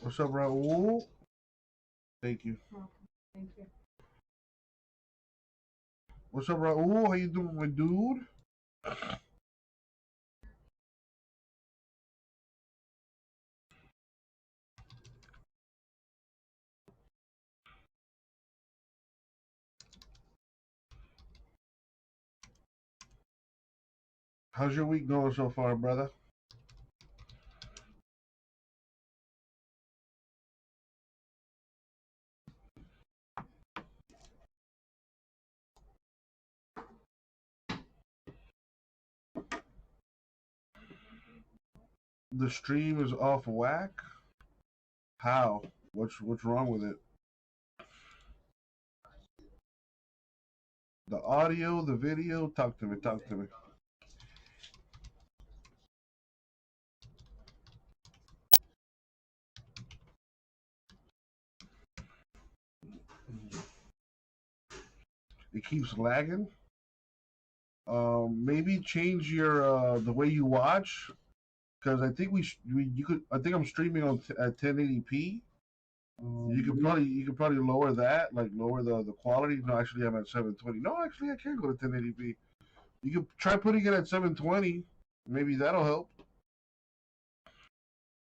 What's up, Raul? Thank you. What's up, Raul? How you doing, my dude? How's your week going so far, brother? The stream is off whack. How? What's wrong with it? The audio, the video. Talk to me. Talk to me. It keeps lagging. Maybe change your the way you watch, because I think you could. I think I'm streaming on at 1080p. You could probably lower that, like lower the quality. No, actually, I'm at 720. No, actually, I can go to 1080p. You could try putting it at 720. Maybe that'll help.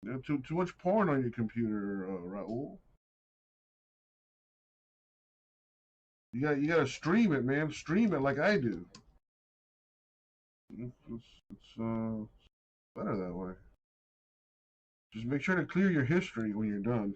You know, too much porn on your computer, Raul. You gotta stream it, man. Stream it like I do. It's better that way. Just make sure to clear your history when you're done.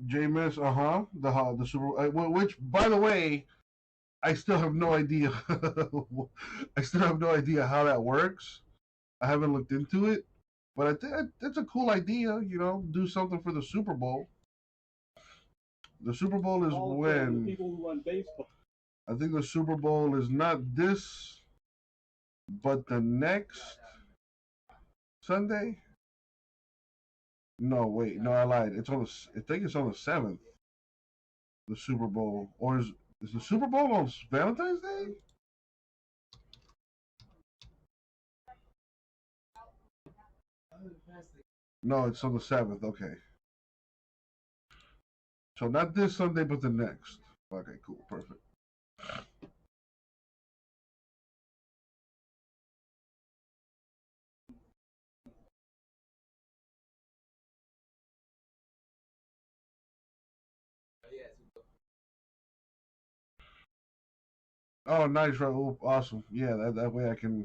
Jameis, the Super which by the way, I still have no idea. I still have no idea how that works. I haven't looked into it, but I think that's a cool idea. You know, do something for the Super Bowl. The Super Bowl is when people who run baseball. I think the Super Bowl is not this, but the next Sunday. No, wait, no, I lied. It's on the. I think it's on the 7th. The Super Bowl, or is the Super Bowl on Valentine's Day? No, it's on the 7th. Okay, so not this Sunday, but the next. Okay, cool, perfect. Oh, nice, Raul. Awesome. Yeah, that way I can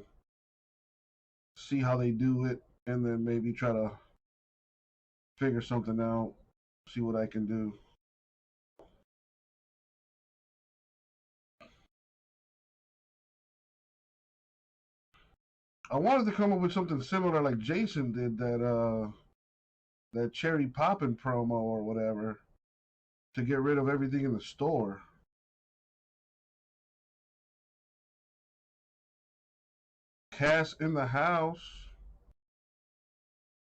see how they do it, and then maybe try to figure something out, see what I can do. I wanted to come up with something similar like Jason did that cherry poppin' promo or whatever to get rid of everything in the store. Cass in the house.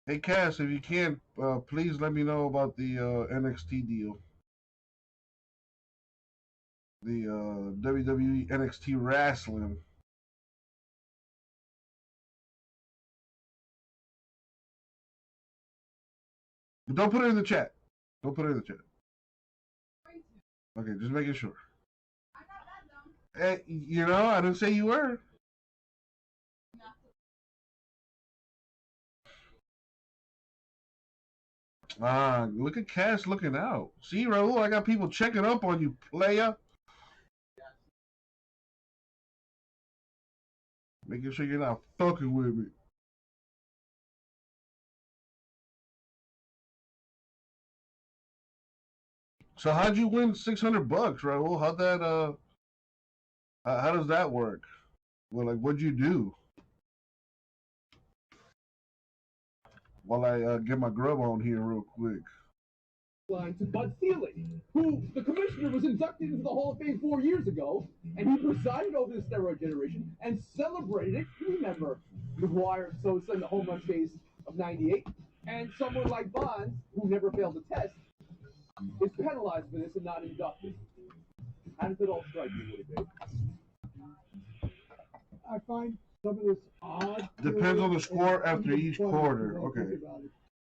Hey Cass, if you can, please let me know about the NXT deal, the WWE NXT wrestling. But don't put it in the chat. Don't put it in the chat. Okay, just making sure. Hey, you know, I didn't say you were. Ah, look at Cass looking out. See, Raul, I got people checking up on you, player. Making sure you're not fucking with me. So how'd you win $600, Raul? How does that work? Well, like, what'd you do? While I get my grub on here real quick. Line to Bud Selig, who the commissioner was inducted into the Hall of Fame 4 years ago, and he presided over the steroid generation and celebrated it. You remember McGwire, Sosa, and the home run chase of '98, and someone like Bonds, who never failed a test, is penalized for this and not inducted. How does it all strike you, Woody Babe? I find some of this odd. Depends on the score after each quarter. Okay.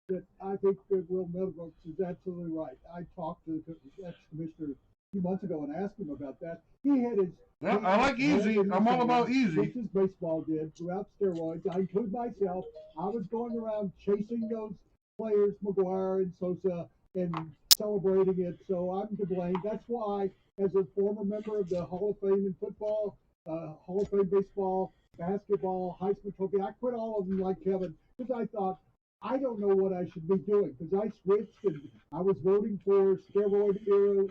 That I think that Will Middlebrooks is absolutely right. I talked to the ex-commissioner a few months ago and asked him about that. He had his. Yeah, I like easy. I'm all about easy. Just as baseball did throughout steroids. I include myself. I was going around chasing those players, McGwire and Sosa, and celebrating it. So I'm to blame. That's why, as a former member of the Hall of Fame in football, Hall of Fame baseball, basketball, Heisman Trophy, I quit all of them like Kevin because I thought, I don't know what I should be doing because I switched and I was voting for steroid era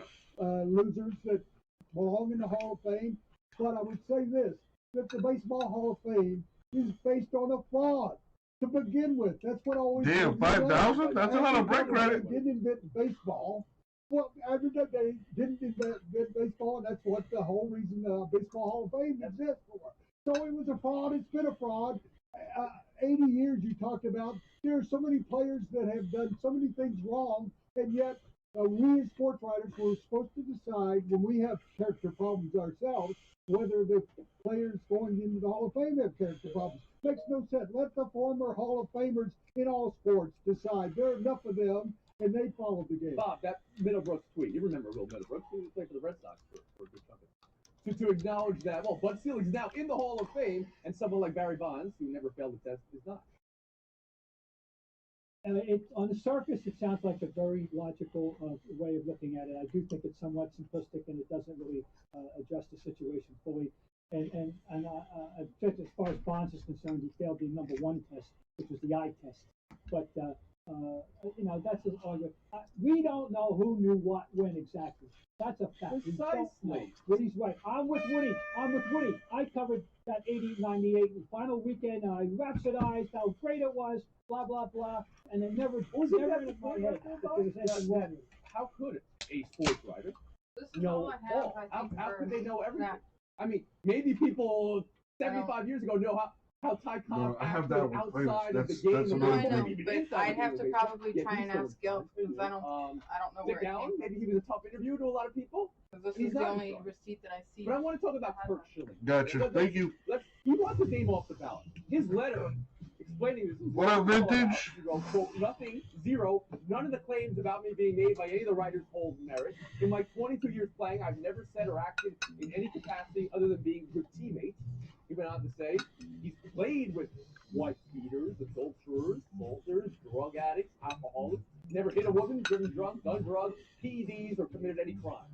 losers that belong in the Hall of Fame. But I would say this, that the Baseball Hall of Fame is based on a fraud to begin with. That's what always. Damn, 5,000? That's a lot of break credit. They didn't invent baseball. Well, after that, they didn't invent baseball, and that's what the whole reason the Baseball Hall of Fame exists for. So it was a fraud. It's been a fraud. 80 years you talked about. There are so many players that have done so many things wrong, and yet we as sports writers were supposed to decide when we have character problems ourselves whether the players going into the Hall of Fame have character problems. Makes no sense. Let the former Hall of Famers in all sports decide. There are enough of them, and they follow the game. Bob, that Middlebrooks tweet, you remember Will Middlebrooks, who played for the Red Sox for a good chunk of time. To acknowledge that, well, Bud Selig is now in the Hall of Fame, and someone like Barry Bonds, who never failed a test, is not. On the surface, it sounds like a very logical way of looking at it. I do think it's somewhat simplistic, and it doesn't really address the situation fully. And just as far as Bonds is concerned, he failed the #1 test, which was the eye test. But that's his argument. We don't know who knew what when exactly. That's a fact. Precisely. Woody's right. I'm with Woody. I covered that 98 final weekend. I rhapsodized how great it was, blah, blah, blah. And it never was never it in my head that there was anything wrong. How could a sports writer know all? How could they know everything? I mean, maybe people 75 years ago know how Ty Cobb acted outside of the game. No, I know, but I'd have to probably try and ask Gil because I don't know Dick where Allen, maybe he was a tough interview to a lot of people. This is the only receipt that I see. But I want to talk about Curt Schilling. Gotcha. Thank you. He wants his name off the ballot. His letter explaining this. What up, vintage? He wrote, quote, nothing, zero, none of the claims about me being made by any of the writers hold merit. In my 22 years playing, I've never said or acted in any capacity other than being good teammates. He went on to say he's played with wife beaters, adulterers, soldiers, drug addicts, alcoholics, never hit a woman, driven drunk, done drugs, PEDs, or committed any crime.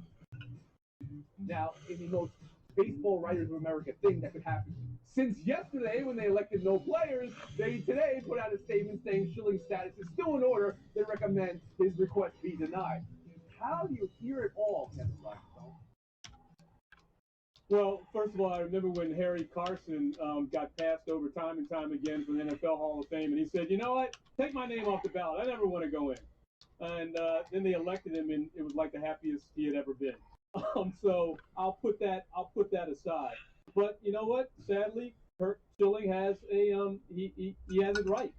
Now, in the most baseball writers of America thing that could happen. Since yesterday, when they elected no players, they today put out a statement saying Schilling's status is still in order. They recommend his request be denied. How do you hear it all, Kevin Blackstone? Well, first of all, I remember when Harry Carson got passed over time and time again for the NFL Hall of Fame, and he said, "You know what? Take my name off the ballot. I never want to go in." And then they elected him, and it was like the happiest he had ever been. So I'll put that aside. But you know what? Sadly, Curt Schilling has he has it right.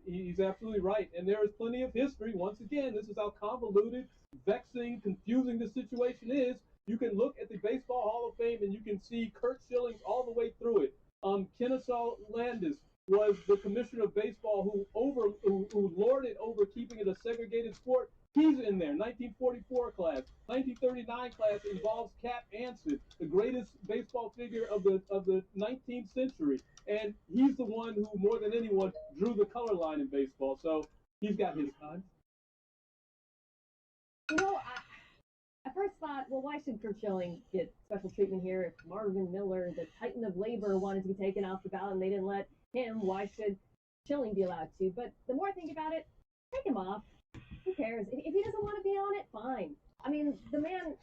He's absolutely right, and there is plenty of history. Once again, this is how convoluted, vexing, confusing the situation is. You can look at the Baseball Hall of Fame and you can see Curt Schilling all the way through it. Kennesaw Landis was the commissioner of baseball who lorded over keeping it a segregated sport. He's in there. 1944 class, 1939 class involves Cap Anson, the greatest baseball figure of the 19th century, and he's the one who, more than anyone, drew the color line in baseball. So he's got his time. You know, I first thought, well, why should Curt Schilling get special treatment here? If Marvin Miller, the titan of labor, wanted to be taken off the ballot and they didn't let him, why should Schilling be allowed to? But the more I think about it, take him off. Who cares? If he doesn't want to be on it, fine. I mean, the man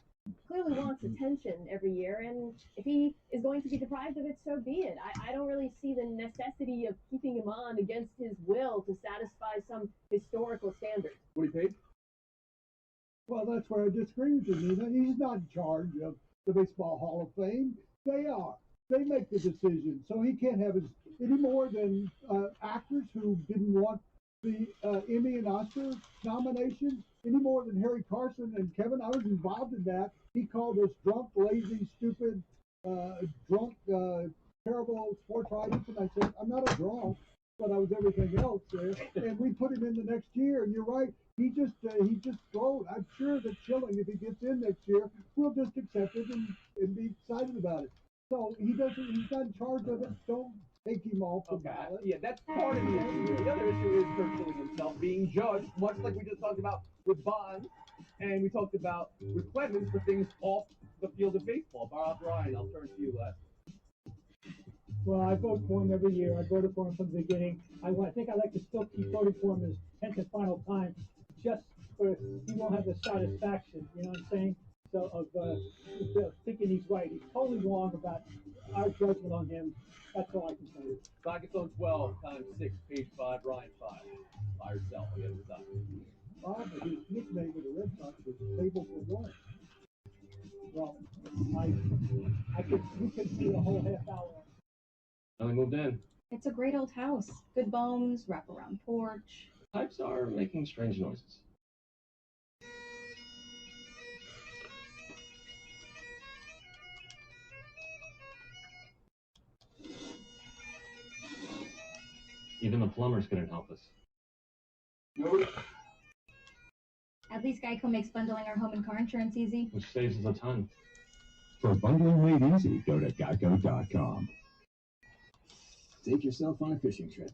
clearly wants attention every year, and if he is going to be deprived of it, so be it. I don't really see the necessity of keeping him on against his will to satisfy some historical standard. What he paid? Well, that's where I disagree with you, Nina. He's not in charge of the Baseball Hall of Fame. They are. They make the decision. So he can't have his any more than actors who didn't want the Emmy and Oscar nominations, any more than Harry Carson and Kevin. I was involved in that. He called us drunk, lazy, stupid, drunk, terrible sports writers, and I said, I'm not a drunk, but I was everything else there. And we put him in the next year. And you're right. He just flowed. I'm sure that Schilling, if he gets in next year, will just accept it and be excited about it. So he doesn't. He's not in charge of it. Don't take him off the ballot. Yeah, that's part of the issue. The other issue is Curt Schilling himself being judged, much like we just talked about with Bond, and we talked about with Clemens for things off the field of baseball. Brian, I'll turn to you last. Well, I vote for him every year. I voted for him from the beginning. I think I'd like to still keep voting for him his 10th and final time, just for he won't have the satisfaction, you know what I'm saying? So of thinking he's right. He's totally wrong about our judgment on him. That's all I can tell you. Pockets on 12 times 6, page 5, Ryan 5. By yourself, I guess it's done. But his nickname with the Red Sox was Table for One. Well, we could do a whole half hour. I moved in. It's a great old house. Good bones, wraparound porch. Pipes are making strange noises. Even the plumbers couldn't help us. At least Geico makes bundling our home and car insurance easy. Which saves us a ton. For bundling made easy, go to geico.com. Take yourself on a fishing trip,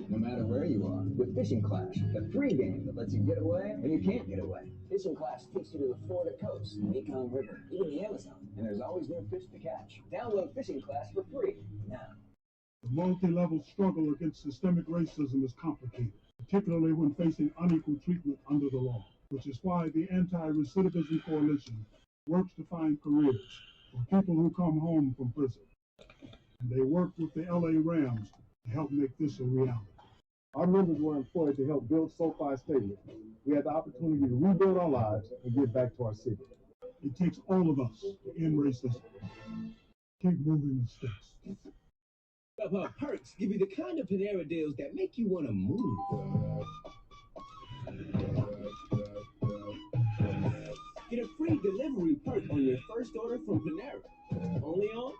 no matter where you are, with Fishing Clash, the free game that lets you get away when you can't get away. Fishing Clash takes you to the Florida coast, the Mekong River, even the Amazon, and there's always new fish to catch. Download Fishing Clash for free now. The multi-level struggle against systemic racism is complicated, particularly when facing unequal treatment under the law, which is why the Anti-Recidivism Coalition works to find careers for people who come home from prison. And they work with the LA Rams to help make this a reality. Our members were employed to help build SoFi Stadium. We had the opportunity to rebuild our lives and give back to our city. It takes all of us to end racism. Keep moving the sticks. Perks give you the kind of Panera deals that make you want to move. Get a free delivery perk on your first order from Panera. Only on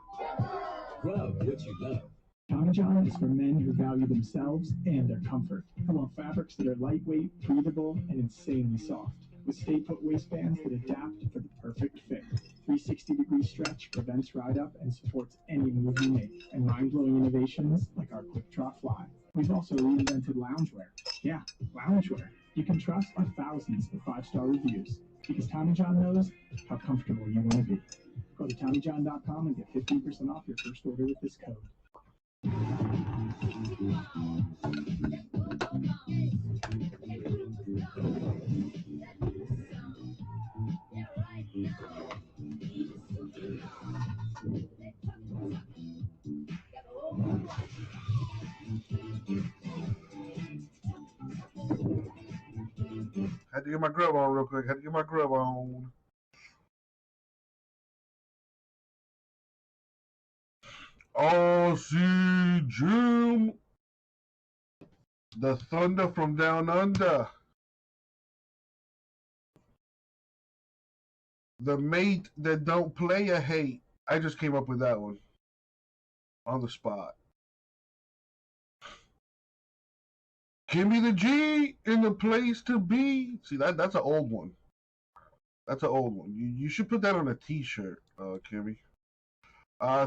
Grub What You Love. Tommy John is for men who value themselves and their comfort. I want fabrics that are lightweight, breathable, and insanely soft, with stay-put waistbands that adapt for the perfect fit. 360-degree stretch prevents ride-up and supports any move you make, and mind-blowing innovations like our Quick Drop Fly. We've also reinvented loungewear. Yeah, loungewear. You can trust our thousands of 5-star reviews, because Tommy John knows how comfortable you want to be. Go to TommyJohn.com and get 15% off your first order with this code. Had to get my grub on real quick. Had to get my grub on. Aussie Jim. The Thunder from Down Under. The mate that don't play a hate. I just came up with that one. On the spot. Kimmy the G in the place to be. See, that's an old one. That's an old one. You should put that on a t-shirt, Kimmy.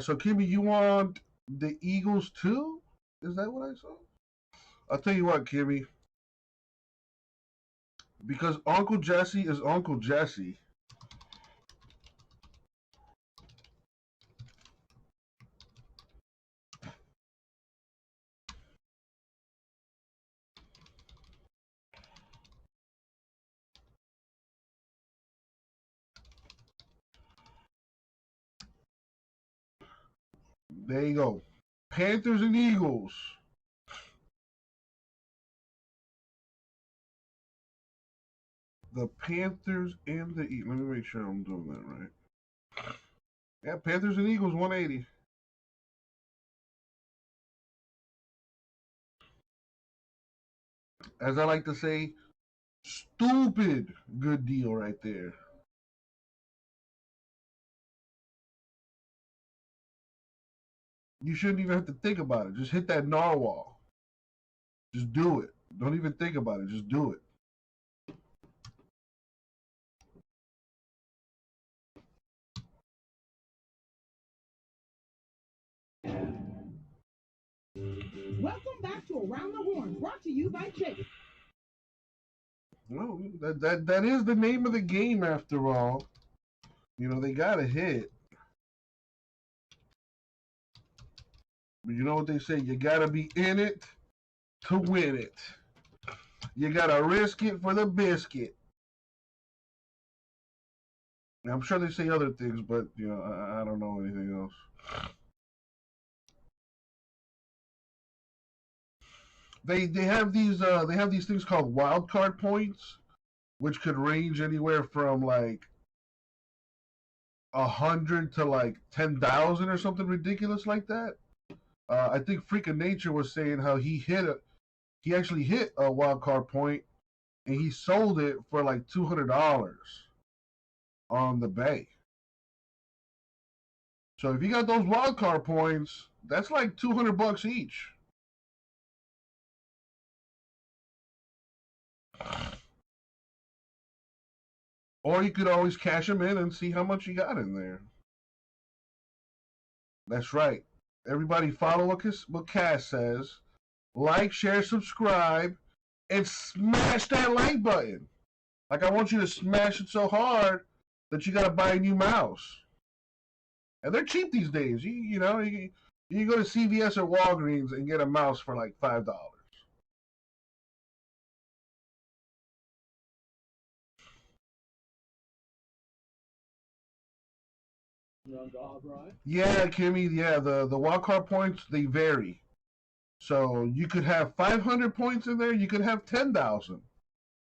So Kimmy, you want the Eagles too? Is that what I saw? I'll tell you what, Kimmy. Because Uncle Jesse is Uncle Jesse. There you go. Panthers and Eagles. The Panthers and the Eagles. Let me make sure I'm doing that right. Yeah, Panthers and Eagles, 180. As I like to say, stupid good deal right there. You shouldn't even have to think about it. Just hit that narwhal. Just do it. Don't even think about it. Just do it. Welcome back to Around the Horn, brought to you by Chase. Well, that is the name of the game after all. You know, they got to hit. But you know what they say? You got to be in it to win it. You got to risk it for the biscuit. I'm sure they say other things, but, you know, I don't know anything else. They have these things called wild card points, which could range anywhere from like 100 to like 10,000 or something ridiculous like that. I think Freak of Nature was saying how he actually hit a wild card point, and he sold it for like $200 on the Bay. So if you got those wild card points, that's like $200 each. Or you could always cash them in and see how much you got in there. That's right. Everybody follow what Cass says. Like, share, subscribe, and smash that like button. Like, I want you to smash it so hard that you got to buy a new mouse. And they're cheap these days. You know, you go to CVS or Walgreens and get a mouse for like $5. Yeah, Kimmy. Yeah, the wildcard points, they vary. So you could have 500 points in there. You could have 10,000.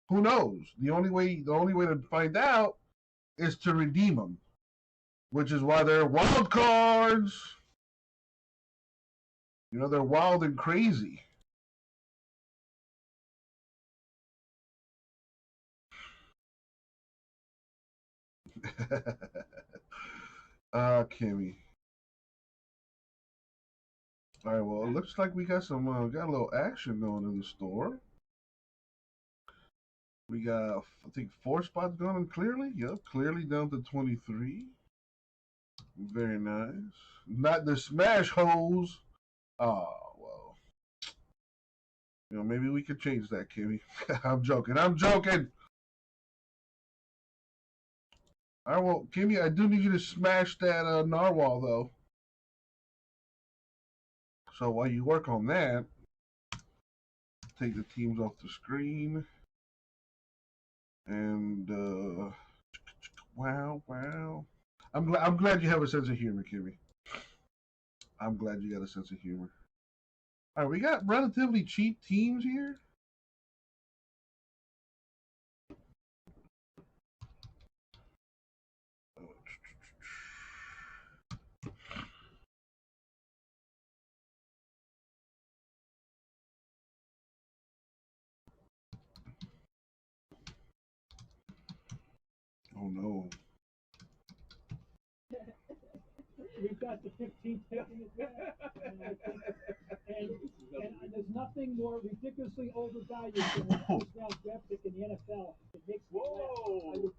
Who knows? The only way to find out is to redeem them, which is why they're wild cards. You know, they're wild and crazy. Kimmy. All right, well, it looks like we got some got a little action going in the store. We got, I think, 4 spots going clearly. Yep, clearly down to 23. Very nice. Not the smash holes. Oh, well. You know, maybe we could change that, Kimmy. I'm joking. I'm joking. All right, well, Kimmy, I do need you to smash that narwhal, though. So while you work on that, take the teams off the screen. And, wow. I'm glad you have a sense of humor, Kimmy. I'm glad you got a sense of humor. All right, we got relatively cheap teams here. Oh no. We've got the 15th pick in the draft, and there's nothing more ridiculously overvalued than a first-round draft pick in the NFL. It makes me laugh.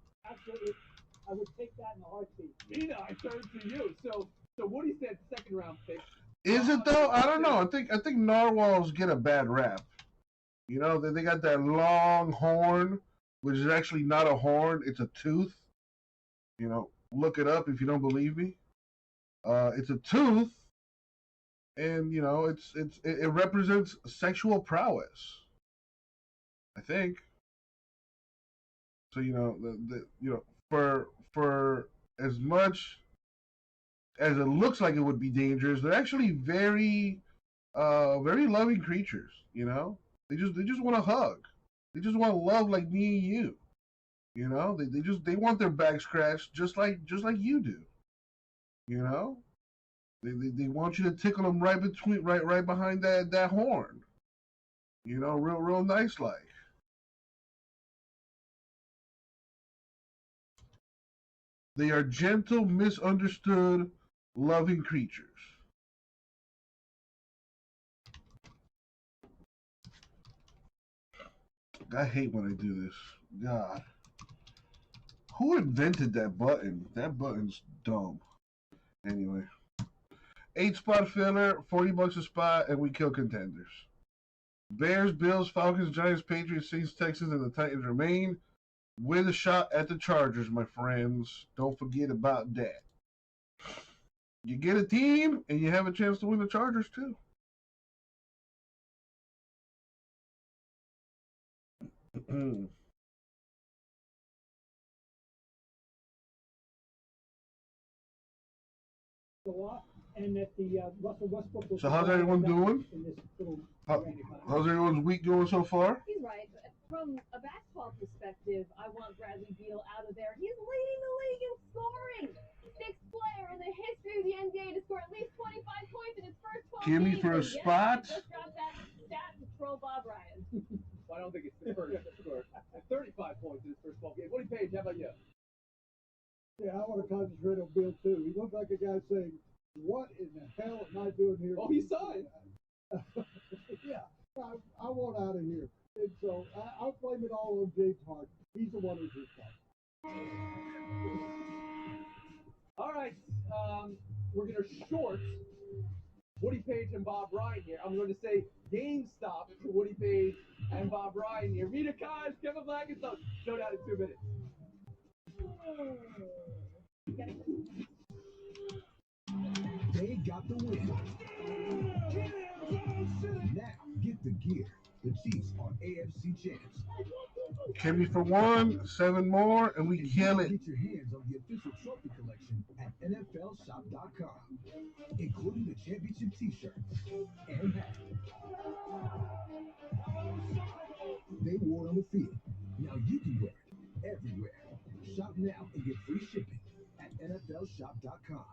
I would take that in a heartbeat. Mina, I turn to you. So Woody said second-round pick. Is it though? I don't know. I think narwhals get a bad rap. You know, they got that long horn, which is actually not a horn; it's a tooth. You know, look it up if you don't believe me. It's a tooth, and you know, it represents sexual prowess. I think. So you know, you know, for as much as it looks like it would be dangerous. They're actually very, very loving creatures. You know, they just want to hug. They just want love like me and you. You know, they want their back scratched just like you do. You know, they want you to tickle them right behind that horn. You know, real nice like. They are gentle, misunderstood, loving creatures. I hate when I do this. God. Who invented that button? That button's dumb. Anyway. 8-spot filler, $40 a spot, and we kill contenders. Bears, Bills, Falcons, Giants, Patriots, Saints, Texans, and the Titans remain with a shot at the Chargers, my friends. Don't forget about that. You get a team, and you have a chance to win the Chargers, too. And that the Russell Westbrook will. So how's everyone doing? How's everyone's week going so far? He's right. From a basketball perspective, I want Bradley Beal out of there. He's leading the league in scoring. Sixth player in the history of the NBA to score at least 25 points in his first 12 Give me games. for a spot. Just dropped that stat to troll Bob Ryan. Well, I don't think it's the first score. 35 points in his first 12 games. Woody Page, how about you? Yeah, I want to concentrate on Bill too. He looked like a guy saying, "What in the hell am I doing here?" Oh, he signed. Yeah, I want out of here. And so I'll blame it all on James Harden. He's the one who's responsible. All right, we're going to short Woody Page and Bob Ryan here. I'm going to say GameStop to Woody Page and Bob Ryan here. Vita Kaj, Kevin Black, and Son. Showdown in 2 minutes. They got the win. Now get the gear. The Chiefs are AFC champs. Kimmy for 1, 7 more, and we kill it. Get your hands on the official trophy collection at NFLshop.com, including the championship T-shirt and hat. They wore it on the field. Now you can wear it everywhere. Shop now and get free shipping at NFLshop.com.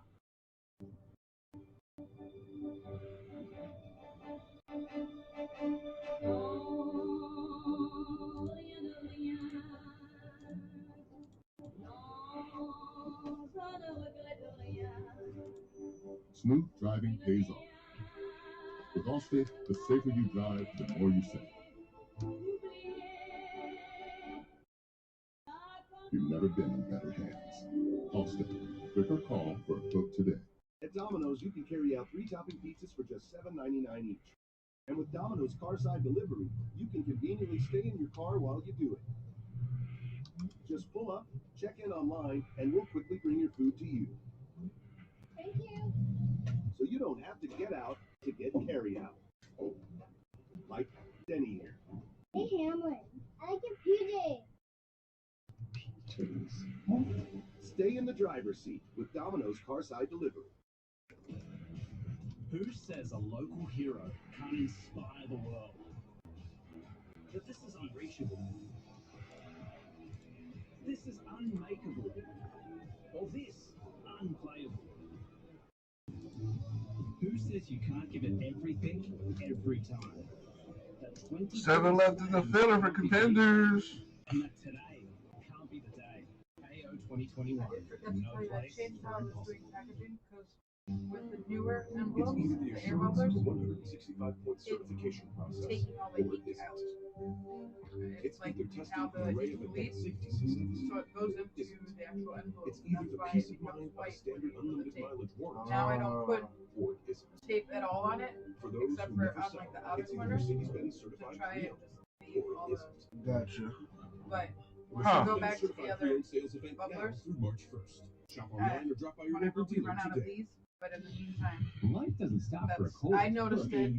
Smooth driving pays off. With Allstate, the safer you drive, the more you save. You've never been in better hands. Allstate. Click or call for a quote today. At Domino's, you can carry out 3 topping pizzas for just $7.99 each. And with Domino's Carside Delivery, you can conveniently stay in your car while you do it. Just pull up, check in online, and we'll quickly bring your food to you. Thank you. So you don't have to get out to get carry out. Like Denny here. Hey, Hamlin. I like your PJs. Stay in the driver's seat with Domino's Carside Delivery. Who says a local hero can't inspire the world? But this is unreachable. This is unmakeable. Or this, unplayable. Who says you can't give it everything, every time? That 7 left in the filler for contenders. And that today can't be the day. KO 2021. No place. With the newer It's envelopes, either the the air assurance bubblers, of a 165-point certification process, taking all the or heat it out. isn't. It's like either you testing have an the array of heat advanced lead, safety systems, so it goes or it into isn't. the actual envelope. It's either That's the why peace it of becomes mind of a white standard when you put the unlimited tape. mileage warranty, Now I don't put or it isn't. tape at all on it, For those except who for never on sell, like the outer it's either corner, Mercedes-Benz to certified try and pre-owned, just leave or all it the. isn't. Gotcha. But Huh. go back to the Certified other pre-owned sales event now bubblers. through March 1st. Shop online or drop by your Whenever local we dealer run out of today. these, but in the meantime, Life doesn't stop for a that's, cold. I noticed Look, it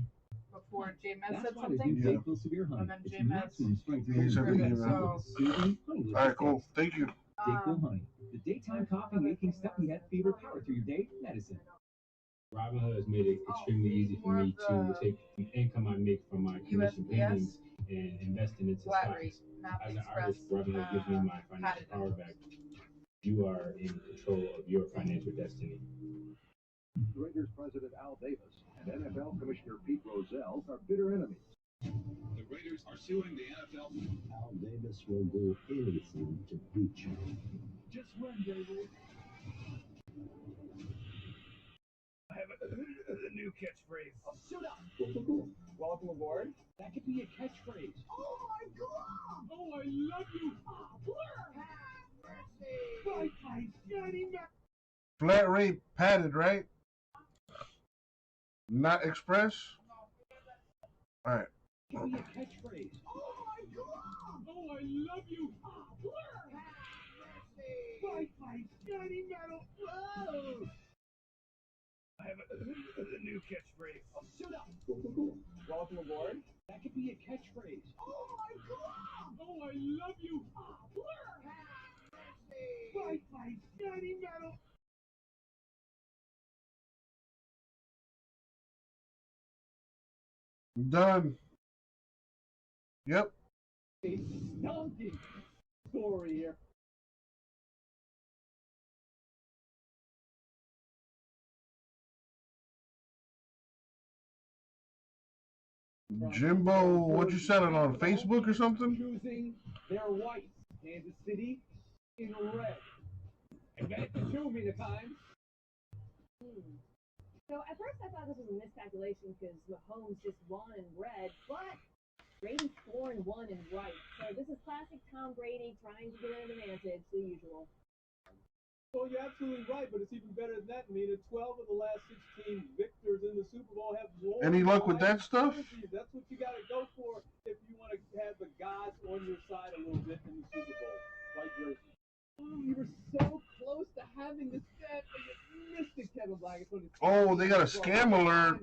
before J-Med said That's why there's something, new Dayquil Severe Honey. and then It's J-Med maximum strength Yeah, and something control. you know. so Soothing, honey-like All right, cool. taste. Thank you. Dayquil Honey. the daytime coffee making step-ahead fever power through your day medicine. Robinhood has made it extremely easy for me to take the income I make from my commission payments and invest it into stocks. As an artist, Robinhood gives me my financial power back. You are in control of your financial destiny. Raiders president Al Davis and NFL Commissioner Pete Rozelle are bitter enemies. The Raiders are suing the NFL. Al Davis will do anything to beat you. Just run, David. I have a new catchphrase. Oh, shoot up. Welcome aboard. That could be a catchphrase. Oh my God! Oh, I love you. Bye, bye, shiny man. Flat rate padded, right? Not express. All right. Could be a catchphrase. Oh my God! Oh, I love you. Bye, bye, shiny metal. Whoa! I have a new catchphrase. Oh, shoot up. Welcome aboard. That could be a catchphrase. Oh my God! Oh, I love you. Bye, bye, shiny metal. Done. Yep. A stunning story here. Jimbo, what you selling on Facebook or something? Choosing their whites. Kansas City in red. Too many times. So at first I thought this was a miscalculation because Mahomes just won in red, but Brady 4-1 in white. So this is classic Tom Brady trying to get an advantage, the usual. Well, you're absolutely right, but it's even better than that. I mean, 12 of the last 16 victors in the Super Bowl have worn. Any luck with that stuff? Jerseys. That's what you got to go for if you want to have the gods on your side a little bit in the Super Bowl. White jersey. Oh, you were so close to having this bet, but you missed it, Kevin Black. Oh, they got a scam alert.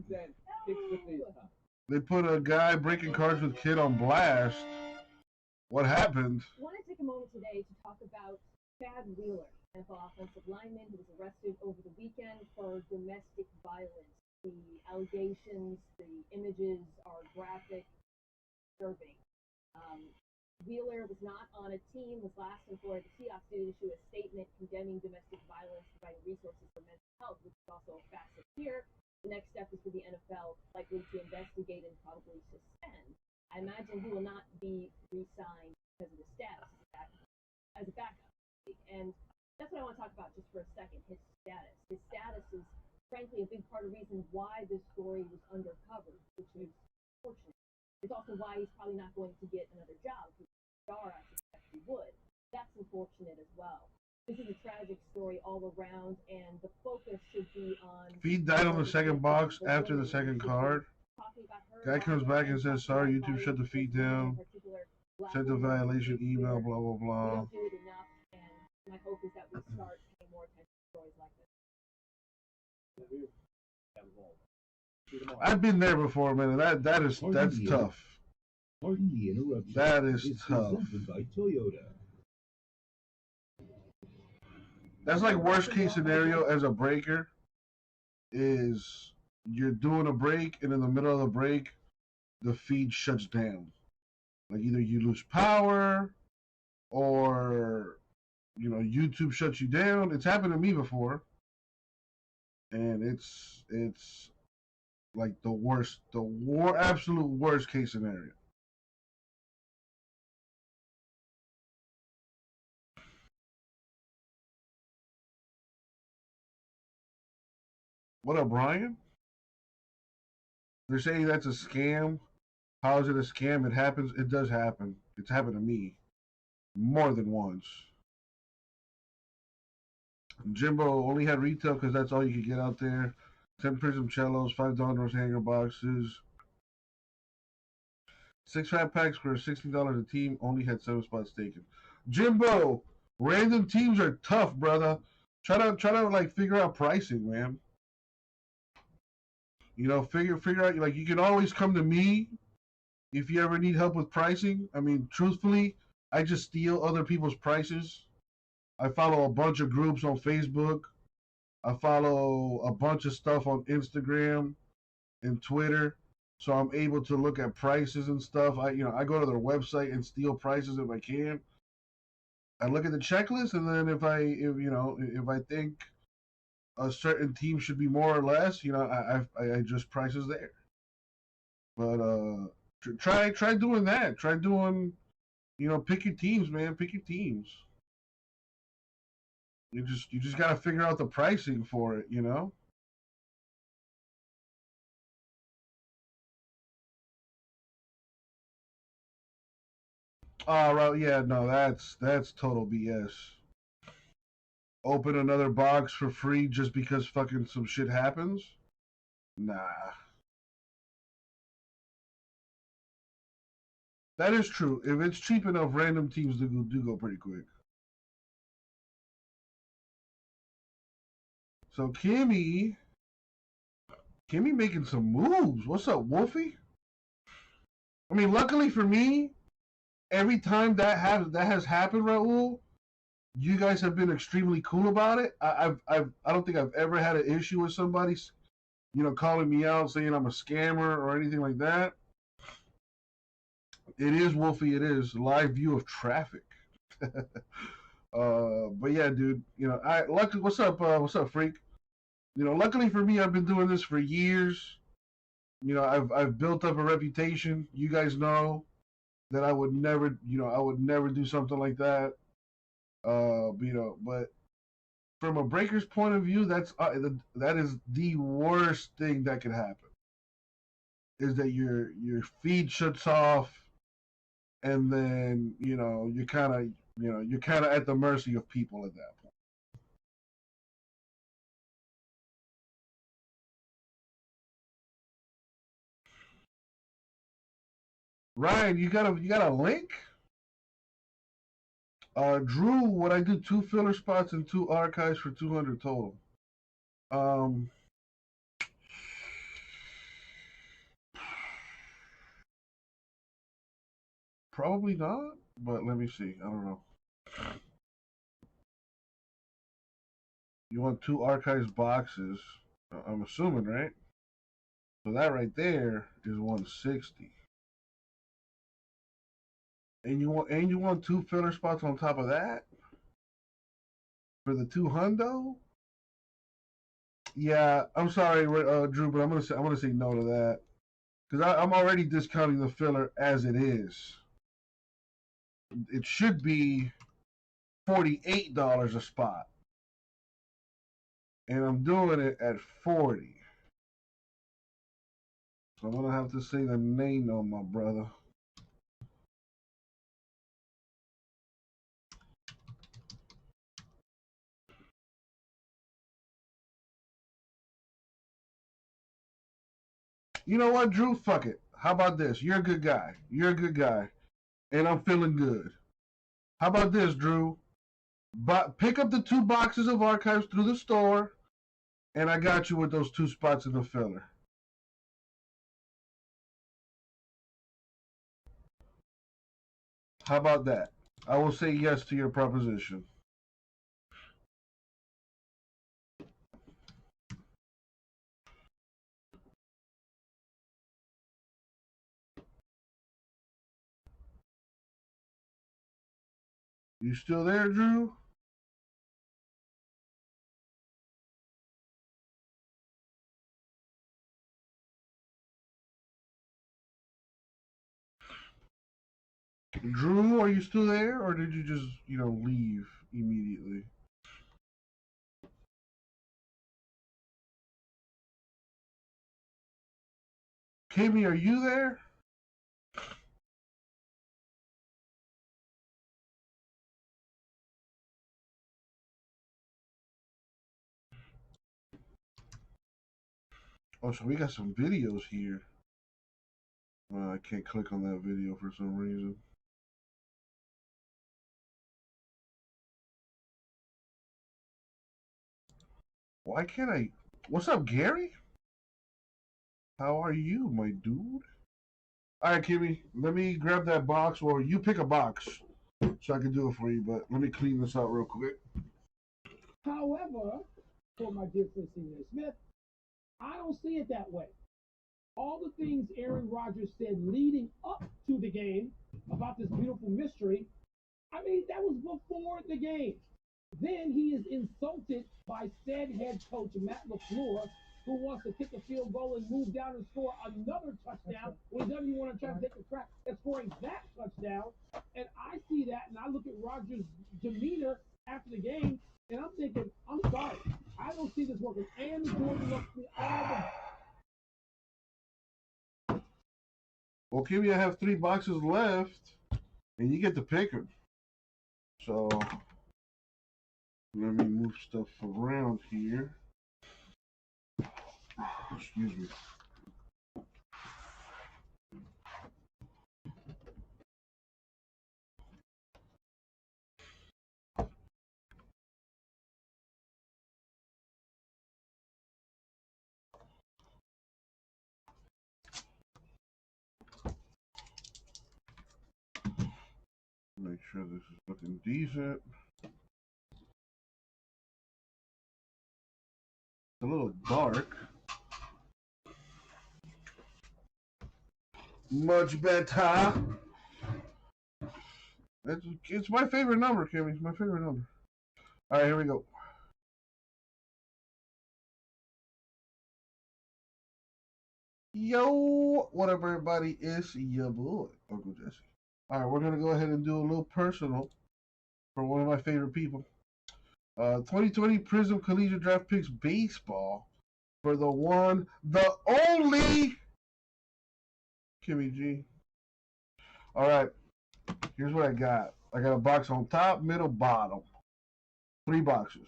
They put a guy breaking cards with kid on blast. What happened? I want to take a moment today to talk about Chad Wheeler, NFL offensive lineman who was arrested over the weekend for domestic violence. The allegations, the images are graphic, disturbing. Wheeler was not on a team, was last employed. The Seahawks did issue a statement condemning domestic violence, providing resources for mental health, which is also a facet here. The next step is for the NFL likely to investigate and probably suspend. I imagine he will not be re-signed because of the status as a backup. And that's what I want to talk about just for a second, his status. His status is, frankly, a big part of the reason why this story was undercovered, which is fortunate. It's also why he's probably not going to get another job, because Star, I suspect he would. That's unfortunate as well. This is a tragic story all around, and the focus should be on... Feed died on the second box after the second card. Guy comes back and says, sorry, YouTube shut the feed down. Sent a violation email, blah, blah, blah. We don't do it enough, and my hope is that we start paying more attention to stories like this. I've been there before, man. That's tough. Pardon the interruption. That is It's tough. presented by Toyota. That's like worst case scenario as a breaker is you're doing a break and in the middle of the break the feed shuts down. Like either you lose power or YouTube shuts you down. It's happened to me before. And it's like the absolute worst case scenario. What up, Brian? They're saying that's a scam. How is it a scam? It happens. It does happen. It's happened to me more than once. Jimbo only had retail because that's all you could get out there. 10 Prism cellos, $5 hanger boxes. 6 fat packs for $16 a team. Only had 7 spots taken. Jimbo, random teams are tough, brother. Try to like figure out pricing, man. Figure out, like, you can always come to me if you ever need help with pricing. I mean, truthfully, I just steal other people's prices. I follow a bunch of groups on Facebook. I follow a bunch of stuff on Instagram and Twitter, so I'm able to look at prices and stuff. I go to their website and steal prices if I can. I look at the checklist, and then if I think a certain team should be more or less, I adjust prices there. But try doing that. Try doing, pick your teams, man. Pick your teams. You just gotta figure out the pricing for it, Oh, right, yeah, no, that's total BS. Open another box for free just because fucking some shit happens? Nah. That is true. If it's cheap enough, random teams do go pretty quick. So Kimmy making some moves. What's up, Wolfie? I mean, luckily for me, every time that has happened, Raul, you guys have been extremely cool about it. I don't think I've ever had an issue with somebody, calling me out saying I'm a scammer or anything like that. It is, Wolfie. It is live view of traffic. But yeah, dude. Luckily, what's up, freak? Luckily for me, I've been doing this for years. I've built up a reputation. You guys know that I would never do something like that. But from a breaker's point of view, that is the worst thing that could happen. Is that your feed shuts off, and then you're kind of at the mercy of people at that point. Ryan, you got a link? Drew, would I do 2 filler spots and 2 archives for 200 total? Probably not, but let me see. I don't know. You want 2 archives boxes? I'm assuming, right? So that right there is 160. And you want 2 filler spots on top of that for the 2 hundo? Yeah, I'm sorry, Drew, but I'm gonna say no to that because I'm already discounting the filler as it is. It should be $48 a spot, and I'm doing it at $40. So I'm gonna have to say the name on my brother. You know what, Drew? Fuck it. How about this? You're a good guy. And I'm feeling good. How about this, Drew? Pick up the 2 boxes of archives through the store, and I got you with those 2 spots in the filler. How about that? I will say yes to your proposition. You still there, Drew? Drew, are you still there, or did you just, leave immediately? Kimmy, are you there? Oh, so we got some videos here. I can't click on that video for some reason. Why can't I? What's up, Gary? How are you, my dude? All right, Kimmy, let me grab that box, or you pick a box. so I can do it for you. But let me clean this out real quick. However, for my dear friend Stephen Smith, I don't see it that way. All the things Aaron Rodgers said leading up to the game about this beautiful mystery, I mean, that was before the game. Then he is insulted by said head coach Matt LaFleur, who wants to kick a field goal and move down and score another touchdown when he doesn't even want to try to take a crack at scoring that touchdown. And I see that, and I look at Rodgers' demeanor after the game, and I'm thinking, I'm sorry, I don't see this working. And Jordan looks me all the. Well, Kimmy, I have 3 boxes left, and you get to pick them. So let me move stuff around here. Excuse me. Make sure this is looking decent. It's a little dark. Much better. It's my favorite number, Kimmy. It's my favorite number. All right, here we go. Yo, what up, everybody? It's your boy, Uncle Jesse. All right, we're going to go ahead and do a little personal for one of my favorite people. 2020 Prism Collegiate Draft Picks Baseball for the one, the only Kimmy G. All right, here's what I got. I got a box on top, middle, bottom. 3 boxes.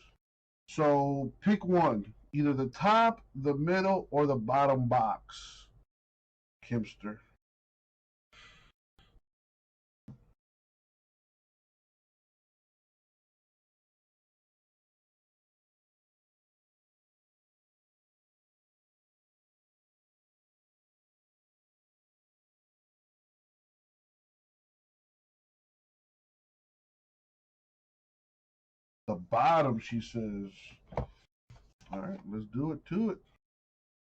So pick one, either the top, the middle, or the bottom box. Kimster. The bottom, she says. All right, let's do it to it.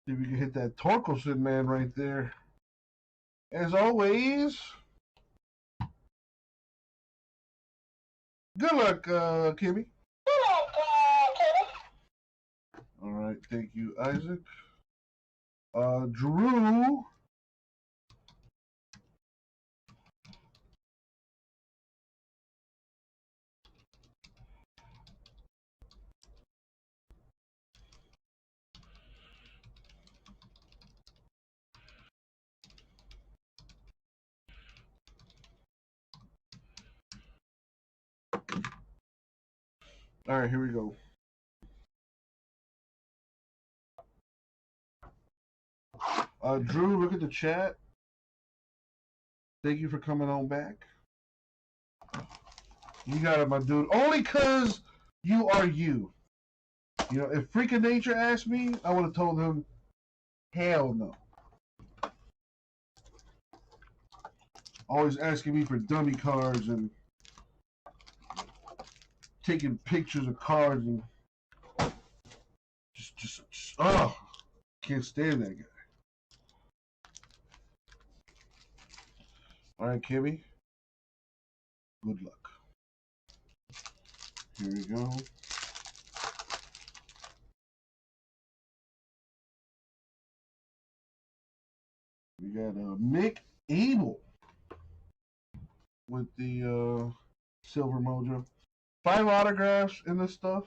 See if we can hit that Torkelson man right there. As always, good luck, Kimmy. All right, thank you, Isaac. Drew. All right, here we go. Drew, look at the chat. Thank you for coming on back. You got it, my dude. Only because you are you. You know, if Freak of Nature asked me, I would have told him, hell no. Always asking me for dummy cards and taking pictures of cards and just oh, can't stand that guy. All right, Kimmy. Good luck. Here we go. We got Mick Abel with the Silver Mojo. 5 autographs in this stuff.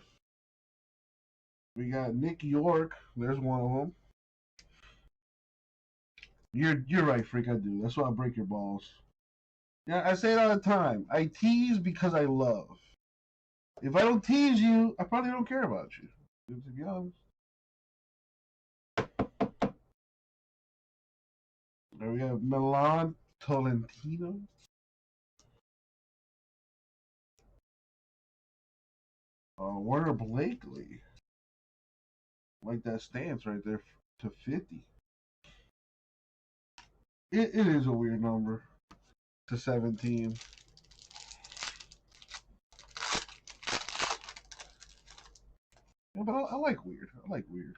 We got Nick York. There's one of them. You're right, Freak. I do. That's why I break your balls. Yeah, I say it all the time. I tease because I love. If I don't tease you, I probably don't care about you. To be honest. There we have Milan Tolentino. Warner Blakely. Like that stance right there to 50. It is a weird number to 17. but I like weird. I like weird.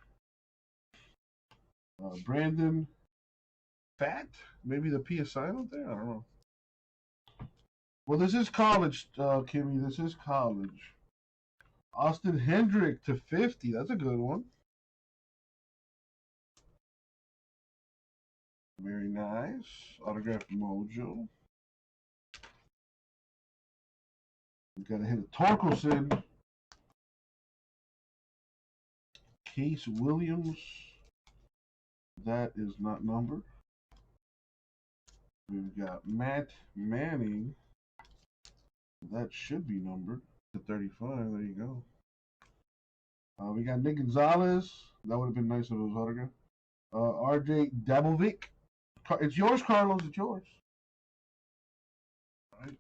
Brandon Fat, maybe the PSI out there. I don't know. Well, this is college, Kimmy. This is college. Austin Hendrick to 50. That's a good one. Very nice. Autograph Mojo. We've got to hit a Torkelson. Case Williams. That is not numbered. We've got Matt Manning. That should be numbered to 35. There you go. We got Nick Gonzalez. That would have been nice if it was autograph. RJ Dabovic. It's yours, Carlos. It's yours. All right.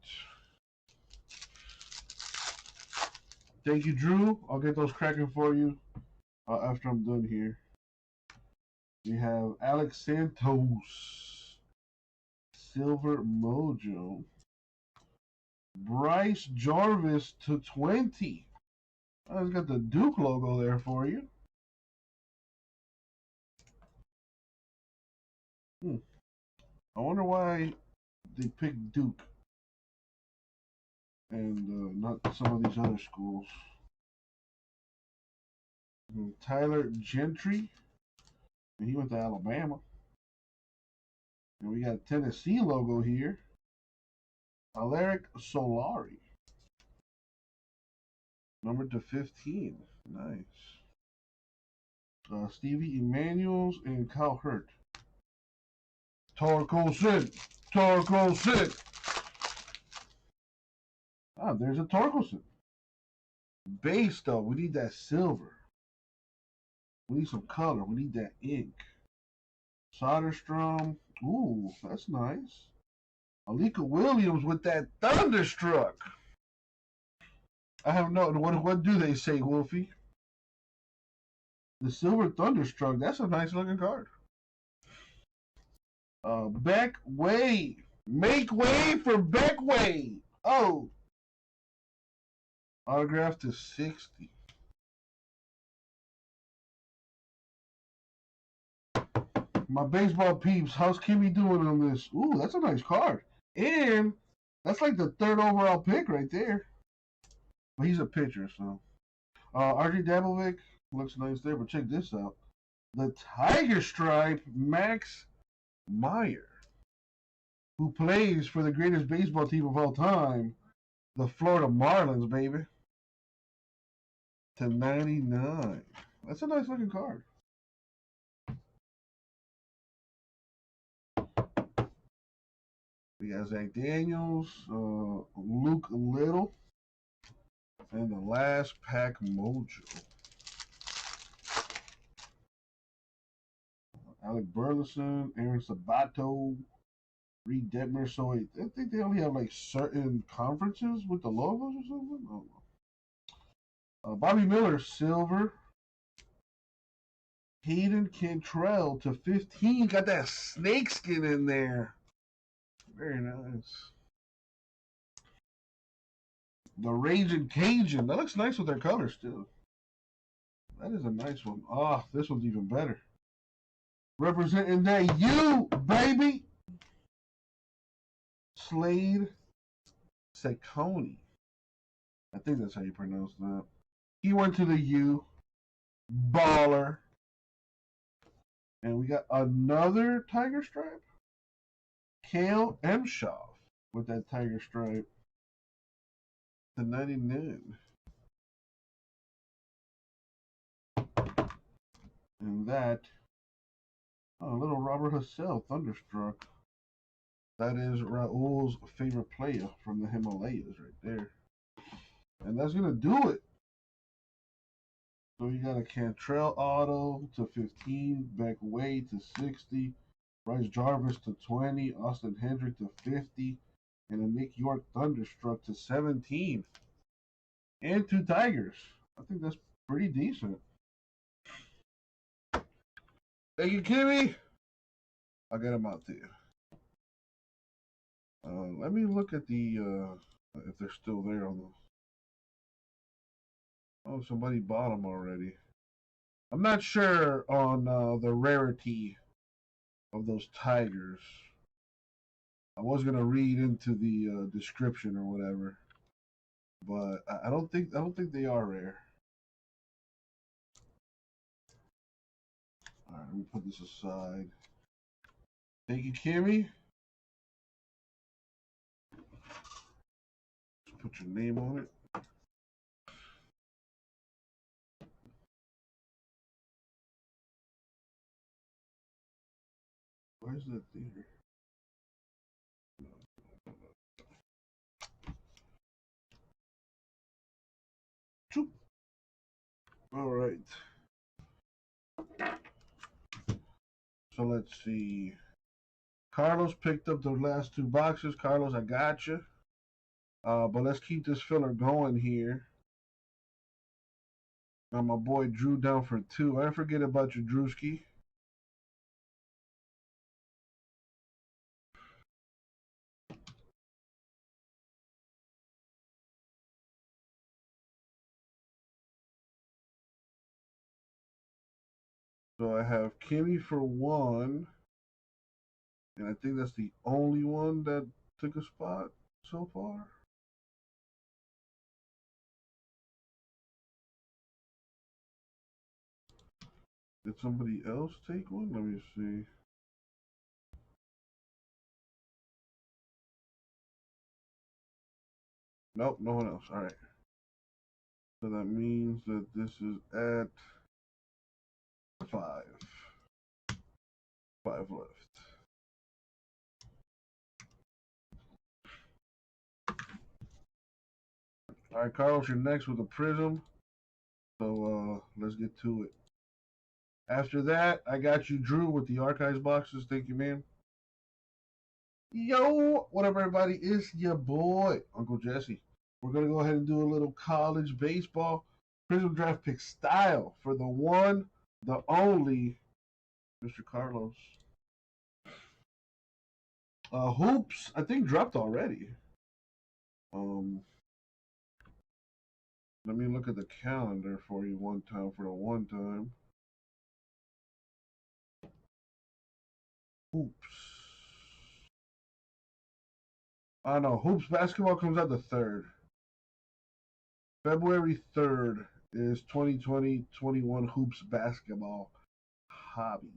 Thank you, Drew. I'll get those cracking for you after I'm done here. We have Alex Santos. Silver Mojo. Bryce Jarvis to 20. Oh, it's got the Duke logo there for you. I wonder why they picked Duke and not some of these other schools. Tyler Gentry. And he went to Alabama. And we got Tennessee logo here. Aleric Solari. Numbered to 15. Nice. Stevie Emanuels and Kyle Hurt. Torkelson. Torkelson. Ah, there's a Torkelson. Base, though. We need that silver. We need some color. We need that ink. Soderstrom. Ooh, that's nice. Alika Williams with that Thunderstruck. I have no. What do they say, Wolfie? The silver Thunderstruck. That's a nice looking card. Beck Way. Make way for Beck Way. Oh. Autograph to 60. My baseball peeps, how's Kimmy doing on this? Ooh, that's a nice card. And that's like the 3rd overall pick right there. But he's a pitcher, so. RJ Dabovic looks nice there, but check this out. The Tiger Stripe Max Meyer, who plays for the greatest baseball team of all time, the Florida Marlins, baby. To 99. That's a nice looking card. We got Zach Daniels, Luke Little, and the last pack Mojo. Alec Burleson, Aaron Sabato, Reed Detmer. So I think they only have like certain conferences with the logos or something. I don't know. Bobby Miller, silver. Hayden Cantrell to 15. Got that snakeskin in there. Very nice. The Raging Cajun. That looks nice with their colors too. That is a nice one. Ah, oh, this one's even better. Representing that U, baby. Slade Cecconi. I think that's how you pronounce that. He went to the U. Baller. And we got another Tiger Stripe. Kale Emshoff with that Tiger Stripe. The 99. And that, little Robert Hassell, Thunderstruck. That is Raul's favorite player from the Himalayas right there. And that's going to do it. So you got a Cantrell auto to 15, Beck Way to 60, Bryce Jarvis to 20, Austin Hendrick to 50, and a Nick York Thunderstruck to 17. And 2 Tigers. I think that's pretty decent. Thank you, Kimmy. I'll get them out to you. Let me look at the if they're still there on Oh, somebody bought them already. I'm not sure on the rarity of those tigers. I was gonna read into the description or whatever, but I don't think they are rare. All right, let me put this aside. Thank you, Kimmy. Just put your name on it. Why is that there? All right. So let's see. Carlos picked up the last two boxes. Carlos, I got you. But let's keep this filler going here. Now my boy Drew down for 2. I didn't forget about you, Drewski. So I have Kimmy for 1. And I think that's the only one that took a spot so far. Did somebody else take one? Let me see. Nope, no one else. All right. So that means that this is at 5. 5 left. All right, Carlos, you're next with a prism. So let's get to it. After that, I got you, Drew, with the archives boxes. Thank you, man. Yo, what up, everybody? It's your boy, Uncle Jesse. We're going to go ahead and do a little college baseball prism draft pick style for the one, the only, Mr. Carlos. Hoops, I think dropped already. Let me look at the calendar for you one time for the one time. Hoops. I know. Hoops basketball comes out the 3rd. February 3rd is 2020-21 Hoops basketball hobby.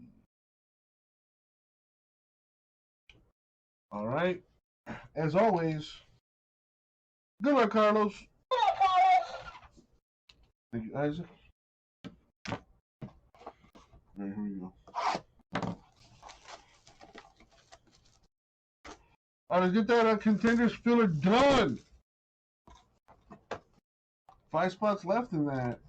All right. As always, good luck, Carlos. Thank you, Isaac. All right, here we go. All right, let's get that contenders filler done. 5 spots left in that.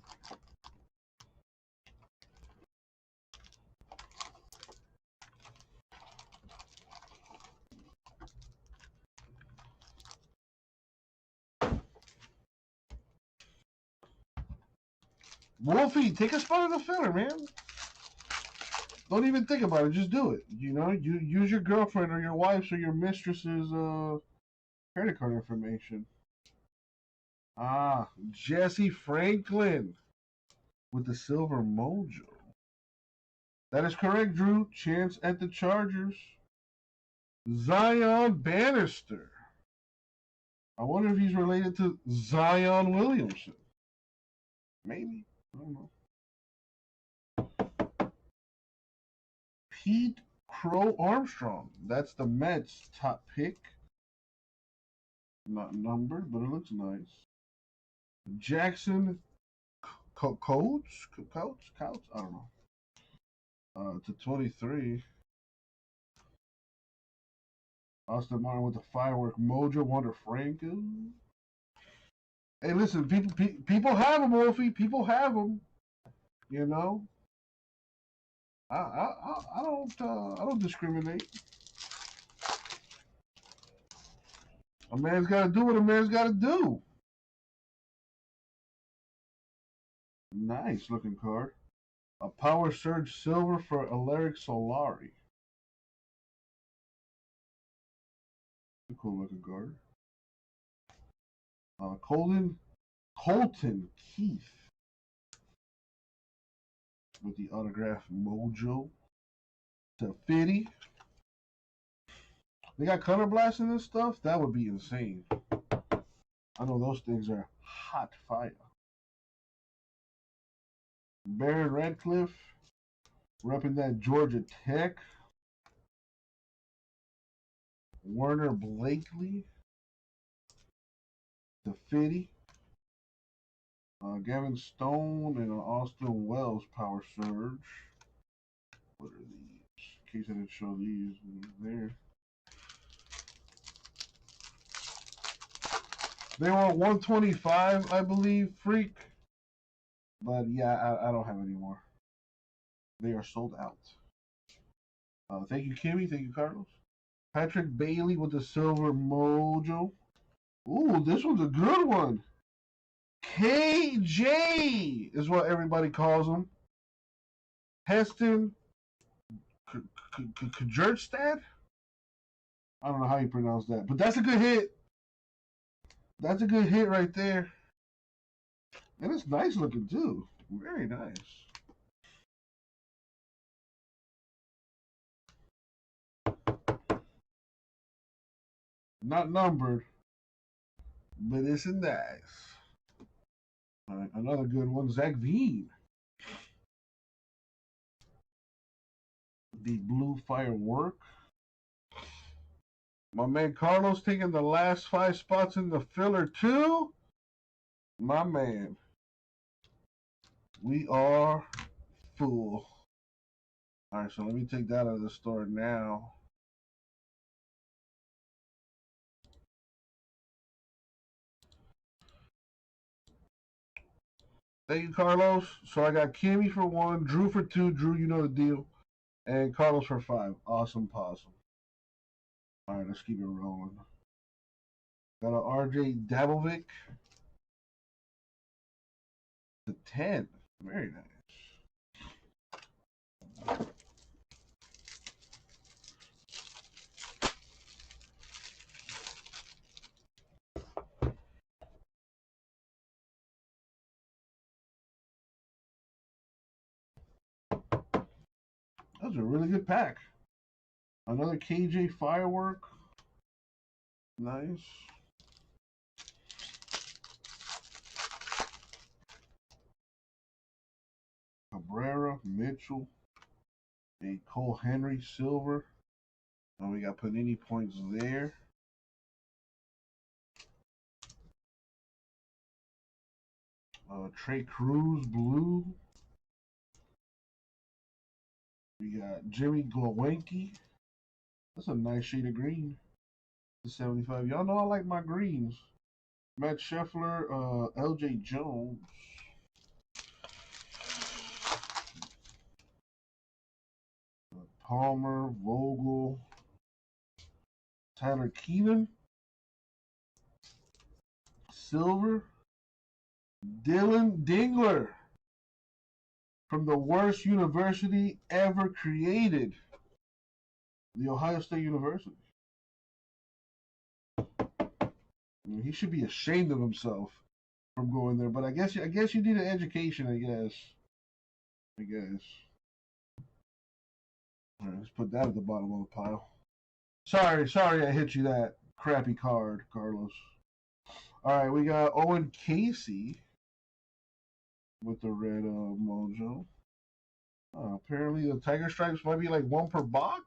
Wolfie, take a spot in the filler, man. Don't even think about it. Just do it. You know, you use your girlfriend or your wife's or your mistress's credit card information. Ah, Jesse Franklin with the silver mojo. That is correct, Drew. Chance at the Chargers. Zion Bannister. I wonder if he's related to Zion Williamson. Maybe. I don't know. Pete Crow Armstrong. That's the Mets' top pick. Not numbered, but it looks nice. Jackson Coates? I don't know. To 23. Austin Martin with the firework mojo. Wander Franco. Hey, listen, people have them, Wolfie. People have them. You know. I don't discriminate. A man's got to do what a man's got to do. Nice looking card. A Power Surge Silver for Aleric Solari. A cool looking card. Colton Keith with the autograph Mojo to 50. They got color blast in this stuff? That would be insane. I know those things are hot fire. Baron Radcliffe, repping that Georgia Tech. Werner Blakely to 50. Gavin Stone and Austin Wells Power Surge. What are these? In case I didn't show these there. They were 125, I believe, Freak. But yeah, I don't have any more. They are sold out. Thank you, Kimmy. Thank you, Carlos. Patrick Bailey with the silver Mojo. Ooh, this one's a good one. KJ is what everybody calls him. Heston Kjerstad? I don't know how you pronounce that, but that's a good hit. That's a good hit right there. And it's nice looking too. Very nice. Not numbered, but it's a nice. All right, another good one, Zach Veen. The blue firework. My man Carlos taking the last 5 spots in the filler too. My man. We are full. All right, so let me take that out of the store now. Thank you, Carlos. So I got Kimmy for 1, Drew for 2. Drew, you know the deal. And Carlos for 5. Awesome possum. All right, let's keep it rolling. Got a RJ Dabovic to 10. Very nice. That was a really good pack. Another KJ firework. Nice. Cabrera, Mitchell, a Cole Henry silver. And we got Panini points there. Trey Cruz blue. We got Jimmy Glowinski. That's a nice shade of green. The 75. Y'all know I like my greens. Matt Scheffler, LJ Jones. Palmer, Vogel, Tyler Keenan, silver, Dylan Dingler from the worst university ever created, the Ohio State University. I mean, he should be ashamed of himself from going there, but I guess you need an education. I guess. All right, let's put that at the bottom of the pile. Sorry, I hit you that crappy card, Carlos. All right, we got Owen Casey with the red Mojo. Apparently, the Tiger Stripes might be like 1 per box.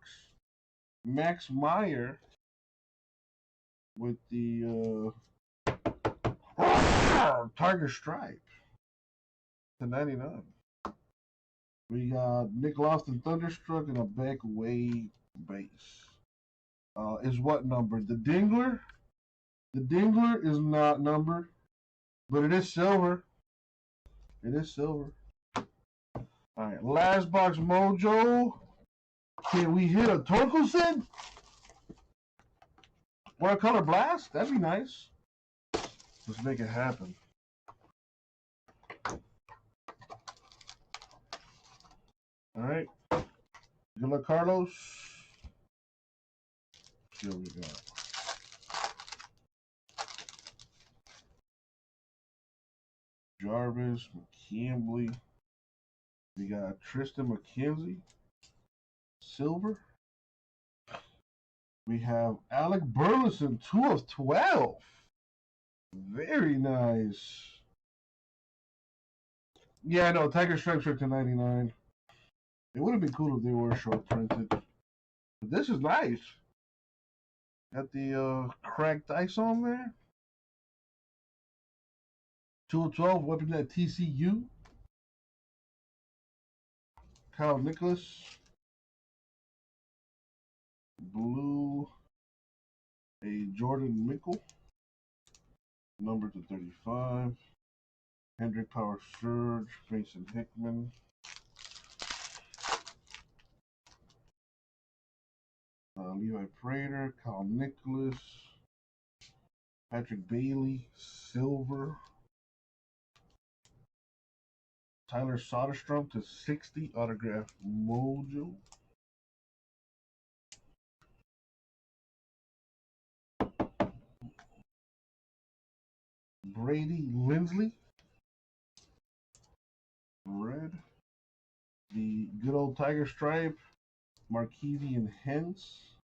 Max Meyer with the Tiger Stripe to 99. We got Nick Lofton Thunderstruck and a Beck Wade base. Is what numbered? The Dingler? The Dingler is not numbered, but it is silver. It is silver. All right, last box Mojo. Can we hit a Torkelson? Or a color blast? That'd be nice. Let's make it happen. All right. Good luck, Carlos. Here we go. Jarvis, McCambly, We got Tristan McKenzie, silver. We have Alec Burleson, 2 of 12. Very nice. Yeah, no, Tiger Stripes are to 99. It would have been cool if they were short printed. But this is nice. Got the cracked ice on there. 2 of 12, weapon at TCU. Kyle Nicholas. Blue. A Jordan Mickle. Number to 35. Hendrick Power Surge. Mason Hickman. Levi Prater. Kyle Nicholas. Patrick Bailey. Silver. Tyler Soderstrom to 60 autograph Mojo. Brady Lindsley. Red. The good old Tiger Stripe. Markevian Hens.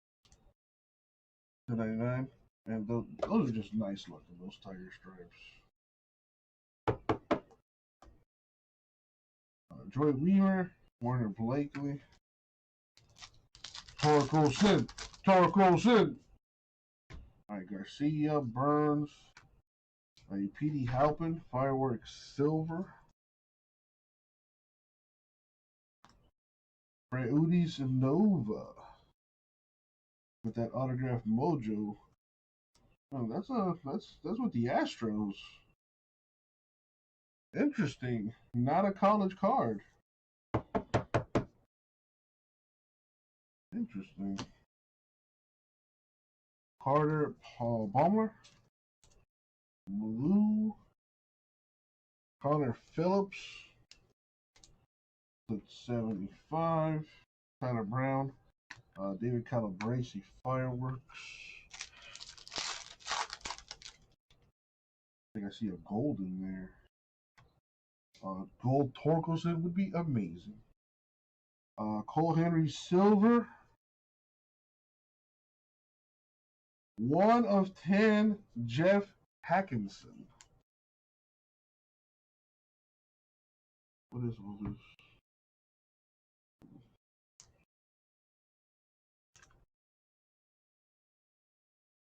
To 99. And those are just nice looking, those Tiger Stripes. Joy Weaver, Warner Blakely, Torek Olsen. Alright, Garcia, Burns, P.D. Halpin, Fireworks Silver, Freudis and Nova with that autograph Mojo. Oh, that's with the Astros. Interesting. Not a college card. Interesting. Carter Palmer. Blue. Connor Phillips. That's 75. Tyler Brown. David Calabrese Fireworks. I think I see a gold in there. Gold Torkelson would be amazing. Cole Henry Silver. 1 of 10 Jeff Hackinson. What is all this?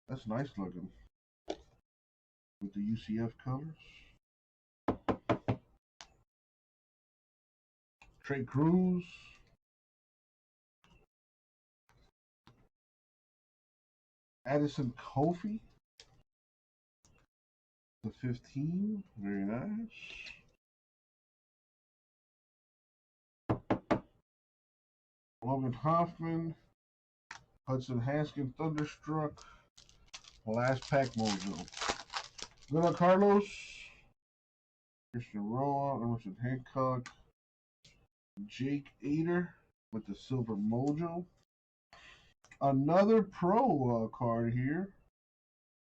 That's nice looking. With the UCF colors. Trey Cruz. Addison Kofi. The 15. Very nice. Logan Hoffman. Hudson Haskin Thunderstruck. Last pack Mojo. Good on Carlos. Christian Roa. Emerson Hancock. Jake Ader with the silver Mojo. Another pro card here.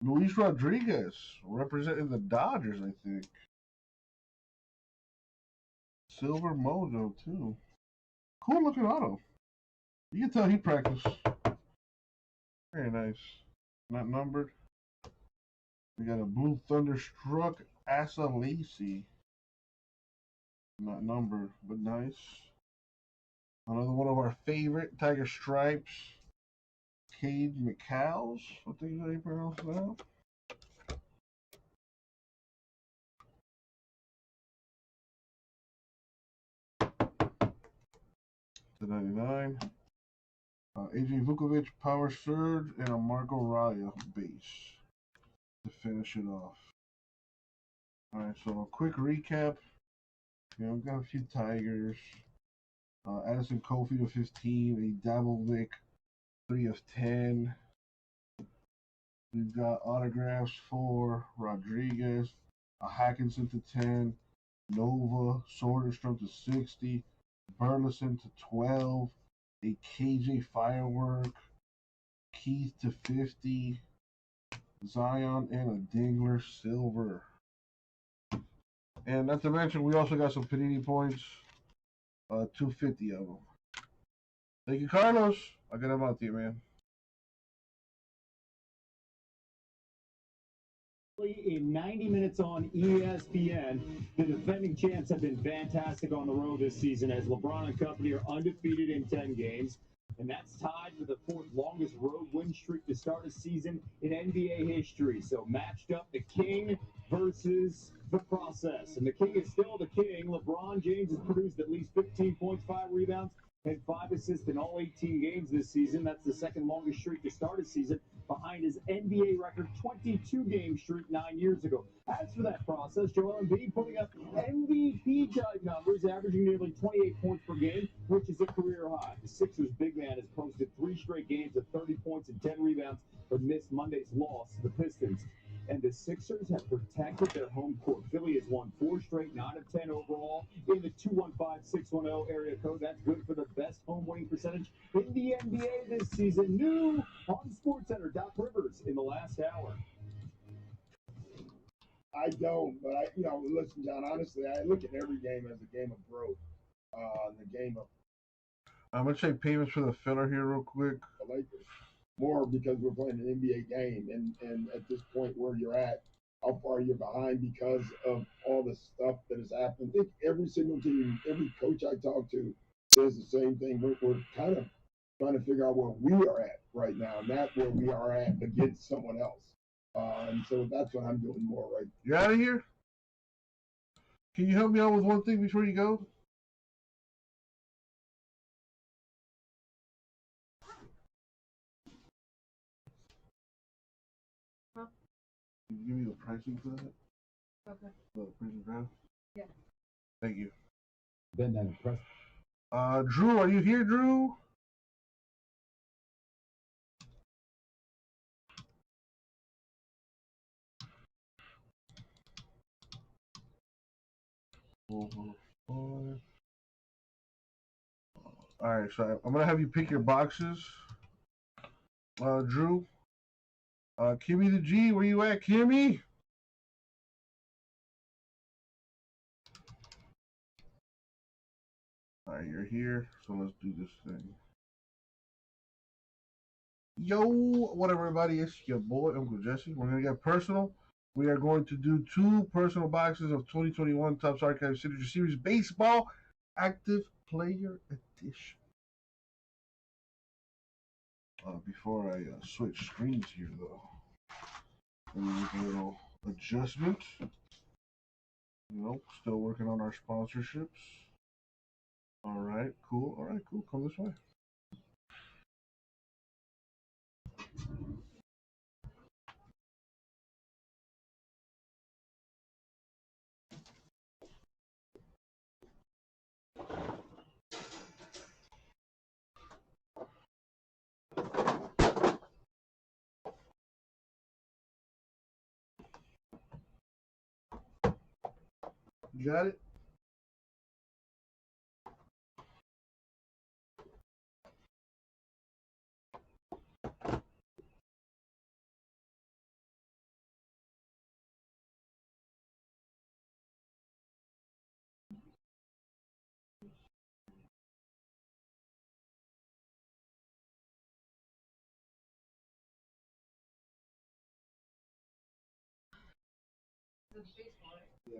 Luis Rodriguez representing the Dodgers, I think. Silver Mojo too. Cool looking auto. You can tell he practiced. Very nice. Not numbered. We got a blue Thunderstruck Asa Lacy. Not numbered, but nice. Another one of our favorite Tiger Stripes. Cade McCalls. I think how you pronounce that. To 99. AJ Vukovic Power Surge and a Marco Raya base to finish it off. Alright, so a quick recap. We've got a few Tigers. Addison Kofi to 15, a Dabovic 3 of 10. We've got autographs for Rodriguez, a Hackinson to 10, Nova, Soderstrom to 60, Burleson to 12, a KJ Firework, Keith to 50, Zion, and a Dingler Silver. And not to mention, we also got some Panini points. 250 of them. Thank you, Carlos. I'll get them out to you, man. In 90 minutes on ESPN, the defending champs have been fantastic on the road this season as LeBron and company are undefeated in 10 games. And that's tied for the fourth longest road win streak to start a season in NBA history. So matched up the King versus the process. And the King is still the King. LeBron James has produced at least 15 points, 5 rebounds, and 5 assists in all 18 games this season. That's the second longest streak to start a season, behind his NBA record 22-game streak 9 years ago. As for that process, Joel Embiid putting up MVP-type numbers, averaging nearly 28 points per game, which is a career high. The Sixers' big man has posted 3 straight games of 30 points and 10 rebounds, but missed Monday's loss to the Pistons. And the Sixers have protected their home court. Philly has won 4 straight, 9 of 10 overall in the 215-610 area code. That's good for the best home winning percentage in the NBA this season. New on SportsCenter, Doc Rivers in the last hour. I don't, but listen, John, honestly, I look at every game as a game of growth. The game of I'm going to check payments for the filler here real quick. the Lakers. More because we're playing an NBA game, and at this point where you're at, how far you're behind because of all the stuff that has happened. I think every single team, every coach I talk to says the same thing. We're kind of trying to figure out where we are at right now, not where we are at against someone else. And so that's what I'm doing more right. You're out of here? Can you help me out with one thing before you go? Huh? Can you give me the pricing for that? Okay. The prison draft? Yeah. Thank you. Been that impressed. Drew, are you here, Drew? All right, so I'm gonna have you pick your boxes. Drew. Kimmy the G, where you at, Kimmy? All right, you're here, so let's do this thing. Yo, what up, everybody? It's your boy, Uncle Jesse. We're gonna get personal. We are going to do 2 personal boxes of 2021 Topps Archive Signature Series Baseball Active Player Edition. Before I switch screens here, though, let me make a little adjustment. Still working on our sponsorships. All right, cool. All right, cool. Come this way. You got it? Yeah.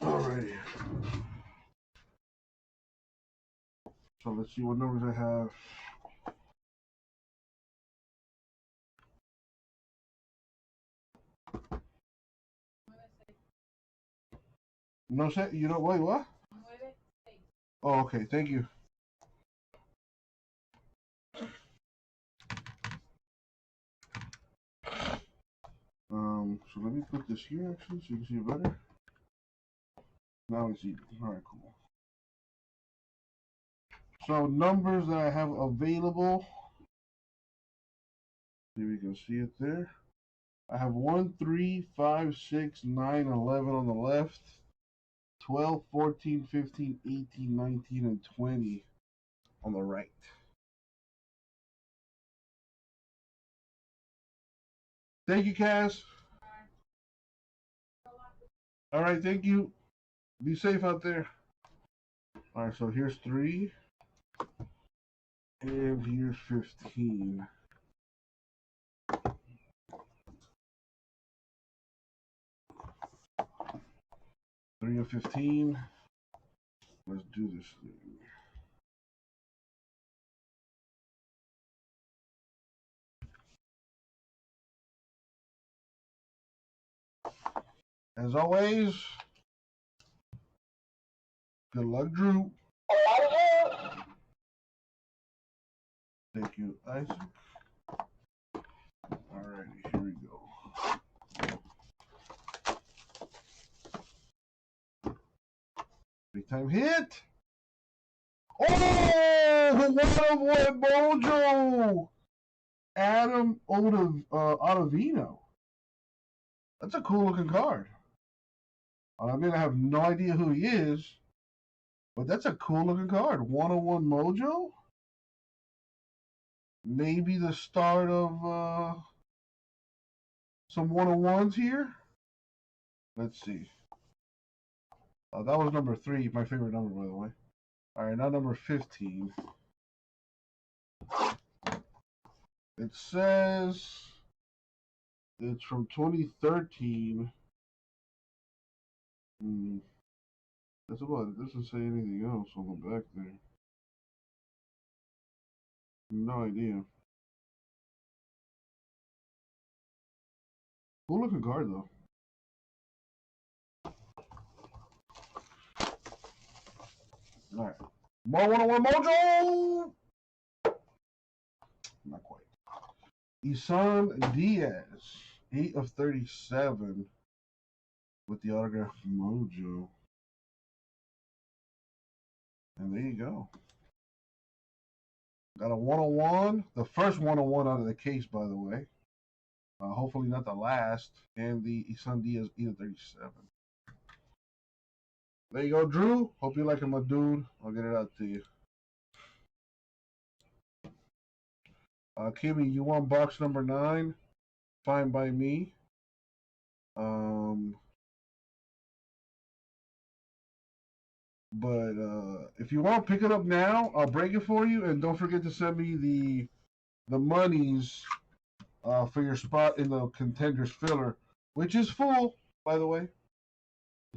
Alrighty. So let's see what numbers I have. No set? You don't wait, what? Oh, okay, thank you. So let me put this here actually so you can see it better. Now it's even. Alright, cool. So numbers that I have available. See if you can see it there. I have 1, 3, 5, 6, 9, 11 on the left, 12, 14, 15, 18, 19, and 20 on the right. Thank you, Cass. All right, thank you. Be safe out there. All right, so here's 3. And here's 15. Three of 15. Let's do this thing. As always, good luck, Drew. Thank you, Isaac. Alrighty, here we go. Big time hit. Oh, what mojo! Adam Ottavino. That's a cool looking card. I mean, I have no idea who he is, but that's a cool looking card. 101 mojo. Maybe the start of some 101s here. Let's see. That was number 3, my favorite number, by the way. All right, now number 15. It says it's from 2013. That's about it. It doesn't say anything else on the back there. No idea. Cool looking card though. All right. More 101 mojo. Not quite. Isan Diaz, 8 of 37 with the autograph mojo. And there you go. Got a 101, the first 101 out of the case, by the way. Hopefully not the last. And the Isan Diaz 8 of 37. There you go, Drew. Hope you like it, my dude. I'll get it out to you. Kimmy, you want box number 9? Fine by me. But if you want, pick it up now. I'll break it for you, and don't forget to send me the monies for your spot in the contenders filler, which is full, by the way.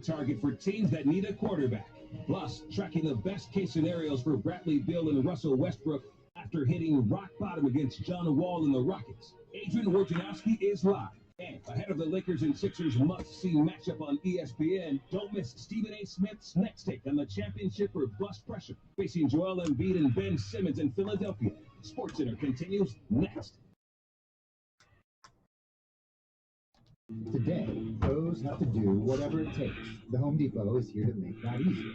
Target for teams that need a quarterback. Plus, tracking the best case scenarios for Bradley Beal and Russell Westbrook after hitting rock bottom against John Wall and the Rockets. Adrian Wojnarowski is live. And ahead of the Lakers and Sixers must-see matchup on ESPN, don't miss Stephen A. Smith's next take on the championship or bust pressure, facing Joel Embiid and Ben Simmons in Philadelphia. SportsCenter continues next. Today, pros have to do whatever it takes. The Home Depot is here to make that easier.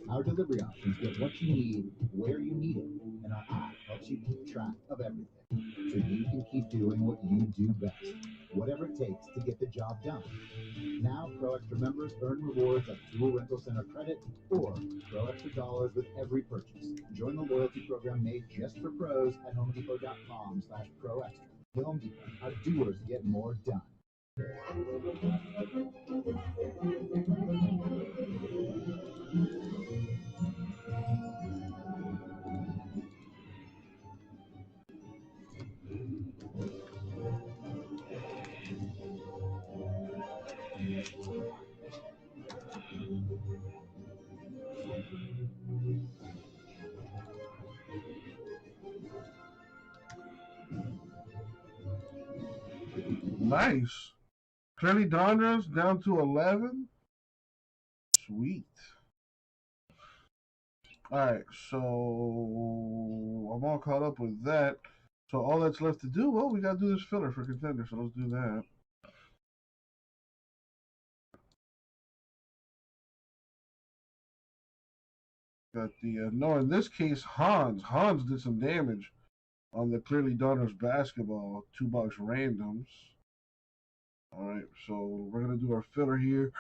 Our delivery options get what you need, where you need it, and our app helps you keep track of everything, so you can keep doing what you do best, whatever it takes to get the job done. Now, Pro Extra members earn rewards like Dual Rental Center credit or Pro Extra dollars with every purchase. Join the loyalty program made just for pros at HomeDepot.com/Pro Extra. The Home Depot, how doers get more done. Nice. Clearly Donruss down to 11. Sweet. All right, so I'm all caught up with that. So all that's left to do, well, we got to do this filler for contender, so let's do that. Got the, no, in this case, Hans did some damage on the Clearly Donruss basketball 2-box randoms. All right, so we're going to do our filler here.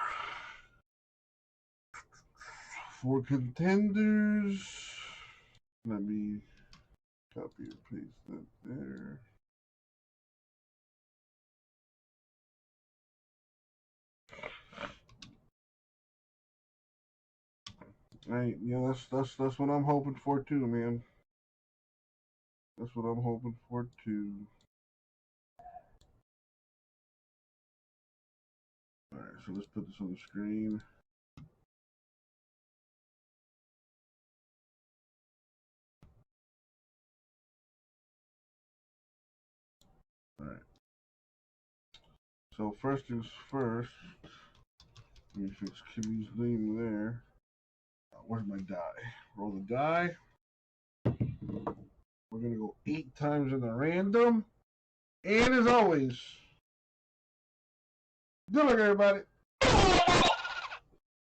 For contenders, let me copy and paste that there. Right? Yeah, that's what I'm hoping for too, man. That's what I'm hoping for too. All right, so let's put this on the screen. All right. So first things first. Let me fix Kimmy's name there. Where's my die? Roll the die. We're gonna go 8 times in the random. And as always, good luck, everybody.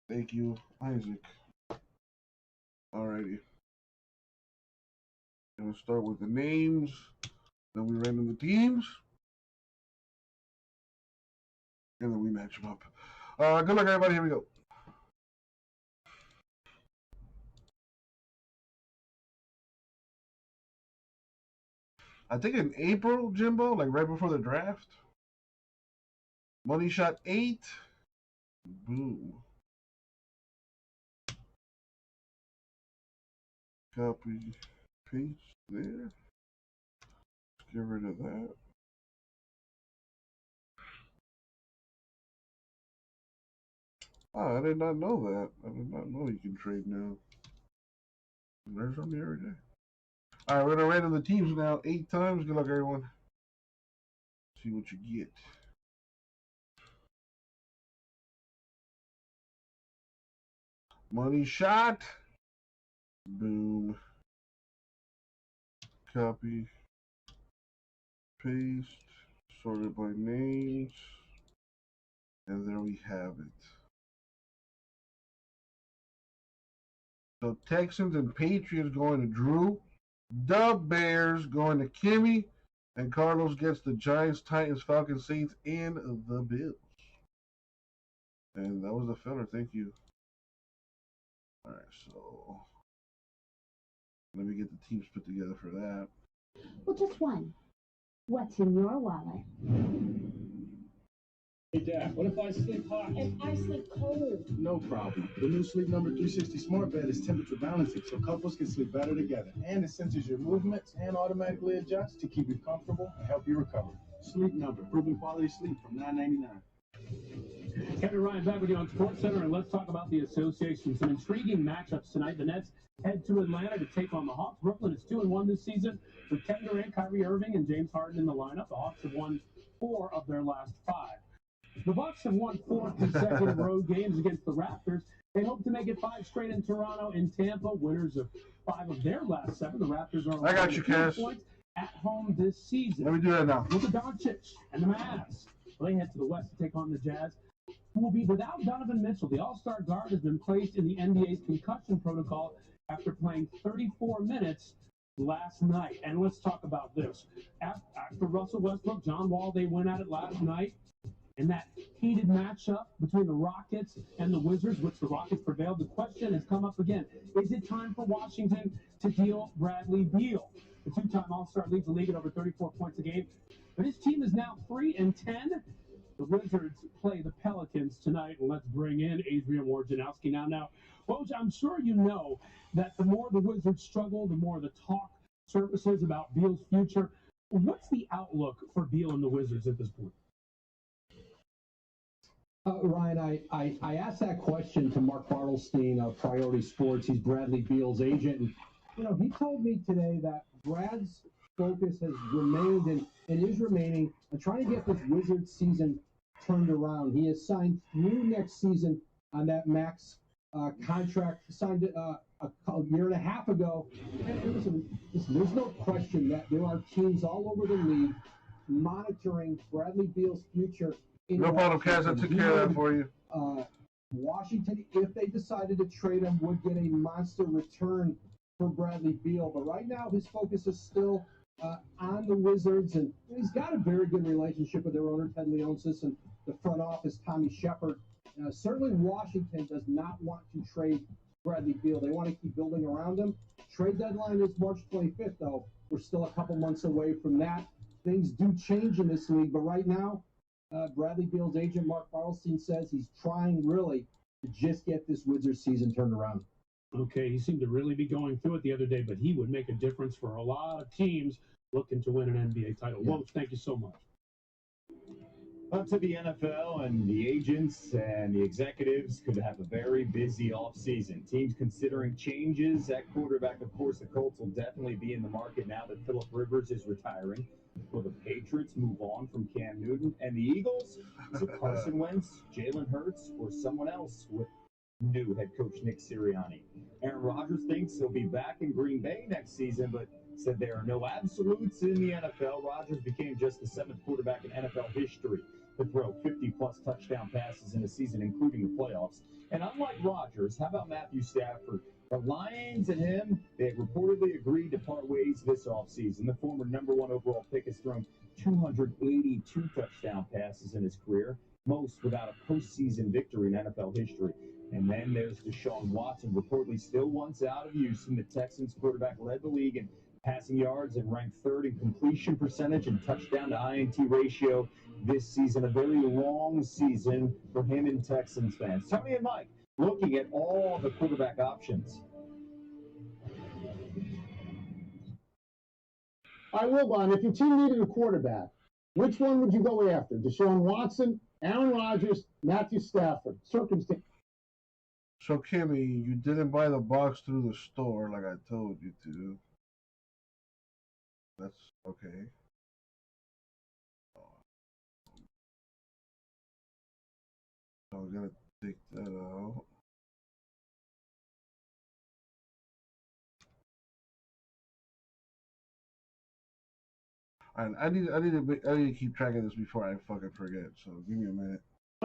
Thank you, Isaac. Alrighty. Gonna start with the names. Then we random the teams. And then we match them up. Good luck, everybody. Here we go. I think in April, Jimbo, like right before the draft. Money shot 8. Boom. Copy, paste there. Let's get rid of that. Oh, I did not know that. I did not know you can trade now. Learn something every day. Alright, we're gonna random the teams now 8 times. Good luck, everyone. See what you get. Money shot. Boom. Copy. Paste. Sorted by names. And there we have it. So Texans and Patriots going to Drew. The Bears going to Kimmy. And Carlos gets the Giants, Titans, Falcons, Saints, and the Bills. And that was the filler. Thank you. All right, so let me get the teams put together for that. Well, just one. What's in your wallet? Hey, Dad, what if I sleep hot? And I sleep cold. No problem. The new Sleep Number 360 Smart Bed is temperature balancing, so couples can sleep better together. And it senses your movements and automatically adjusts to keep you comfortable and help you recover. Sleep Number, proven quality sleep from $9.99. Kevin Ryan back with you on SportsCenter, and let's talk about the association. Some intriguing matchups tonight. The Nets head to Atlanta to take on the Hawks. Brooklyn is 2-1 this season with Kevin Durant, Kyrie Irving, and James Harden in the lineup. The Hawks have won 4 of their last 5. The Bucks have won 4 consecutive road games against the Raptors. They hope to make it 5 straight in Toronto and Tampa, winners of 5 of their last 7. The Raptors are I got you, Cass. points at home this season. Let me do that now. Luka Doncic and the Mavs. Well, they head to the West to take on the Jazz, who will be without Donovan Mitchell. The All-Star guard has been placed in the NBA's concussion protocol after playing 34 minutes last night. And let's talk about this. After Russell Westbrook, John Wall, they went at it last night in that heated matchup between the Rockets and the Wizards, which the Rockets prevailed. The question has come up again. Is it time for Washington to deal Bradley Beal? The 2-time All-Star leads the league at over 34 points a game. But his team is now 3-10. The Wizards play the Pelicans tonight. And let's bring in Adrian Wojnarowski now. Woj, I'm sure you know that the more the Wizards struggle, the more the talk surfaces about Beal's future. What's the outlook for Beal and the Wizards at this point? Ryan, I asked that question to Mark Bartelstein of Priority Sports. He's Bradley Beal's agent. And, he told me today that Brad's focus has remained and is remaining on trying to get this Wizards season turned around. He has signed through next season on that max contract, signed a year and a half ago. And listen, there's no question that there are teams all over the league monitoring Bradley Beal's future. No problem, Kaz. I took care of that for you. Washington, if they decided to trade him, would get a monster return for Bradley Beal. But right now, his focus is still on the Wizards, and he's got a very good relationship with their owner, Ted Leonsis, and the front office, Tommy Shepard. Certainly, Washington does not want to trade Bradley Beal. They want to keep building around him. Trade deadline is March 25th, though. We're still a couple months away from that. Things do change in this league, but right now, Bradley Beal's agent, Mark Bartelstein, says he's trying really to just get this Wizards season turned around. Okay, he seemed to really be going through it the other day, but he would make a difference for a lot of teams looking to win an NBA title. Yeah. Woj, thank you so much. Up to the NFL, and the agents and the executives could have a very busy offseason. Teams considering changes at quarterback. Of course, the Colts will definitely be in the market now that Phillip Rivers is retiring. Will the Patriots move on from Cam Newton? And the Eagles? Is it Carson Wentz, Jalen Hurts, or someone else with new head coach Nick Sirianni? Aaron Rodgers thinks he'll be back in Green Bay next season, but said there are no absolutes in the NFL. Rodgers became just the 7th quarterback in NFL history to throw 50-plus touchdown passes in a season, including the playoffs. And unlike Rodgers, how about Matthew Stafford? The Lions and him, they reportedly agreed to part ways this offseason. The former #1 overall pick has thrown 282 touchdown passes in his career, most without a postseason victory in NFL history. And then there's Deshaun Watson, reportedly still once out of Houston. The Texans quarterback led the league in passing yards and ranked 3rd in completion percentage and touchdown to INT ratio this season. A very long season for him and Texans fans. Tony and Mike looking at all the quarterback options. I will, Bon. If your team needed a quarterback, which one would you go after? Deshaun Watson, Aaron Rodgers, Matthew Stafford? Circumstance. So, Kimmy, you didn't buy the box through the store like I told you to. That's okay. So I'm gonna take that out. And I need to keep track of this before I fucking forget. So give me a minute.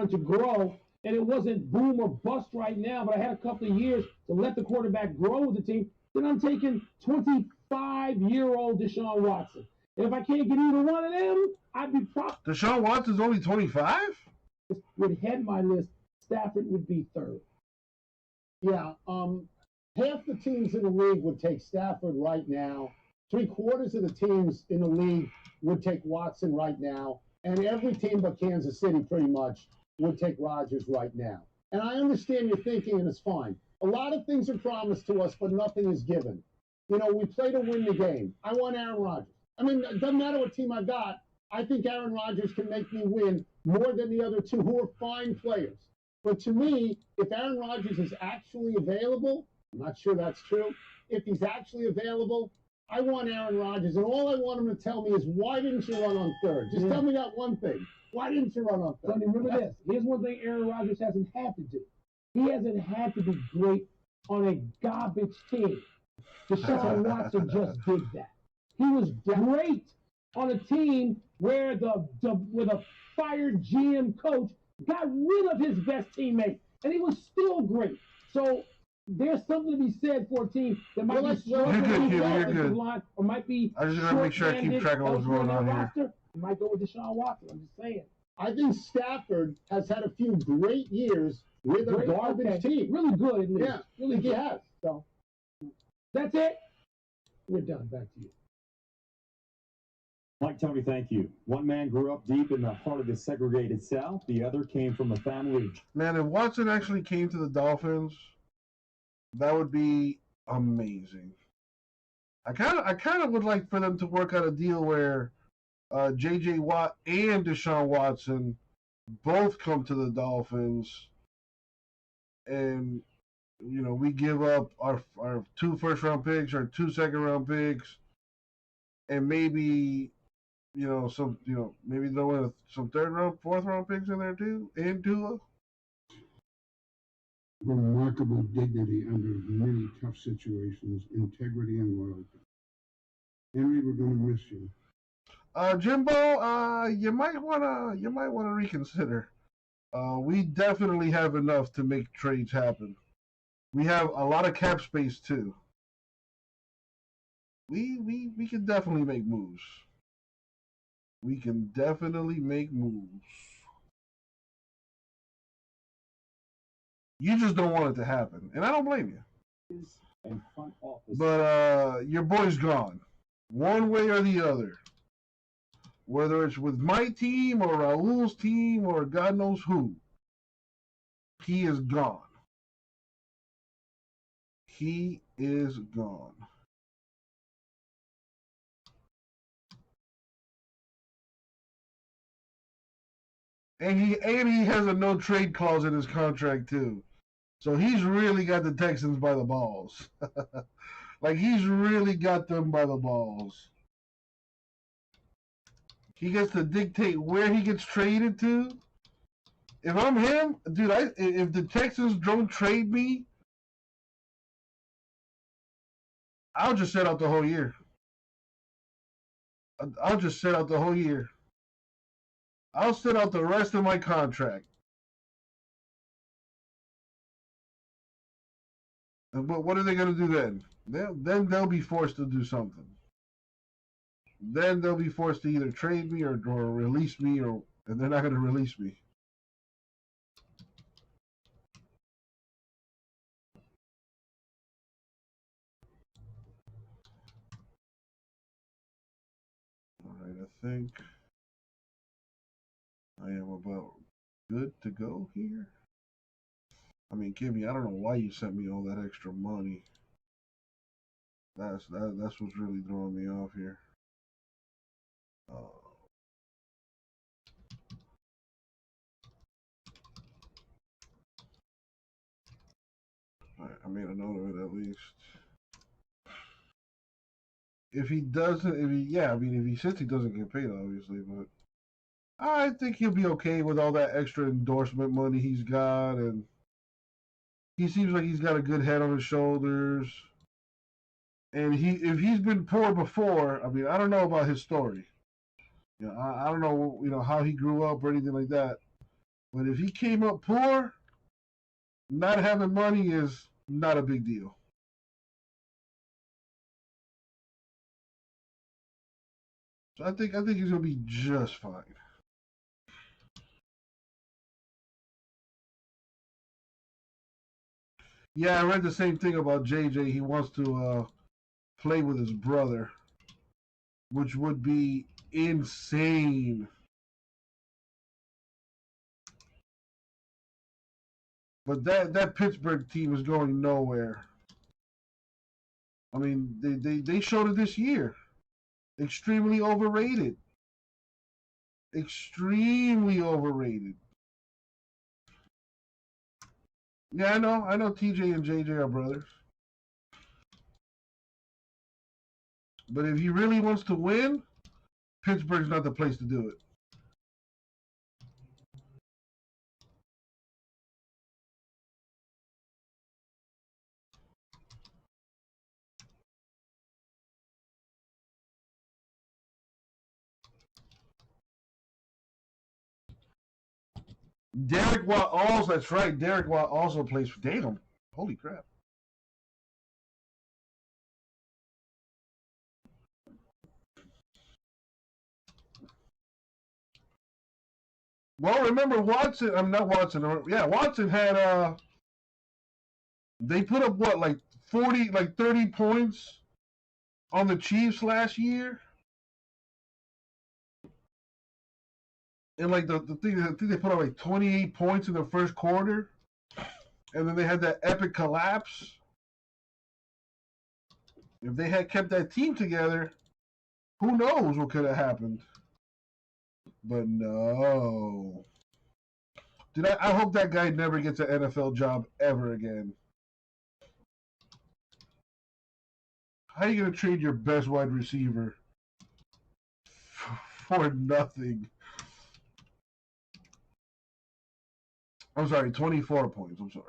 To grow, and it wasn't boom or bust right now, but I had a couple of years to let the quarterback grow with the team. Then I'm taking 25-year-old Deshaun Watson. And if I can't get either one of them, I'd be proud. Deshaun Watson's only 25? Would head my list. Stafford would be 3rd. Yeah, half the teams in the league would take Stafford right now. 3/4 of the teams in the league would take Watson right now. And every team but Kansas City pretty much would take Rodgers right now. And I understand your thinking, and it's fine. A lot of things are promised to us, but nothing is given. You know, we play to win the game. I want Aaron Rodgers. I mean, it doesn't matter what team I got. I think Aaron Rodgers can make me win more than the other two, who are fine players. But to me, if Aaron Rodgers is actually available, I'm not sure that's true. If he's actually available, I want Aaron Rodgers. And all I want him to tell me is, why didn't you run on 3rd? Just tell me that one thing. Why didn't you run on 3rd? Sonny, remember this. Here's one thing Aaron Rodgers hasn't had to do. He hasn't had to be great on a garbage team. Deshaun Watson just did that. He was great on a team where the fired GM coach got rid of his best teammate, and he was still great. So there's something to be said for a team that might be struggling line, or might be. I just gotta make sure I keep track of what's going on here. You might go with Deshaun Watson. I'm just saying. I think Stafford has had a few great years with a garbage team. Really good, at least. Yeah, really good. he has. So that's it. We're done. Back to you. Mike, Tony, thank you. One man grew up deep in the heart of the segregated South. The other came from a family. Man, if Watson actually came to the Dolphins, that would be amazing. I kind of would like for them to work out a deal where J.J. Watt and Deshaun Watson both come to the Dolphins, and we give up our 2 first-round picks, our 2 second-round picks, and maybe maybe throw in some 3rd-round, 4th-round picks in there too, and Tua. Remarkable dignity under many tough situations, integrity and loyalty. Henry, we're going to miss you. Jimbo, you might wanna reconsider. We definitely have enough to make trades happen. We have a lot of cap space too. We can definitely make moves. We can definitely make moves. You just don't want it to happen, and I don't blame you. And front office. But your boy's gone, one way or the other. Whether it's with my team or Raul's team or God knows who, he is gone. He is gone. And he has a no trade clause in his contract too. So he's really got the Texans by the balls. Like he's really got them by the balls. He gets to dictate where he gets traded to. If I'm him, dude, if the Texans don't trade me, I'll just sit out the whole year. I'll just sit out the whole year. I'll sit out the rest of my contract. But what are they going to do then? Then they'll be forced to do something. Then they'll be forced to either trade me or release me, and they're not going to release me. All right, I think I am about good to go here. I mean, Kimmy, I don't know why you sent me all that extra money. That's what's really throwing me off here. I made a note of it at least. If he doesn't, if he says he doesn't get paid, obviously, but I think he'll be okay with all that extra endorsement money he's got, and he seems like he's got a good head on his shoulders. And if he's been poor before, I mean, I don't know about his story. You know, I don't know, how he grew up or anything like that. But if he came up poor, not having money is not a big deal. So I think he's gonna be just fine. Yeah, I read the same thing about JJ. He wants to play with his brother, which would be insane. But that Pittsburgh team is going nowhere. I mean, they showed it this year. Extremely overrated. Extremely overrated. Yeah, I know TJ and JJ are brothers. But if he really wants to win, Pittsburgh's not the place to do it. Derek Watt also, that's right. Derek Watt also plays for Damn. Holy crap. Well, remember Watson, I'm not Watson. Yeah, Watson had they put up what, like 30 points on the Chiefs last year? And like I think they put up like 28 points in the first quarter, and then they had that epic collapse. If they had kept that team together, who knows what could have happened? But no, dude, I hope that guy never gets an NFL job ever again. How are you gonna trade your best wide receiver for nothing? I'm sorry, 24 points. I'm sorry.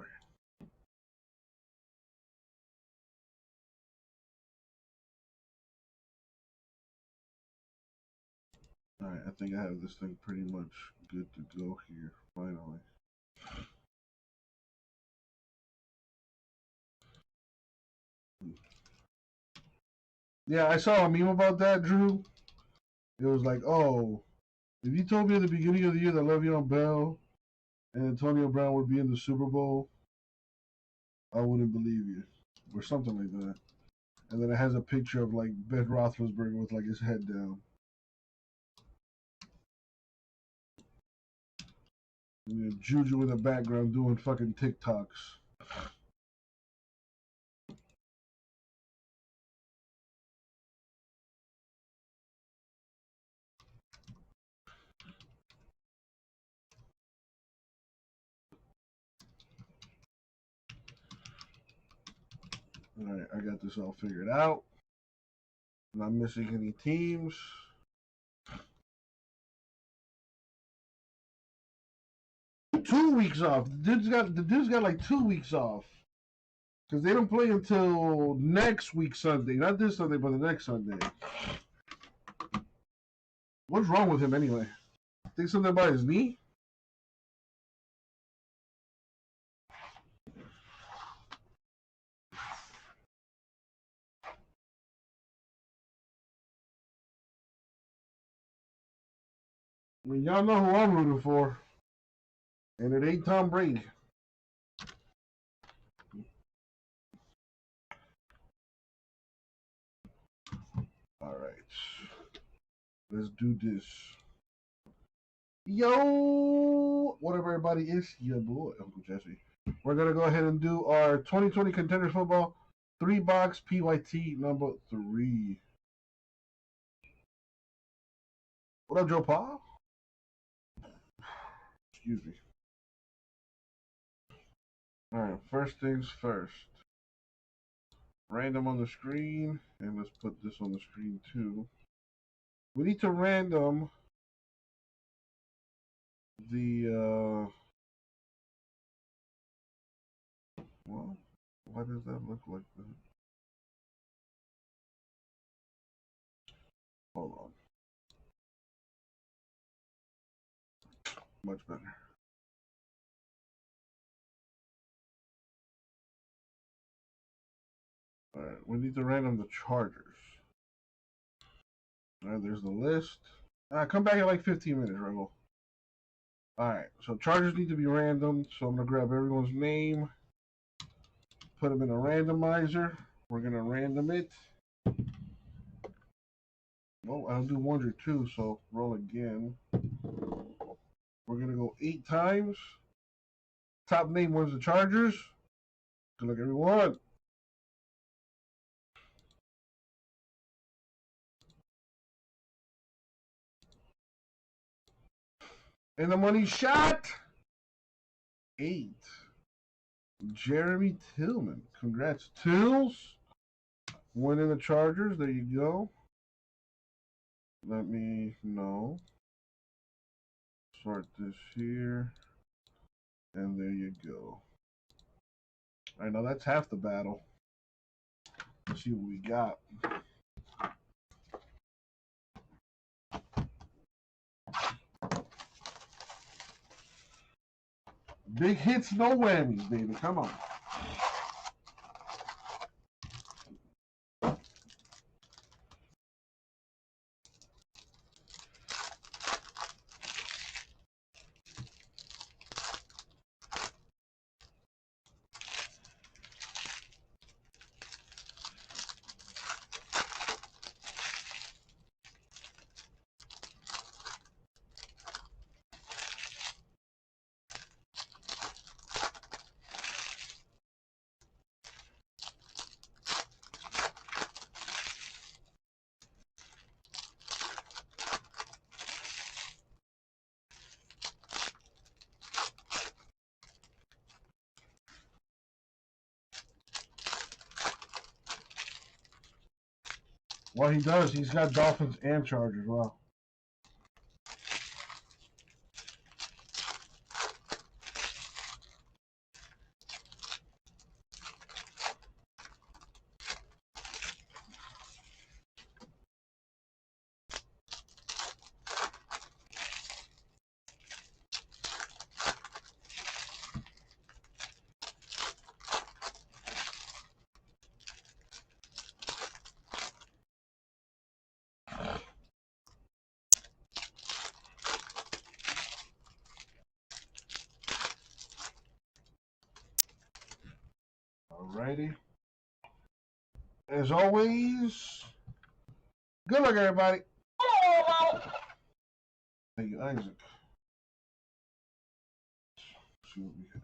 All right, I think I have this thing pretty much good to go here, finally. Yeah, I saw a meme about that, Drew. It was like, oh, if you told me at the beginning of the year that Le'Veon Bell and Antonio Brown would be in the Super Bowl, I wouldn't believe you, or something like that. And then it has a picture of like Ben Roethlisberger with like his head down. And Juju in the background doing fucking TikToks. All right, I got this all figured out. Not missing any teams. Two weeks off. The dude's got like 2 weeks off. Because they don't play until next week Sunday. Not this Sunday, but the next Sunday. What's wrong with him anyway? Think something about his knee? I mean, y'all know who I'm rooting for. And it ain't Tom Brady. All right. Let's do this. Yo! What up, everybody? It's your boy, Uncle Jesse. We're going to go ahead and do our 2020 Contenders Football 3-box PYT number 3. What up, Joe Paul? Excuse me. All right, first things first. Random on the screen, and let's put this on the screen too. We need to random the, well, why does that look like that? Hold on. Much better. All right, we need to random the Chargers. All right, there's the list. Come back in like 15 minutes, Rebel. All right, so Chargers need to be random, so I'm going to grab everyone's name, put them in a randomizer. We're going to random it. Oh, I don't do 1 or 2, so roll again. We're going to go 8 times. Top name was the Chargers. Good luck, everyone. And the money shot. 8. Jeremy Tillman. Congrats, Tills. Winning the Chargers. There you go. Let me know. Sort this here. And there you go. I know that's half the battle. Let's see what we got. Big hits, no whammies, baby. Come on. Well, he does. He's got Dolphins and Chargers. Wow. Alrighty. As always, good luck, everybody. Thank you, Isaac. Let's see what we have.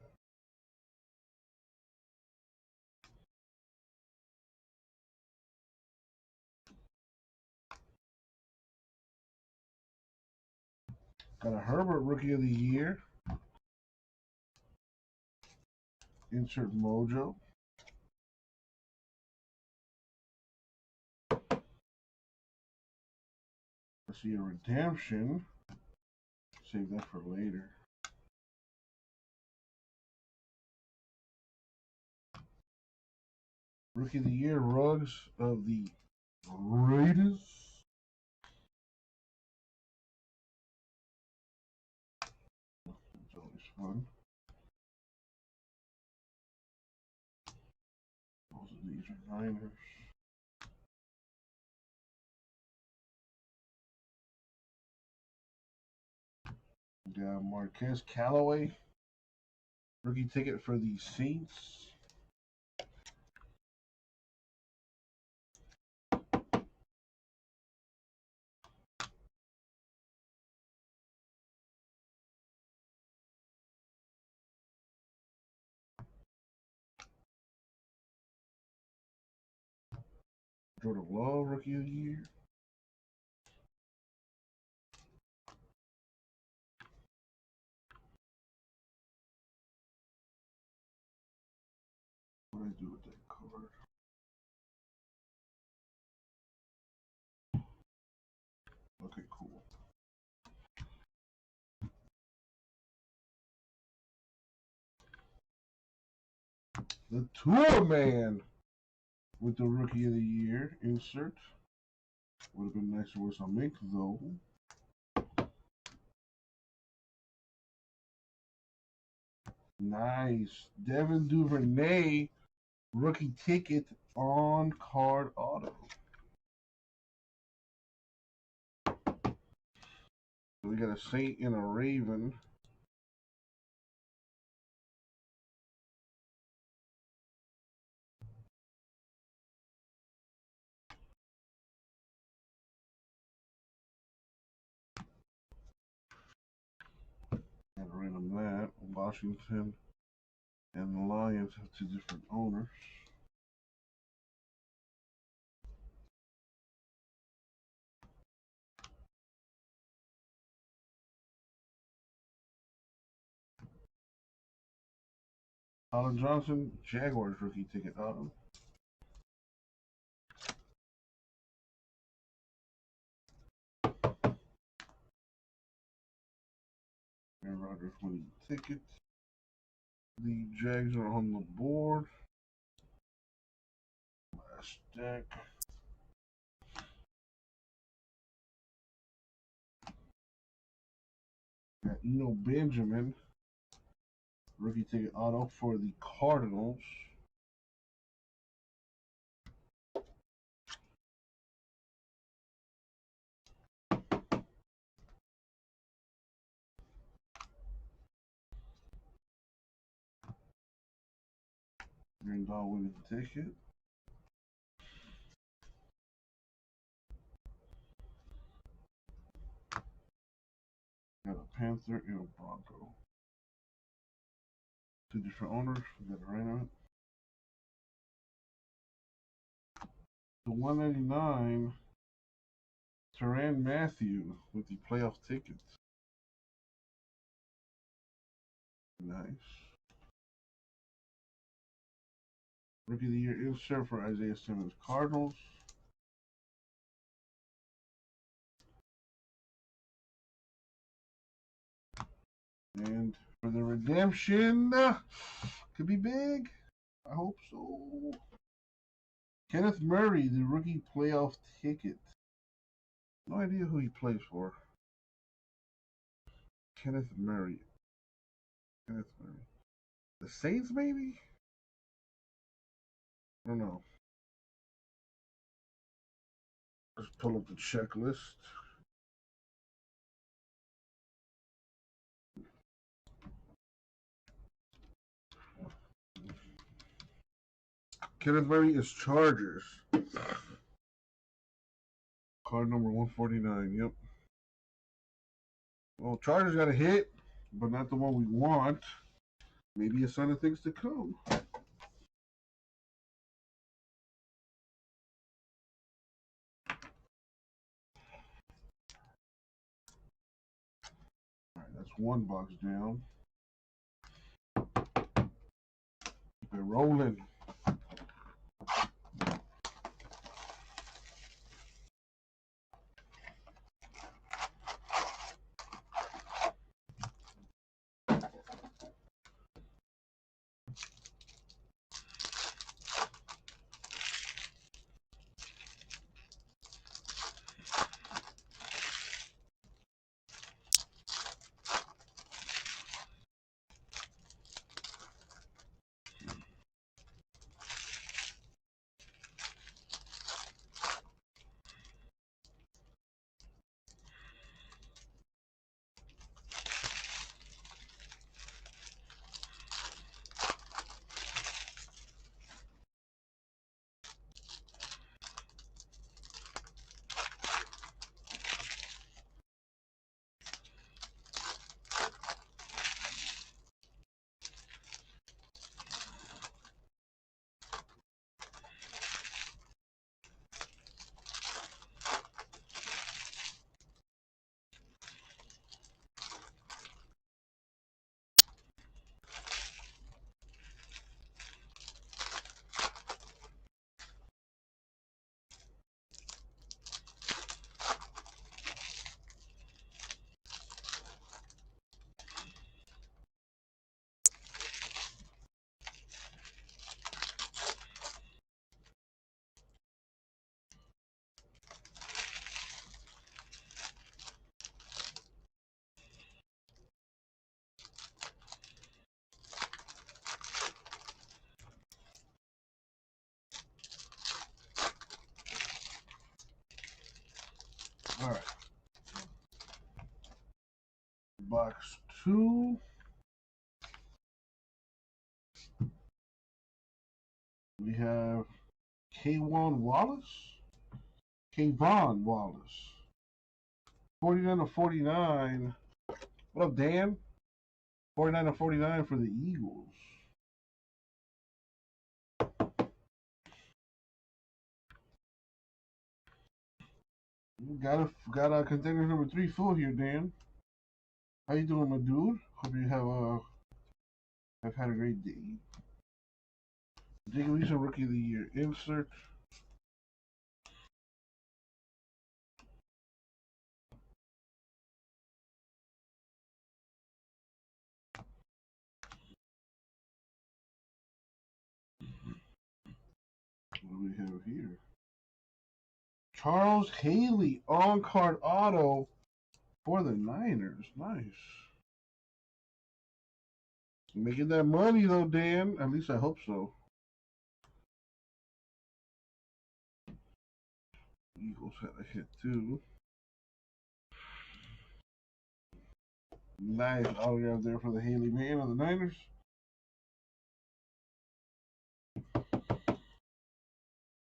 Got a Herbert Rookie of the Year. Insert Mojo. I see a redemption. Save that for later. Rookie of the Year, Ruggs of the Raiders. It's always fun. These are Niners. We got Marquez Callaway, rookie ticket for the Saints. Jordan Love, rookie of the year. What do I do with that card? Okay, cool. The Tour Man with the rookie of the year insert. Would have been nicer with some ink though. Nice. Devin Duvernay rookie ticket on card auto. We got a Saint and a Raven. Got a random that. Washington and the Lions have two different owners. Colin Johnson, Jaguars rookie ticket auto. Aaron Rodgers winning ticket. The Jags are on the board. Last deck. Got Eno Benjamin, rookie ticket auto for the Cardinals. Green Dog winning ticket. Got a Panther and a Bronco. Two different owners. We got a random. The 199, Tyrann Mathieu with the playoff tickets. Nice. Rookie of the Year insert for Isaiah Simmons, Cardinals. And for the redemption, could be big. I hope so. Kenneth Murray, the rookie playoff ticket. No idea who he plays for. Kenneth Murray. Kenneth Murray. The Saints, maybe? I don't know. Let's pull up the checklist. Kenneth Murray is Chargers. Card number 149, yep. Well, Chargers got a hit, but not the one we want. Maybe a sign of things to come. All right, that's one box down. Keep it rolling. All right. Box 2. We have K'Von Wallace. 49/49. What up, Dan? 49/49 for the Eagles. Got contender number 3 full here, Dan. How you doing, my dude? Hope you have had a great day. Jacob Eason, Rookie of the Year insert. What do we have here? Charles Haley on-card auto for the Niners. Nice. Making that money though, Dan. At least I hope so. Eagles had a hit too. Nice autograph there for the Haley man of the Niners.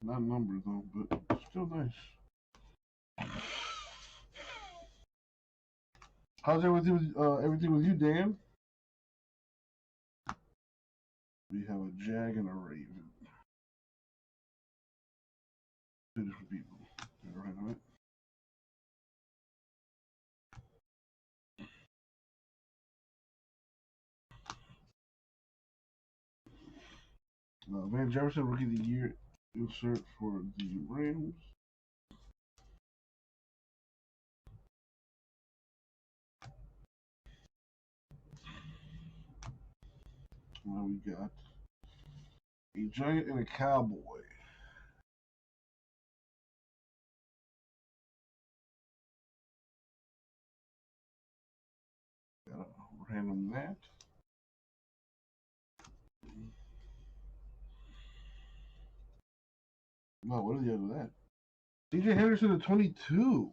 Not numbered though, but still nice. How's everything with you, Dan? We have a Jag and a Raven. 2 different people. Right on it. Van Jefferson, Rookie of the Year insert for the Rams. Now we got a Giant and a Cowboy. Gotta random that. No, what are the other that? DJ Henderson at 22.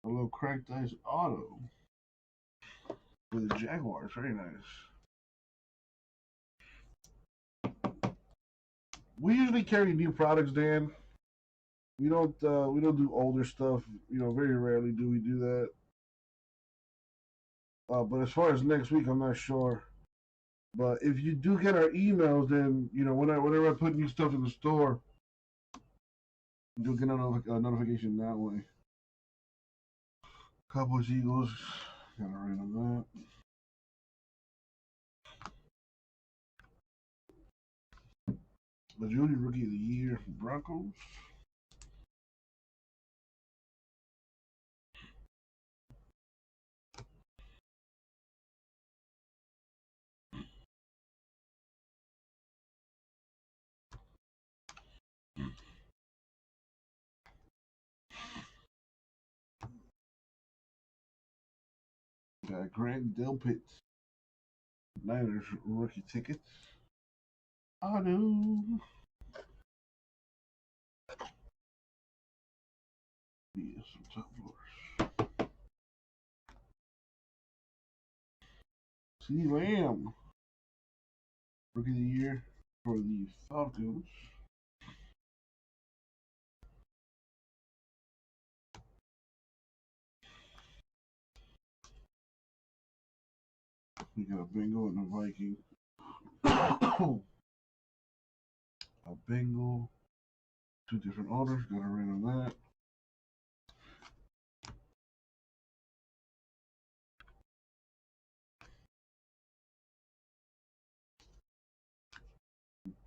A little cracked ice auto for the Jaguars. Very nice. We usually carry new products, Dan. We don't do older stuff. You know, very rarely do we do that. But as far as next week, I'm not sure. But if you do get our emails, then you know whenever I put new stuff in the store, you'll get a notification that way. Cowboys, Eagles, gotta write on that. Majority Rookie of the Year, Broncos. Got Grant Delpit, Niners rookie tickets. Auto. Yes, some top floors. CeeDee Lamb, Rookie of the Year for the Falcons. We got a Bengal and a Viking. A Bengal. 2 different orders. Got a ring on that.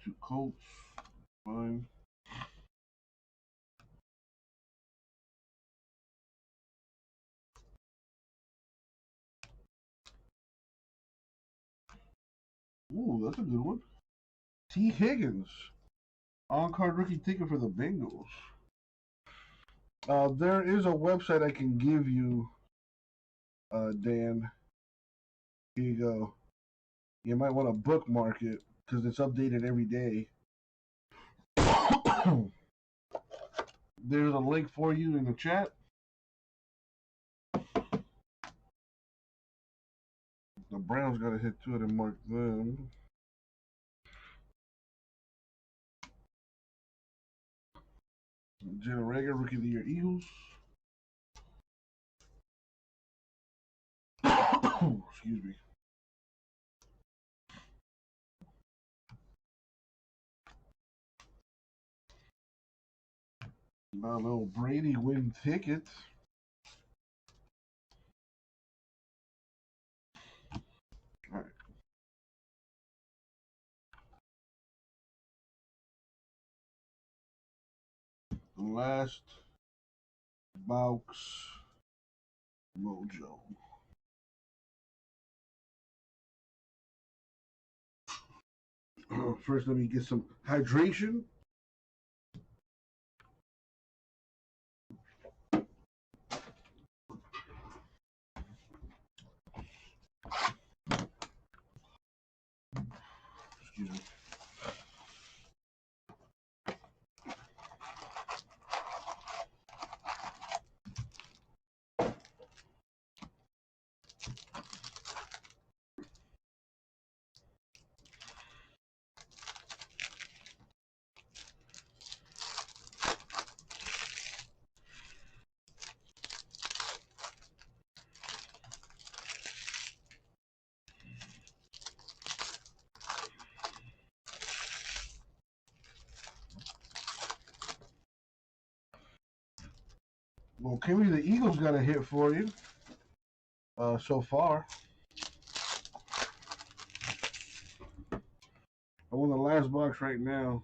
Two Colts. Fine. Ooh, that's a good one. T. Higgins. On-card rookie ticket for the Bengals. There is a website I can give you, Dan. Here you go. You might want to bookmark it because it's updated every day. There's a link for you in the chat. The Browns got to hit 2 of them, mark them. Jalen Reagor, Rookie of the Year, Eagles. Excuse me. Now, no Brady win ticket. All right. Last box mojo. First, let me get some hydration. Excuse me. Well, Kimmy, the Eagles got a hit for you so far. I'm on the last box right now.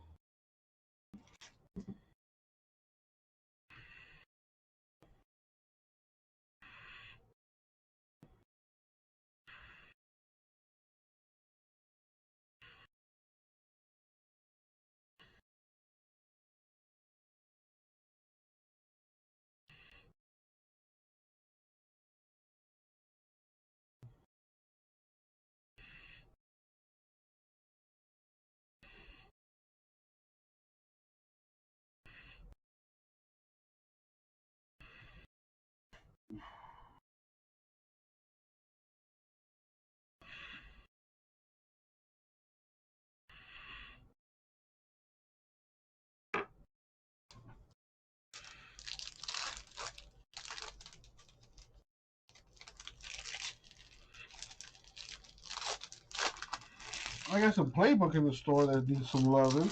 I got some playbook in the store that needs some loving.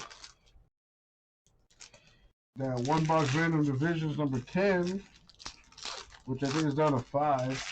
That one box random divisions number 10, which I think is down to 5.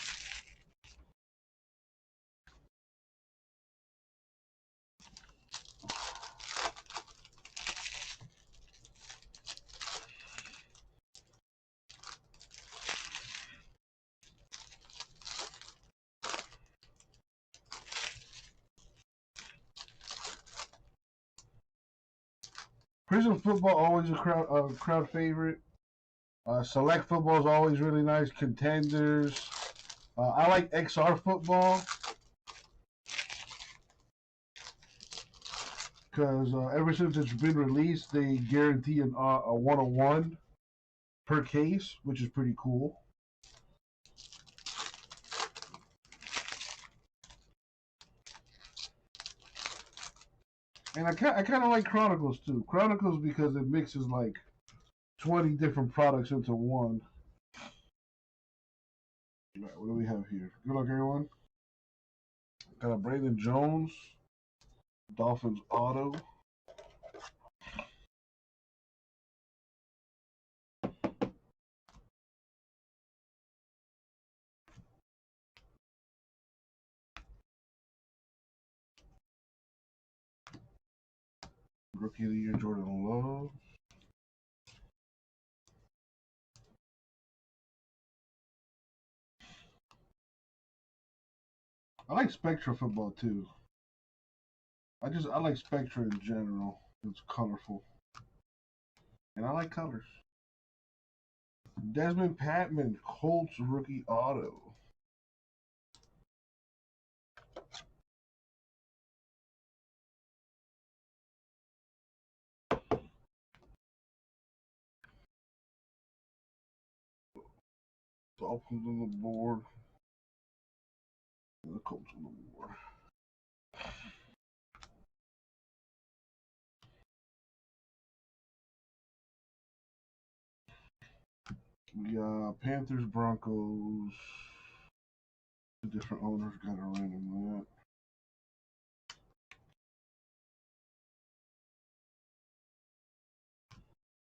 Prison football always a crowd favorite. Select football is always really nice. Contenders. I like XR football because ever since it's been released, they guarantee a 101 per case, which is pretty cool. And I kind of like Chronicles too. Chronicles because it mixes like 20 different products into one. All right, what do we have here? Good luck, everyone. Got a Brandon Jones, Dolphins auto. Rookie of the Year, Jordan Love. I like Spectra football too. I like Spectra in general. It's colorful. And I like colors. Desmond Patman, Colts rookie auto. Dolphins on the board. The Colts a little more. We got Panthers, Broncos. The different owners got a random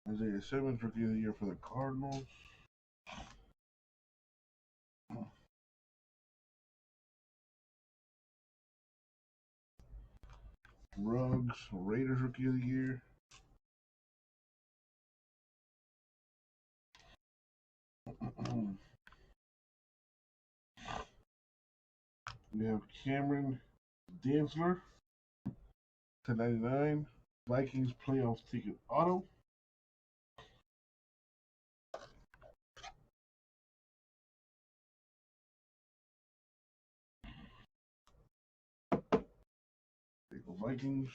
that. Isaiah Simmons, Rookie of the Year for the Cardinals. Ruggs, Raiders Rookie of the Year. We have Cameron Dantzler, /99, Vikings playoff ticket auto. There go Vikings.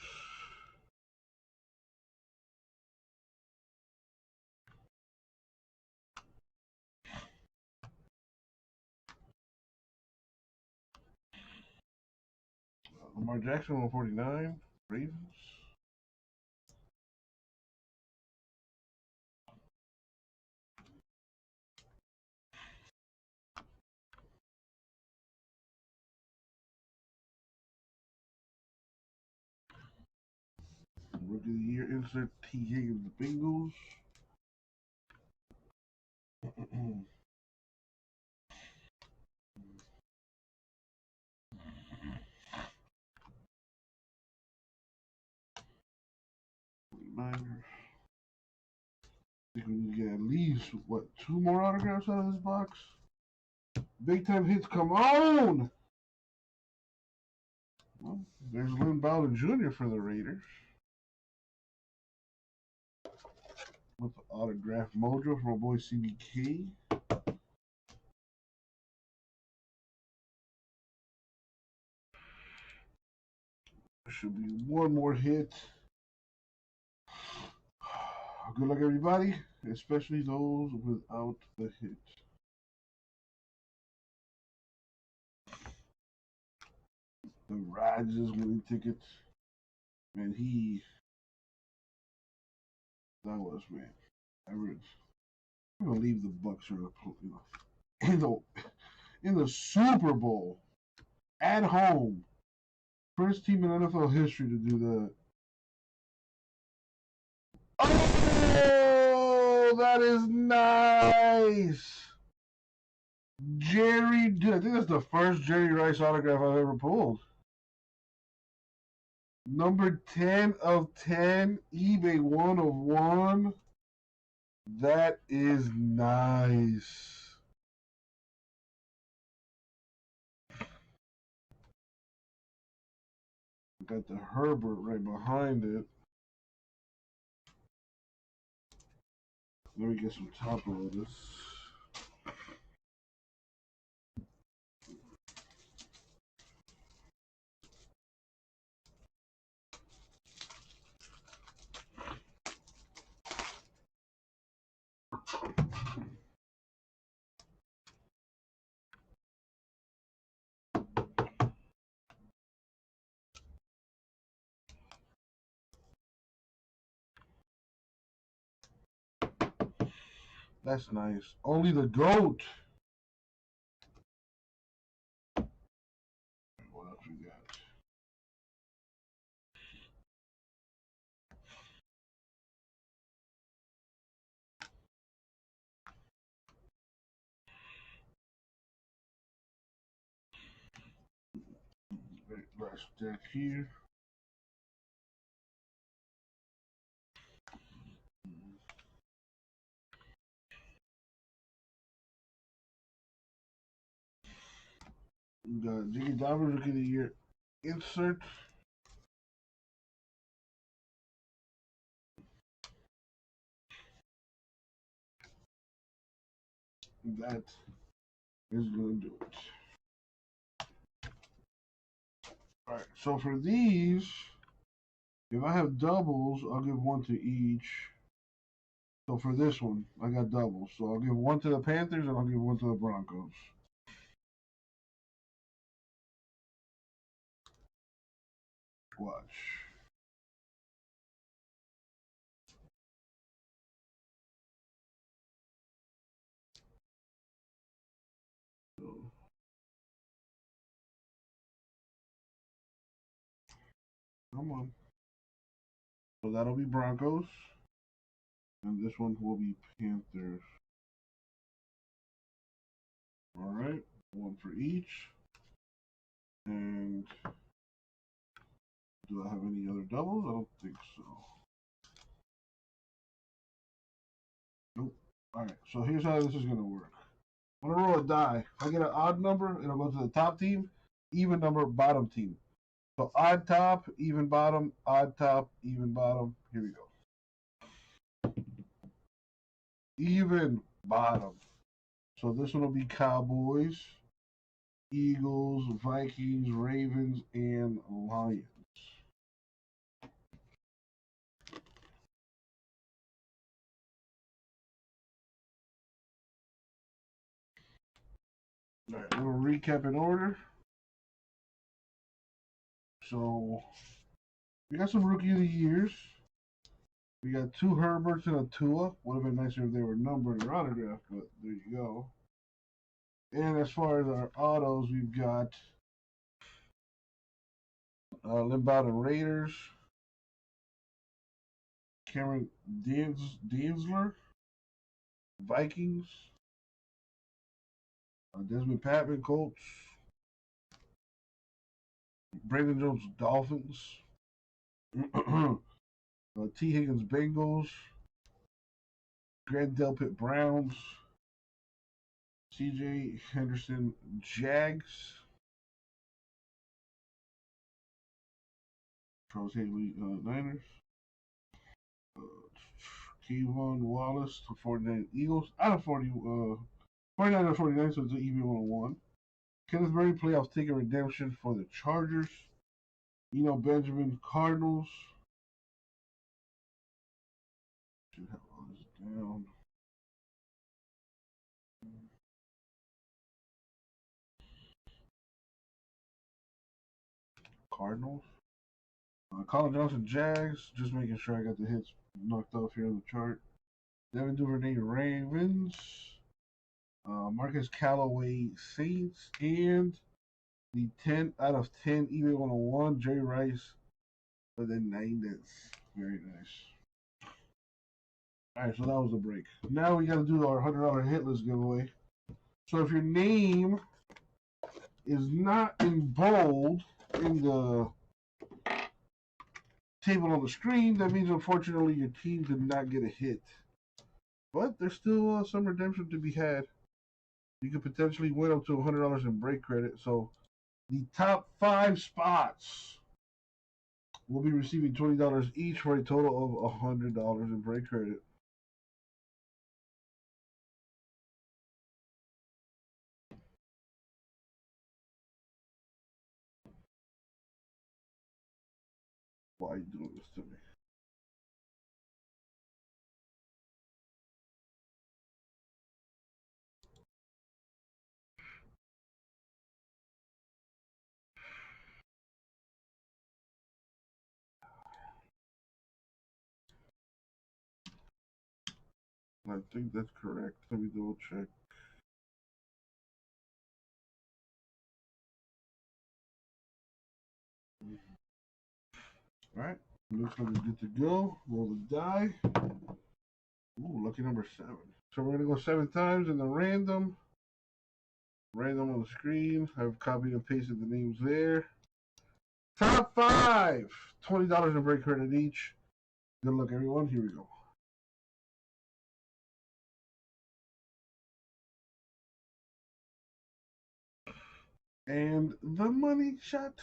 Lamar Jackson, 149, Ravens. Rookie of the Year, insert T. Higgins, the Bengals. Niners. I think we can get at least, what, 2 more autographs out of this box? Big time hits, come on! Well, there's Lynn Bowden Jr. for the Raiders. With the autograph mojo from my boy CBK. There should be one more hit. Good luck, everybody, especially those without the hit. The Rodgers winning ticket. Man, that was, man. I'm gonna leave the Bucks in the Super Bowl at home. First team in NFL history to do that. Oh, that is nice. Jerry, dude, I think that's the first Jerry Rice autograph I've ever pulled. Number 10 of 10, eBay 1 of 1. That is nice. Got the Herbert right behind it. Let me get some top of this. That's nice. Only the GOAT. What else we got? Last deck here. We got Jiggy Dauber, Rookie of the Year insert. That is going to do it. Alright, so for these, if I have doubles, I'll give one to each. So for this one, I got doubles. So I'll give one to the Panthers and I'll give one to the Broncos. Watch. Come on. So that'll be Broncos. And this one will be Panthers. All right. One for each. And do I have any other doubles? I don't think so. Nope. All right. So here's how this is going to work. I'm going to roll a die. If I get an odd number, it'll go to the top team. Even number, bottom team. So odd top, even bottom, odd top, even bottom. Here we go. Even bottom. So this one will be Cowboys, Eagles, Vikings, Ravens, and Lions. All right, we'll recap in order. So we got some Rookie of the Years. We got 2 Herberts and a Tua. Would have been nicer if they were numbered or autographed, but there you go. And as far as our autos, we've got Limbaugh Raiders, Cameron Dantzler, Vikings, Desmond Patman, Colts, Brandon Jones, Dolphins, T. Higgins, Bengals, Grant Delpit, Browns, C.J. Henderson, Jags, Charles Haley, Niners, Kevon Wallace, 49 Eagles, out of 49 out of 49, so it's an even 101. Kenneth Murray, playoff ticket redemption for the Chargers. Benjamin, Cardinals. Should have all this down. Cardinals. Colin Johnson, Jags. Just making sure I got the hits knocked off here on the chart. Devin Duvernay, Ravens. Marcus Callaway, Saints. And the 10 out of 10 eBay 101, Jerry Rice for the Niners. Very nice. Alright, so that was the break. Now we got to do our $100 hit list giveaway. So if your name is not in bold in the table on the screen, that means unfortunately your team did not get a hit. But there's still some redemption to be had. You could potentially win up to $100 in break credit. So the top 5 spots will be receiving $20 each for a total of $100 in break credit. Why are you doing this to me? I think that's correct. Let me double check. Alright, looks like we're good to go. Roll the die. Ooh, lucky number 7. So we're going to go 7 times in the random. Random on the screen. I've copied and pasted the names there. Top 5! $20 in break credit each. Good luck, everyone. Here we go. And the money shot.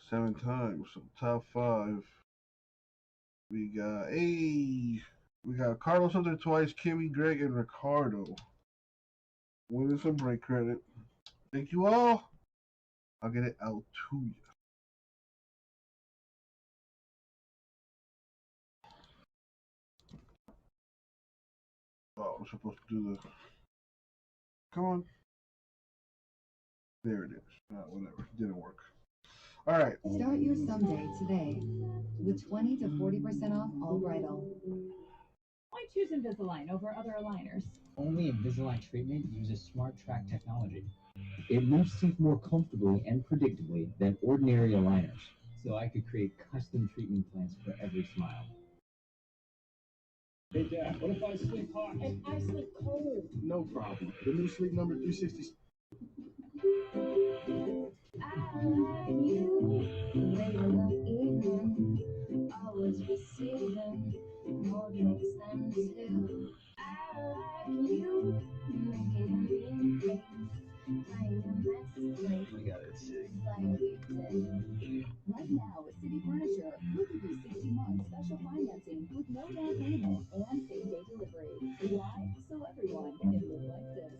7 times. So top 5. We got Carlos up there twice, Kimmy, Greg, and Ricardo. Winning some break credit. Thank you all. I'll get it out to you. Oh, I'm supposed to do the. Come on. There it is. Whatever. Didn't work. All right. Start your someday today with 20 to 40% off all bridal. Why choose Invisalign over other aligners? Only Invisalign treatment uses Smart Track technology. It moves teeth more comfortably and predictably than ordinary aligners, so I could create custom treatment plans for every smile. Hey, Dad, what if I sleep hot? And I sleep cold. No problem. The new Sleep Number 360. Always receiving more drinks than two. I like you, making mean things, playing a mess We got it, City. like we did. Right now at City Furniture, we give you 60-month special financing with no down payment and same-day delivery. Why? So everyone can live like this.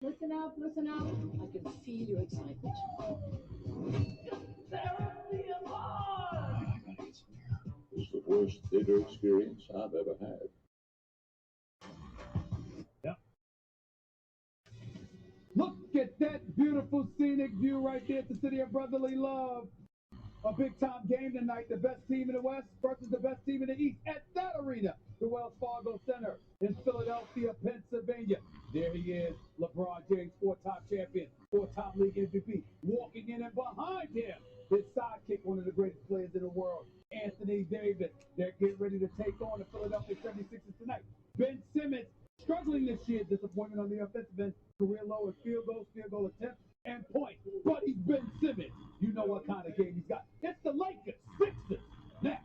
Listen up, listen up. I can feel your excitement. It's the worst theater experience I've ever had. Look at that beautiful scenic view right there at the City of Brotherly Love. A big-time game tonight. The best team in the West versus the best team in the East at that arena, the Wells Fargo Center in Philadelphia, Pennsylvania. There he is, LeBron James, four-time champion, four-time league MVP. Walking in and behind him, his sidekick, one of the greatest players in the world, Anthony Davis. They're getting ready to take on the Philadelphia 76ers tonight. Ben Simmons, struggling this year, disappointment on the offensive end, career low in field goal attempts, and points. But he's Ben Simmons. You know what kind of game he's got. It's the Lakers, Sixers, next.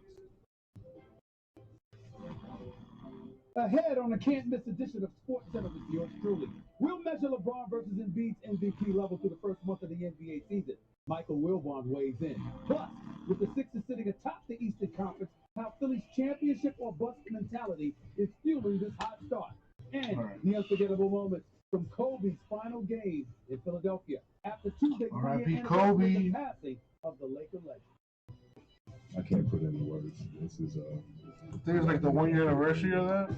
Ahead on the can't-miss edition of Sports Center with yours truly. We'll measure LeBron versus Embiid's MVP level through the first month of the NBA season. Michael Wilbon weighs in. Plus, with the Sixers sitting atop the Eastern Conference, how Philly's championship or bust mentality is fueling this hot start. And the unforgettable moments from Kobe's final game in Philadelphia after Tuesday R.I.P. Kobe. the passing of the Laker legend. I can't put it into words. This is I think it's like the 1-year anniversary of that.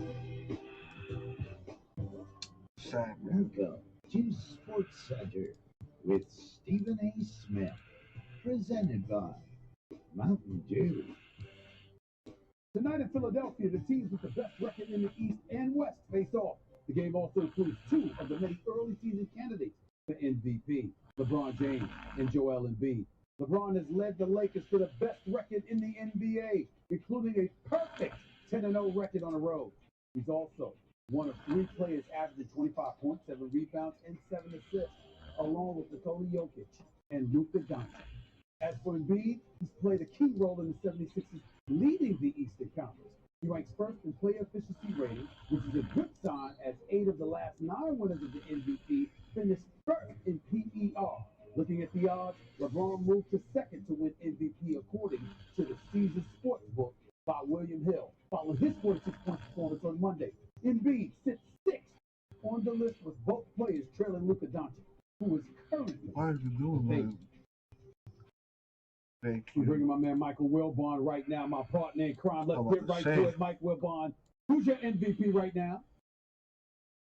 Sad, man. Welcome to Sports Center with Stephen A. Smith, presented by Mountain Dew. Tonight in Philadelphia, the teams with the best record in the East and West face off. The game also includes two of the many early season candidates for MVP, LeBron James and Joel Embiid. LeBron has led the Lakers to the best record in the NBA, including a perfect 10-0 record on the road. He's also one of three players averaging 25 points, 7 rebounds, and 7 assists, along with Nikola Jokic and Luka Doncic. As for Embiid, he's played a key role in the 76ers leading the Eastern Conference. He ranks first in player efficiency rating, which is a good sign as 8 of the last 9 winners of the MVP finished first in PER. Looking at the odds, LeBron moved to second to win MVP according to the Caesars Sportsbook by William Hill, following his 46-point performance on Monday. Embiid sits 6th on the list with both players trailing Luka Doncic, who is currently Why is he doing that? Thank you. We're bringing my man Michael Wilbon right now, my partner in crime. Let's get right to it, Mike Wilbon. Who's your MVP right now?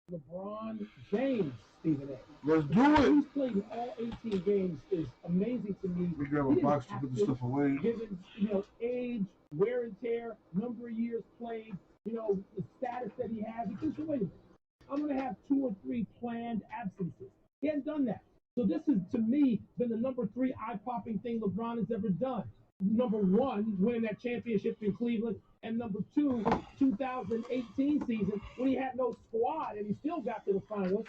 LeBron James, Stephen A. Let's do it. He's played in all 18 games is amazing to me. We grab a box to put the stuff away. Given, age, wear and tear, number of years played, the status that he has, he thinks, wait a minute, I'm going to have 2 or 3 planned absences. He hasn't done that. So this has, to me, been the number 3 eye-popping thing LeBron has ever done. Number 1, winning that championship in Cleveland, and number 2, 2018 season, when he had no squad and he still got to the finals.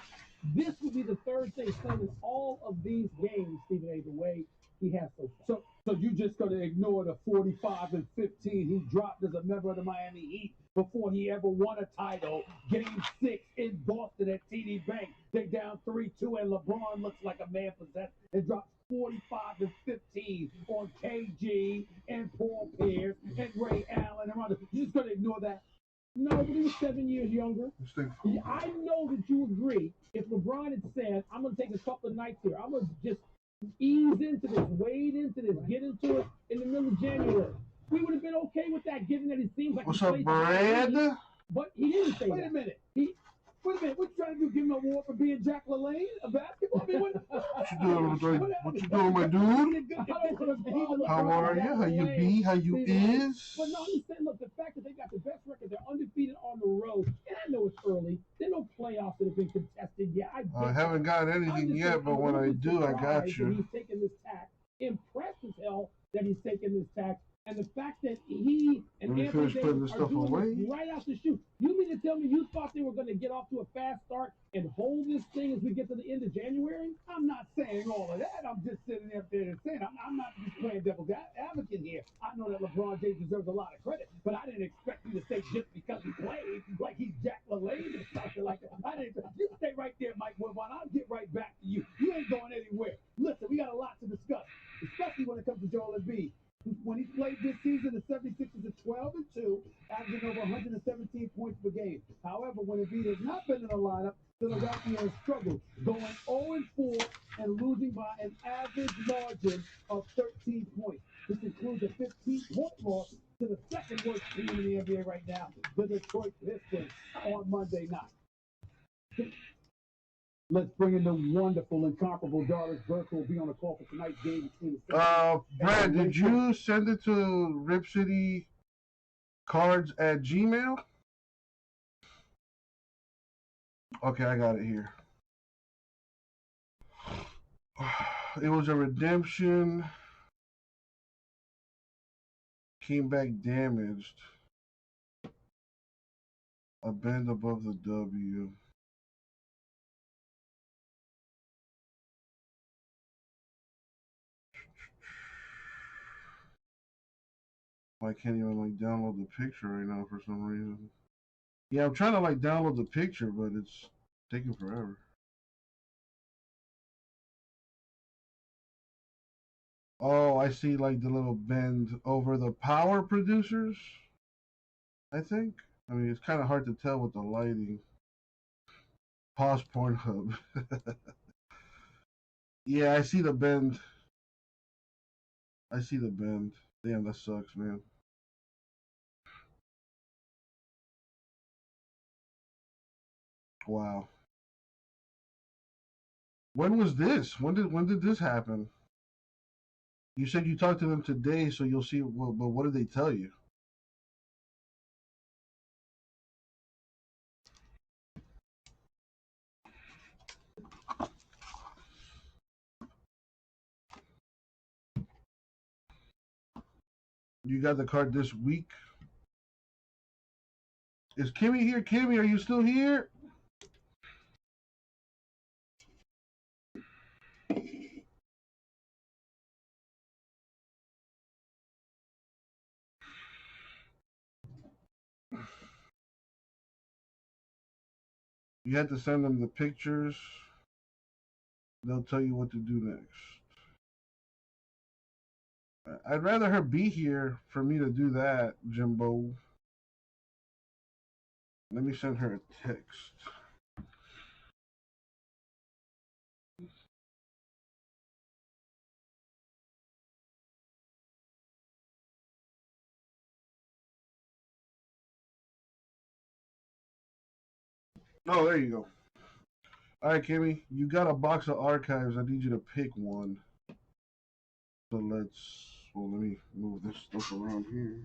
This would be the third thing, playing in all of these games, Stephen A., the way he has so far. So you just going to ignore the 45 and 15 he dropped as a member of the Miami Heat before he ever won a title. Game 6 in Boston at TD Bank. They down 3-2, and LeBron looks like a man possessed and drops 45 and 15 on KG and Paul Pierce and Ray Allen. You're just going to ignore that? No, but he was 7 years younger. I know that you agree. If LeBron had said, I'm going to take a couple of nights here, I'm going to just ease into this, wade into this, get into it in the middle of January. We would have been okay with that, given that it seems like what's up, Brad? But he didn't say Wait that. a minute. Wait a minute. What you trying to do? Give him an award for being Jack LaLanne of basketball? I mean, What you doing, my dude? How are you? How you be? How you is? But no, he said, look, the fact that they got the best record, they're undefeated on the road, and I know it's early. There are no playoffs that have been contested yet. I haven't got anything yet, but when I do, I got you. He's taking this tack. Impressed as hell that he's taking this tack. And the fact that he and Anthony Davis are doing this right out the chute. You mean to tell me you thought they were going to get off to a fast start and hold this thing as we get to the end of January? I'm not saying all of that. I'm just sitting up there and saying I'm not just playing devil's advocate here. I know that LeBron James deserves a lot of credit, but I didn't expect you to say just because he played like he's Jack LaLanne or something like that. I didn't. You stay right there, Mike Wilbon. I'll get right back to you. You ain't going anywhere. Listen, we got a lot to discuss, especially when it comes to Joel Embiid. When he played this season, the 76ers are 12-2, averaging over 117 points per game. However, when Embiid has not been in the lineup, Philadelphia has struggled, going 0-4 and losing by an average margin of 13 points. This includes a 15-point loss to the second worst team in the NBA right now, the Detroit Pistons, on Monday night. Let's bring in the wonderful, incomparable Doris Burke, who will be on the call for tonight's game between the Brad, did you send it to Rip City Cards at Gmail? Okay, I got it here. It was a redemption. Came back damaged. A bend above the W. I can't even like download the picture right now for some reason. Yeah, I'm trying to like download the picture, but it's taking forever. Oh, I see like the little bend over the power producers, I think. I mean, it's kind of hard to tell with the lighting. Pause Pornhub. Yeah, I see the bend. I see the bend. Damn, that sucks, man. Wow. When was this? When did this happen? You said you talked to them today, so you'll see. Well, but what did they tell you? You got the card this week. Is Kimmy here? Kimmy, are you still here? You have to send them the pictures. They'll tell you what to do next. I'd rather her be here for me to do that, Jimbo. Let me send her a text. Oh, there you go. All right, Kimmy, you got a box of archives. I need you to pick one. So well, let me move this stuff around here.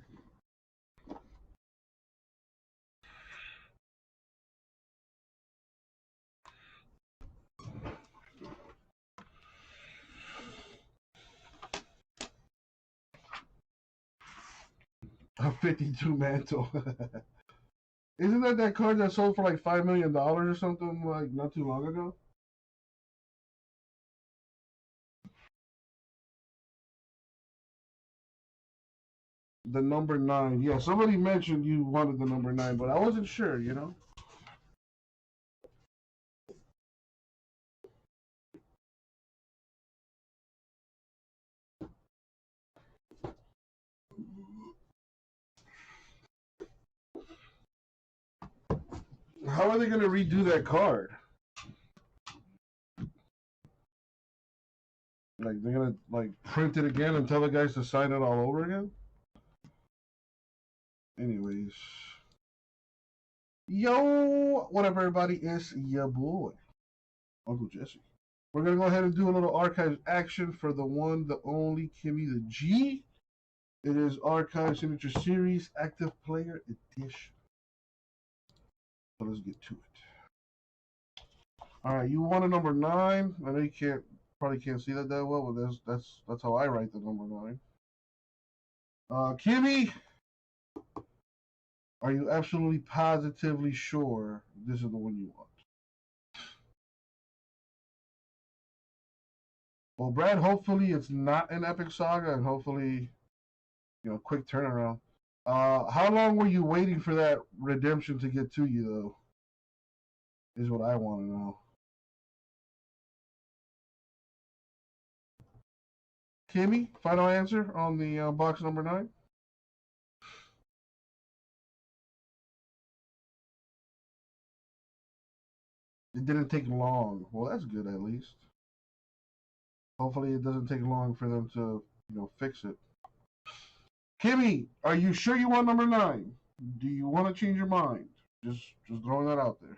A 52 mantle. Isn't that card that sold for like $5 million or something like not too long ago? The number 9. Yeah, somebody mentioned you wanted the number 9, but I wasn't sure, you know? How are they going to redo that card? Like they're gonna like print it again and tell the guys to sign it all over again. Anyways, yo, what up, everybody? It's your boy, Uncle Jesse. We're gonna go ahead and do a little archives action for the one, the only Kimmy the G. It is Archive Signature Series Active Player Edition. So let's get to it. All right, you want a number 9? I know you probably can't see that well, but that's how I write the number 9. Kimmy, are you absolutely positively sure this is the one you want? Well, Brad, hopefully it's not an epic saga, and hopefully, quick turnaround. How long were you waiting for that redemption to get to you, though? Is what I want to know. Kimmy, final answer on the box number 9? It didn't take long. Well, that's good at least. Hopefully it doesn't take long for them to, fix it. Kimmy, are you sure you want number 9? Do you want to change your mind? Just throwing that out there.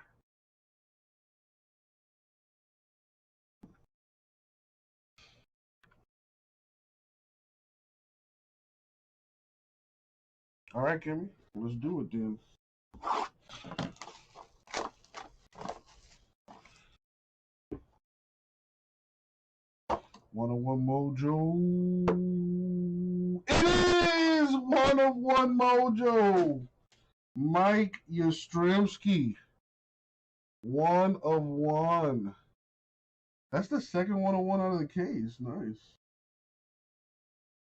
All right, Kimmy, let's do it then. One of one mojo. It is one of one mojo. Mike Yastrzemski. 1 of 1. That's the second 1 of 1 out of the case. Nice.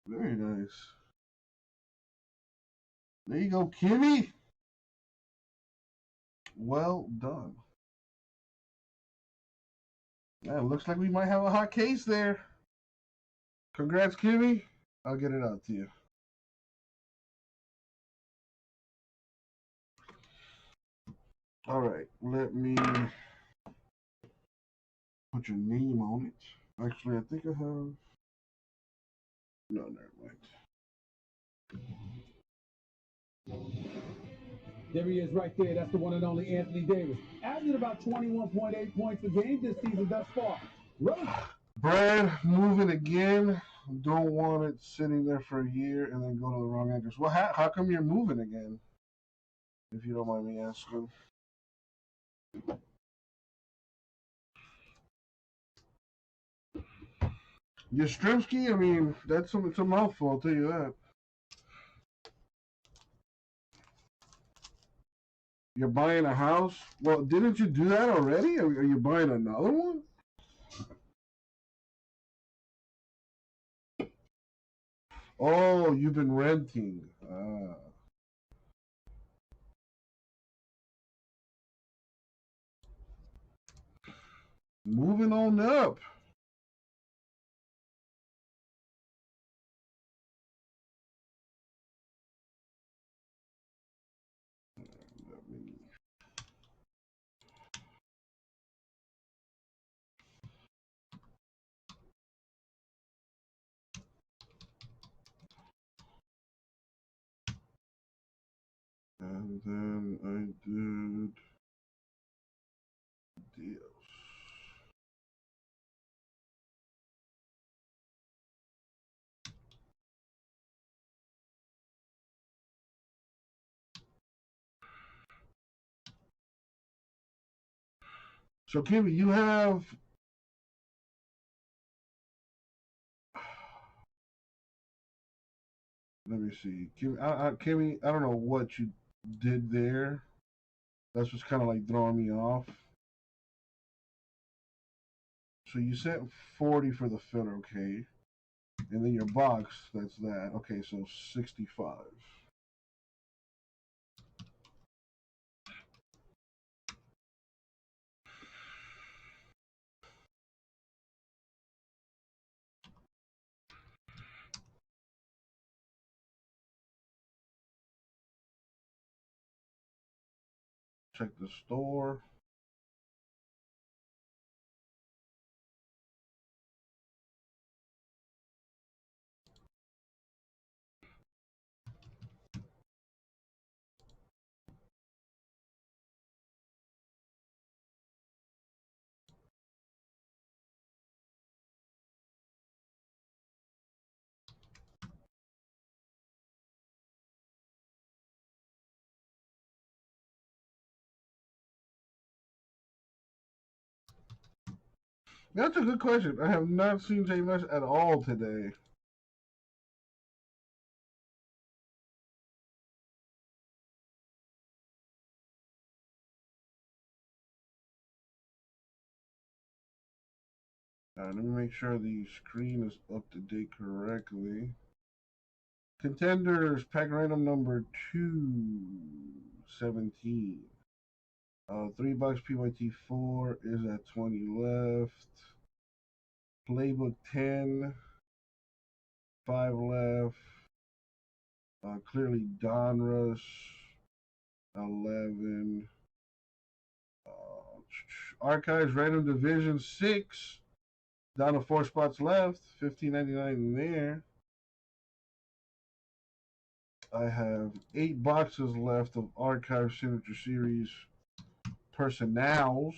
Very nice. There you go, Kimmy. Well done. Yeah, looks like we might have a hot case there. Congrats, Kimmy. I'll get it out to you. All right, let me put your name on it. Actually, I think I have... No, never mind. There he is right there. That's the one and only Anthony Davis. Averaging about 21.8 points a game this season thus far. Brad, moving again. Don't want it sitting there for a year and then go to the wrong address. Well, how come you're moving again? If you don't mind me asking. Yastrzemski, I mean, it's a mouthful, I'll tell you that. You're buying a house? Well, didn't you do that already? Are you buying another one? Oh, you've been renting. Moving on up. And then I did deals. So, Kimmy, you have... Let me see. Kimmy, I don't know what you did there. That's what's kind of like throwing me off. So you sent 40 for the filler, okay. And then your box, that's that. Okay, so 65. Check the store. That's a good question. I have not seen Jay Mesh at all today. Let me make sure the screen is up to date correctly. Contenders, pack random number 217. $3 PYT4 is at 20 left. Playbook 10, 5 left. Clearly Donruss, 11. Archives random division 6, down to 4 spots left. $15.99 in there. I have 8 boxes left of Archive Signature Series Personals.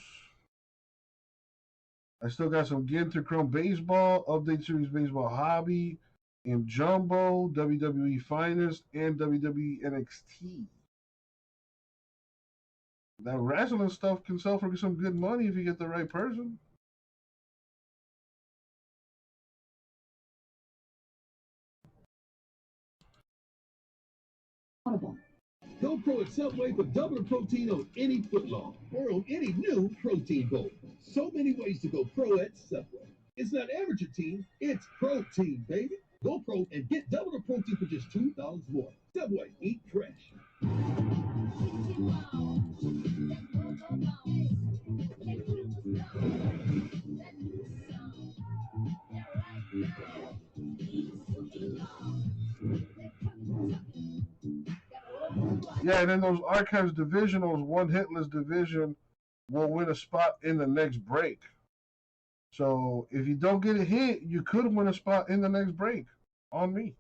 I still got some Ginter Chrome Baseball, Update Series Baseball Hobby, and Jumbo, WWE Finest, and WWE NXT. That wrestling stuff can sell for some good money if you get the right person. Go pro at Subway for double the protein on any footlong or on any new protein bowl. So many ways to go pro at Subway. It's not amateur team, it's protein, baby. Go pro and get double the protein for just $2 more. Subway, eat fresh. Yeah, and then those Archives divisionals, one hitless division will win a spot in the next break. So if you don't get a hit, you could win a spot in the next break on me.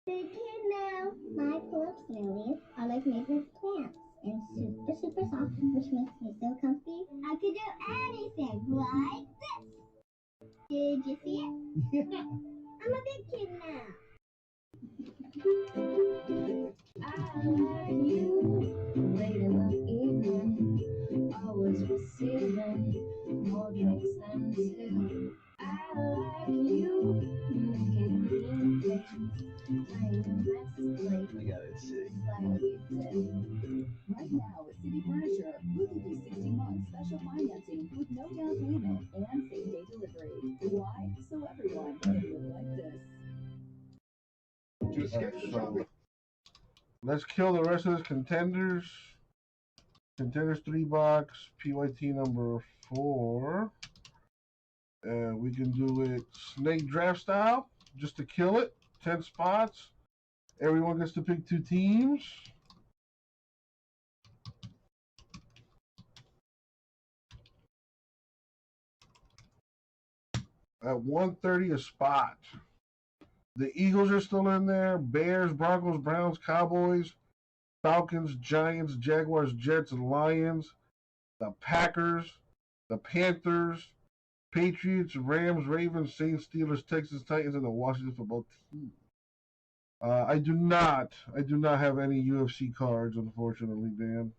Big kid now. My pull-up snowies are like made with plants and super, super soft, which makes me so comfy. I could do anything like this. Did you see it? I'm a big kid now. I like you late in the evening, always receiving more drinks than two. I like you making mean things, playing mess late. I got it, City. Like we do. Right now at City Furniture, we can do 60 months special financing with no down payment and same-day delivery. Why? So everyone can live like this. So let's kill the rest of this contenders. Contenders 3 box, PYT number 4. We can do it snake draft style, just to kill it. 10 spots. Everyone gets to pick 2 teams. At 130 a spot. The Eagles are still in there. Bears, Broncos, Browns, Cowboys, Falcons, Giants, Jaguars, Jets, and Lions. The Packers, the Panthers, Patriots, Rams, Ravens, Saints, Steelers, Texans, Titans, and the Washington Football Team. I do not have any UFC cards, unfortunately, Dan.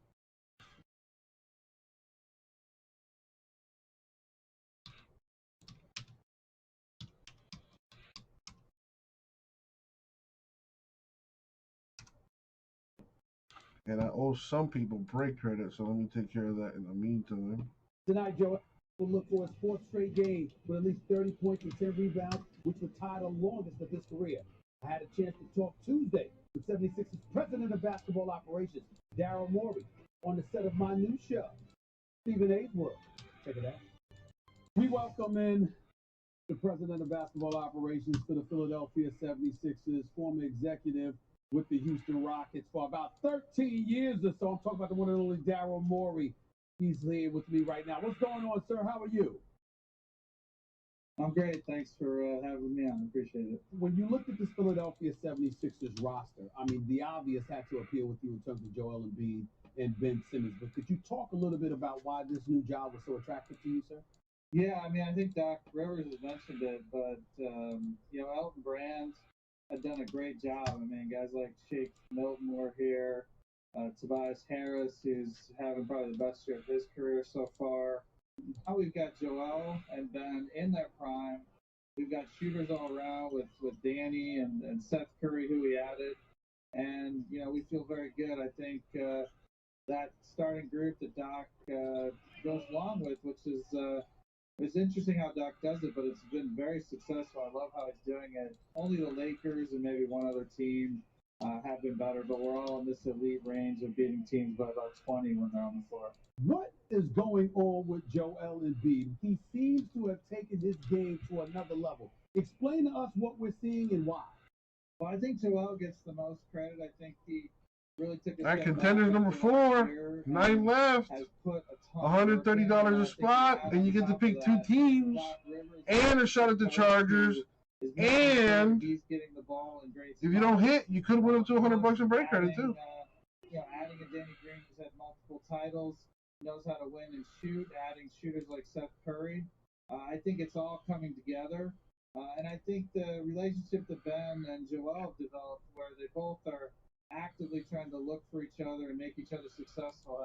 And I owe some people break credit, so let me take care of that in the meantime. Tonight, Joe, we'll look for a fourth straight game with at least 30 points and 10 rebounds, which would tie the longest of his career. I had a chance to talk Tuesday with 76ers president of basketball operations, Daryl Morey, on the set of my new show, Stephen A's World. Check it out. We welcome in the president of basketball operations for the Philadelphia 76ers, former executive with the Houston Rockets for about 13 years or so. I'm talking about the one and only Daryl Morey. He's here with me right now. What's going on, sir? How are you? I'm great. Thanks for having me on. I appreciate it. When you looked at this Philadelphia 76ers roster, I mean, the obvious had to appeal with you in terms of Joel Embiid and Ben Simmons. But could you talk a little bit about why this new job was so attractive to you, sir? Yeah, I mean, I think Doc Rivers has mentioned it, but, Elton Brand had done a great job. I mean, guys like Shake Milton were here. Tobias Harris, who's having probably the best year of his career so far. Now we've got Joel and Ben in their prime. We've got shooters all around with Danny and Seth Curry, who we added. And, we feel very good. I think that starting group that Doc goes along with, which is it's interesting how Doc does it, but it's been very successful. I love how he's doing it. Only the Lakers and maybe one other team have been better, but we're all in this elite range of beating teams by about 20 when they're on the floor. What is going on with Joel Embiid? He seems to have taken his game to another level. Explain to us what we're seeing and why. Well, I think Joel gets the most credit. I think he really took a All right, step contenders back number after 4, last year, 9 left, has put a ton of work in, $130 and I a think spot, add and you on get to top pick of 2 that, teams, Doc Rivers and a shot at the coach Chargers. who is making sure And he's getting the ball in great if you don't spots. hit, you could win up to $100 in break credit too. Adding a Danny Green who's had multiple titles, knows how to win and shoot, adding shooters like Seth Curry. I think it's all coming together. And I think the relationship that Ben and Joel have developed, where they both are actively trying to look for each other and make each other successful,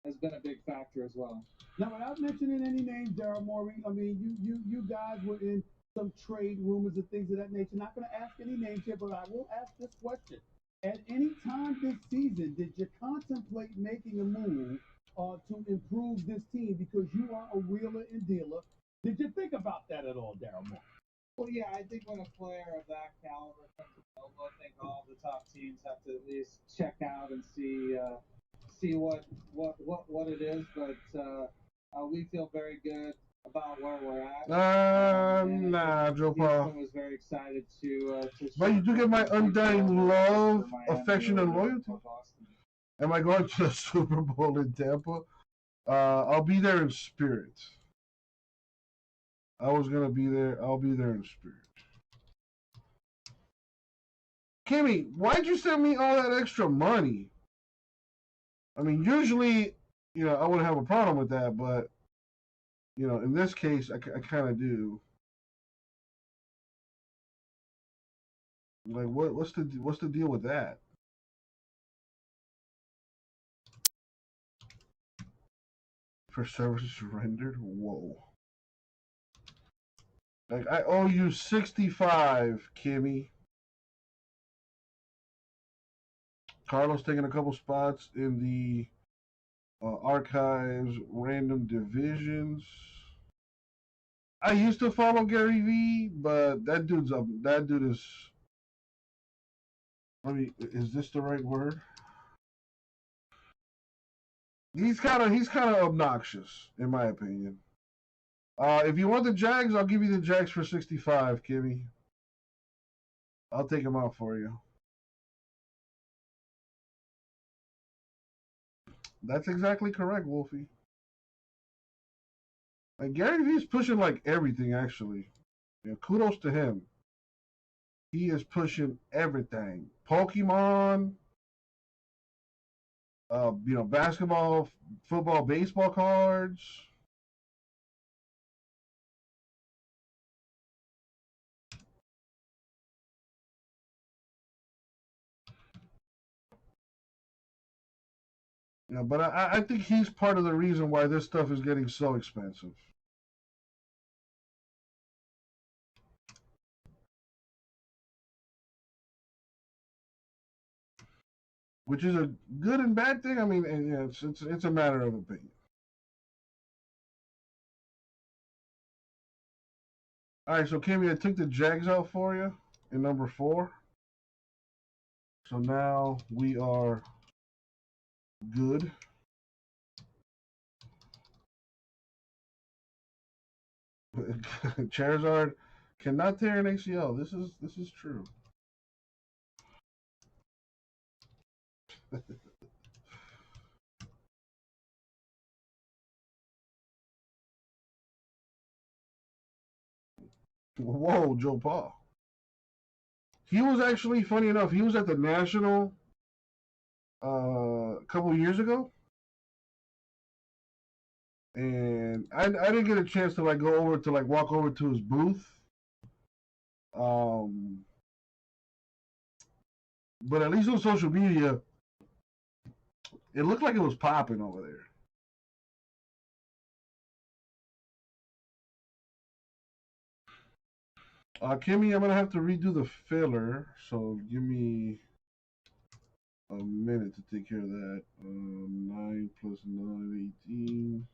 has been a big factor as well. Now, without mentioning any names, Daryl Morey, I mean, you guys were in some trade rumors and things of that nature. Not going to ask any names here, but I will ask this question. At any time this season, did you contemplate making a move to improve this team? Because you are a wheeler and dealer. Did you think about that at all, Daryl Morey? Well, yeah, I think when a player of that caliber comes available, I think all the top teams have to at least check out and see what it is. But we feel very good about where we're at. Nah, Joe Paul. Houston was very excited to But you do get my undying love, affection, and loyalty. Am I going to the Super Bowl in Tampa? I'll be there in spirit. I was gonna be there. I'll be there in spirit. Kimmy, why'd you send me all that extra money? I mean, usually, I wouldn't have a problem with that, but, in this case, I kind of do. Like, what's the deal with that? For services rendered? Whoa. Like, I owe you 65, Kimmy. Carlos taking a couple spots in the archives, random divisions. I used to follow Gary Vee, but that dude is. Is this the right word? He's kind of obnoxious, in my opinion. If you want the Jags, I'll give you the Jags for 65, Kimmy. I'll take them out for you. That's exactly correct, Wolfie. And Gary Vee's pushing like everything, actually. Kudos to him. He is pushing everything. Pokemon, basketball, football, baseball cards. But I think he's part of the reason why this stuff is getting so expensive. Which is a good and bad thing. I mean, it's a matter of opinion. All right, so Kimmy, I took the Jags out for you in number 4. So now we are good. Charizard cannot tear an ACL. This is true. Whoa, Joe Paul. He was actually, funny enough, he was at the National a couple of years ago. And I didn't get a chance to go over to walk over to his booth. But at least on social media, It looked like it was popping over there. Kimmy, I'm gonna have to redo the filler, so give me a minute to take care of that. 9 plus 9, 18.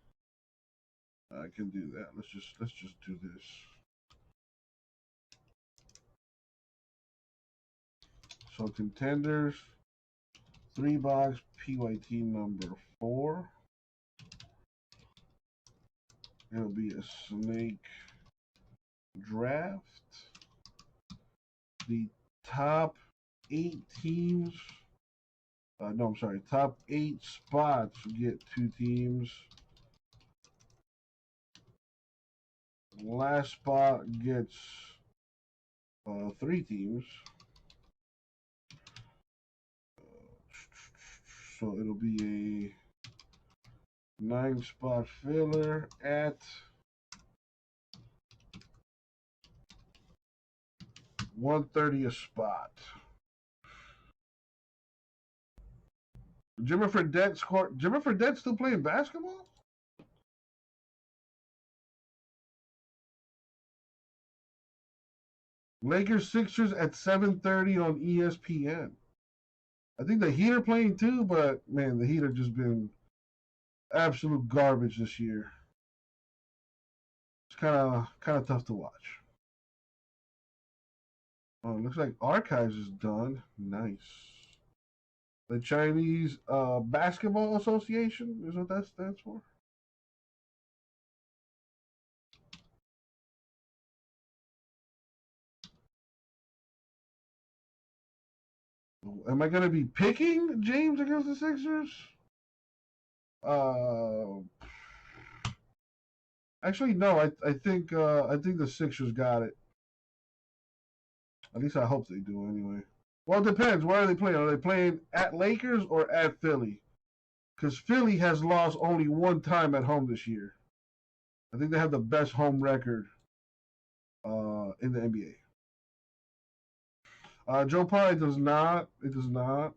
I can do that. Let's just do this. So contenders, 3-box PYT number 4. It'll be a snake draft. The top 8 teams. No, I'm sorry. Top 8 spots get 2 teams. Last spot gets 3 teams. So it'll be a 9-spot filler at $130 a spot. Jimmy Fredette scored. Jimmy Fredette still playing basketball? Lakers Sixers at 7:30 on ESPN. I think the Heat are playing too, but man, the Heat have just been absolute garbage this year. It's kind of tough to watch. Oh, it looks like Archives is done. Nice. The Chinese Basketball Association is what that stands for. Am I going to be picking James against the Sixers? Actually, no. I think the Sixers got it. At least I hope they do anyway. Well, it depends. Where are they playing? Are they playing at Lakers or at Philly? Because Philly has lost only 1 time at home this year. I think they have the best home record in the NBA. Joe Pye does not. It does not.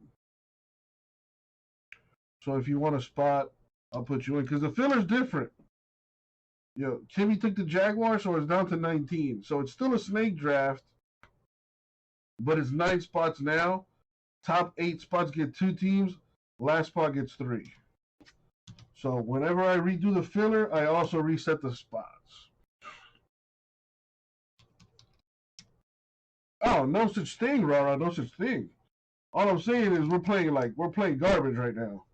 So if you want a spot, I'll put you in. Because the filler's different. You know, Timmy took the Jaguars, so it's down to 19. So it's still a snake draft. But it's 9 spots now. Top 8 spots get 2 teams. Last spot gets 3. So whenever I redo the filler, I also reset the spots. Oh, no such thing, Rara. No such thing. All I'm saying is we're playing garbage right now,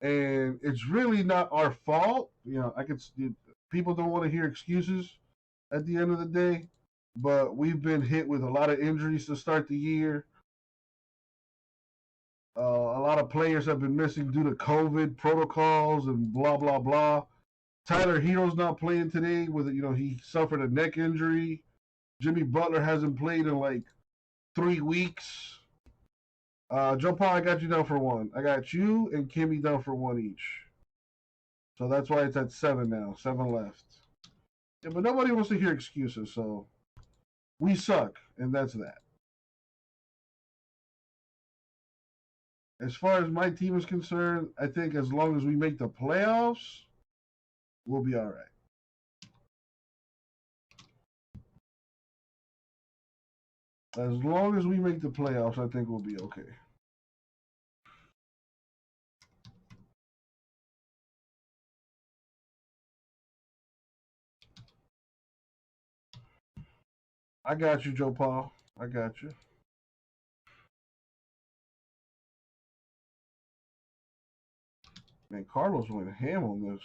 and it's really not our fault. You know, people don't want to hear excuses at the end of the day, but we've been hit with a lot of injuries to start the year. A lot of players have been missing due to COVID protocols and blah blah blah. Tyler Hero's not playing today he suffered a neck injury. Jimmy Butler hasn't played in like 3 weeks. Joe Paul, I got you down for 1. I got you and Kimmy down for 1 each. So that's why it's at 7 now. 7 left. Yeah, but nobody wants to hear excuses, so we suck, and that's that. As far as my team is concerned, I think as long as we make the playoffs, we'll be all right. As long as we make the playoffs, I think we'll be okay. I got you, Joe Paul. I got you. Man, Carlos went ham on this.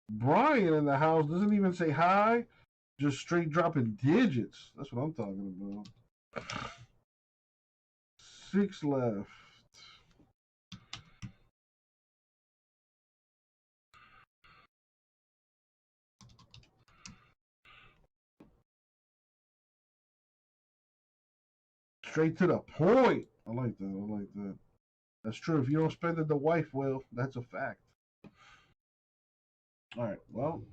Brian in the house doesn't even say hi, just straight dropping digits. That's what I'm talking about. 6 left. Straight to the point. I like that. I like that. That's true. If you don't spend it, the wife will. That's a fact. All right. Well,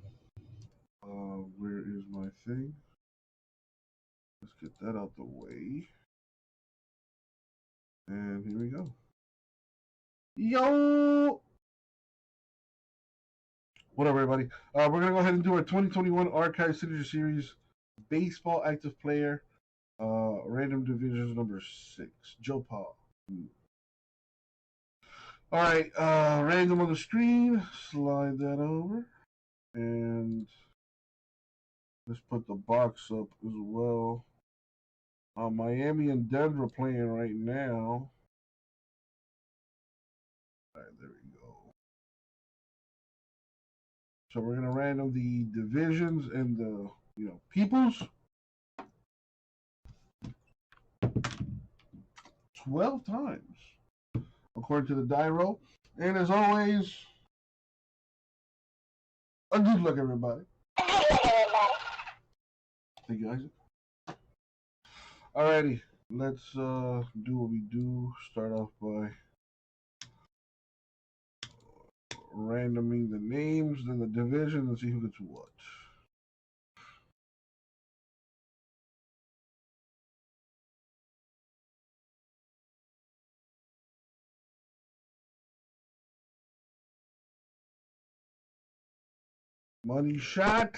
where is my thing? Let's get that out the way. And here we go. Yo! What up, everybody? We're going to go ahead and do our 2021 Archive Signature Series Baseball Active Player Random Divisions number 6. Joe Paul. All right, random on the screen. Slide that over. And let's put the box up as well. Miami and Denver playing right now. All right, there we go. So we're gonna random the divisions and the peoples. 12 times, according to the die roll. And as always, a good luck, everybody. Thank you, Isaac. Alrighty, let's do what we do. Start off by randoming the names, then the division, and see who gets what. Money shot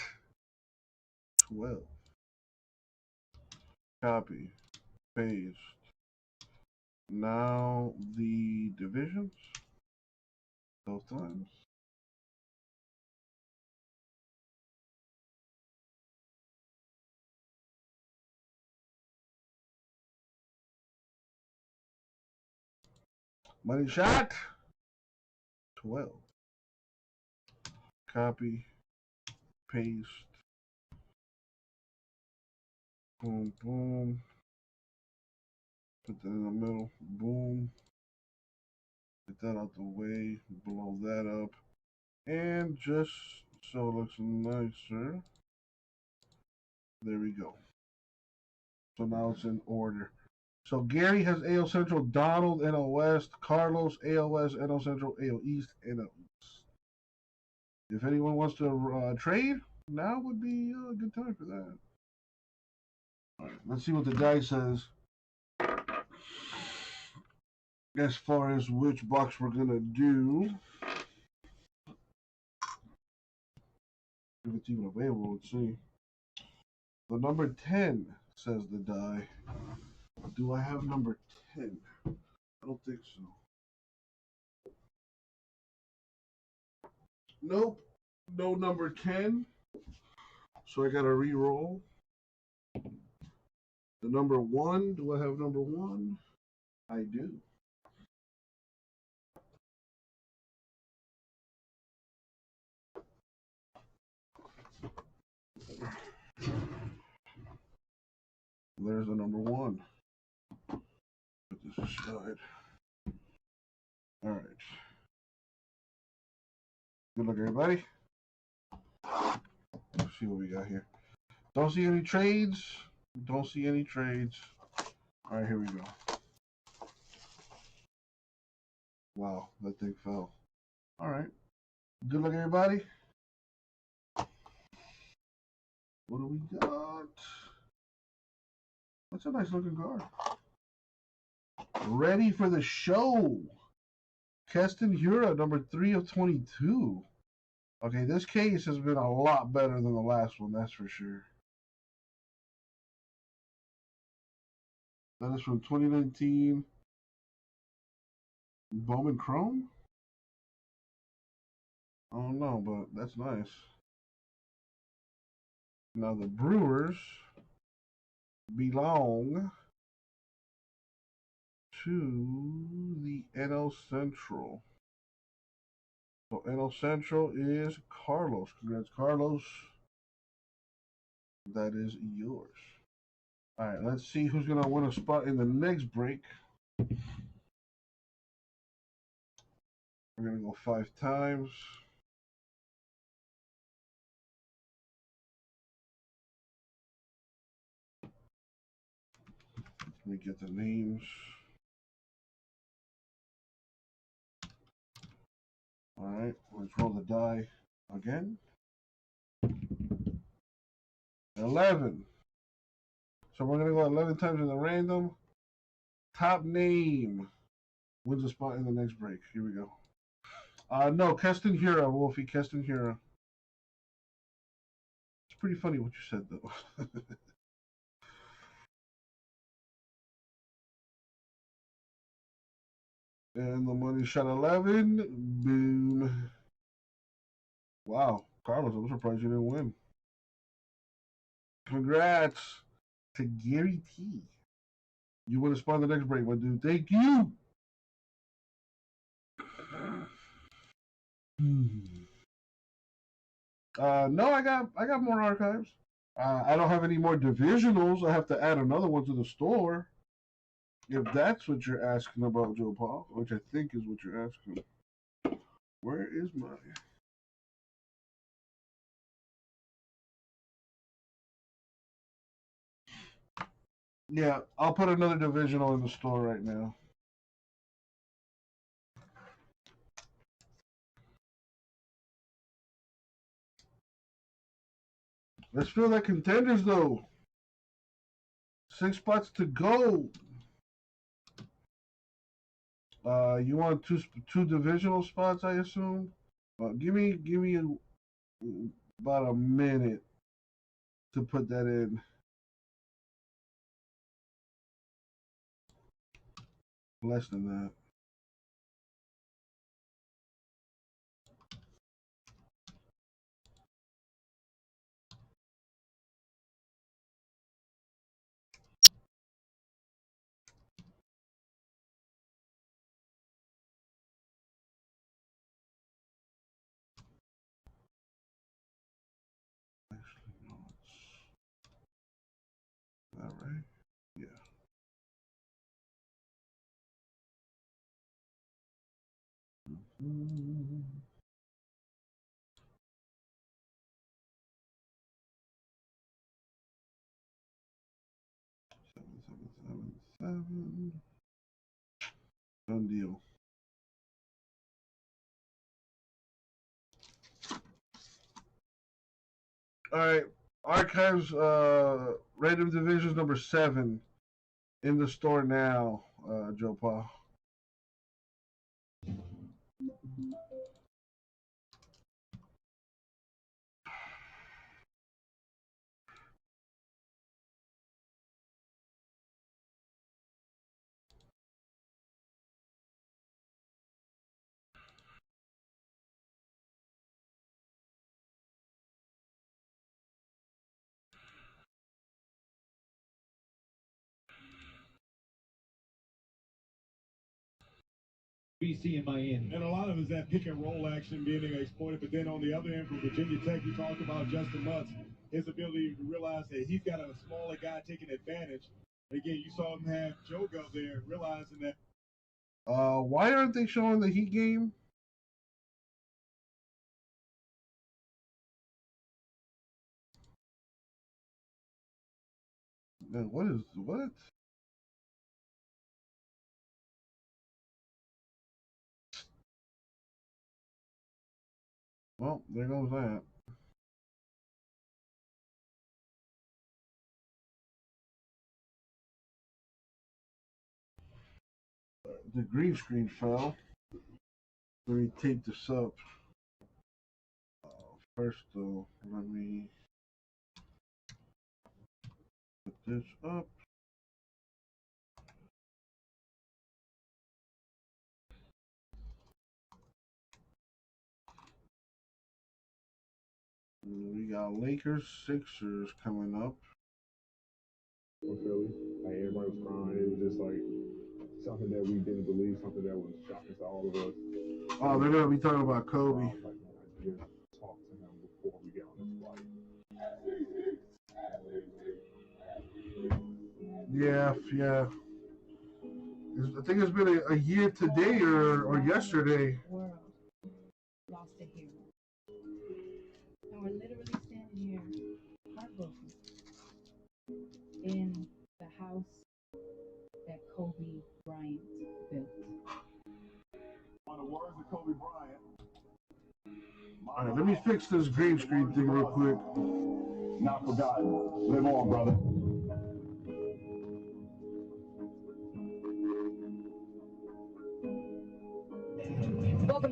12. Copy, paste. Now the divisions 12 times. Money shot 12. Copy, paste. Boom, boom. Put that in the middle. Boom. Get that out the way. Blow that up. And just so it looks nicer. There we go. So now it's in order. So Gary has AL Central, Donald NL West, Carlos AL West, NL Central, AL East, NL East. If anyone wants to trade, now would be a good time for that. All right, let's see what the die says as far as which box we're gonna do. If it's even available, let's see. The number 10 says the die. Do I have number 10? I don't think so. Nope, no number 10. So I gotta re-roll. The number 1, do I have number 1? I do. There's the number 1. Put this aside. All right. Good luck, everybody. Let's see what we got here. Don't see any trades. Don't see any trades. All right, here we go. Wow, that thing fell. All right. Good luck, everybody. What do we got? That's a nice looking card. Ready for the show. Keston Hiura, number 3 of 22. Okay, this case has been a lot better than the last one, that's for sure. That is from 2019. Bowman Chrome? I don't know, but that's nice. Now the Brewers belong to the NL Central. So NL Central is Carlos. Congrats, Carlos. That is yours. All right, let's see who's going to win a spot in the next break. We're going to go 5 times. Let me get the names. All right, let's roll the die again. 11. So we're gonna go 11 times in the random. Top name wins a spot in the next break. Here we go. No, Keston Hira, Wolfie, Keston Hira. It's pretty funny what you said though. And the money shot 11. Boom. Wow, Carlos, I'm surprised you didn't win. Congrats to Gary T. You win a spot in the next break, my dude. Thank you. No, I got more archives. I don't have any more divisionals. I have to add another one to the store. If that's what you're asking about, Joe Paul, which I think is what you're asking. Where is my... Yeah, I'll put another divisional in the store right now. Let's fill that contenders though. 6 spots to go. You want two divisional spots, I assume. Give me about a minute to put that in. Less than that. All right. Yeah. Seven. Done deal. All right. Archives, random divisions number 7 in the store now, Joe Paul. BC in Miami. And a lot of it is that pick and roll action being exploited. But then on the other end, from Virginia Tech, you talked about Justin Mutz, his ability to realize that he's got a smaller guy taking advantage. Again, you saw him have Joe go there, realizing that. Why aren't they showing the Heat game? Man, what? Well, there goes that. The green screen fell. Let me tape this up. First, though, let me put this up. We got Lakers, Sixers coming up. For Philly, like everybody was crying. It was just like something that we didn't believe, something that was shocking to all of us. Oh, they're gonna be talking about Kobe. Like, man, I just talk to him before we get on this flight. Yeah. I think it's been a year today or yesterday. World lost a hero. And we're literally standing here heartbroken in the house that Kobe Bryant built. On the words of Kobe Bryant. All right, let me fix this green screen thing real quick. Not forgotten. Live on, brother.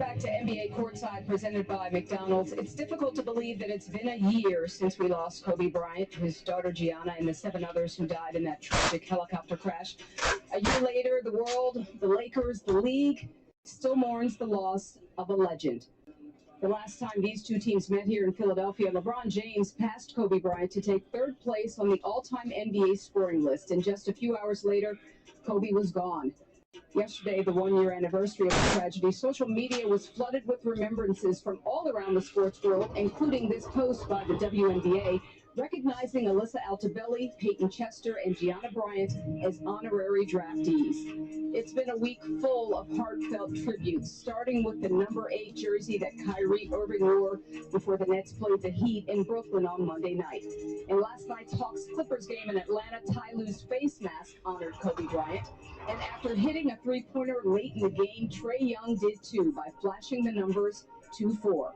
back to NBA Courtside presented by McDonald's. It's difficult to believe that it's been a year since we lost Kobe Bryant, his daughter Gianna, and the 7 others who died in that tragic helicopter crash. A year later, the world, the Lakers, the league still mourns the loss of a legend. The last time these two teams met here in Philadelphia, LeBron James passed Kobe Bryant to take 3rd place on the all-time NBA scoring list, and just a few hours later, Kobe was gone. Yesterday, the 1-year anniversary of the tragedy, social media was flooded with remembrances from all around the sports world, including this post by the WNBA recognizing Alyssa Altobelli, Peyton Chester, and Gianna Bryant as honorary draftees. It's been a week full of heartfelt tributes, starting with the number 8 jersey that Kyrie Irving wore before the Nets played the Heat in Brooklyn on Monday night. In last night's Hawks-Clippers game in Atlanta, Ty Lue's face mask honored Kobe Bryant. And after hitting a three-pointer late in the game, Trae Young did too by flashing the numbers 2-4.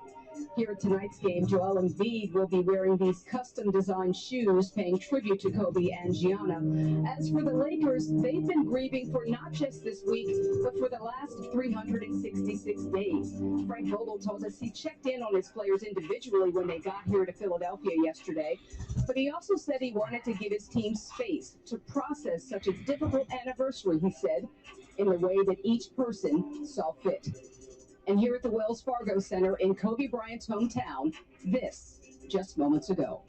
Here at tonight's game, Joel Embiid will be wearing these custom-designed shoes, paying tribute to Kobe and Gianna. As for the Lakers, they've been grieving for not just this week, but for the last 366 days. Frank Vogel told us he checked in on his players individually when they got here to Philadelphia yesterday, but he also said he wanted to give his team space to process such a difficult anniversary, he said, in the way that each person saw fit. And here at the Wells Fargo Center in Kobe Bryant's hometown, this just moments ago.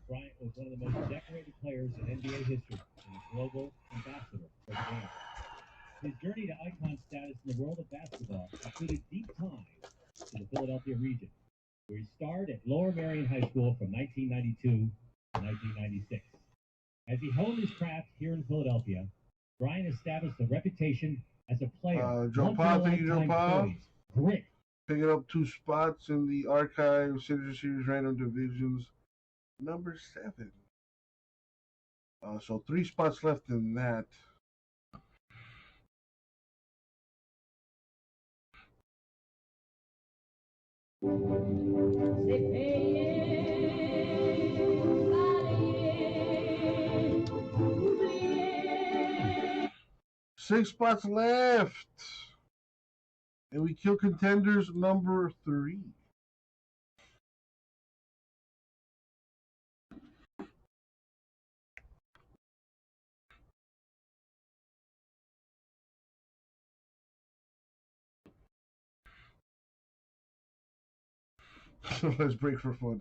Bryant was one of the most decorated players in NBA history and a global ambassador for the game. His journey to icon status in the world of basketball included deep ties to the Philadelphia region, where he starred at Lower Merion High School from 1992 to 1996. As he honed his craft here in Philadelphia, Bryant established a reputation as a player. Joe Pa, thank you, Joe Pa. Grit. Picking up 2 spots in the archive Signature Series Random Divisions, number 7. So 3 spots left in that. Six spots left. And we kill contenders number 3. Let's break for fun.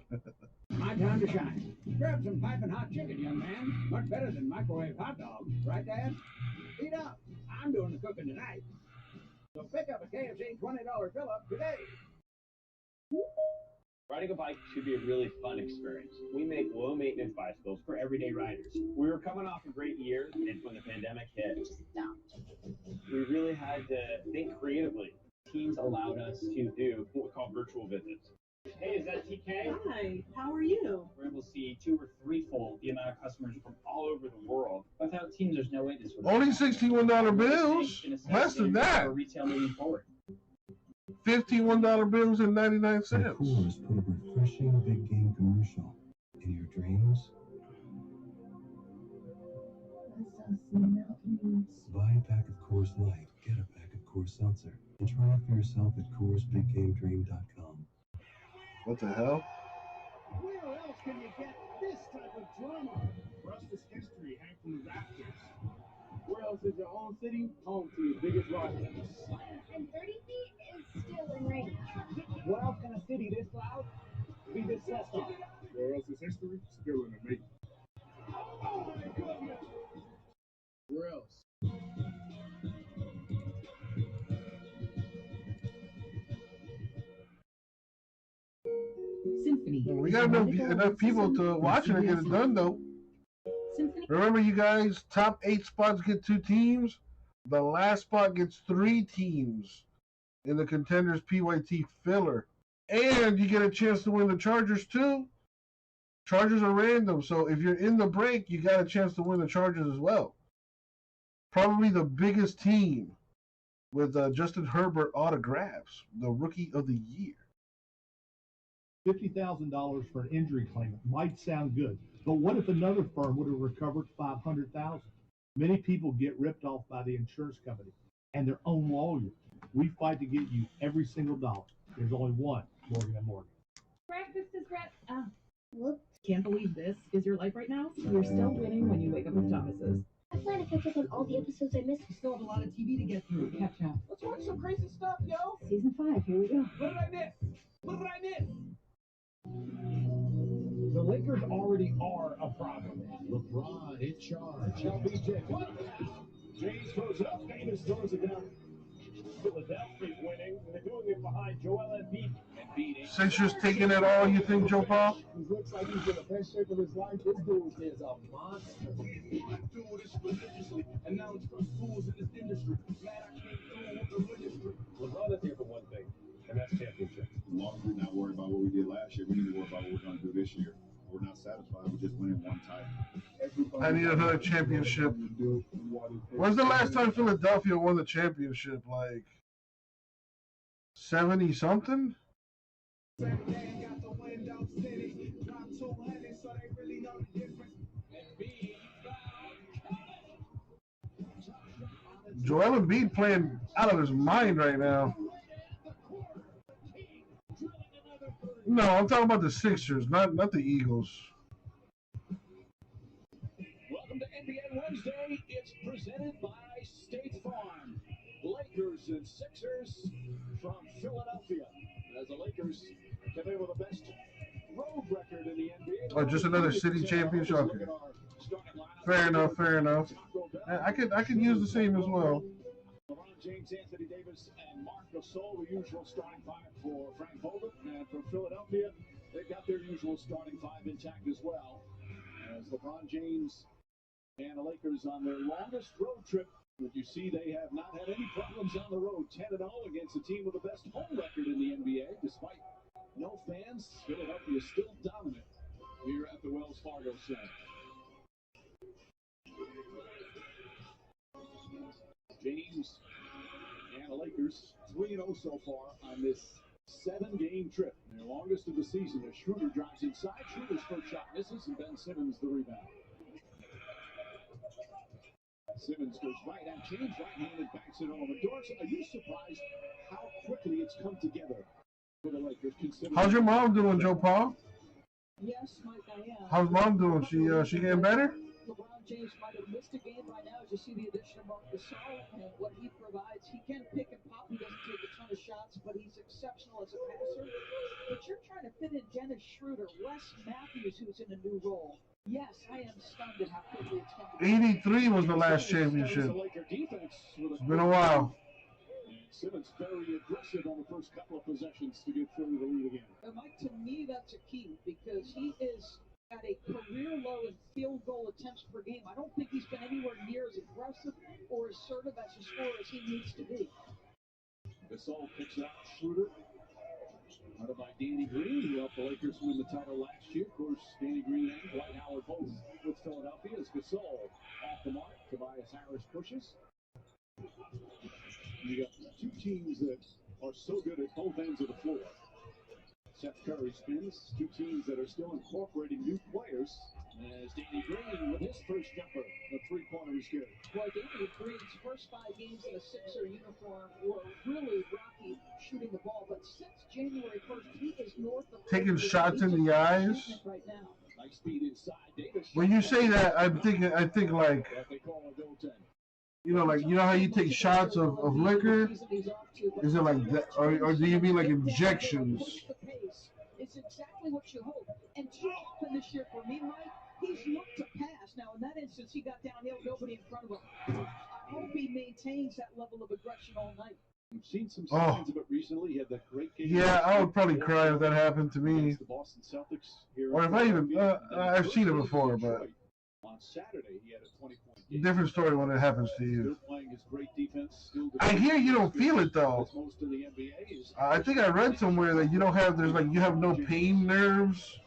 My time to shine. Grab some piping hot chicken, young man. Much better than microwave hot dogs, right, Dad? Eat up. I'm doing the cooking tonight. So pick up a KFC $20 fill-up today. Riding a bike should be a really fun experience. We make low-maintenance bicycles for everyday riders. We were coming off a great year, and when the pandemic hit, we really had to think creatively. Teams allowed us to do what we call virtual visits. Hey, is that TK? Hi, how are you? We're able to see 2- or 3-fold the amount of customers from all over the world. Without Teams, there's no way this would Only $61 bills. Less than that. Retail moving forward. $51 bills and 99 cents. Coors put a refreshing big game commercial in your dreams. Buy a pack of Coors Light, get a pack of Coors Seltzer, and try it for yourself at CoorsBigGameDream.com. What the hell? Where else can you get this type of drama? Russ's history hangs from the rafters. Where else is your own city home to your biggest rival? And 30 feet is still in range. Where else can a city this loud be this stressed on? Where else is history still in the making? Where else? Symphony. We got enough people to watch it and get it done, though. Symphony. Remember, you guys, top 8 spots get 2 teams. The last spot gets 3 teams in the Contenders PYT filler. And you get a chance to win the Chargers, too. Chargers are random, so if you're in the break, you got a chance to win the Chargers as well. Probably the biggest team with Justin Herbert autographs, the Rookie of the Year. $50,000 for an injury claim might sound good, but what if another firm would have recovered $500,000? Many people get ripped off by the insurance company and their own lawyer. We fight to get you every single dollar. There's only one Morgan & Morgan. Breakfast is ready. Whoops. Can't believe this is your life right now? You're still winning when you wake up with Thomas's. I plan to catch up on all the episodes I missed. We still have a lot of TV to get through. Catch up. Let's watch some crazy stuff, yo. Season 5, here we go. What did I miss? What did I miss? The Lakers already are a problem. LeBron in charge. LBJ. What? James throws it up. Davis throws it down. Philadelphia winning. They're doing it behind Joel Embiid. Sixers taking it all, you think, Joe Paul? He looks like he's in the best shape of his life. This dude is a monster. And now it's from schools in this industry. Glad I came through with the ministry. LeBron is here for one thing, and that's championship. As long as we're not worried about what we did last year, we need to worry about what we're going to do this year. We're not satisfied with just winning one title. I need another championship. When's the last time Philadelphia won the championship? Like 70 something? Joel Embiid playing out of his mind right now. No, I'm talking about the Sixers, not the Eagles. Welcome to NBA Wednesday. It's presented by State Farm. Lakers and Sixers from Philadelphia. As the Lakers come in with the best road record in the NBA. Oh, just another city championship. Okay. Fair enough, fair enough. I could use the same as well. LeBron James, Anthony Davis, and Marc Gasol, the usual starting five for Frank Vogel. And for Philadelphia, they've got their usual starting five intact as well. As LeBron James and the Lakers on their longest road trip. But you see, they have not had any problems on the road. 10-0 against the team with the best home record in the NBA. Despite no fans, Philadelphia is still dominant here at the Wells Fargo Center. James and the Lakers 3-0 so far on this 7-game trip. Their longest of the season as Schroeder drives inside. Schroeder's first shot misses, and Ben Simmons the rebound. Simmons goes right and change right-handed, backs it over. Doris, are you surprised how quickly it's come together for the Lakers? How's your mom doing, Joe Paul? Yes, Mike, I am. How's mom doing? She getting better? LeBron James might have missed a game by now. As you see the addition of Marc Gasol and what he provides, he can pick and pop. He doesn't take a ton of shots, but he's exceptional as a passer. But you're trying to fit in Dennis Schroeder, Wes Matthews, who's in a new role. Yes, I am stunned at how quickly it's come together. 83 was the last championship. It's been a while. Simmons very aggressive on the first couple of possessions to give Philly the lead again. And Mike, to me, that's a key because he is at a career low in field goal attempts per game. I don't think he's been anywhere near as aggressive or assertive as a scorer as he needs to be. Gasol picks out Schroeder. Hunted by Danny Green, who helped the Lakers win the title last year. Of course, Danny Green and Dwight Howard both with Philadelphia. As Gasol off the mark, Tobias Harris pushes. You got two teams that are so good at both ends of the floor. Seth Curry spins. Two teams that are still incorporating new players. As Danny Green with his first jumper, the three-pointer is good. Well, Danny Green's first 5 games in a Sixer uniform were really rocky shooting the ball, but since January 1st, he is north of Taking shots in the eyes. right now. Nice speed inside. Davis. When you say that, I think like, you know how you take shots of liquor? Is it like that, or do you mean like injections? It's exactly what you hope. And too often this year for me, Mike, he's looked to pass. Now, in that instance, he got downhill, nobody in front of him. I hope he maintains that level of aggression all night. We've seen some signs of it recently. He had that great game. Yeah, I would probably cry if that happened to me. The Boston Celtics here. Or if I even, I've seen it before, but on Saturday he had a 20-point game. different story when it happens to you. Still playing his great defense. Still I hear you don't feel it though. most in the NBA is I think I read somewhere that you don't have, you have no pain nerves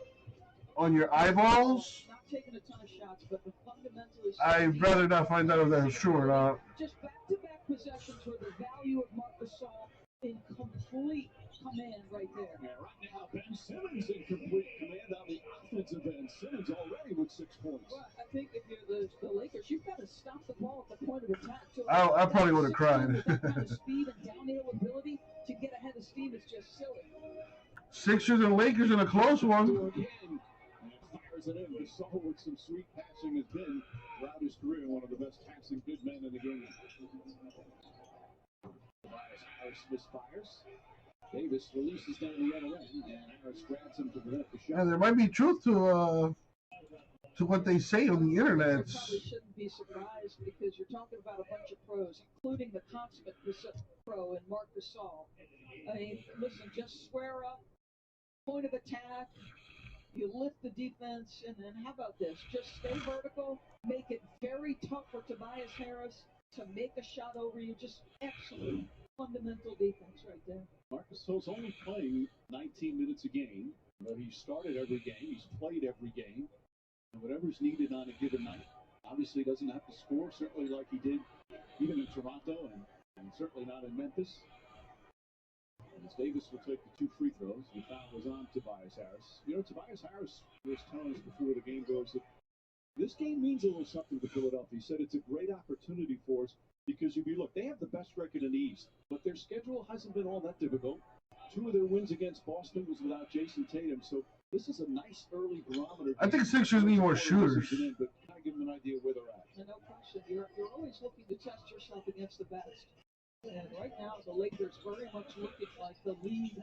on your eyeballs. Not taking a ton of shots, but the fundamentally. I'd rather not find out if that's true or not. Just back-to-back possessions where the value of Marc Gasol in complete command right there. Yeah, right now, Ben Simmons in complete command on the offensive end. Simmons already with 6 points. Well, I think if you're the Lakers, you've got to stop the ball at the point of attack. So I probably would have cried. With that kind of speed and downhill ability to get ahead of steam is just silly. Sixers and Lakers in a close one. Again, and fires it in. Gasol with some sweet passing has been throughout his career one of the best passing big men in the game. Harris misfires. Davis releases down the other end, and Harris grabs him to prevent the shot. And there might be truth to what they say on the internet. You probably shouldn't be surprised because you're talking about a bunch of pros, including the consummate pro in Marc Gasol. I mean, listen, just square up, point of attack, you lift the defense, and then how about this? Just stay vertical, make it very tough for Tobias Harris to make a shot over you. Just excellent fundamental defense right there. Marc Gasol's only playing 19 minutes a game, but he's started every game, he's played every game, and whatever's needed on a given night. Obviously doesn't have to score, certainly like he did even in Toronto, and certainly not in Memphis. As Davis will take the 2 free throws, the foul was on Tobias Harris. You know, Tobias Harris was telling us before the game goes that this game means a little something to Philadelphia. He said it's a great opportunity for us because if you look, they have the best record in the East, but their schedule hasn't been all that difficult. 2 of their wins against Boston was without Jason Tatum, so this is a nice early barometer. I think Sixers need more shooters. But kind of give them an idea where they're at. And no question, you're always looking to test yourself against the best. And right now, the Lakers very much looking like the lead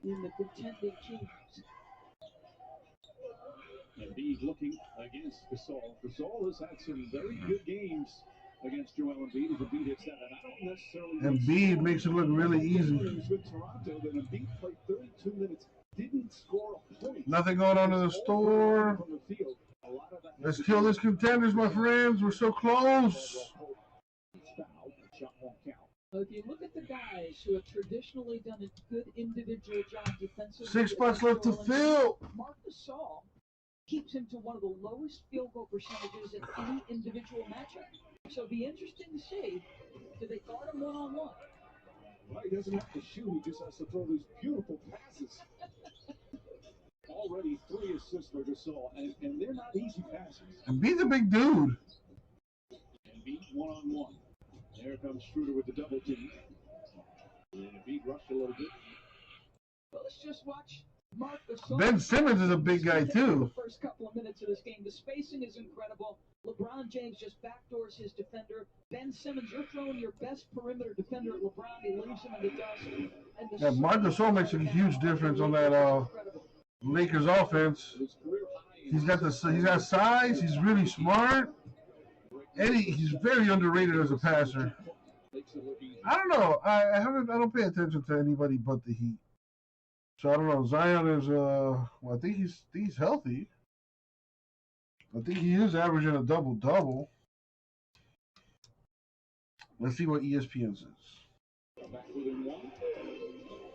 in the contending teams. Embiid looking against Gasol. Gasol has had some very good games against Joel Embiid. As Embiid hits that, and I don't necessarily. Embiid makes it look really easy. With Toronto, that Embiid played 32 minutes, didn't score a point. Nothing going on in the store. From the field. A lot of that Let's kill this contenders, my friends. We're so close. Shot won't count. So if you look at the guys who have traditionally done a good individual job defensively, 6 spots left to fill. Marc Gasol keeps him to one of the lowest field goal percentages in any individual matchup. So it'll be interesting to see, do they guard him one-on-one? Well, he doesn't have to shoot, he just has to throw these beautiful passes. Already 3 assists for Gasol, and they're not easy passes. Embiid's a big dude. Embiid one-on-one. There comes Schroeder with the double team. And Embiid rushed a little bit. Well, let's just watch Marc Gasol. Ben Simmons is a big guy, too. The first couple of minutes of this game, the spacing is incredible. LeBron James just backdoors his defender. Ben Simmons, you're throwing your best perimeter defender at LeBron. He leaves him in the dust. And Yeah, Marc Gasol makes a huge difference on that Lakers offense. He's got size. He's really smart. And he's very underrated as a passer. I don't know. I don't pay attention to anybody but the Heat. So I don't know. Zion is well, I think he's healthy. I think he is averaging a double-double. Let's see what ESPN says. Back within 1.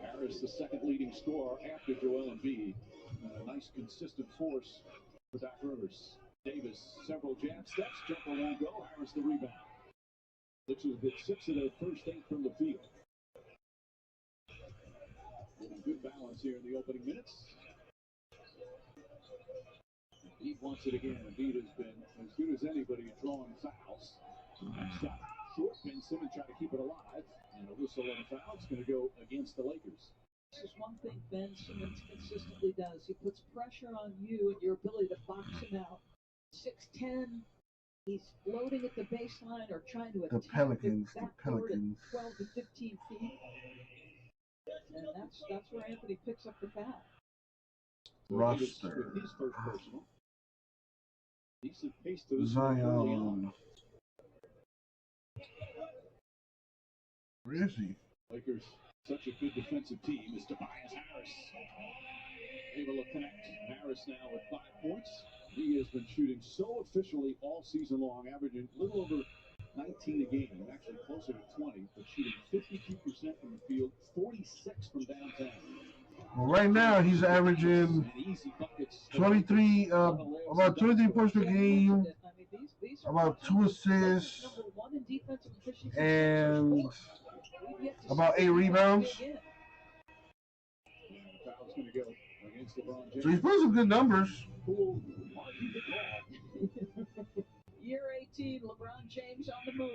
Harris, the second leading scorer after Joel Embiid. A nice consistent force for Doc Rivers. Davis, several jab steps, jumper won't go. Harris the rebound. Sixers get 6 of their first 8 from the field. Good balance here in the opening minutes. Embiid wants it again. Embiid has been as good as anybody at drawing fouls. Shot short. Ben Simmons trying to keep it alive. And a whistle on a foul. It's going to go against the Lakers. This is one thing Ben Simmons consistently does. He puts pressure on you and your ability to box him out. 6'10", he's floating at the baseline or trying to attack Pelicans. the Pelicans. 12 to 15 feet. And that's where Anthony picks up the foul. Roster. His first personal. Decent pace to this Zion. Where is he? Lakers, such a good defensive team is Tobias Harris. Able to connect. Harris now with 5 points. He has been shooting so efficiently all season long, averaging a little over 19 a game, actually closer to 20, but shooting 52% from the field, 46 from downtown. Well, right now he's averaging 23, about 23 points per game, about 2 assists, and about 8 rebounds. going to go against LeBron James. So he's put some good numbers. Cool. Argue the call. Year 18, LeBron James on the move.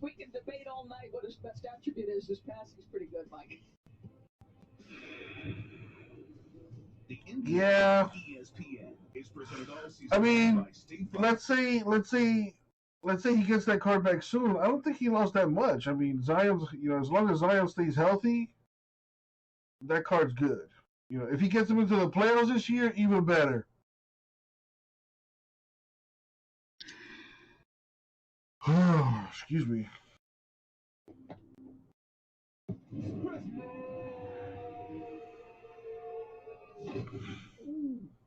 We can debate all night what his best attribute is. His passing's pretty good, Mike. Yeah. I mean, let's say he gets that card back soon. I don't think he lost that much. I mean, Zion's, as long as Zion stays healthy, that card's good. If he gets him into the playoffs this year, even better. Excuse me.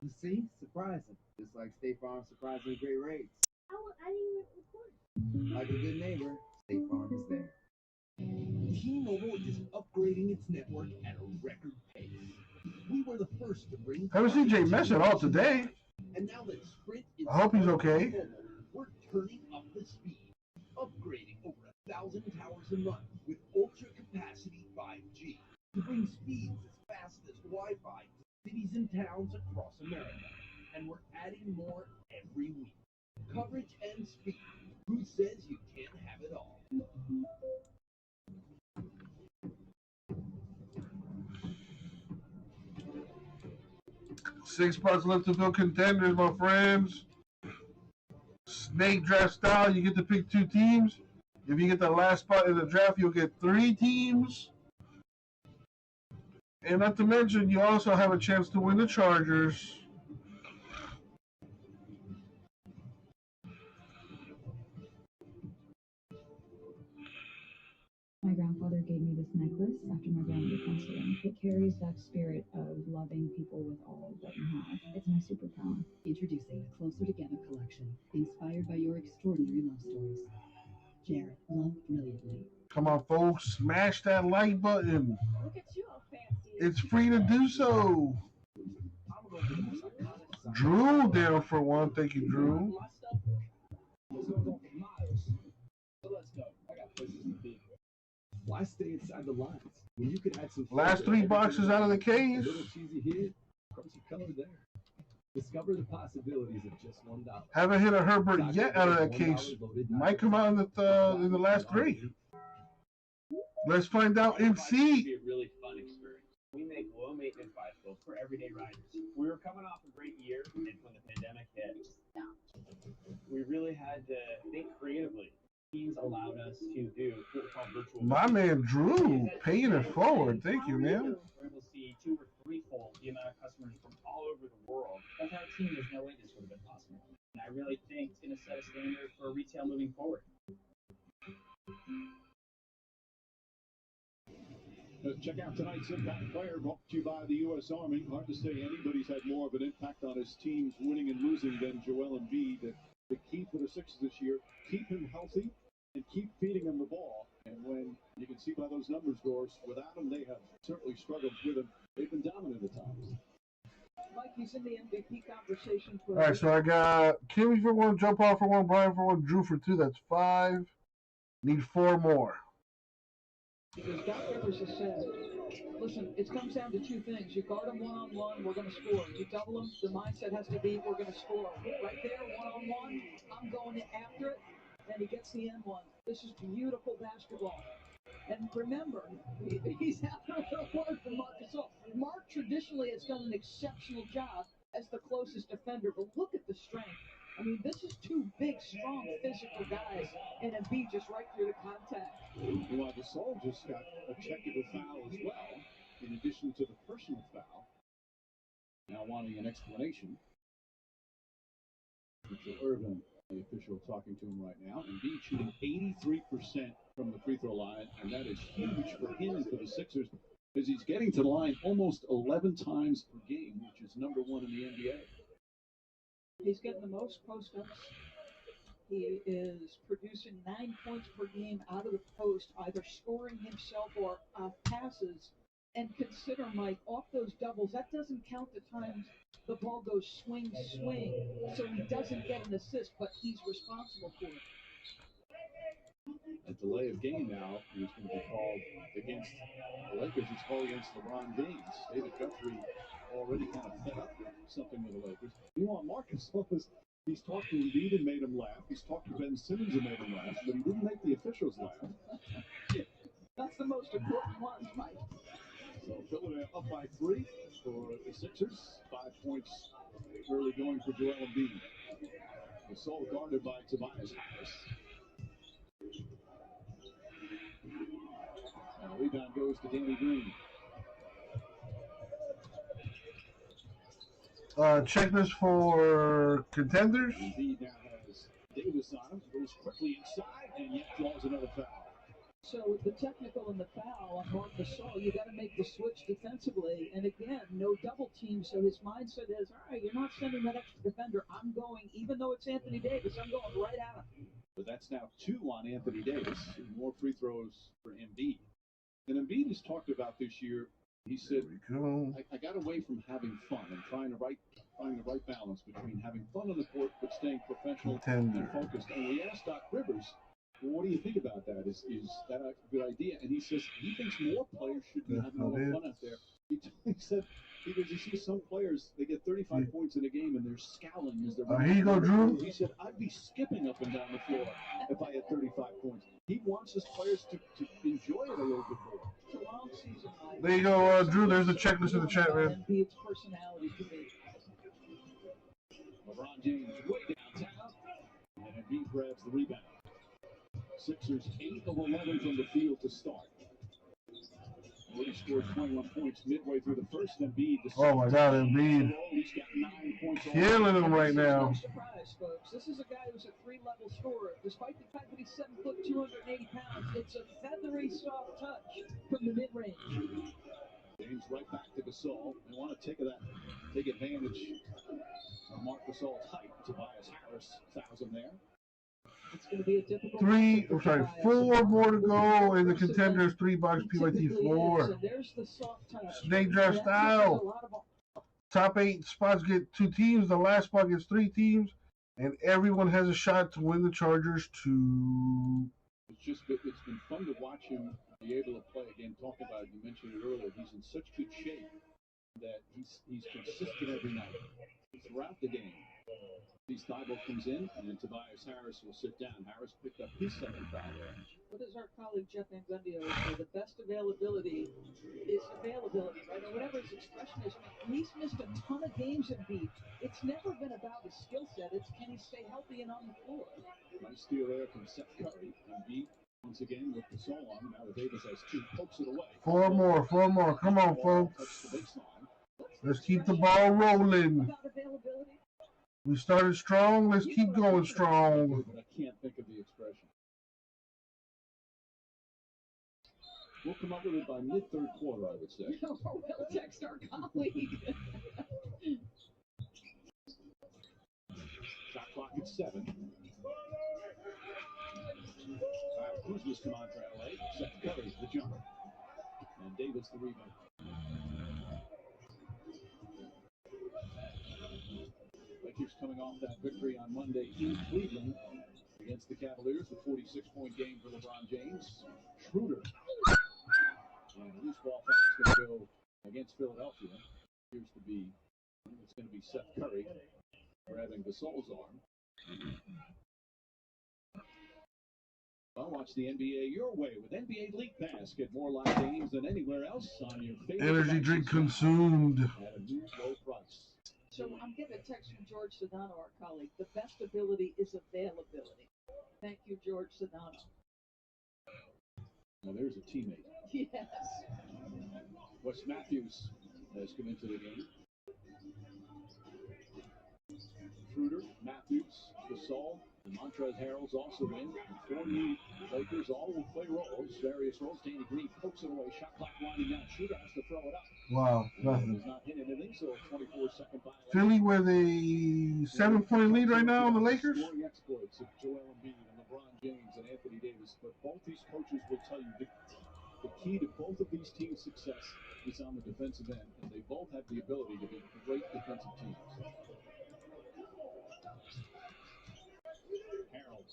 You see? Surprising. Just like State Farm surprisingly great rates. I didn't even record. Like a good neighbor, State Farm is there. T-Mobile is upgrading its network at a record pace. We were the first to bring. Haven't seen Jay Mesh at all today. And now that Sprint is I hope he's okay. we're turning up the speed, upgrading over 1,000 towers a month with ultra capacity 5G to bring speeds as fast as Wi-Fi to cities and towns across America. And we're adding more every week. Coverage and speed. Who says you can't have it all? Six spots left to fill contenders, my friends. Snake draft style, you get to pick 2 teams. If you get the last spot in the draft, you'll get 3 teams. And not to mention, you also have a chance to win the Chargers. My grandfather gave me this necklace after my grandmother passed away. It carries that spirit of loving people with all that you have. It's my superpower. Introducing the Closer Together collection, inspired by your extraordinary love stories. Jared, love brilliantly. Come on, folks. Smash that like button. Look at you all fancy. It's free to do so. Drew down for one. Thank you, Drew. Let's go. I got places to be. Why stay inside the lines when you could add some Last 3 boxes out of the case. A little cheesy here, crunchy color there. Discover the possibilities of just $1. Haven't hit a Herbert yet out of that case. Might come out in the last 3. Let's find out and see. Be a really fun experience. We make low maintenance bicycles for everyday riders. We were coming off a great year, and when the pandemic hit, we really had to think creatively. Teams allowed us to do what we call virtual. My man Drew paying it forward. Thank you, man. We're able to see 2 or 3-fold the amount of customers from all over the world. Without a team, there's no way this would have been possible. And I really think it's going to set a standard for retail moving forward. Check out tonight's Impact Player brought to you by the U.S. Army. Hard to say anybody's had more of an impact on his team's winning and losing than Joel Embiid. The key for the Sixers this year, keep him healthy and keep feeding him the ball. And when you can see by those numbers, Doris, without him, they have certainly struggled with him. They've been dominant at times. Mike, he's in the MVP conversation. All right, so I got Kimmy for 1, Joe Paul for 1, Brian for 1, Drew for 2. That's 5. Need 4 more. Because Doc Rivers has said, listen, it comes down to 2 things. You guard them one-on-one, we're going to score. You double them, the mindset has to be, we're going to score. Right there, one-on-one, I'm going after it, and he gets the end one. This is beautiful basketball. And remember, he's after a word from Marc Gasol. Mark traditionally has done an exceptional job as the closest defender, but look at the strength. I mean, this is 2 big, strong, physical guys, and Embiid just right through the contact. Well, Gasol just got a technical foul as well, in addition to the personal foul. Now wanting an explanation. Mitchell Irvin, the official talking to him right now. Embiid shooting 83% from the free throw line, and that is huge for him and for the Sixers, as he's getting to the line almost 11 times per game, which is number 1 in the NBA. He's getting the most post-ups. He is producing 9 points per game out of the post, either scoring himself or passes. And consider, Mike, off those doubles, that doesn't count the times the ball goes swing, so he doesn't get an assist, but he's responsible for it. a delay of game now is going to be called against the Lakers. It's called against LeBron James. David Guthrie already kind of fed up with something with the Lakers. Meanwhile, Marcus Willis, he's talked to Embiid and made him laugh. He's talked to Ben Simmons and made him laugh, but he didn't make the officials laugh. That's the most important one, Mike. So Philadelphia up by 3 for the Sixers. 5 points early going for Joel Embiid. Gasol guarded by Tobias Harris. And the rebound goes to Danny Green. Checklist for contenders. Embiid now has Davis on him. Goes quickly inside and yet draws another foul. So the technical and the foul on Marc Gasol, you got to make the switch defensively. And again, no double team. So his mindset is, all right, you're not sending that extra defender. I'm going, even though it's Anthony Davis, I'm going right at him. But that's now 2 on Anthony Davis. More free throws for Embiid. And Embiid has talked about this year. He said, I got away from having fun and find the right balance between having fun on the court but staying professional and focused. And we asked Doc Rivers, well, what do you think about that? Is that a good idea? And he says he thinks more players should be having more fun out there. He said, because you see some players, they get 35 points in a game and they're scowling as they're here you go, Drew. He said, I'd be skipping up and down the floor if I had 35 points. He wants his players to enjoy it a little bit more. There you go, Drew. There's the checklist in the chat, man. Embiid's personality to me. LeBron James way downtown, and Embiid grabs the rebound. Sixers 8 of 11 from the field to start. Already scored 21 points midway through the first. Embiid. Oh my God, Embiid. He's got 9 points. Killing him right now. No surprise, folks. This is a guy who's a 3-level scorer. Despite the fact that he's 7 foot, 280 pounds, it's a feathery, soft touch from the mid-range. James right back to Gasol. They want to take advantage of Marc Gasol's height. Tobias Harris fouls him there. It's going to be a difficult 4 more to go in the contenders. 3 box PYT 4. So there's the soft touch. Snake draft style. Top 8 spots get 2 teams. The last spot gets 3 teams, and everyone has a shot to win the Chargers. It's been fun to watch him be able to play again. Talk about it, you mentioned it earlier. He's in such good shape that he's consistent every night throughout the game. Steve Thibault comes in, and then Tobias Harris will sit down. Harris picked up his 2nd foul there. What does our colleague Jeff Angundio say? The best availability is availability, right? Or whatever his expression is. I mean, he's missed a ton of games at Embiid. It's never been about his skill set. It's can he stay healthy and on the floor? Nice steal there from Seth Curry. Embiid once again with Gasol on. Now Davis has 2, pokes it away. 4 more. Come on, folks. Let's keep the ball rolling. About availability. We started strong. Let's keep going strong. But I can't think of the expression. We'll come up with it by mid-3rd quarter, I would say. Or we'll text our colleague. Shot clock at 7. Kyle Kuzma's come on for LA. Seth Curry the jumper. And Davis the rebound. Lakers coming off that victory on Monday in Cleveland against the Cavaliers. A 46-point game for LeBron James. Schroeder. And a loose ball foul is going to go against Philadelphia. Appears to be, it's going to be Seth Curry grabbing Gasol's arm. Well, watch the NBA your way with NBA League Pass. Get more live games than anywhere else on your favorite Energy drink consumed. at a new low price. So I'm getting a text from George Sedano, our colleague. The best ability is availability. Thank you, George Sedano. Now there's a teammate. Yes. Wes Matthews has come into the game. Schroeder, Matthews, Gasol, and Montrezl Harrell's also in. 4 new Lakers all will play roles, various roles. Danny Green pokes it away. Shot clock winding down. Schroeder has to throw it up. Wow, nothing. Does not hit anything, so a 24-second violation. Philly with a 7-point lead right now on the Lakers. Scoring exploits of Joel Embiid and LeBron James and Anthony Davis, but both these coaches will tell you the key to both of these teams' success is on the defensive end, and they both have the ability to be great defensive teams. Harold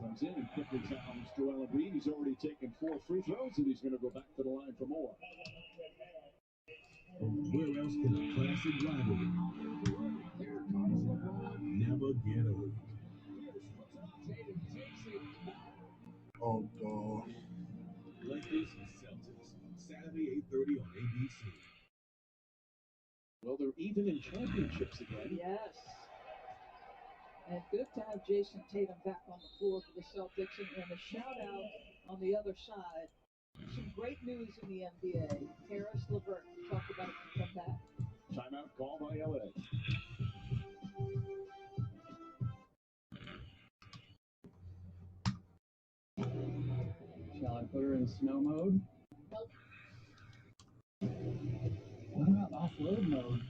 comes in and quickly fouls Joel Embiid. He's already taken 4 free throws, and he's going to go back to the line for more. Where else can a classic rivalry never get old? Oh, God. Lakers and Celtics, Saturday 8:30 on ABC. Well, they're even in championships again. Yes. And good to have Jason Tatum back on the floor for the Celtics. And a shout out on the other side. Some great news in the NBA. Harris LeVert, talk about it when we come back. Timeout call by LA. Shall I put her in snow mode? Nope. What about off-road mode?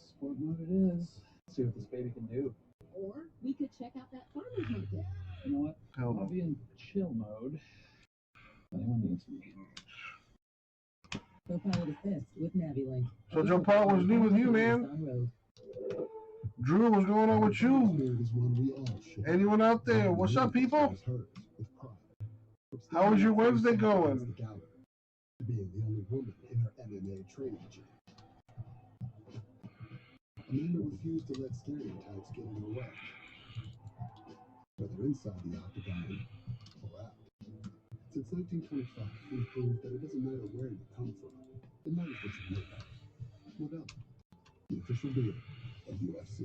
Sport mode it is. Let's see what this baby can do. Or we could check out that farmer's market. You know what? Hell no. I'll be in chill mode. Anyone needs me. Co-pilot assist with NaviLink. So, Joe Paul, what's new with you, man? Drew, what's going on with you? Anyone out there? What's up, people? How is your Wednesday going? Being the only woman in her MMA training gym. Amanda refused to let stereotypes get in her way, whether inside the octagon or out. Since 1925, we've proved that it doesn't matter where you come from, it matters what you make of. Modelo, the official beer of UFC.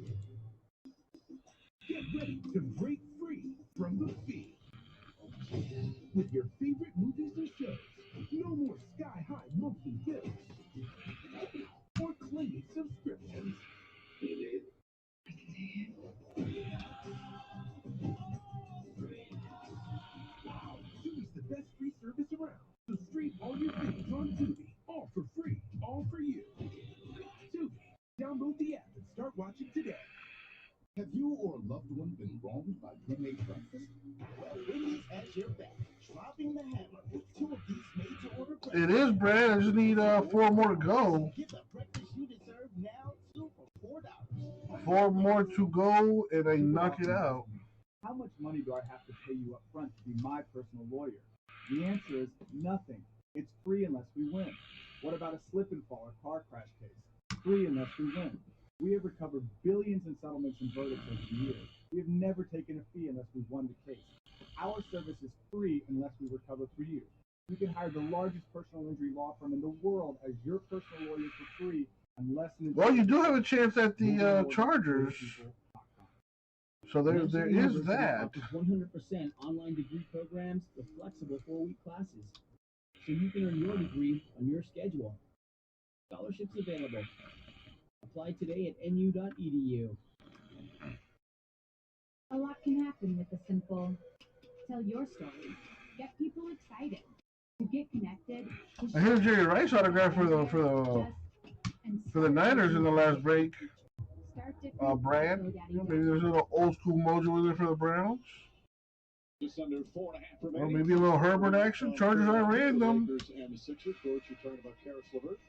Get ready to break free from the feed. With your favorite movies and shows, no more sky-high monthly bills or claiming subscriptions. Tubi's the best free service around. So stream all your things on Tubi, all for free, all for you. Tubi, download the app and start watching today. Have you or a loved one been wronged by pre-made breakfast? Well, Wendy's has your back, dropping the hammer with 2 of these made-to-order breakfast. It is, Brad. I just need 4 more to go. Get the breakfast you deserve now, 2 for $4. 4 more to go, and I knock it out. How much money do I have to pay you up front to be my personal lawyer? The answer is nothing. It's free unless we win. What about a slip and fall or car crash case? Free unless we win. We have recovered billions in settlements and verdicts over the years. We have never taken a fee unless we won the case. Our service is free unless we recover for you. You can hire the largest personal injury law firm in the world as your personal lawyer for free unless... Well, you do have a chance at the Chargers. So there is that. 100% online degree programs with flexible 4-week classes. So you can earn your degree on your schedule. Scholarships available. Apply today at nu.edu. A lot can happen with a simple tell your story. Get people excited. To get connected. I hear Jerry Rice autograph for the Niners in the last break. Brad, maybe there's a little old school mojo in there for the Browns. Just under 4.5 remaining. Or maybe a little Herbert action. Chargers are random. And the Sixers. Coach, you're talking about Karis LeVert.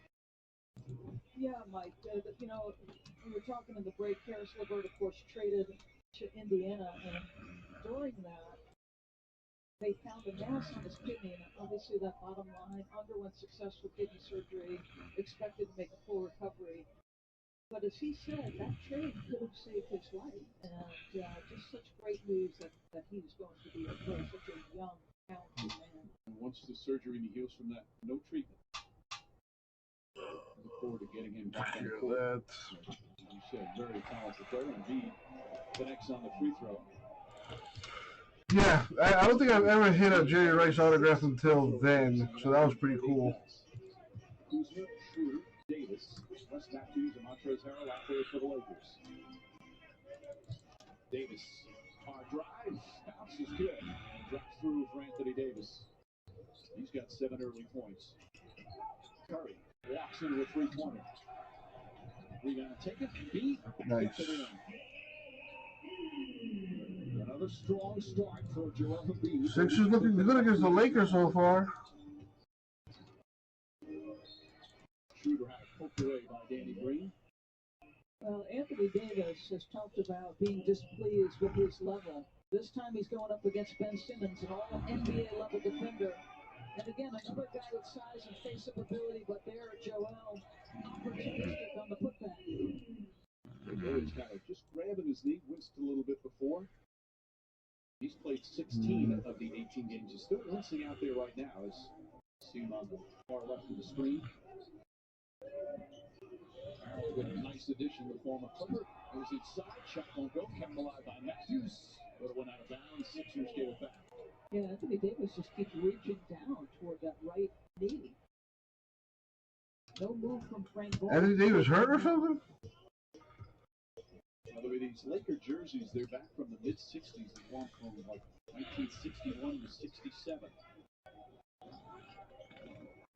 Yeah, Mike. We were talking in the break. Karis LeVert, of course, traded to Indiana, and during that, they found a mass on his kidney, and obviously that bottom line underwent successful kidney surgery, expected to make a full recovery. But as he said, that trade could have saved his life, and just such great news that he's going to be such a young, talented man. And once the surgery and he heals from that, no treatment. Look forward to getting him back on the court. As you said, very talented player. Indeed, connects on the free throw. Yeah, I don't think I've ever hit a Jerry Rice autograph until then, so that was pretty cool. Kuzma, Schroeder, Davis, West Matthews, and Montrezl Harrell out there for the Lakers. Davis, hard drive, bounce is good, and drops through for Anthony Davis. He's got 7 early points. Curry walks in with 3-pointer. Rebound, take it, beat, nice. Another strong start for Joel Embiid. Sixers looking good against the Lakers so far. Schroeder had a poked away by Danny Green. Well, Anthony Davis has talked about being displeased with his level. This time he's going up against Ben Simmons, an all-NBA level defender. And again, another guy with size and face-up ability, but there, Joel, opportunistic on the putback. He's kind of just grabbing his knee, winced a little bit before. He's played 16 of the 18 games. He's still wincing out there right now, as seen on the far left of the screen. With a nice addition, the former Clipper. Goes inside, shot won't go, kept alive by Matthews. But it went out of bounds, Sixers get it back. Yeah, Anthony Davis just keeps reaching down toward that right knee. No move from Frank Vogel. Anthony Davis hurt or something? By the way, these Laker jerseys, they're back from the mid-60s. They won from like 1961 to 67.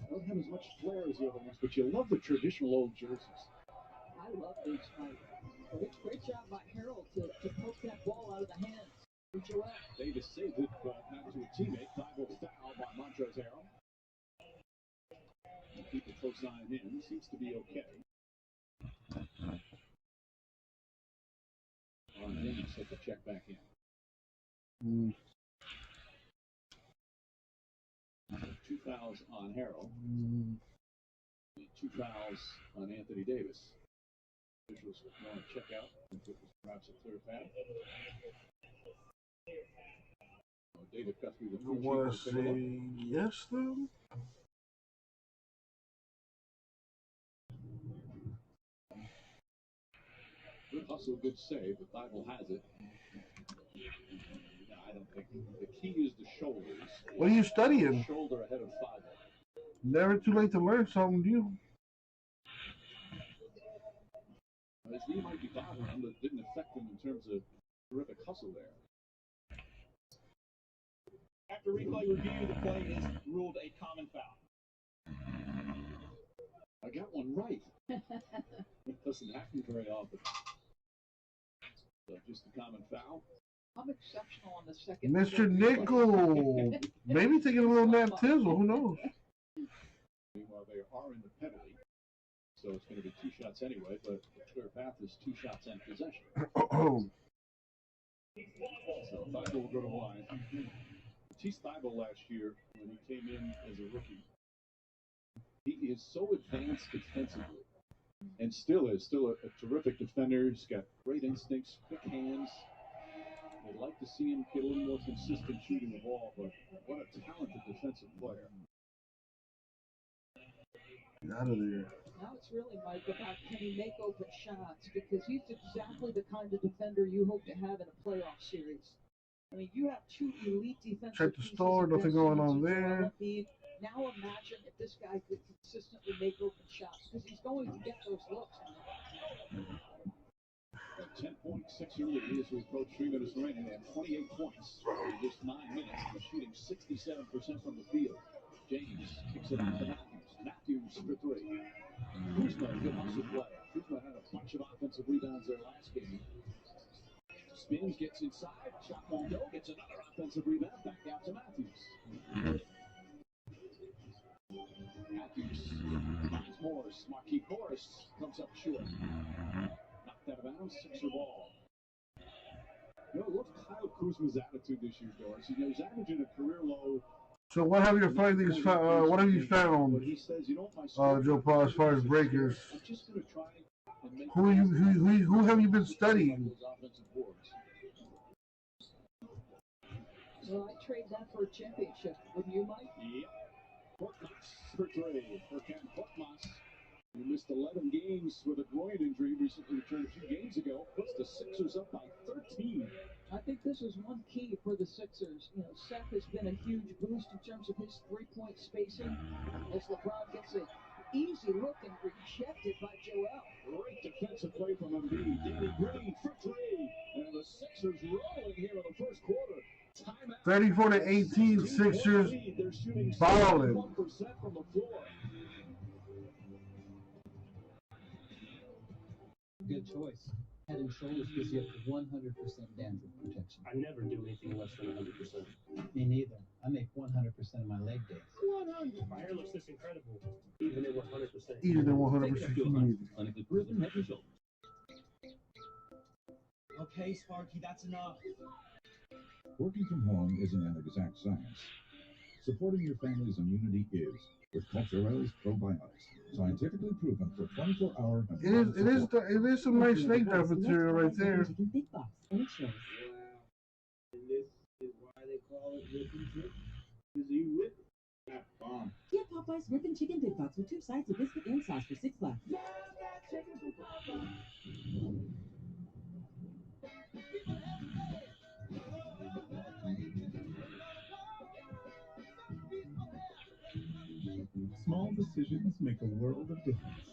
They don't have as much flair as the other ones, but you love the traditional old jerseys. I love these, Mike. Great job by Harold to poke that ball out of the hands of Joel. Davis saved it, but not to a teammate. Thibault foul by Montrezl Harrell. Keep a close eye on him. Seems to be okay. James set the check back in. 2 fouls on Harrell. 2 fouls on Anthony Davis. Officials want to check out if it was perhaps a clear foul. David Guthrie, the You want to say yes, though? Good hustle, good save, but Thibault has it. No, I don't think. The key is the shoulders. What are you studying? Shoulder ahead of Thibault. Never too late to learn something, do you? His knee might be bothering him, but it didn't affect him in terms of terrific hustle there. After replay review, the play is ruled a common foul. I got one right. It doesn't happen very often. So just a common foul. I'm exceptional on the second. Mr. Nickel. Maybe taking a little nap tizzle. Who knows? Meanwhile, they are in the penalty. So it's going to be 2 shots anyway, but the clear path is 2 shots and possession. So Thibault will go to the line. Matisse Thybulle last year, when he came in as a rookie, he is so advanced defensively, and still is a terrific defender. He's got great instincts, quick hands. I'd like to see him get a little more consistent shooting the ball, but what a talented defensive player. Get out of there. Now it's really, Mike, about can he make open shots, because he's exactly the kind of defender you hope to have in a playoff series. I mean, you have 2 elite defensive Check the store, nothing going on there. Now imagine if this guy could consistently make open shots, because he's going to get those looks. 10-point Sixer lead as we approach 3 minutes remaining. They have 28 points in just 9 minutes. They're shooting 67% from the field. James kicks it out to Matthews. Matthews for 3. Kuzma, good hustle play. Kuzma had a bunch of offensive rebounds there last game. Spins, gets inside, shot won't go, gets another offensive rebound, back out to Matthews. Matthews finds Morris. Marquise Morris comes up short. Knocked out of bounds, Sixer ball. You know, what's Kyle Kuzma's attitude this year, Doris? You know, he's averaging a career low. So what have your findings? What have you found, Joe Paul, as far as breakers? I'm just going to try and make Who have you been studying? Well, I trade that for a championship. Wouldn't you, Mike? Yep. Korkmaz for 3. Furkan Korkmaz, who missed 11 games with a groin injury, recently returned a few games ago, puts the Sixers up by 13. I think this is one key for the Sixers. You know, Seth has been a huge boost in terms of his 3-point spacing as LeBron gets an easy look and rejected by Joel. Great defensive play from Embiid. Danny Green for 3. And the Sixers rolling here in the first quarter. 34-18, Sixers balling. Good choice. Head and Shoulders gives you 100% dandruff protection. I never do anything less than 100%. Me neither. I make 100% of my leg days. 100. My hair looks this incredible, even at 100%. Even at 100%. Clinically proven Head and Shoulders. Okay, Sparky, that's enough. Working from home isn't an exact science. Supporting your family's immunity is, with Culturel's probiotics, scientifically proven for 24-hour. It is some nice snake draft material right there. Big box, and it shows. Wow. And this is why they call it Rip and Chicken. Because you rip that bomb. Get Popeye's Rip and Chicken Big Box with 2 sides of biscuit and sauce for $6. Small decisions make a world of difference.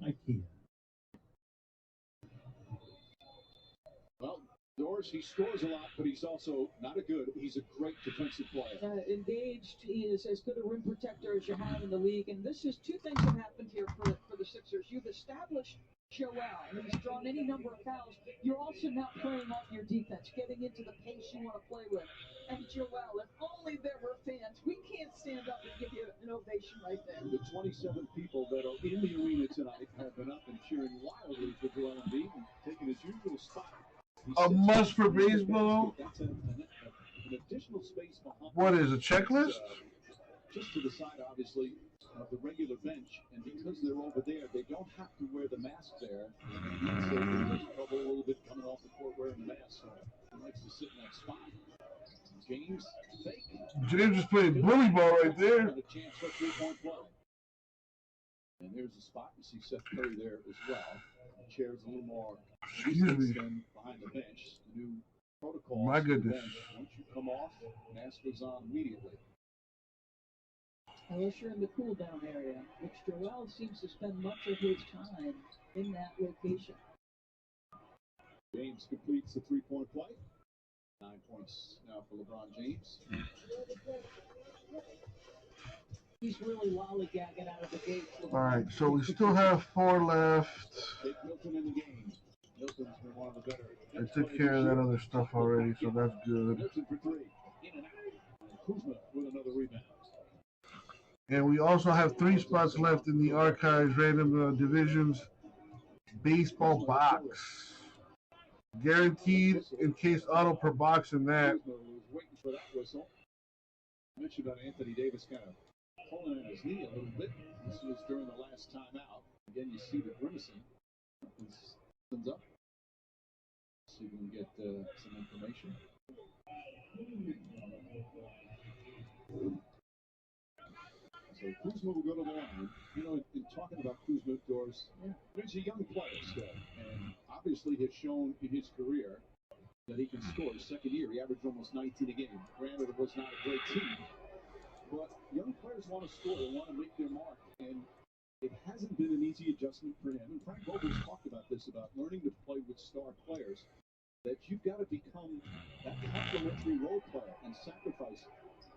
IKEA. Well, Doors, he scores a lot, but he's also not he's a great defensive player. Engaged, he is as good a rim protector as you have in the league, and this is two things that happened here for the Sixers. You've established Joel, and he's drawn any number of fouls. You're also now playing off your defense, getting into the pace you want to play with. And Joel, if only there were fans, we can't stand up and give you an ovation right there. The 27 people that are in the arena tonight have been up and cheering wildly for Joel Embiid and taking his usual spot. A must for baseball. That's an additional space behind. What is a checklist? Just to the side, obviously, of the regular bench, and because they're over there, they don't have to wear the mask there. So there's trouble a little bit coming off the court wearing the mask. So he likes to sit in that spot. James fake. James is playing bully ball right there. A chance for 3-point play. And there's a spot. You see Seth Curry there as well. The chair's a little more distance than behind the bench. The new protocol. My goodness. Once you come off, mask goes on immediately. Unless you're in the cool down area, which Joel seems to spend much of his time in that location. James completes the 3-point play. 9 points now for LeBron James. He's really lollygagging out of the gate. All right, so we still have 4 left. Take Milton in the game. Milton's been one of the better. I took care of that other stuff already, so that's good. Milton for 3. In and out. Kuzma with another rebound. And we also have 3 spots left in the Archives Random Divisions Baseball Box. Guaranteed in case auto per box in that. Kuzma was waiting for that whistle. I mentioned about Anthony Davis kind of pulling on his knee a little bit. This was during the last time out. Again, you see the grimacing. Comes up. See if we can get some information. So Kuzma will go to the line. You know, in talking about Kuzma, Doors, he's a young player still, and obviously has shown in his career that he can score. His second year, he averaged almost 19 a game. Granted, it was not a great team, but young players want to score. They want to make their mark, and it hasn't been an easy adjustment for him. And Frank Vogel's talked about this, about learning to play with star players, that you've got to become that complementary role player and sacrifice.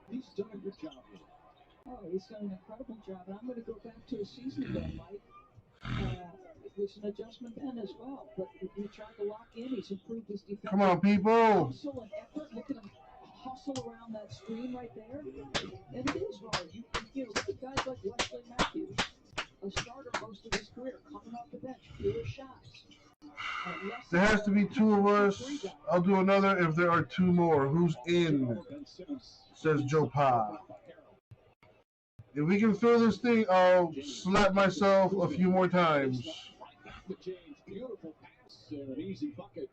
He's done a good job with it. Oh, he's done an incredible job, and I'm going to go back to a season ago, Mike. It was an adjustment then as well, but he tried to lock in. He's improved his defense. Come on, people. Hustle and effort. Look at him hustle around that screen right there. And it is hard. You know, look at guys like Wesley Matthews, a starter most of his career, coming off the bench, fewer shots. There has to be 2 of us. I'll do another if there are 2 more. Who's in? Says Joe Pa. If we can throw this thing, I'll slap myself a few more times. Beautiful pass and an easy bucket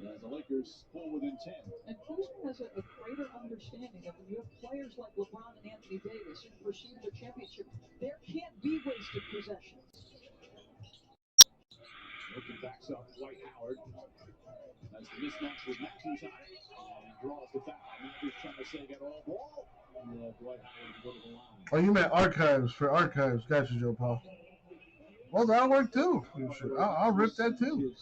as the Lakers pull within 10. And Kuzma has a greater understanding of when you have players like LeBron and Anthony Davis in pursuit of a championship, there can't be wasted possessions. Milton backs up Dwight Howard as the mismatch with Matthews on it. And draws the foul. Matthews trying to say get all ball. And Dwight Howard go to the line. Oh, you meant Archives for Archives. Gotcha, Joe Paul. Well, that'll work too. I'll rip that too.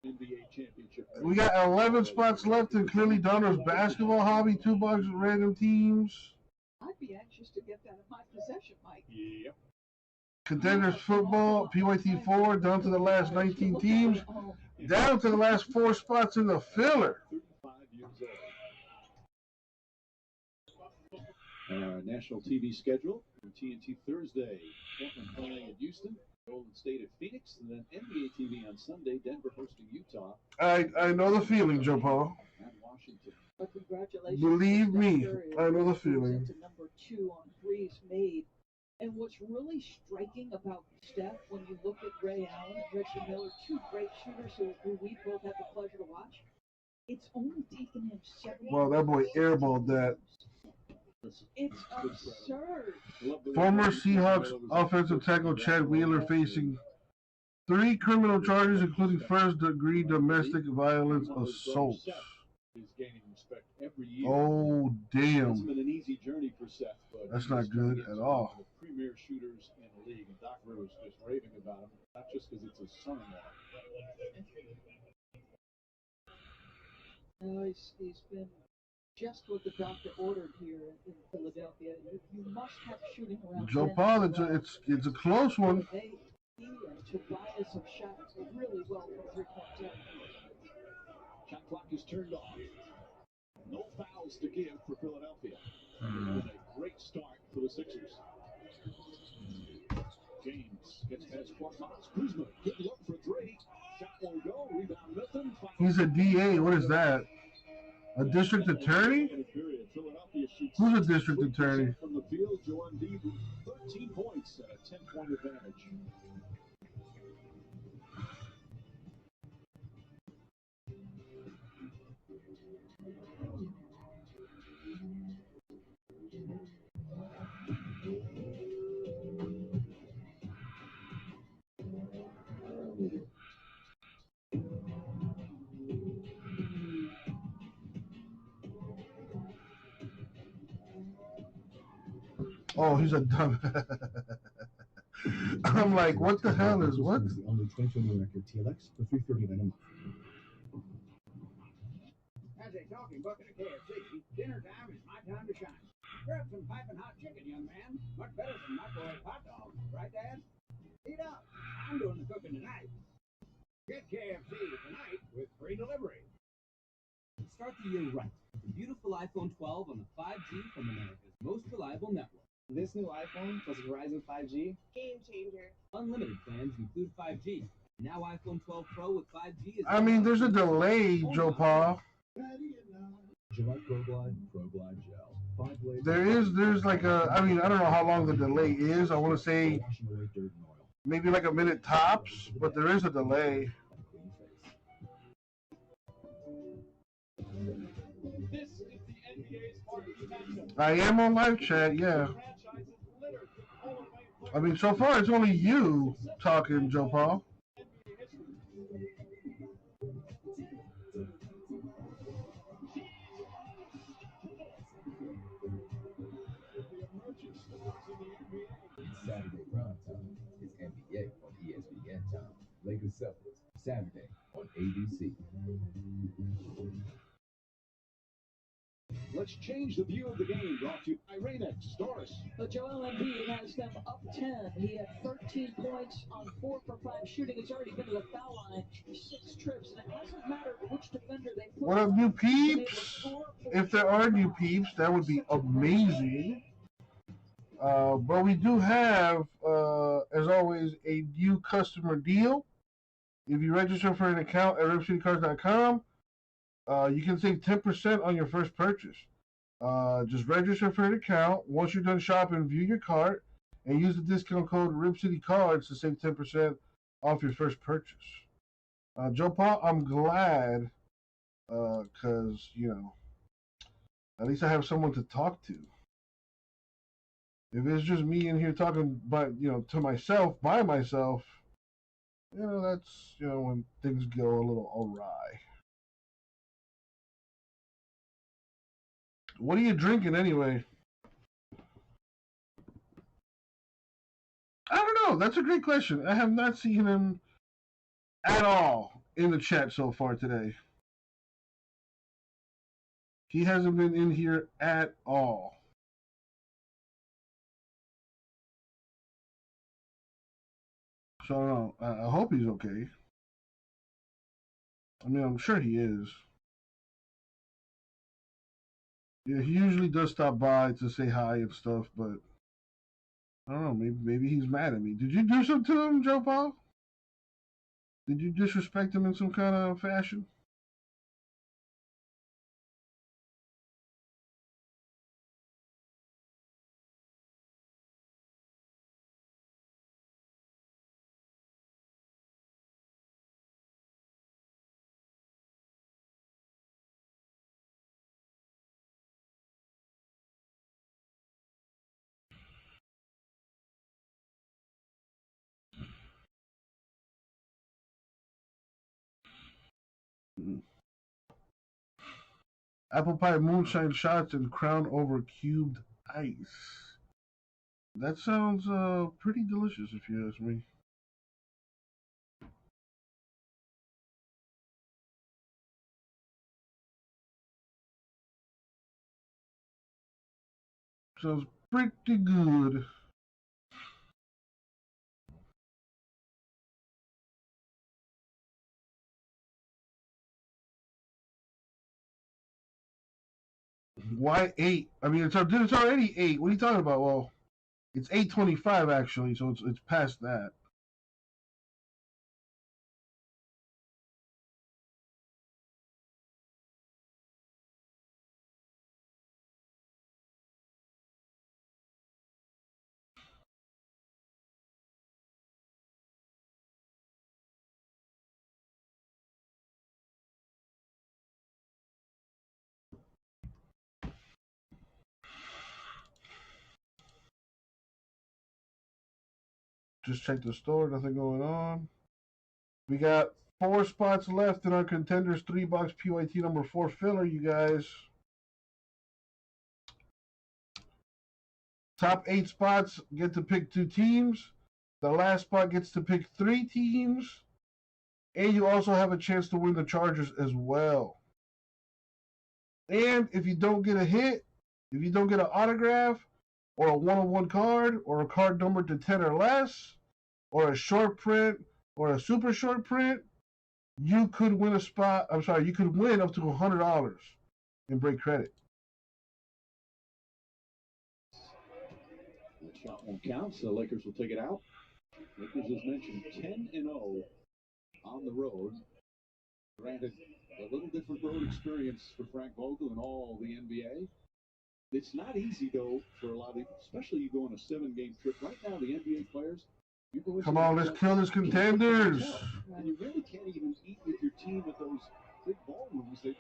NBA championship. We got 11 spots left in Clearly Donner's basketball hobby, 2 boxes of random teams. I'd be anxious to get that in my possession, Mike. Yep. Contenders football, PYT 4, down to the last 19 teams, down to the last 4 spots in the filler. 35 years old. National TV schedule. TNT Thursday. Portland playing at Houston. Golden State at Phoenix, and then NBA TV on Sunday, Denver hosting Utah I know the feeling, Joe Paul. at Washington. But congratulations. Believe to me, Steph Curry, I know the who moves feeling. into number 2 on threes made. And what's really striking about Steph, when you look at Ray Allen and Reggie Miller, 2 great shooters who we both had the pleasure to watch, it's only taken him 7 Well, that boy airballed that. It's absurd. Former Seahawks offensive tackle Chad Wheeler facing 3 criminal charges, including first-degree domestic violence assault. He's gaining respect every year. Oh, damn. It's been an easy journey for Seth, but That's not good at all. the premier shooters in the league, and Doc Rivers just raving about him, not just because it's his son-in-law. No, he's been just what the doctor ordered here in Philadelphia. You must have shooting around. Joe 10 Paul, as well. it's a close one. He and Tobias have shot really well from 3-point territory. Shot clock is turned off. No fouls to give for Philadelphia. It's been a great start for the Sixers. James gets past Korkmaz. Kuzma getting look for 3. Shot won't go. Rebound Milton. He's a DA. What is that? A district attorney? Who's a district attorney? From the field, Joel Embiid, 13 points and a 10-point advantage. Oh, he's a dumb. I'm like, what the hell is what? The only 2020 record TLX for $3.39 a month. As a talking bucket of KFC, dinner time is my time to shine. Grab some piping hot chicken, young man. Much better than microwave hot dogs, right, Dad? Eat up. I'm doing the cooking tonight. Get KFC tonight with free delivery. Start the year right with the beautiful iPhone 12 on the 5G from America's most reliable network. This new iPhone plus Verizon 5G, game changer. Unlimited plans include 5G. Now iPhone 12 Pro with 5G is... I mean, there's a delay, Joe Paul. Gillette ProGlide Gel. 5 blades. There's like a, I mean, I don't know how long the delay is. I want to say Washing away dirt and oil. maybe like a minute tops, but there is a delay. This is the NBA's marquee matchup. I am on live chat, yeah. I mean, so far it's only you talking, Joe Paul. Saturday prime time is NBA on ESPN time. Lakers Celtics, Saturday on ABC. Let's change the view of the game. Brought to you by Rain-X. Doris. But Joel Embiid has them up 10. He had 13 points on 4 for 5 shooting. He's already been to the foul line 6 trips, and it hasn't mattered which defender they put. What up, new peeps? If there are new peeps, that would be amazing. But we do have, as always, a new customer deal. If you register for an account at ripcitycards.com, you can save 10% on your first purchase. Just register for an account. Once you're done shopping, view your cart and use the discount code RipCityCards to save 10% off your first purchase. Joe Paul, I'm glad because, you know, at least I have someone to talk to. If it's just me in here talking to myself, by myself, that's, when things go a little awry. What are you drinking anyway? I don't know. That's a great question. I have not seen him at all in the chat so far today. He hasn't been in here at all. So I don't know. I hope he's okay. I mean, I'm sure he is. Yeah, he usually does stop by to say hi and stuff, but I don't know. Maybe he's mad at me. Did you do something to him, Joe Paul? Did you disrespect him in some kind of fashion? Apple pie moonshine shots and crown over cubed ice. That sounds pretty delicious, if you ask me. Sounds pretty good. Why 8? I mean, it's already 8. What are you talking about? Well, it's 8:25 actually, so it's past that. Just check the store. Nothing going on. We got 4 spots left in our Contenders 3-box PYT number 4 filler, you guys. Top 8 spots get to pick 2 teams. The last spot gets to pick 3 teams. And you also have a chance to win the Chargers as well. And if you don't get a hit, if you don't get an autograph, or a 1-of-1 card, or a card numbered to 10 or less, or a short print, or a super short print, you could win a spot. I'm sorry, you could win up to $100 in break credit. That shot won't count, so the Lakers will take it out. Lakers, as mentioned, 10-0 on the road. Granted, a little different road experience for Frank Vogel and all the NBA. It's not easy, though, for a lot of people, especially you go on a 7-game trip. Right now, the NBA players, you go. Come on, let's kill this Contenders. And you really can't even eat with your team at those big ballrooms. They're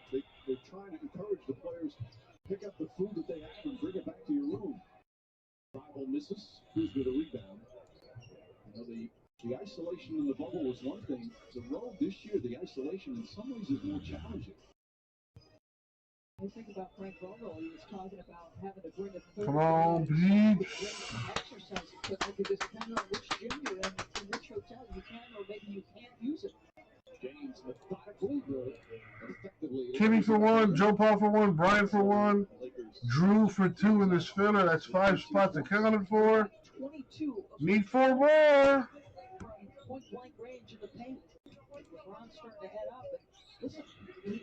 trying to encourage the players to pick up the food that they have and bring it back to your room. Bible misses. Who's with a rebound? You know, the isolation in the bubble was one thing. The road this year, the isolation in some ways is more challenging. I think about Frank Vogel. He was talking about having to bring a third. Come on, Bleach. Exercise equipment because depending on which gym you're in which hotel you can or maybe you can't use it. James methodically, effectively. Kimmy for 1, Joe Paul for 1, Brian for 1, Drew for 2 in this filler. That's 5 spots accounted for. 22. Need 4 more. Point blank range in the paint. LeBron's starting to head up. But listen,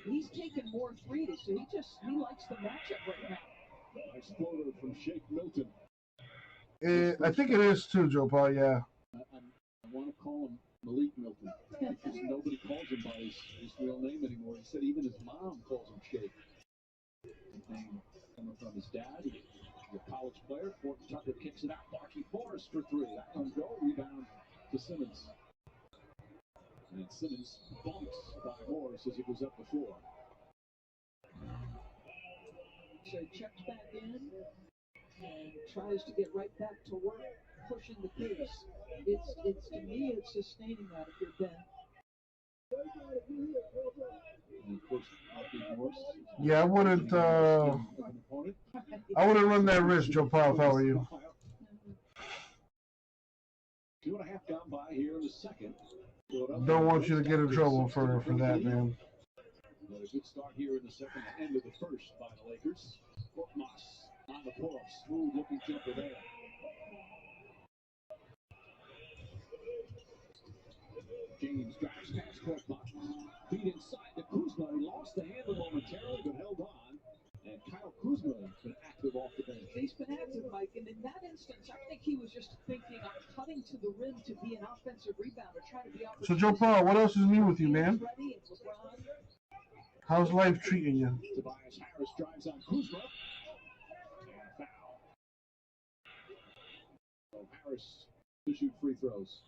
he's taking more threes, so he likes the matchup right now. Nice floater from Shake Milton. I think it is too, Joe Paul. Yeah. I want to call him Malik Milton because nobody calls him by his real name anymore. He said even his mom calls him Shake. Name coming from his dad. He's a college player. Fort Tucker kicks it out. Markieff Morris for 3. That comes go. Rebound to Simmons. And Simmons bunks by Morris as he goes up the floor. So he checks back in and tries to get right back to work, pushing the pace. It's to me, it's sustaining that if you're Ben. And of course, Markieff Morris. Yeah, I wouldn't run that risk, Joe Paul, if I were you. 2.5 gone by here in the second. Don't want you to get in trouble for that, man. Got a good start here in the second, end of the first by the Lakers. Korkmaz on the pull-up, smooth looking jumper there. James drives past Korkmaz. Feet inside to Kuzma. He lost the handle momentarily, but held on. And Kyle Kuzma has been active off the bench. He's been active, Mike, and in that instance, I think he was just him to be an offensive rebounder, try to be So, Joe Paul, what else is new with you, man? ready. And LeBron, How's life treating you? Tobias Harris drives on Kuzma. And foul. So Harris to shoot free throws.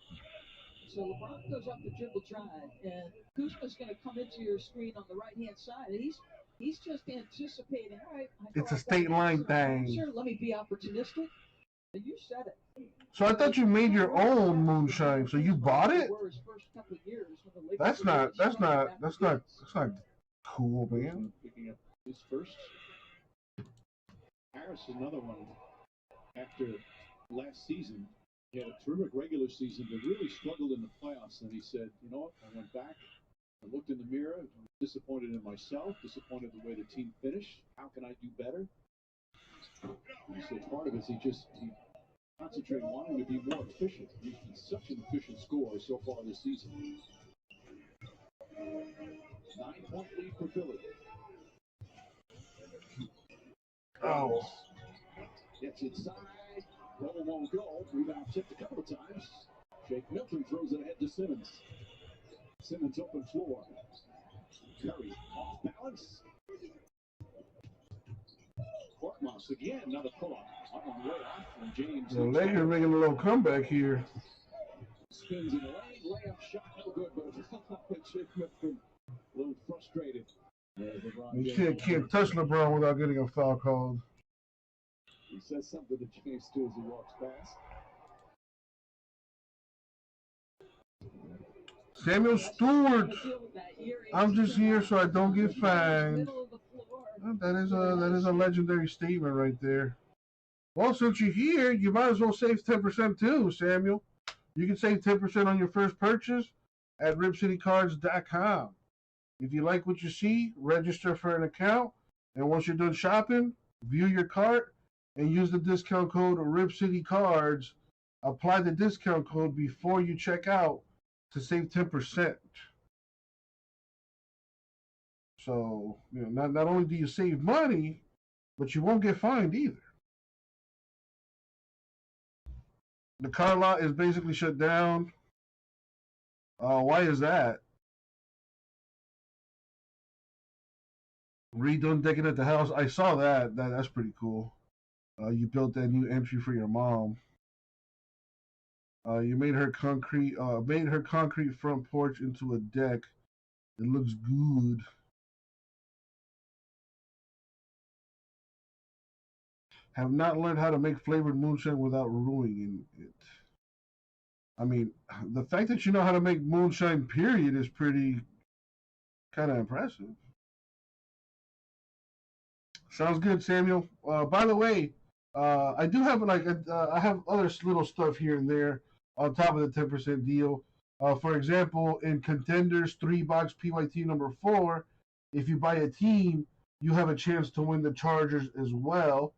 so LeBron goes up the dribble drive, and Kuzma's going to come into your screen on the right-hand side. And he's just anticipating, all right. It's a state line thing. Sure, let me be opportunistic. And you said it. So I thought you made your own moonshine. So you bought it? That's not cool, man. Picking up his first. Harris is another one. After last season, he had a terrific regular season, but really struggled in the playoffs. And he said, you know what? I went back, I looked in the mirror, I was disappointed in myself, disappointed the way the team finished. How can I do better? He said part of it is he concentrated on wanting to be more efficient. He's such an efficient scorer so far this season. 9-point lead for Philly. Oh. Gets inside. Roll won't go. Rebound tipped a couple of times. Jake Milton throws it ahead to Simmons. Simmons open floor. Curry off balance. Korkmaz again, another pull-up. Up on the way off from James. The Lakers making a little comeback here. Spins in the lane, layup shot, no good, but Jake Milton a little frustrated. You can't touch LeBron without getting a foul called. He says something to James too as he walks past. Samuel Stewart. I'm just here so I don't get fined. That is a legendary statement right there. Well, since you're here, you might as well save 10% too, Samuel. You can save 10% on your first purchase at ripcitycards.com. If you like what you see, register for an account, and once you're done shopping, view your cart and use the discount code RIPCITYCARDS. Apply the discount code before you check out to save 10%. So, not only do you save money, but you won't get fined either. The car lot is basically shut down. Why is that? Redone decking at the house. I saw that. That's pretty cool. You built that new entry for your mom. You made her concrete front porch into a deck. It looks good. Have not learned how to make flavored moonshine without ruining it. I mean, the fact that you know how to make moonshine, period, is pretty kind of impressive. Sounds good, Samuel. By the way, I do have I have other little stuff here and there on top of the 10% deal. For example, in Contenders 3-box PYT number 4, if you buy a team, you have a chance to win the Chargers as well.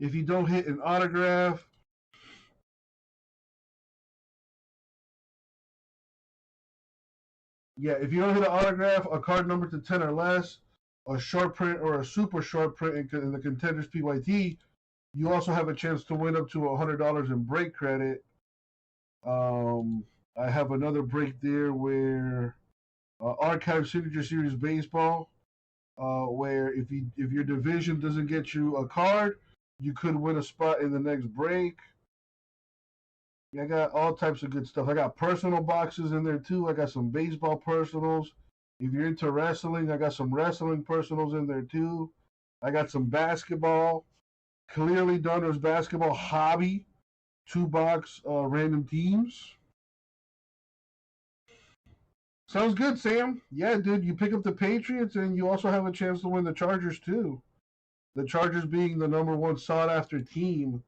If you don't hit an autograph, if you don't hit an autograph, a card number to 10 or less, a short print or a super short print in the Contenders PYT, you also have a chance to win up to $100 in break credit. I have another break there where Archive Signature Series Baseball, where if your division doesn't get you a card, you could win a spot in the next break. I got all types of good stuff. I got personal boxes in there too. I got some baseball personals. If you're into wrestling, I got some wrestling personals in there too. I got some basketball. Clearly Donner's basketball hobby. 2-box random teams. Sounds good, Sam. Yeah, dude, you pick up the Patriots and you also have a chance to win the Chargers too. The Chargers being the number 1 sought-after team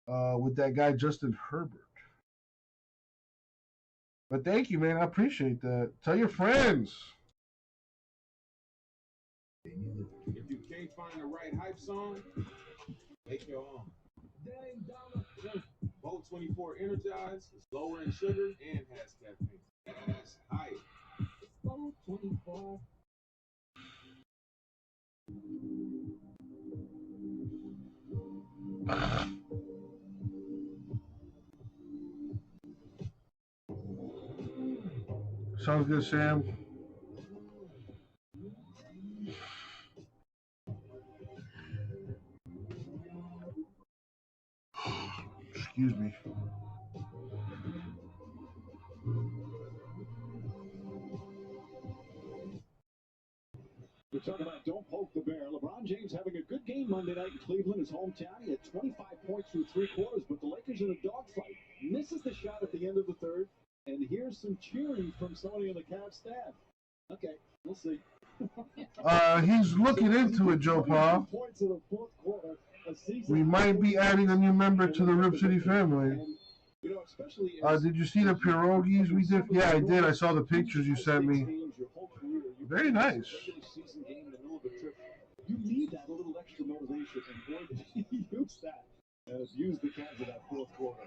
with that guy, Justin Herbert. But thank you, man. I appreciate that. Tell your friends. If you can't find the right hype song, make your own. Dang, Dollar. Bolt 24 Energized is lower in sugar and has caffeine. That's hype. Bolt 24. Sounds good, Sam. Excuse me. We're talking about don't poke the bear. LeBron James having a good game Monday night in Cleveland, his hometown. He had 25 points through 3 quarters, but the Lakers in a dogfight. Misses the shot at the end of the third, and here's some cheering from somebody on the Cavs staff. Okay, we'll see. He's looking into it, Joe Paul. We might be adding a new member to the Rip City family. Did you see the pierogies we did? Yeah, I did. I saw the pictures you sent me. Very nice. You need that little extra motivation, and boy, did he use that. Use the Cavs in that fourth quarter.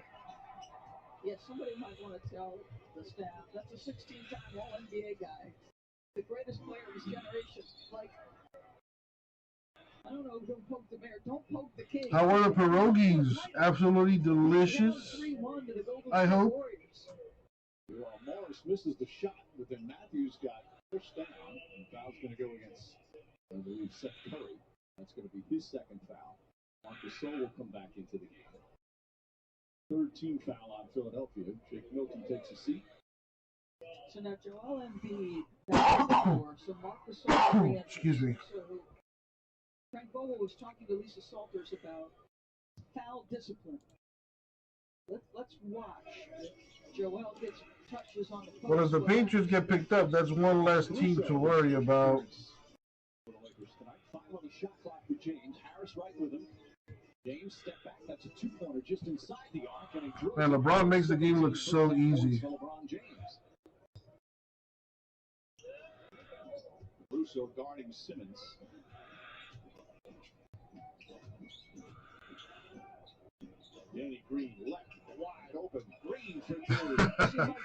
Yeah, somebody might want to tell the staff that's a 16-time All-NBA guy, the greatest player of his generation. Like, I don't know, don't poke the bear, don't poke the king. How were the pierogies? Absolutely delicious. I hope. Well, Morris misses the shot, but then Matthews got pushed down, and foul's going to go against, I believe, Seth Curry. That's going to be his second foul. Marc Gasol will come back into the game. Third team foul on Philadelphia. Jake Milton takes a seat. So now Joel Embiid, so Marc Gasol. Excuse me. So Frank Vogel was talking to Lisa Salters about foul discipline. Let's watch. Joel gets touches on the post. Well, if the Patriots get picked up, that's one less team to worry about. For the Lakers tonight, 5 on the shot clock for James. Harris right with him. James step back. That's a 2-pointer just inside the arc. And Man, LeBron makes the game look so easy. LeBron James. Russo guarding Simmons. Danny Green left wide open. Green for Jordan.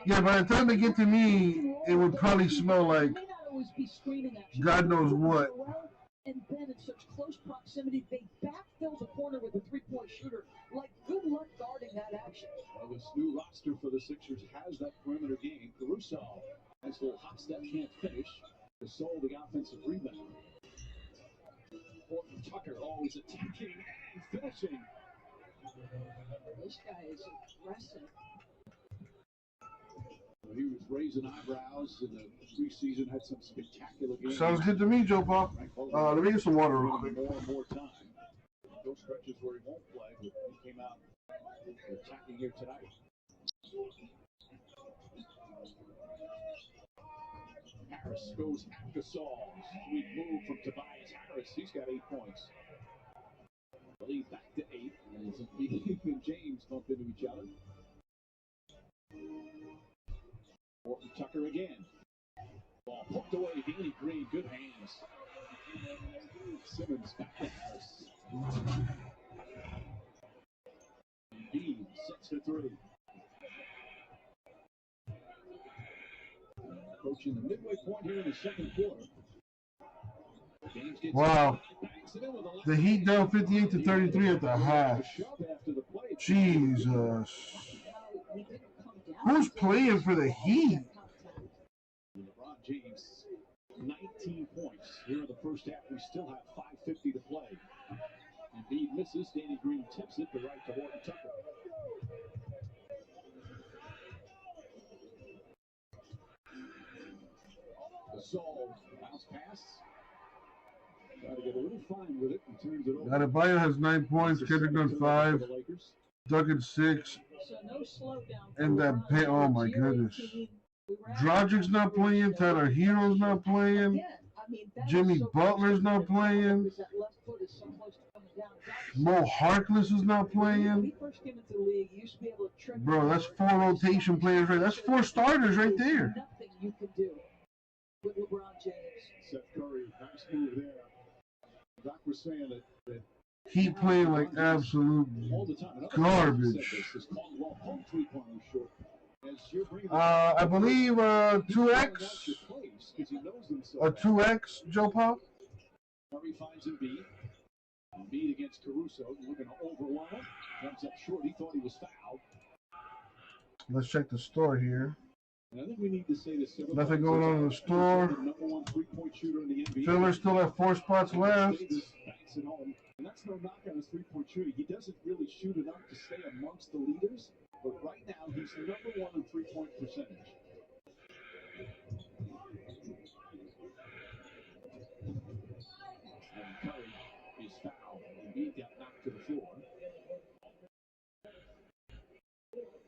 Yeah, by the time they get to me, it would probably smell like God knows what. And then in such close proximity, they backfill the corner with a 3-point shooter. Like, good luck guarding that action. Well, this new roster for the Sixers has that perimeter game. Caruso has a little hot step, can't finish. Gasol, the offensive rebound. Horton Tucker always attacking and finishing. This guy is aggressive. He was raising eyebrows in the preseason, had some spectacular games. Sounds good to me, Joe Paul. Let me get some water real quick. More and more time. Those stretches where he won't play, but he came out attacking here tonight. Harris goes at Gasol. Sweet move from Tobias Harris. He's got 8 points. The lead back to 8. And Embiid and James bump into each other. Horton Tucker again. Ball poked away. Danny Green, good hands. Simmons back to Harris. Embiid sets for 3. Approaching the midway point here in the second quarter. Wow. The Heat down 58-33 at the half. Jesus. Who's playing for the Heat? LeBron James, 19 points. Here in the first half, we still have 5:50 to play. Embiid misses. Danny Green tips it to right to Horton Tucker. Gasol, bounce pass. Try to get a little fine with it and turns it over. Adebayo has 9 points. Kendrick Nunn 5. Duncan 6. So no slowdown. And that pay. Oh my goodness. Drogic's not playing. Tyler Hero's not playing. Jimmy Butler's not playing. Mo Harkless is not playing. Bro, that's 4 rotation players right. That's 4 starters right there. Nothing you can do with LeBron James. Seth Curry, nice move there. Doc was saying that he playing like absolute garbage. I believe 2X. A 2X, Joe Paul. Curry finds Embiid. Embiid against Caruso, looking to overwhelm him. Comes up short. He thought he was fouled. Let's check the score here. And I think we need to say this. Nothing going on in the store. The number one three-point shooter in the NBA. Filler still have 4 spots left. Backs it home. And that's no knock on his three-point shooting. He doesn't really shoot enough to stay amongst the leaders. But right now, he's number one in three-point percentage. And Curry is fouled. Embiid got knocked to the floor.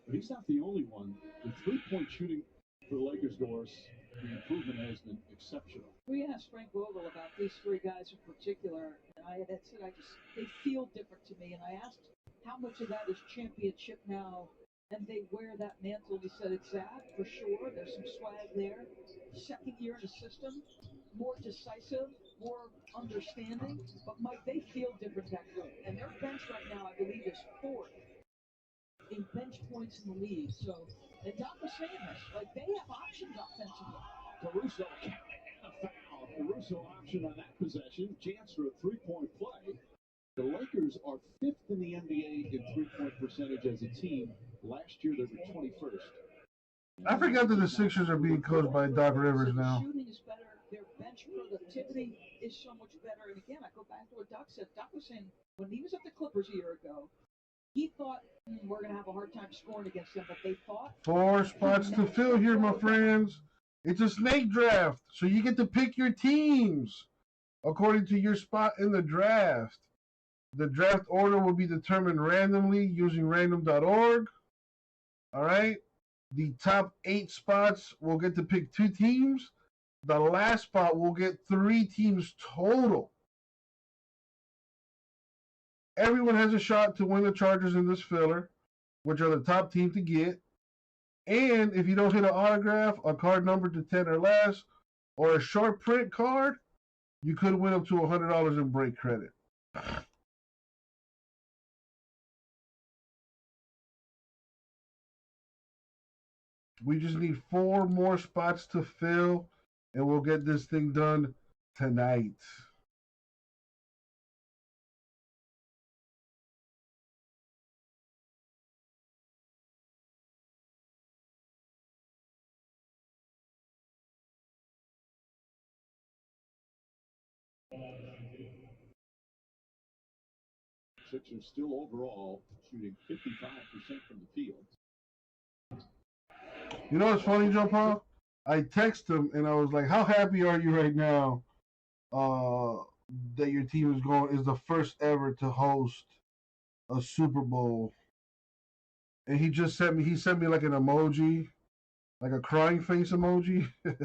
But he's not the only one. The three-point shooting for the Lakers, Doris, the improvement has been exceptional. We asked Frank Vogel about these 3 guys in particular, and I had said they feel different to me. And I asked how much of that is championship now, and they wear that mantle. He said it's that for sure. There's some swag there. Second year in the system, more decisive, more understanding. But Mike, they feel different back there, and their bench right now, I believe, is 4th in bench points in the league. So, and Doc was saying this, like they have options offensively. Caruso and a foul. Caruso option on that possession. Chance for a three-point play. The Lakers are 5th in the NBA in three-point percentage as a team. Last year they were 21st. I forgot that the Sixers are being coached by Doc Rivers now. Shooting is better. Their bench productivity is so much better. And again, I go back to what Doc said. Doc was saying when he was at the Clippers a year ago, he thought we're going to have a hard time scoring against them, but they thought 4 spots to fill here, my friends. It's a snake draft, so you get to pick your teams according to your spot in the draft. The draft order will be determined randomly using random.org. All right. The top 8 spots will get to pick 2 teams. The last spot will get 3 teams total. Everyone has a shot to win the Chargers in this filler, which are the top team to get. And if you don't hit an autograph, a card numbered to 10 or less, or a short print card, you could win up to $100 in break credit. We just need 4 more spots to fill, and we'll get this thing done tonight. Sixers still overall shooting 55% from the field. You know what's funny, Joe Paul? I text him and I was like, "How happy are you right now that your team is the first ever to host a Super Bowl?" And he sent me like an emoji, like a crying face emoji. The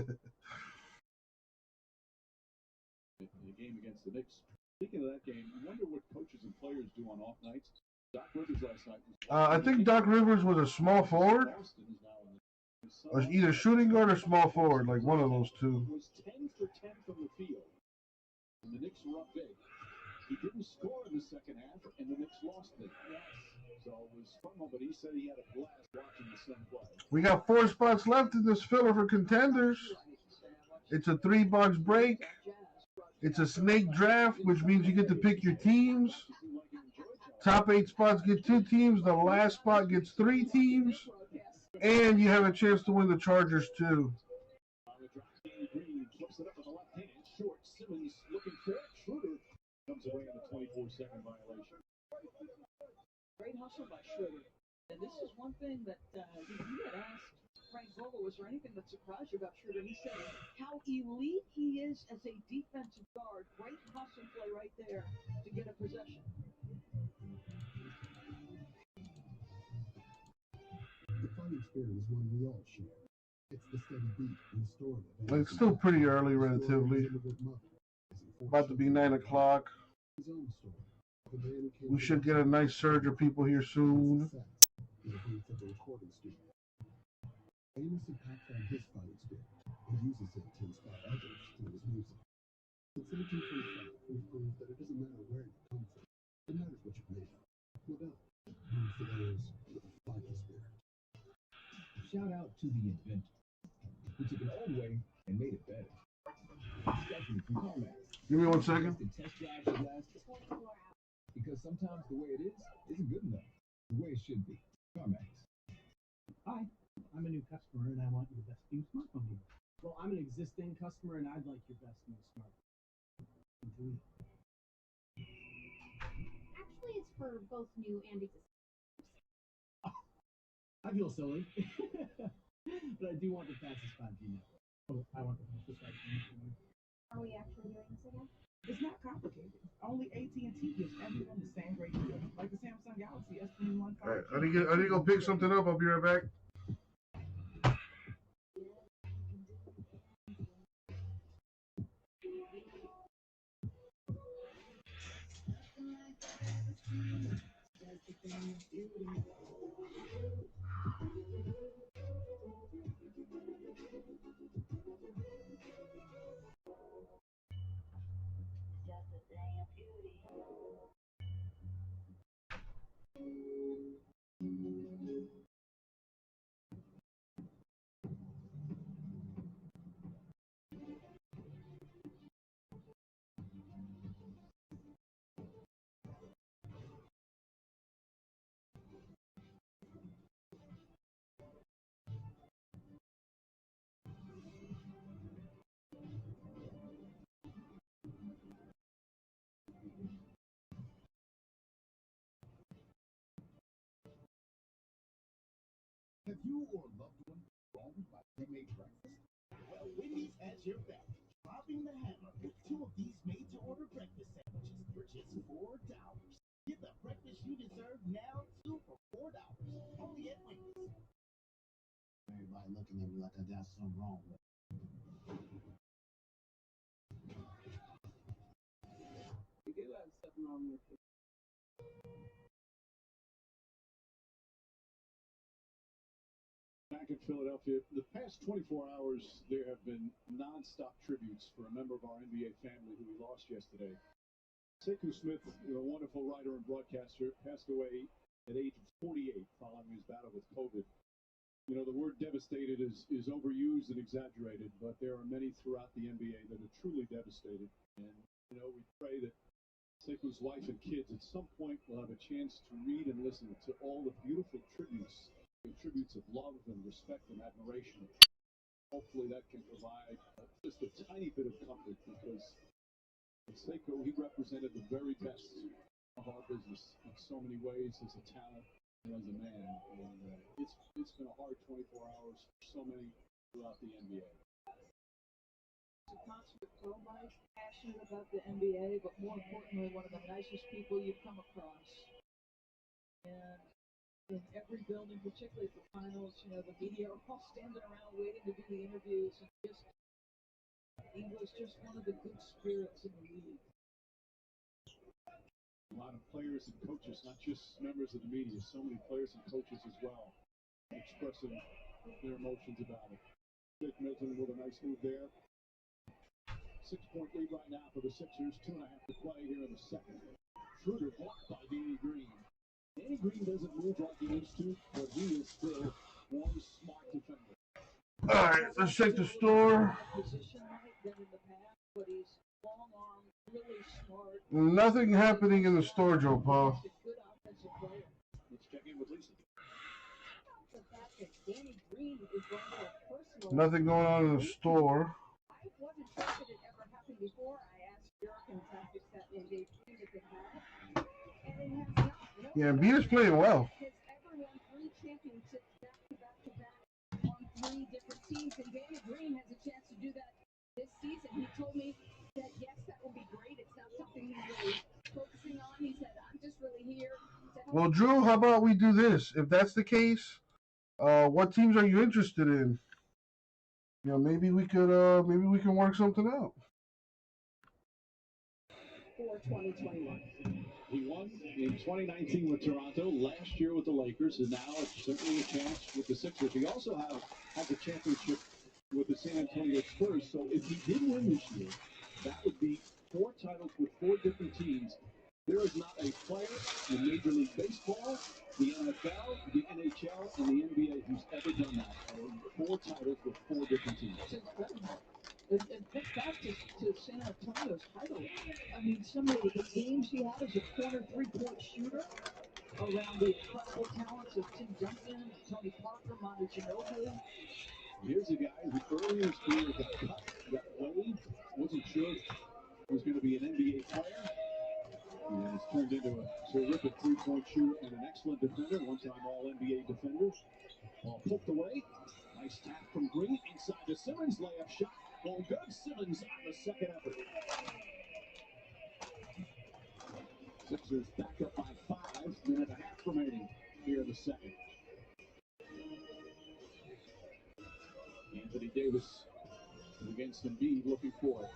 game against the Knicks. Speaking of that game, I wonder what coaches and players do on off nights. Doc Rivers last night I think Doc Rivers was a small forward. Or either shooting guard or small forward, like one of those two. Was 10 for 10 from the field. And the Knicks were up big. He didn't score in the second half, and the Knicks lost big. So it was fun, but he said he had a blast watching the son play. We got 4 spots left in this filler for contenders. It's a 3-box break. It's a snake draft, which means you get to pick your teams. Top 8 spots get 2 teams. The last spot gets 3 teams. And you have a chance to win the Chargers, too. Green flips it up with the left hand. Short. Simmons looking for it. Schroeder comes away on the 24-second violation. Great hustle by Schroeder. And this is one thing that you had asked Frank Vogel, was there anything that surprised you about Schroeder? He said how elite he is as a defensive guard. Great hustle play right there to get a possession. The fighting spirit is one we all share. It's the steady beat and story. It's still pretty early, relatively. About to be 9 o'clock. We should get a nice surge of people here soon. Amos had packed on his fighting spirit and uses it to inspire others through his music. Since 1925, we've proved that it doesn't matter where you come from. It matters what you're made of. Modelo, known for those with a fighting spirit. Shout out to the inventor who took an old way and made it better. Stephanie from CarMax. Give me 1 second. The test drive should last 24 hours. Because sometimes the way it is isn't good enough. The way it should be. CarMax. Hi, I'm a new customer and I want your best existing customer, and I'd like your best, most smart. Actually, it's for both new and existing. I feel silly, but I do want the fastest 5G network. Oh, I want the fastest 5G network. Are we actually doing this again? It's not complicated. Only AT&T gives everyone the same great deal, like the Samsung Galaxy S21 5G. All right, I need to go pick something up. I'll be right back. Have you or a loved one been wronged by pre-made breakfast? Well, Wendy's has your back, dropping the hammer with 2 of these made-to-order breakfast sandwiches for just $4. Get the breakfast you deserve now, 2 for $4. Only at Wendy's. Everybody looking at me like I got something wrong with me. You do have something wrong with you. Back in Philadelphia, the past 24 hours, there have been non-stop tributes for a member of our NBA family who we lost yesterday. Sekou Smith, a wonderful writer and broadcaster, passed away at age 48 following his battle with COVID. You know, the word devastated is overused and exaggerated, but there are many throughout the NBA that are truly devastated. And, you know, we pray that Sekou's wife and kids at some point will have a chance to read and listen to all the beautiful tributes of love and respect and admiration. Hopefully that can provide just a tiny bit of comfort, because Sekou, he represented the very best of our business in so many ways, as a talent and as a man. And it's been a hard 24 hours for so many throughout the NBA. A consummate pro, Mike, passionate about the NBA, but more importantly, one of the nicest people you've come across. And in every building, particularly at the finals, you know, the media are all standing around waiting to do the interviews, and just, he was just one of the good spirits in the league. A lot of players and coaches, not just members of the media, so many players and coaches as well, expressing their emotions about it. Dick Milton with a nice move there. 6-point lead right now for the Sixers, 2.5 to play here in the second. Schroeder blocked by Danny Green. Danny Green doesn't move like he used to, but he is still one smart defender. All right, let's check the store. Nothing happening in the store, Joe Paul. Let's check in with Lisa. Nothing going on in the store. I wasn't sure if it had ever happened before. I asked Dirk and Tactics that and they think if it had. And it has not. Yeah, Embiid is playing well. Has ever won 3 championships back-to-back on 3 different teams, and Danny Green has a chance to do that this season. He told me that, yes, that will be great. It's not something he's really focusing on. He said, I'm just really here to help. Well, Drew, how about we do this? If that's the case, what teams are you interested in? You know, maybe we can work something out. For 2021. He won in 2019 with Toronto, last year with the Lakers, and now it's certainly a chance with the Sixers. He also has a championship with the San Antonio Spurs. So if he did win this year, that would be 4 titles with 4 different teams. There is not a player in Major League Baseball, the NFL, the NHL, and the NBA who's ever done that. 4 titles with 4 different teams. And think back to San Antonio's title. I mean, some of the games he had as a corner 3-point shooter around the incredible talents of Tim Duncan, Tony Parker, Manu Ginobili. Here's a guy who earlier in his career got cut, got waived, wasn't sure he was going to be an NBA player. And has turned into a terrific three-point shooter and an excellent defender, one-time All-NBA defender. Ball poked away. Nice tap from Green inside to Simmons. Layup shot. Well, good. Simmons on the second effort. Sixers back up by 5. Minute and a half remaining here in the second. Anthony Davis against Embiid, looking for it.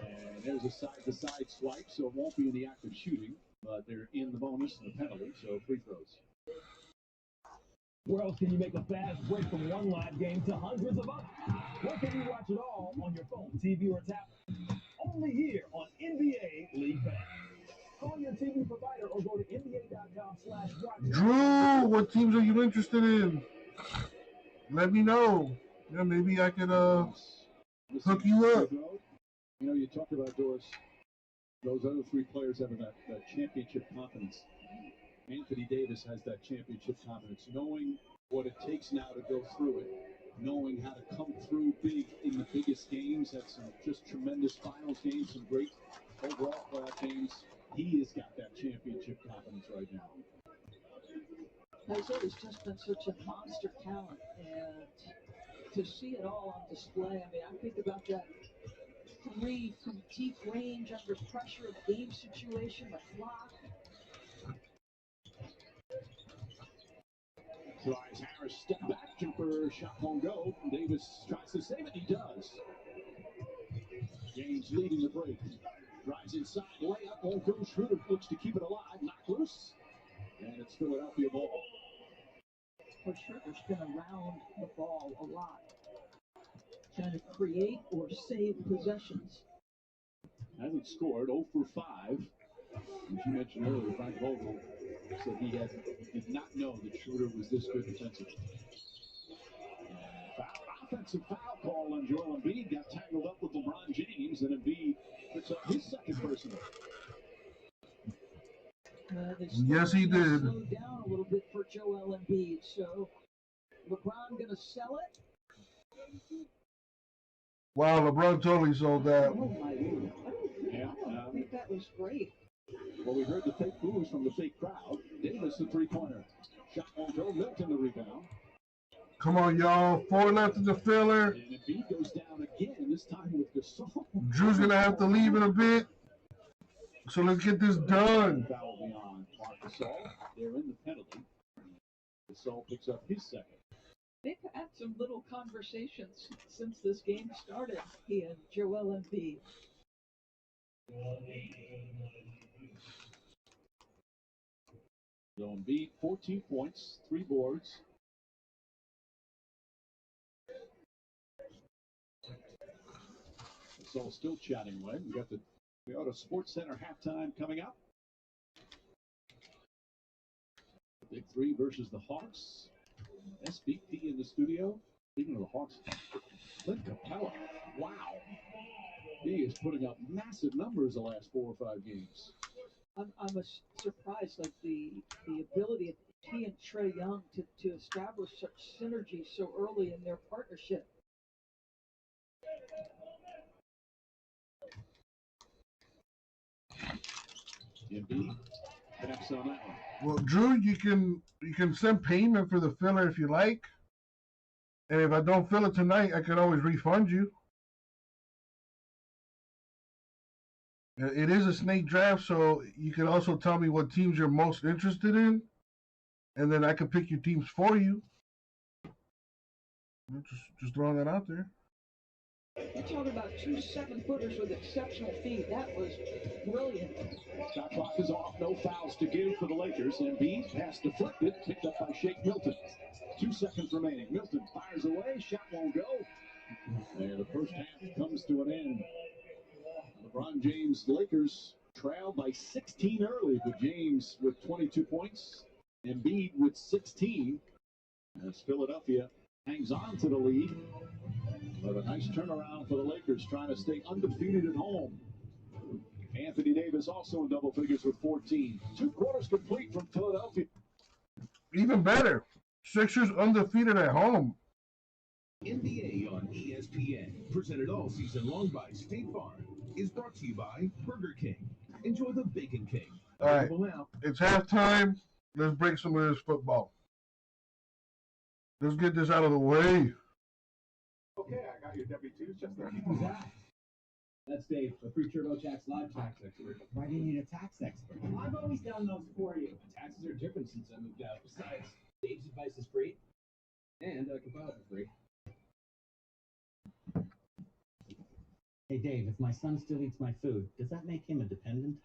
And there's a side-to-side swipe, so it won't be in the act of shooting, but they're in the bonus and the penalty, so free throws. Where else can you make a fast break from one live game to hundreds of others? Where can you watch it all on your phone, TV, or tablet? Only here on NBA League Pass. Call your TV provider or go to NBA.com/watch. Drew, what teams are you interested in? Let me know. Yeah, maybe I could hook you up. You know, you talked about those other 3 players having that championship confidence. Anthony Davis has that championship confidence, knowing what it takes now to go through it, knowing how to come through big in the biggest games, had some just tremendous finals games, some great overall playoff games. He has got that championship confidence right now. Isaiah's just been such a monster talent, and to see it all on display, I mean, I think about that 3 from deep range under pressure of game situation, the clock. Tries Harris, step back, jumper, shot won't go. Davis tries to save it, he does. James leading the break. Drives inside, layup, won't go. Schroeder looks to keep it alive, knocked loose. And it's Philadelphia ball. Well, Schroeder's been around the ball a lot, trying to create or save possessions. Hasn't scored, 0 for 5. As you mentioned earlier, Frank Vogel said he did not know that Schroeder was this good defensively. Offensive foul call on Joel Embiid. Got tangled up with LeBron James, and Embiid picks up his second personal. Yes, he did. Slowed down a little bit for Joel Embiid, so LeBron going to sell it? Wow, LeBron totally sold that. Oh my Lord. I think that was great. Well, we heard the fake boos from the fake crowd. Davis, the three-pointer. Shot won't go. Milton, the rebound. Come on, y'all. 4 left in the filler. And Embiid goes down again, this time with Gasol. Drew's going to have to leave in a bit. So let's get this done. Foul beyond Marc Gasol. They're in the penalty. Gasol picks up his second. They've had some little conversations since this game started, he and Joel Embiid. So Embiid, 14 points, 3 boards. So still chatting away. We got the Toyota Sports Center halftime coming up. The Big 3 versus the Hawks. SBP in the studio. Speaking of the Hawks, Clint Capella. Wow. He is putting up massive numbers the last 4 or 5 games. I'm surprised, like the ability of he and Trae Young to establish such synergy so early in their partnership. Embiid connects on that one. Well, Drew, you can send payment for the filler if you like. And if I don't fill it tonight, I can always refund you. It is a snake draft, so you can also tell me what teams you're most interested in, and then I can pick your teams for you. Just throwing that out there. You're talking about 2 7-footers with exceptional feet. That was brilliant. Shot clock is off. No fouls to give for the Lakers. Embiid pass deflected, picked up by Shake Milton. 2 seconds remaining. Milton fires away. Shot won't go. And the first half comes to an end. LeBron James, Lakers trailed by 16 early, but James with 22 points. Embiid with 16. As Philadelphia hangs on to the lead. But a nice turnaround for the Lakers, trying to stay undefeated at home. Anthony Davis also in double figures with 14. 2 quarters complete from Philadelphia. Even better. Sixers undefeated at home. NBA on ESPN, presented all season long by State Farm, is brought to you by Burger King. Enjoy the Bacon King. All right, Available now. it's halftime. Let's break some of this football. Let's get this out of the way. Okay, I got your W-2s just there. Who's that? That's Dave, a free TurboTax live tax expert. Why do you need a tax expert? I've always done those for you. Taxes are different since I moved out. Besides, Dave's advice is free, and I can file it for free. Hey Dave, if my son still eats my food, does that make him a dependent?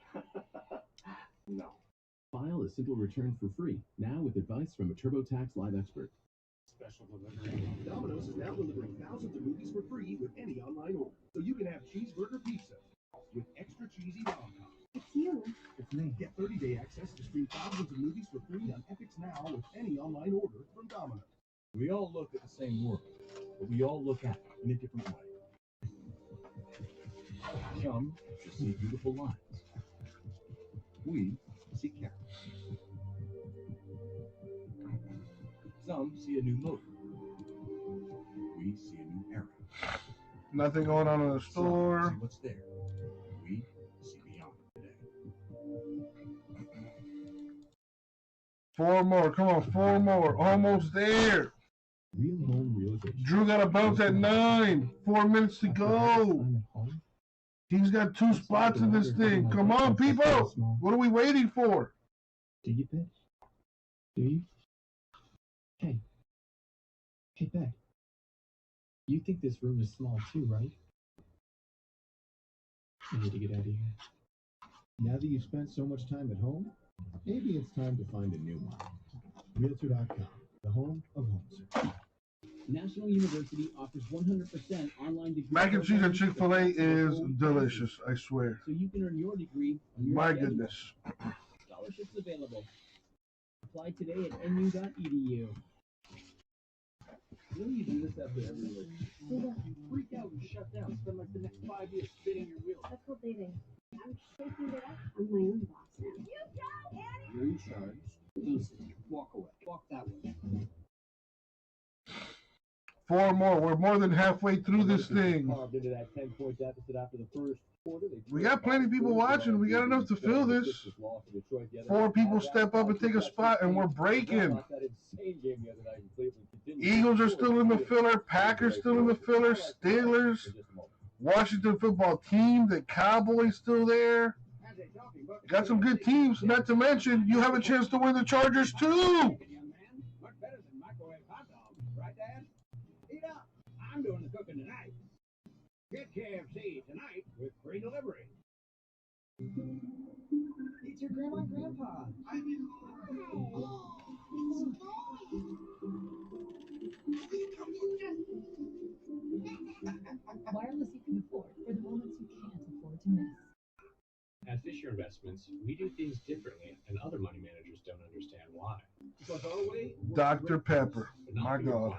No. File a simple return for free, now with advice from a TurboTax live expert. Special delivery. Domino's is now delivering thousands of movies for free with any online order. So you can have cheeseburger pizza with extra cheesy rom-com. It's you. It's me. Get 30-day access to stream thousands of movies for free on Epix Now with any online order from Domino's. We all look at the same world, but we all look at it in a different way. Some just see beautiful lines. We see characters. Some see a new motor. We see a new era. Nothing going on in the Some store. see what's there. We see beyond today. Four more. Come on, four more. Almost there. Real home realization. Drew got a bounce at 9. 4 minutes to go. He's got 2 spots in this thing. Come on, people. What are we waiting for? Do you pitch? Do you? Hey. Hey, Beck. You think this room is small too, right? I need to get out of here. Now that you've spent so much time at home, maybe it's time to find a new one. Realtor.com, the home of home search. National University offers 100% online degree. Mac and cheese at Chick-fil-A is delicious, I swear. So you can earn your degree on your My schedule. goodness. Scholarships available. Apply today at nu.edu. When you do this after every week, freak out and shut down. Spend like the next 5 years spinning your wheels. That's called dating. I'm shaking it up. I'm my own boss now. You go, Annie! You're in charge. Easy. Walk away. Walk that way. 4 more. We're more than halfway through this thing. Carved into that 10-point deficit after the first quarter. We got plenty of people watching. We got enough to fill this. 4 people step up and take a spot, and we're breaking. Eagles are still in the filler. Packers still in the filler. Steelers. Washington football team. The Cowboys still there. Got some good teams. Not to mention, you have a chance to win the Chargers too. Much better than microwave hot dogs, right, Dad? Eat up. I'm doing the cooking tonight. Get KFC tonight with free delivery. It's your grandma and grandpa. Wireless you can afford for the moments you can't afford to miss. At Fisher Investments, we do things differently, and other money managers don't understand why. Because our way Dr. Pepper. My God.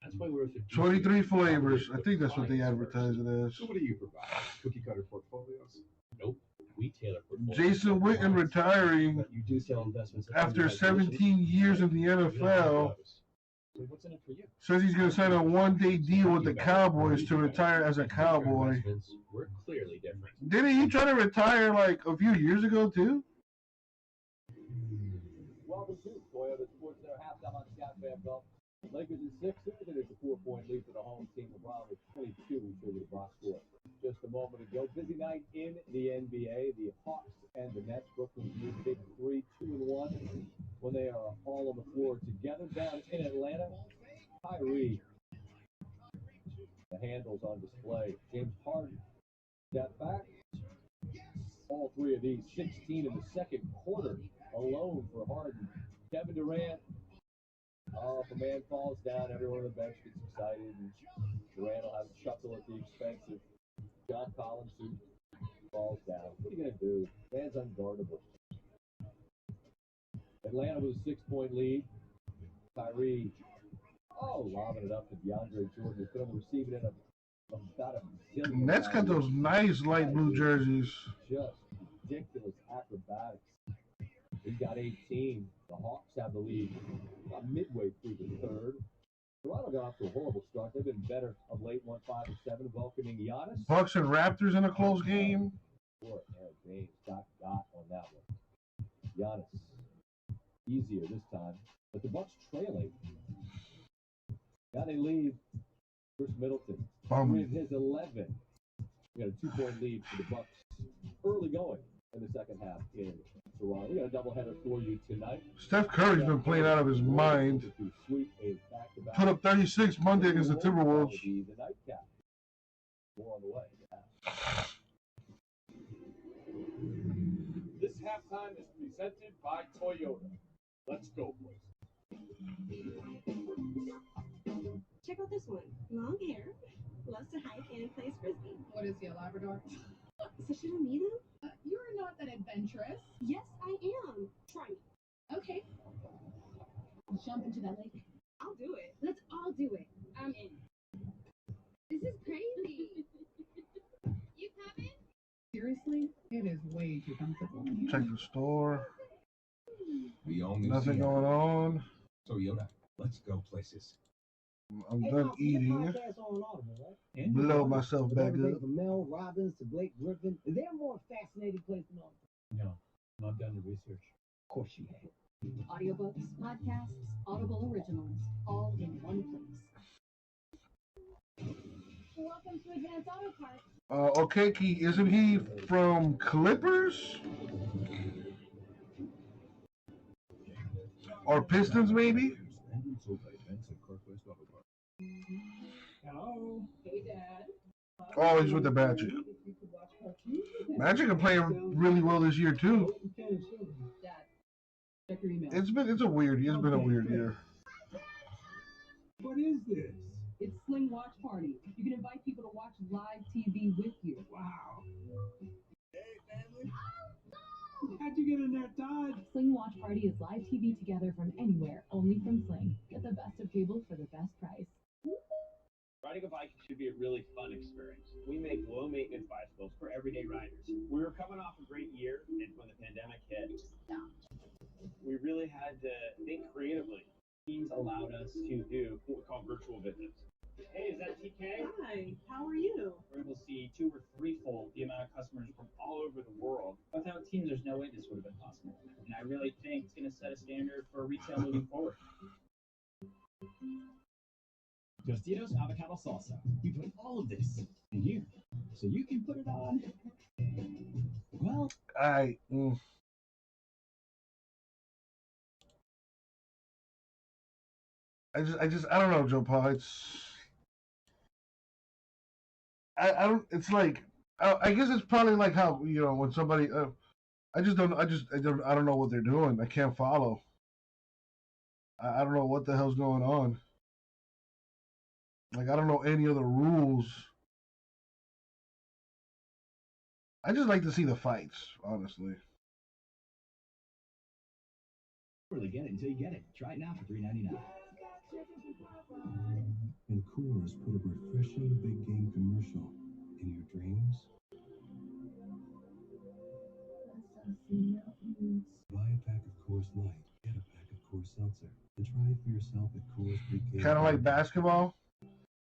That's why we're 23 flavors. I think that's what they advertise it as. So what do you provide? Cookie cutter portfolios? Nope. We tailor portfolios. Jason Witten retiring You do sell investments after 17 years in the NFL. So what's in it for you? Says he's going to sign a one-day deal with the Cowboys to retire as a Cowboy. We're clearly different. Didn't he try to retire like a few years ago too? Welcome to Toyota Sports Center halftime on Scott Van Pelt. Lakers in 6. It's a 4-point lead for the home team. LeBron with 22. We show you the box score just a moment ago. Busy night in the NBA. The Hawks and the Nets. Brooklyn's new big 3, 2-1 when they are all on the floor together. Down in Atlanta, Kyrie. The handles on display. James Harden. Step back. All 3 of these. 16 in the second quarter alone for Harden. Kevin Durant. Oh, if a man falls down, everyone on the bench gets excited, and Durant will have a chuckle at the expense of John Collins, who falls down. What are you going to do? Man's unguardable. Atlanta with a 6-point lead. Kyrie, lobbing it up to DeAndre Jordan. He's going to receive it in about a zillion. Nets got those nice light blue jerseys. Just ridiculous acrobatics. He got 18. The Hawks have the lead about midway through the third. Toronto got off to a horrible start. They've been better of late, 1-5-7, welcoming Giannis. Bucks and Raptors in a close game. Aaron Baines got on that one. Giannis, easier this time, but the Bucks trailing. Now they lead. Chris Middleton with his 11. We got a 2-point lead for the Bucks early going in the second half in Toronto. We got a doubleheader for you tonight. Steph Curry's been playing out of his mind. Put up 36 Monday against the Timberwolves. The nightcap. More on the way. This halftime is presented by Toyota. Let's go, boys. Check out this one. Long hair, loves to hike and plays frisbee. What is he, a Labrador? So should I meet him? You're not that adventurous. Yes, I am. Try me. Okay. Jump into that lake. I'll do it. Let's all do it. I'm in. This is crazy. You coming? Seriously? It is way too comfortable. Check the store. We only Nothing see going on. Toyota. Let's go places. I'm done eating. Blow myself back up. From Mel Robbins to Blake Griffin. Is there a more fascinating place than Audible? No, I've done the research. Of course you have. Audiobooks, podcasts, Audible originals, all in one place. Welcome to Advanced Auto Parts. Okay, Key, isn't he from Clippers? Or Pistons, maybe? Hello. Hey, Dad. Oh, he's with the Magic. Magic are playing really well this year too. Dad, check your email. It's been a weird year. What is this? It's Sling Watch Party. You can invite people to watch live TV with you. Wow. Hey, family. How'd you get in there, Todd? Sling Watch Party is live TV together from anywhere, only from Sling. Get the best of cable for the best price. Riding a bike should be a really fun experience. We make low-maintenance bicycles for everyday riders. We were coming off a great year, and when the pandemic hit, we really had to think creatively. Teams allowed us to do what we call virtual visits. Hey, is that TK? Hi, how are you? We're able to see 2- or 3-fold the amount of customers from all over the world. Without Teams, there's no way this would have been possible. And I really think it's going to set a standard for retail moving forward. Tostitos avocado salsa. You put all of this in here, so you can put it on. Well, I don't know, Joe Paul. I don't. It's like I guess it's probably like how when somebody. I don't know what they're doing. I can't follow. I don't know what the hell's going on. Like, I don't know any other rules. I just like to see the fights, honestly. really get it until you get it. Try it now for $3.99. And Coors put a refreshing big game commercial in your dreams. Buy a pack of Coors Light, get a pack of Coors Seltzer, and try it for yourself at Coors Pre-K. Kind of like basketball.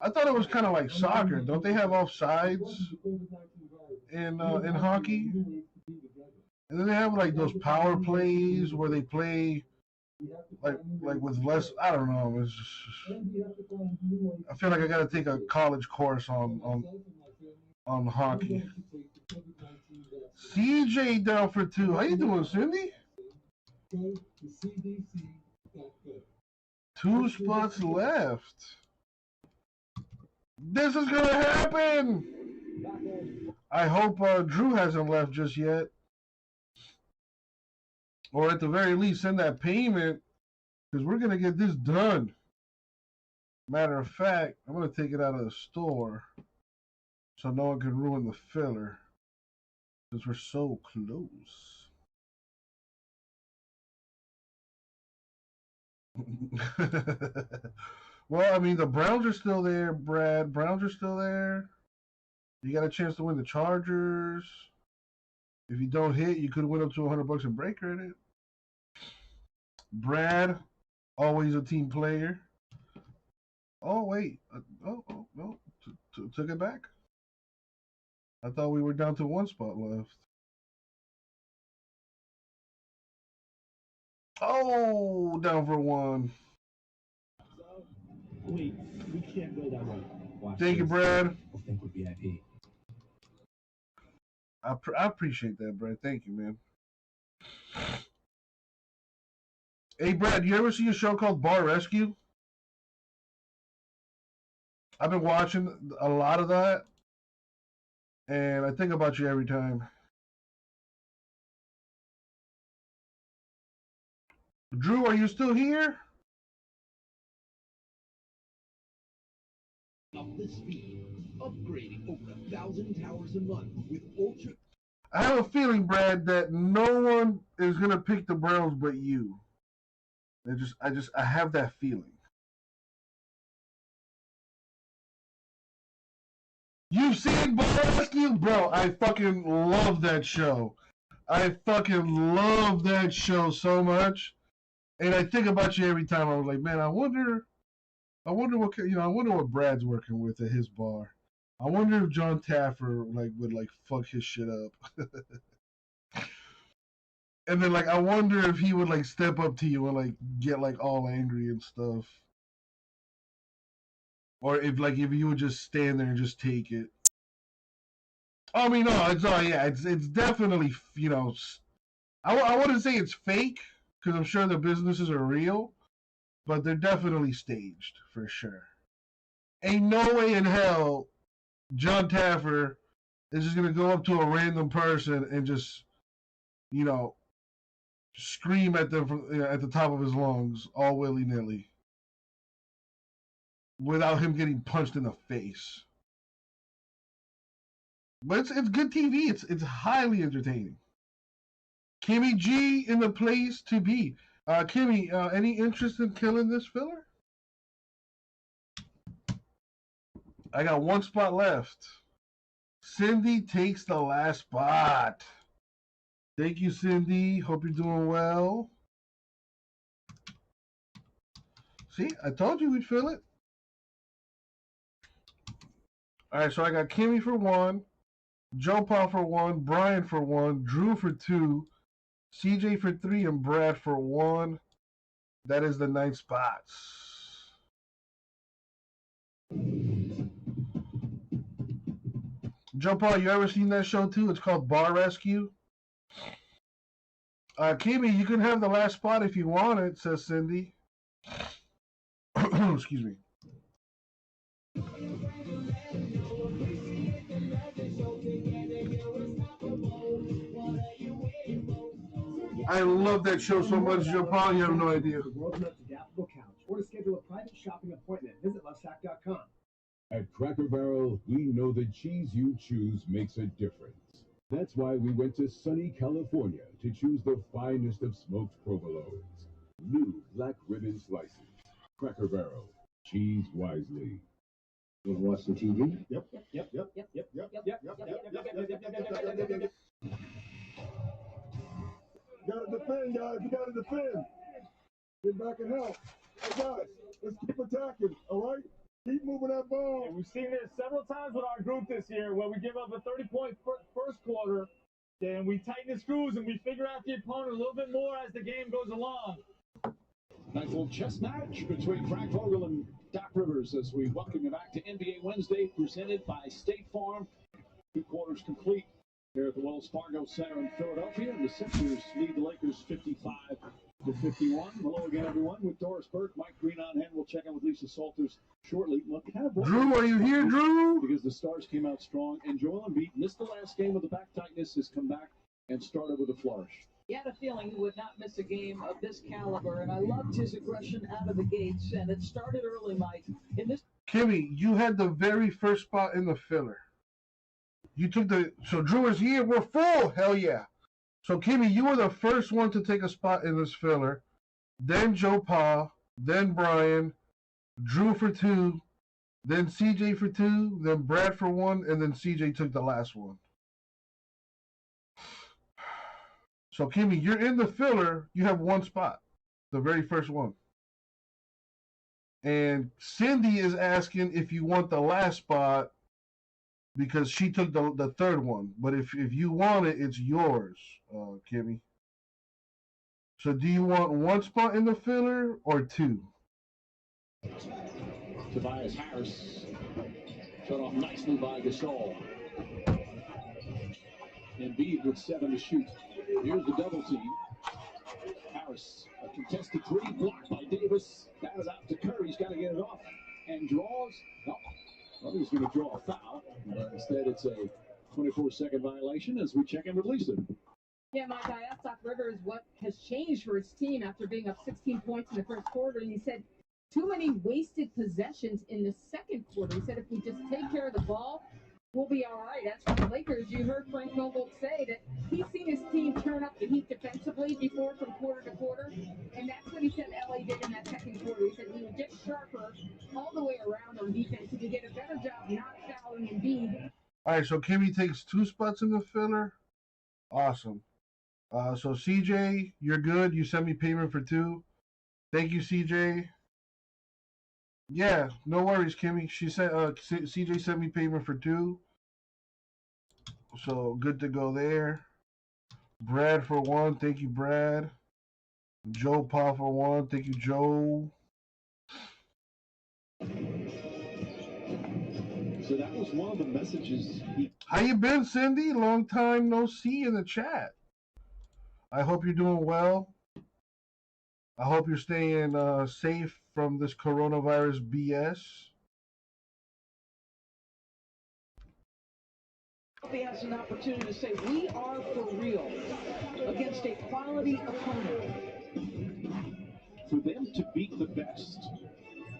I thought it was kind of like soccer. Don't they have offsides in hockey? And then they have like those power plays where they play like with less. I don't know. It's just, I feel like I got to take a college course on hockey. CJ down for 2. How you doing, Cindy? 2 spots left. This is gonna happen. I hope Drew hasn't left just yet, or at the very least send that payment, because we're gonna get this done. Matter of fact, I'm gonna take it out of the store so no one can ruin the filler, because we're so close. Well, I mean, the Browns are still there, Brad. Browns are still there. You got a chance to win the Chargers. If you don't hit, you could win up to $100 in break credit. Brad, always a team player. Oh, wait. No. Took it back. I thought we were down to one spot left. Oh, down for one. Wait, we can't go that way. Thank you, Brad. I think we're VIP. I appreciate that, Brad. Thank you, man. Hey, Brad, you ever see a show called Bar Rescue? I've been watching a lot of that, and I think about you every time. Drew, are you still here? Up the speed, upgrading over 1,000 towers a month with Ultra. I have a feeling, Brad, that no one is gonna pick the Browns but you. I have that feeling. You've seen Bar Rescue? Bro, I fucking love that show. I fucking love that show so much. And I think about you every time. I was like, man, I wonder what Brad's working with at his bar. I wonder if John Taffer would fuck his shit up. And then I wonder if he would step up to you and get all angry and stuff. Or if you would just stand there and just take it. I mean, no, it's definitely, I wouldn't say it's fake, because I'm sure the businesses are real, but they're definitely staged, for sure. Ain't no way in hell John Taffer is just going to go up to a random person and just, scream at them from, at the top of his lungs, all willy-nilly, without him getting punched in the face. But it's good TV. It's highly entertaining. Kimmy G in the place to be. Kimmy, any interest in killing this filler? I got one spot left. Cindy takes the last spot. Thank you, Cindy. Hope you're doing well. See, I told you we'd fill it. All right, so I got Kimmy for 1, Joe Paul for 1, Brian for 1, Drew for 2, CJ for 3, and Brad for 1. That is the 9 spots. Joe Paul, you ever seen that show too? It's called Bar Rescue. Kimmy, you can have the last spot if you want it, says Cindy. Excuse me. I love that show so much, Joe Paul, you have no idea. The world's most adaptable couch, or to schedule a private shopping appointment, visit lovesac.com. At Cracker Barrel, we know the cheese you choose makes a difference. That's why we went to sunny California to choose the finest of smoked provolones. New black ribbon slices. Cracker Barrel. Cheese wisely. You want to watch some TV? Yep. Gotta defend, guys. You gotta defend. Get back and help. Hey, guys, let's keep attacking, all right? Keep moving that ball. And we've seen this several times with our group this year, where we give up a 30-point first quarter, then we tighten the screws and we figure out the opponent a little bit more as the game goes along. Nice little chess match between Frank Vogel and Doc Rivers as we welcome you back to NBA Wednesday, presented by State Farm. 2 quarters complete here at the Wells Fargo Center in Philadelphia. And the Sixers lead the Lakers 55-51. Hello again, everyone, with Doris Burke, Mike Green on hand. We'll check in with Lisa Salters shortly. Drew, are you here, Drew? Because the Stars came out strong, and Joel Embiid missed the last game with the back tightness, has come back and started with a flourish. He had a feeling he would not miss a game of this caliber, and I loved his aggression out of the gates, and it started early, Mike. Kimmy, you had the very first spot in the filler. You took so Drew is here, we're full, hell yeah. So Kimmy, you were the first one to take a spot in this filler, then Joe Pa, then Brian, Drew for 2, then CJ for 2, then Brad for 1, and then CJ took the last one. So Kimmy, you're in the filler, you have 1 spot. the very first one. And Cindy is asking if you want the last spot because she took the third one. But if you want it, it's yours, Kimmy. So do you want one spot in the filler or two? Tobias Harris shut off nicely by Gasol. Embiid with 7 to shoot. Here's the double team. Harris, a contested three, blocked by Davis. That is out to Curry. He's got to get it off. And draws. No. Well, he was going to draw a foul. But instead, it's a 24-second violation as we check in with Lisa. Yeah, Mike, I asked Doc Rivers what has changed for his team after being up 16 points in the first quarter, and he said too many wasted possessions in the second quarter. He said if we just take care of the ball, we'll be all right. As for the Lakers, you heard Frank Vogel say that he's seen his team turn up the heat defensively before from quarter to quarter, and that's what he said LA did in that second quarter. He said we were just sharper all the way around on defense, and we did a better job not fouling Embiid. All right, so Kimmy takes 2 spots in the filler. Awesome. So CJ, you're good. You sent me payment for 2. Thank you, CJ. Yeah, no worries, Kimmy. She said CJ sent me payment for 2. So good to go there. Brad for 1. Thank you, Brad. Joe Paul for 1. Thank you, Joe. So that was one of the messages. How you been, Cindy? Long time no see in the chat. I hope you're doing well. I hope you're staying safe from this coronavirus BS. He has an opportunity to say, we are for real against a quality opponent. For them to beat the best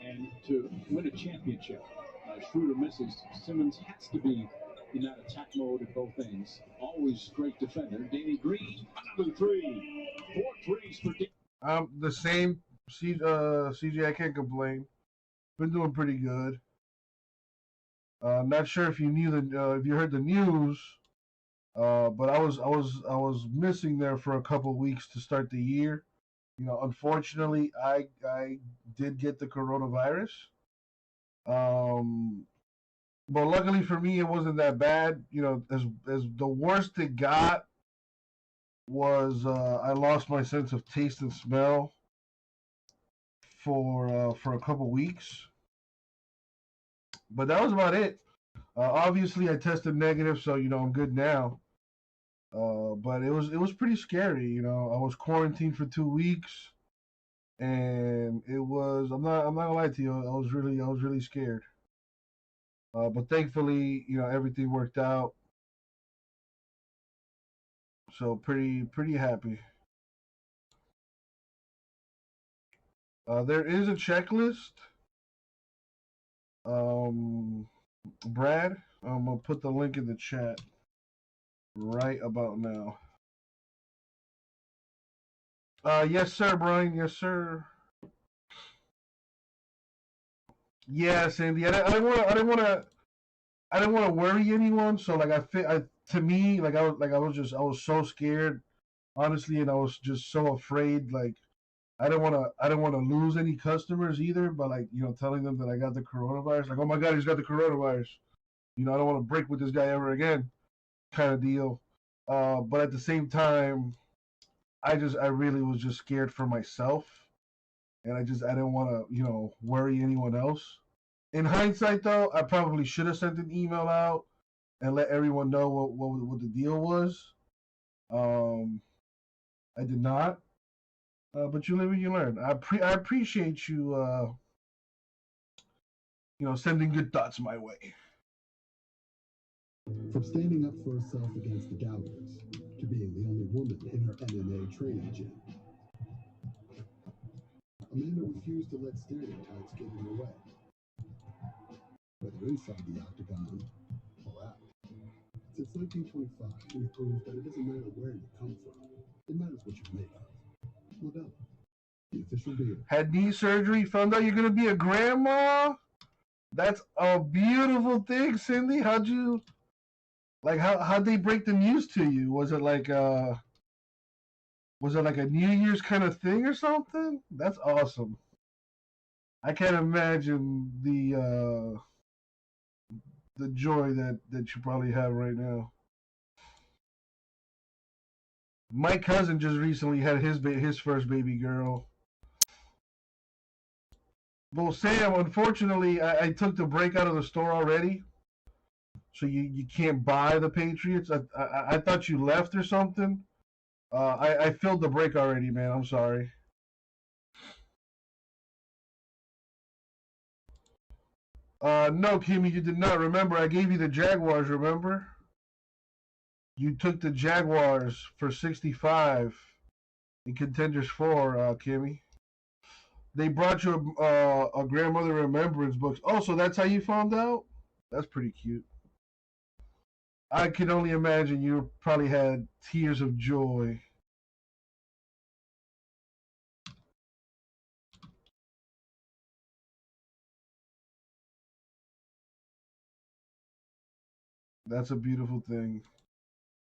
and to win a championship, Schroeder misses. Simmons has to be in that attack mode at both ends. Always great defender. Danny Green, another 3. 4 threes for Danny. The same, CJ, I can't complain. Been doing pretty good. Not sure if you knew if you heard the news, but I was missing there for a couple weeks to start the year. You know, unfortunately, I did get the coronavirus. But luckily for me, it wasn't that bad. You know, as the worst it got was I lost my sense of taste and smell for a couple weeks. But that was about it. Obviously, I tested negative, so you know I'm good now. But it was pretty scary. You know, I was quarantined for 2 weeks, and it was I'm not gonna lie to you. I was really scared. But thankfully, you know, everything worked out. So pretty happy. There is a checklist. Brad, I'm gonna put the link in the chat right about now. Yes, sir, Brian. Yes, sir. Yeah, Sandy. I didn't want to worry anyone. So like to me, like I was so scared, honestly, and I was just so afraid. Like I didn't want to lose any customers either. But like you know, telling them that I got the coronavirus, like oh my god, he's got the coronavirus. You know, I don't want to break with this guy ever again, kind of deal. But at the same time, I really was just scared for myself. And I didn't want to, you know, worry anyone else. In hindsight, though, I probably should have sent an email out and let everyone know what the deal was. I did not. But you live and you learn. I appreciate you, you know, sending good thoughts my way. From standing up for herself against the doubters to being the only woman in her MMA training gym, Amanda refused to let stereotypes get in her way. Whether inside the octagon or out. Since 1925, we've proved that it doesn't matter where you come from. It matters what you're made of. Modelo, the official beer. Had knee surgery, found out you're going to be a grandma? That's a beautiful thing, Cindy. How'd they break the news to you? Was it like, Was it like a New Year's kind of thing or something? That's awesome. I can't imagine the joy that you probably have right now. My cousin just recently had his first baby girl. Well, Sam, unfortunately, I took the break out of the store already, so you can't buy the Patriots. I thought you left or something. I filled the break already, man. I'm sorry. No, Kimmy, you did not. Remember, I gave you the Jaguars, remember? You took the Jaguars for 65 in Contenders 4, Kimmy. They brought you a grandmother remembrance book. Oh, so that's how you found out? That's pretty cute. I can only imagine you probably had tears of joy. That's a beautiful thing.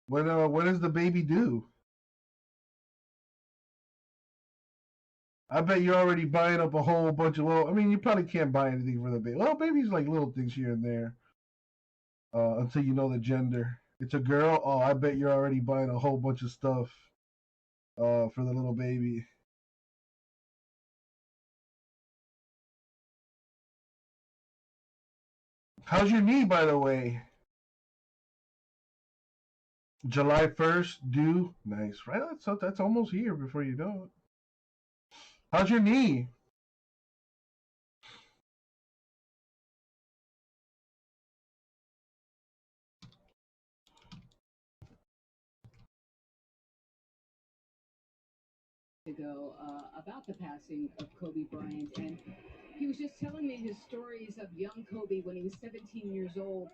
When is the baby due? I bet you're already buying up a whole bunch of little. I mean, you probably can't buy anything for the baby. Well, babies like little things here and there. Until you know the gender. It's a girl. Oh, I bet you're already buying a whole bunch of stuff. For the little baby. How's your knee, by the way? July 1st, due. Nice, right? That's almost here before you know it. How's your knee? Ago about the passing of Kobe Bryant, and he was just telling me his stories of young Kobe when he was 17 years old,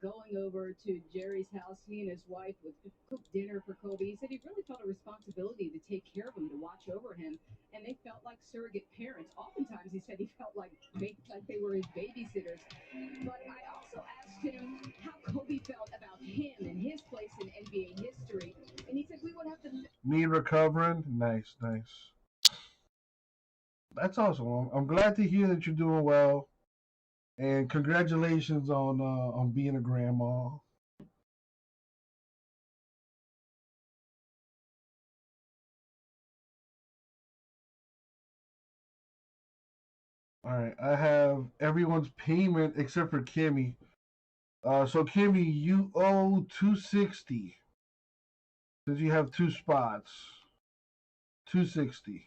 going over to Jerry's house. He and his wife would cook dinner for Kobe. He said he really felt a responsibility to take care of him, to watch over him, and they felt like surrogate parents. Oftentimes, he said he felt like they were his babysitters. But I also asked him how Kobe felt about him and his place in NBA history, and he said we would have to. Knee recovering. Nice. That's awesome. I'm glad to hear that you're doing well, and congratulations on being a grandma. All right, I have everyone's payment except for Kimmy. So Kimmy, you owe $260 since you have two spots. $260.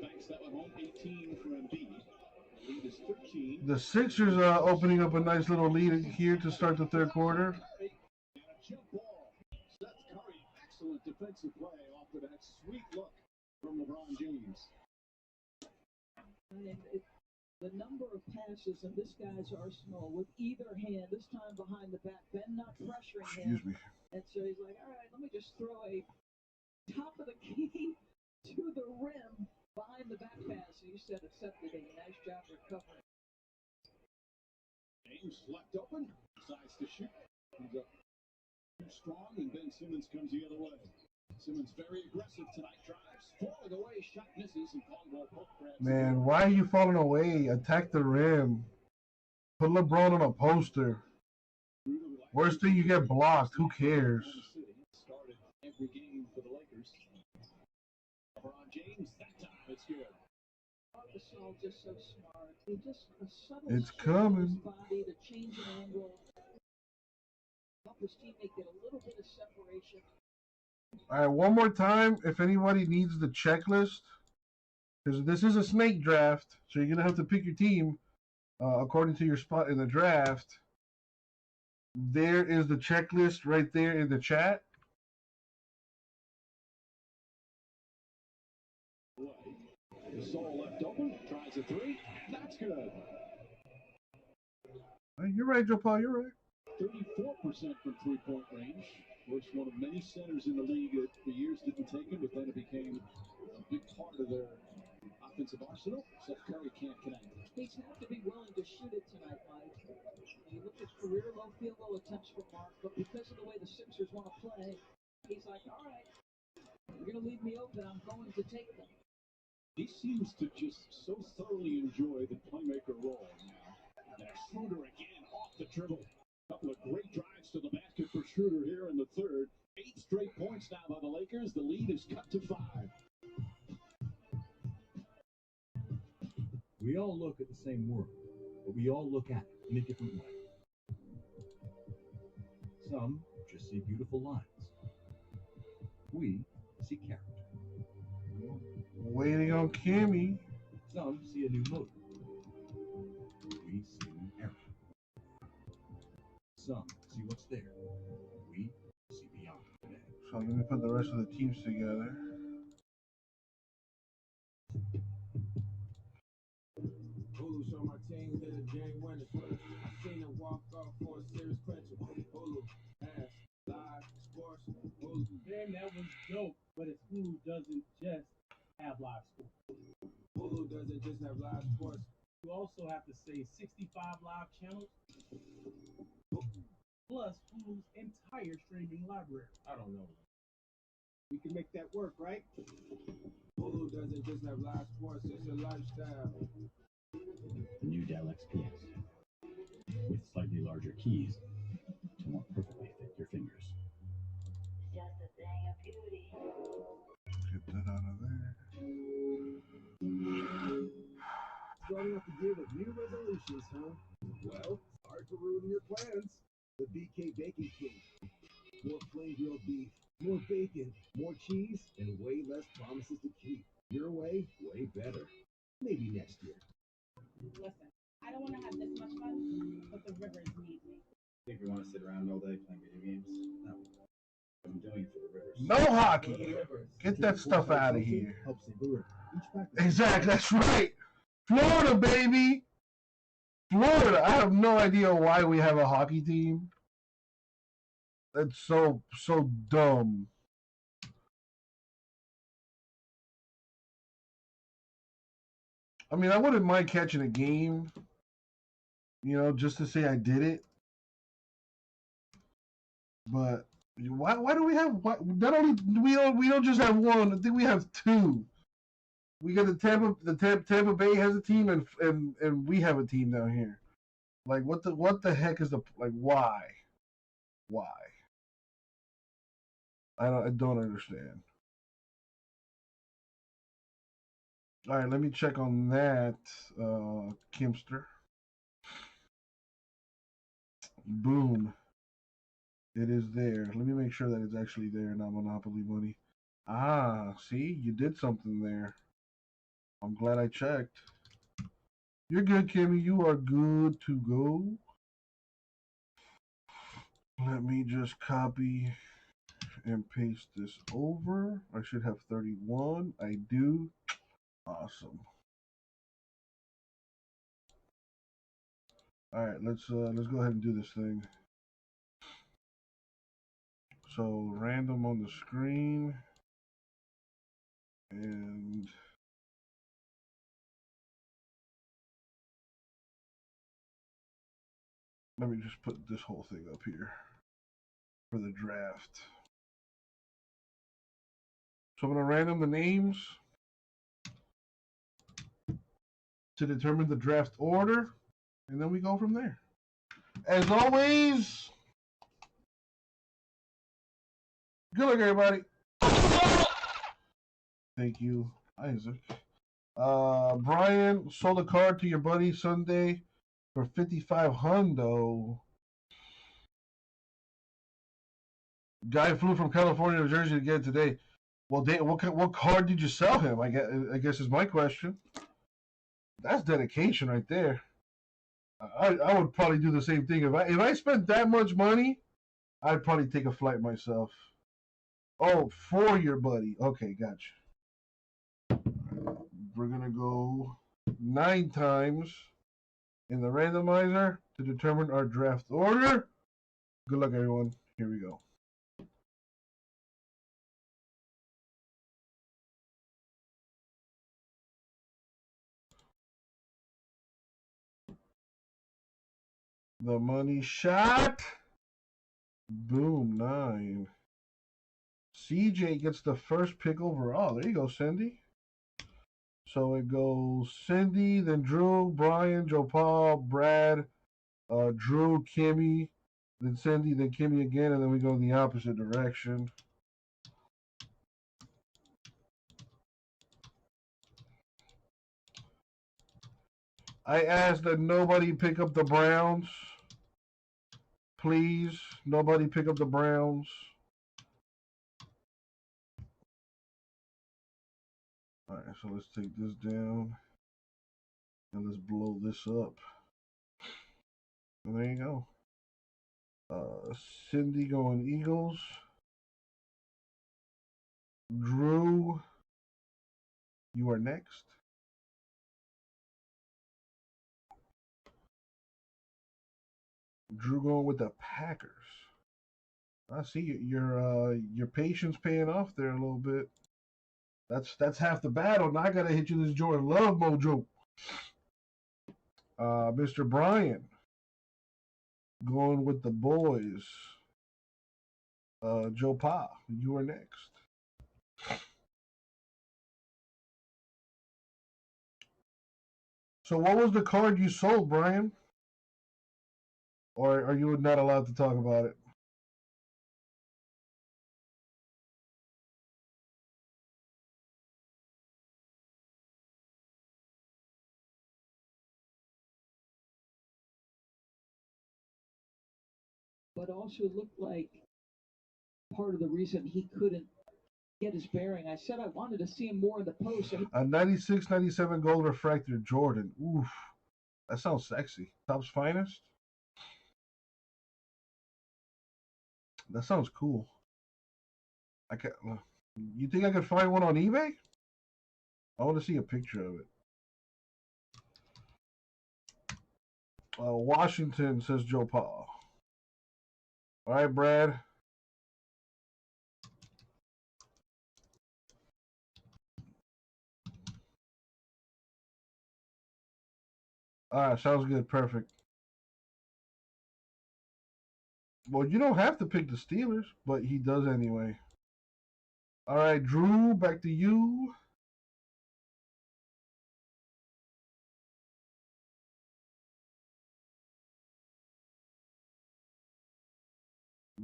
Thanks, that went home 18 for Embiid. Lead is 13. The Sixers are opening up a nice little lead here to start the third quarter. And a jump ball. Seth Curry, excellent defensive play off of that sweet look from LeBron James. And the number of passes in this guy's arsenal with either hand, this time behind the back, Ben not pressuring him. Excuse me. And so he's like, all right, let me just throw a top of the key to the rim behind the back pass. And you said accepted a nice job recovering. James left open, decides to shoot. He's up too strong, and Ben Simmons comes the other way. Simmons very aggressive tonight, drives, falling away, shot misses, and Caldwell Pope grabs. Man, why are you falling away? Attack the rim. Put LeBron on a poster. Worst thing, you get blocked. Who cares? Started every game for the Lakers. LeBron James, that time it's good. Gasol just so smart. He just a subtle It's shift coming. in his body to change an angle. Help his teammate get a little bit of separation. All right, one more time. If anybody needs the checklist, because this is a snake draft, so you're gonna have to pick your team according to your spot in the draft. There is the checklist right there in the chat. Gasol left open, tries a three, that's good. You're right, Joe Paul. You're right. 34% from three-point range. First one of many centers in the league that for years didn't take it, but then it became a big part of their offensive arsenal, except Curry can't connect. He's have to be willing to shoot it tonight, Mike. You look at career low field goal attempts for Mark, but because of the way the Sixers want to play, he's like, all right, you're going to leave me open, I'm going to take them. He seems to just so thoroughly enjoy the playmaker role now. And Schroeder again off the dribble. Couple of great drives to the basket for Schroeder here in the third. 8 straight points now by the Lakers. The lead is cut to 5. We all look at the same world, but we all look at it in a different way. Some just see beautiful lines. We see character. Waiting on Kimmy. Some see a new motive. We see a new era. Some see what's there. We see beyond today. So let me put the rest of the teams together. Hulu show my team that a game winners. I seen him walk off for a serious clincher. Hulu has live sports. Hulu. Man, that was dope. But if Hulu doesn't just have live sports. Hulu doesn't just have live sports. You also have to say 65 live channels. Plus Hulu's entire streaming library. I don't know. We can make that work, right? Hulu doesn't just have live sports, it's a lifestyle. The new Dell XPS, with slightly larger keys to more perfectly fit your fingers. Just a thing of beauty. Get that out of there. Starting off the year with new resolutions, huh? Well, sorry for ruining your plans. The BK Bacon King. More flame grilled beef, more bacon, more cheese, and way less promises to keep. Your way, way better. Maybe next year. Listen, I don't want to have this much fun, but the Rivers need me. Think we want to sit around all day playing video games? No. I'm doing it for the Rivers. No hockey. Get that stuff out of here. Exactly. That's right. Florida, baby. Florida. I have no idea why we have a hockey team. That's so dumb. I mean, I wouldn't mind catching a game, you know, just to say I did it. But why do we have? Not only we don't just have one. I think we have two. We got Tampa Bay has a team, and we have a team down here. Like what the heck is the why? I don't understand. All right, let me check on that, Kimster. Boom. It is there. Let me make sure that it's actually there, not Monopoly money. Ah, see? You did something there. I'm glad I checked. You're good, Kimmy. You are good to go. Let me just copy and paste this over. I should have 31. I do. Awesome. All right, let's go ahead and do this thing. So random on the screen, and let me just put this whole thing up here for the draft. So I'm going to random the names to determine the draft order, and then we go from there. As always, good luck, everybody. Thank you, Isaac. Brian sold a card to your buddy Sunday for 55 hundo. Guy flew from California to Jersey to get it today. Well, what card did you sell him? I guess is my question. That's dedication right there. I would probably do the same thing if I spent that much money. I'd probably take a flight myself. Oh, for your buddy. Okay, gotcha. We're gonna go 9 times in the randomizer to determine our draft order. Good luck, everyone. Here we go. The money shot. Boom, 9. CJ gets the first pick overall. There you go, Cindy. So it goes Cindy, then Drew, Brian, Joe Paul, Brad, Drew, Kimmy, then Cindy, then Kimmy again, and then we go in the opposite direction. I ask that nobody pick up the Browns. Please, nobody pick up the Browns. All right, so let's take this down and let's blow this up. And there you go. Cindy going Eagles. Drew, you are next. Drew going with the Packers. I see your patience paying off there a little bit. That's half the battle. Now I gotta hit you this Jordan Love mojo. Mr. Brian going with the boys. Joe Pa, you are next. So what was the card you sold, Brian? Or are you not allowed to talk about it? But also looked like part of the reason he couldn't get his bearing. I said I wanted to see him more in the post. A 96, 97 gold refractor Jordan. Oof. That sounds sexy. Topps Finest? That sounds cool. I can't. You think I could find one on eBay? I want to see a picture of it. Washington, says Joe Paul. All right, Brad. All right, sounds good. Perfect. Well, you don't have to pick the Steelers, but he does anyway. All right, Drew, back to you.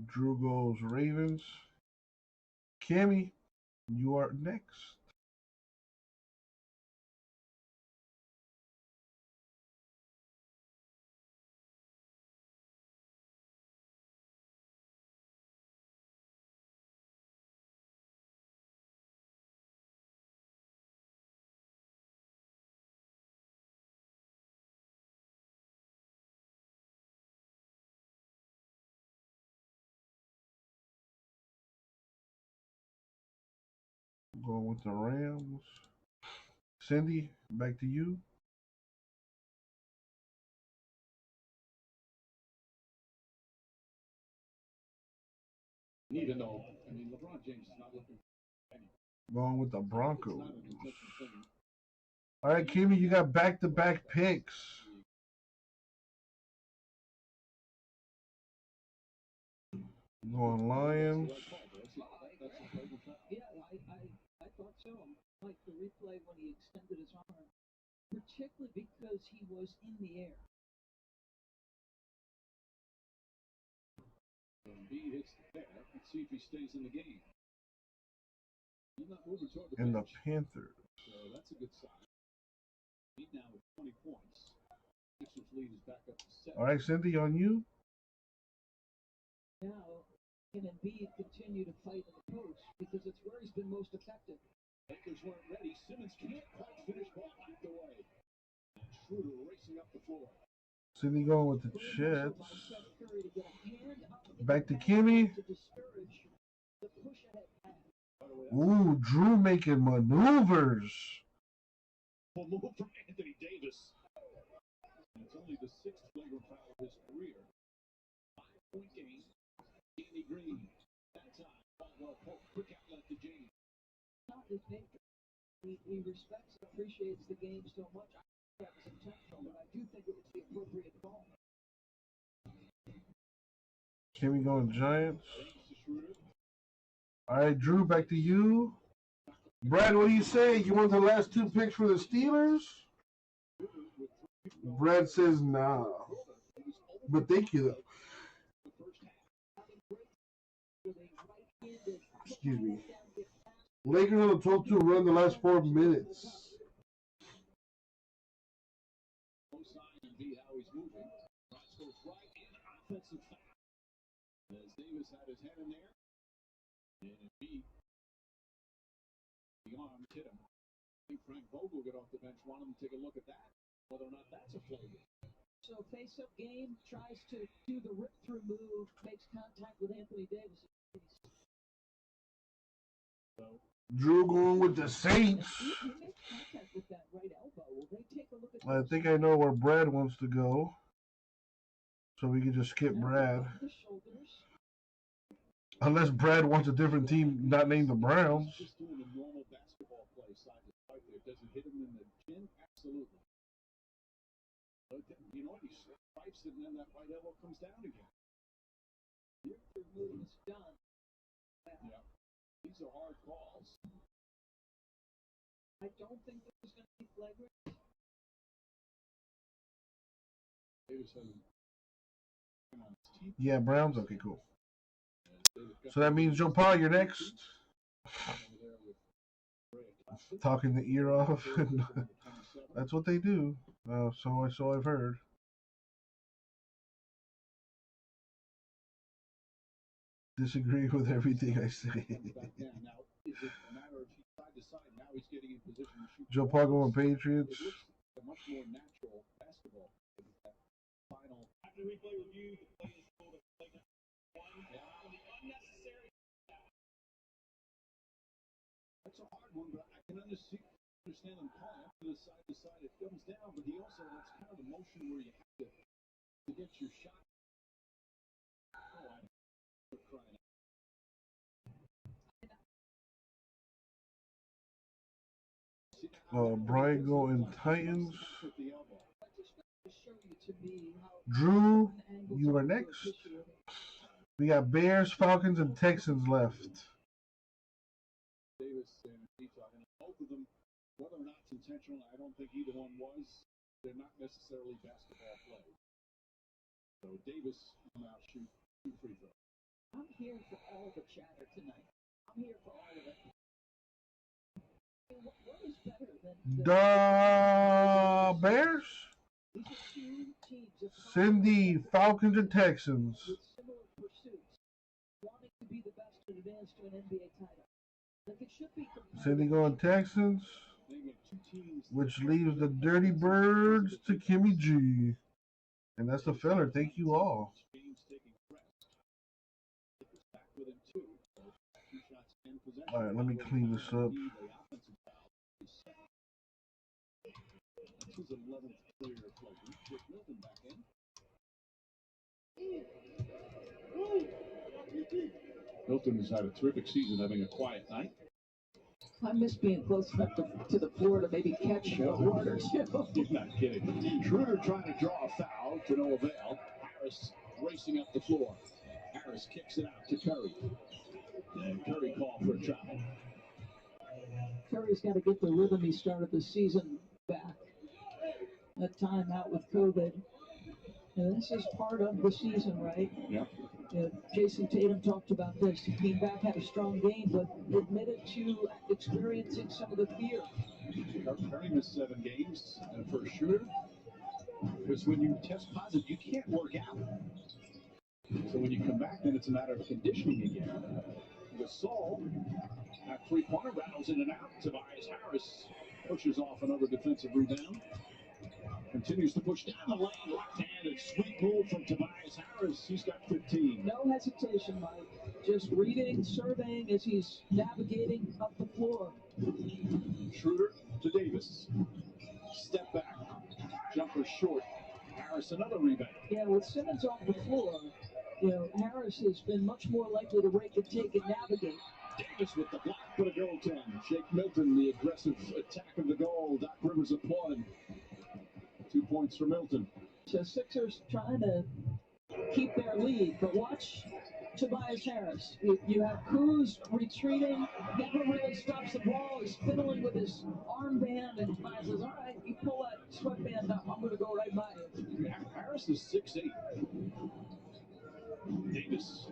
Drew goes Ravens. Cammy, you are next. Going with the Rams. Cindy, back to you. Need to know. I mean, LeBron James is not looking. Going with the Broncos. All right, Kimmy, you got back-to-back picks. Going Lions. Yeah, I thought so. I like the replay when he extended his arm, particularly because he was in the air. Embiid hits the pair. Let's see if he stays in the game. He's not moving toward the And the bench. Panthers. So that's a good sign. He's now with 20 points. Sixers lead is back up to 7. All right, Cindy, on you. Now, can Embiid continue to fight in the post because it's where he's been most effective. Lakers weren't ready. Simmons can't quite finish ball knocked away. And Schroeder racing up the floor. Cindy going with the Jets. Back to Kimmy. Ooh, Drew making maneuvers. A move from Anthony Davis. And it's only the 6th flagrant foul of his career. 5-point game. Danny Green. That time, Caldwell Pope. Quick outlet to James. Not his nature. He respects and appreciates the game so much. I think that was intentional, but I do think it was the appropriate call. Kimmy going Giants. All right, Drew, back to you. Brad, what do you say? You want the last two picks for the Steelers? Brad says nah. But thank you, though. Excuse me. Lakers on a 12-2 run the last 4 minutes. As Davis had his hand in there, and it beat. The arms hit him. I think Frank Vogel got off the bench, wanted him to take a look at that, whether or not that's a flavor. So face-up game, tries to do the rip-through move, makes contact with Anthony Davis. Drew going with the Saints. He makes contact with that right elbow. Will they take a look at I think I know where Brad wants to go. So we can just skip Brad. the shoulders? Unless Brad wants a different team not named the Browns. Just doing a normal basketball play side to side there. Does it hit him in the chin? Absolutely. But you know what? He stripes it and then that right elbow comes down again. Your move is done. Yeah. These are hard calls. I don't think this is going to be flagrant. Davis has Yeah, Browns. Okay, cool. So that means Joe Paul, you're next. Talking the ear off. That's what they do. So I've heard. Disagree with everything I say. Joe Paul going Patriots. Much more natural basketball. Final. After replay review, the play is called a play number 1 on the unnecessary. That's a hard one, but I can understand them calling up to the side. It comes down, but he also, that's kind of the motion where you have to get your shot. Oh, I'm crying out. Brian going Titans. Drew, you are next. We got Bears, Falcons, and Texans left. Davis and Peacock, and both of them, whether or not it's intentional, I don't think either one was. They're not necessarily basketball plays. So Davis come out shoot 2 free throws. I'm here for all the chatter tonight. I'm here for all of it. What is better than The Bears? These are two teams that Cindy, Falcons, and Texans. with similar pursuits, wanting to be the best and advance to an NBA title. Like it should be Cindy going Texans, which leaves the Dirty Birds to Kimmy G. And that's the filler. Thank you all. All right, let me clean this up. His 11th clear play. With Milton back in. Milton has had a terrific season, having a quiet night. I miss being close enough to the floor to maybe catch a word or two. You're not kidding. Schroeder trying to draw a foul to no avail. Harris racing up the floor. Harris kicks it out to Curry. And Curry called for a travel. Curry's got to get the rhythm he started the season back. That time out with COVID. And this is part of the season, right? Yep. Jason Tatum talked about this. He came back, had a strong game, but admitted to experiencing some of the fear. Curry missed 7 games for Schroeder. Because when you test positive, you can't work out. So when you come back, then it's a matter of conditioning again. Gasol at 3-pointer, rattles in and out. Tobias Harris pushes off another defensive rebound. Continues to push down the lane, left-handed sweep move from Tobias Harris. He's got 15. No hesitation, Mike. Just reading, surveying as he's navigating up the floor. Schroeder to Davis. Step back. Jumper short. Harris another rebound. Yeah, with Simmons off the floor, Harris has been much more likely to rake and take and navigate. Davis with the block for the goaltend. Jake Milton, the aggressive attack of the goal. Doc Rivers applauding. 2 points for Milton. So Sixers trying to keep their lead. But watch Tobias Harris. You have Kuz retreating, never really stops the ball. He's fiddling with his armband, and Tobias says, all right, you pull that sweatband up. I'm going to go right by you. Harris is 6'8". Davis.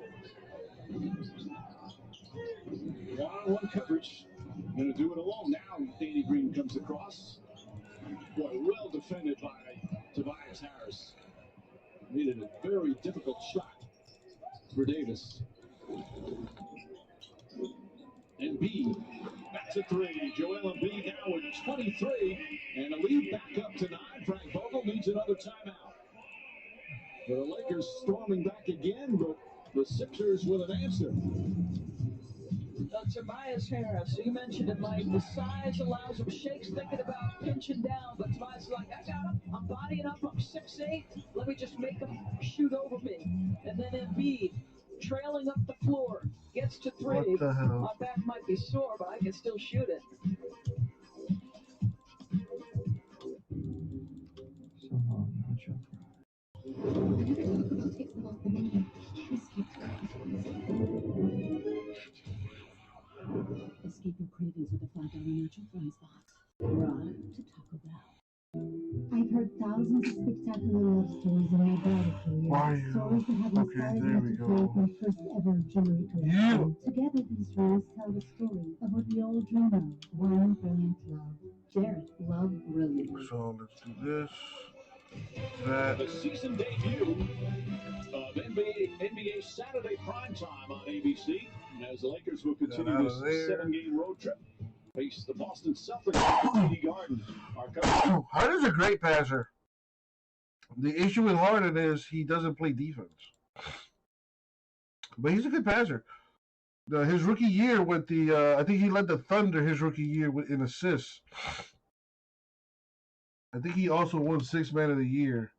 One-on-one coverage. Going to do it alone now. Danny Green comes across. Boy, well defended by Tobias Harris. Made it a very difficult shot for Davis. Embiid, that's a three. Joel Embiid now with 23, and the lead back up to 9. Frank Vogel needs another timeout. The Lakers storming back again, but the Sixers with an answer. Tobias Harris, you mentioned it, Mike. The size allows him. Shake's thinking about pinching down, but Tobias is like, I got him. I'm bodying up. I'm 6'8". Let me just make him shoot over me. And then Embiid, trailing up the floor, gets to 3. What the hell? My back might be sore, but I can still shoot it. So long, Nacho. Escape your cravings with a $5 nacho fries box. Run to Taco Bell. I've heard thousands of spectacular love stories in my body for years. Stories that have inspired me to create my first ever generator. Together, these stories tell the story of what we all dream of. One brilliant love. Jared loved brilliantly. So let's do this. That. The season debut of NBA Saturday primetime on ABC, as the Lakers will continue this 7-game road trip. Face the Boston Celtics at TD Garden. Harden's a great passer. The issue with Harden is he doesn't play defense. But he's a good passer. His rookie year with the, I think he led the Thunder his rookie year in assists. I think he also won 6th Man of the Year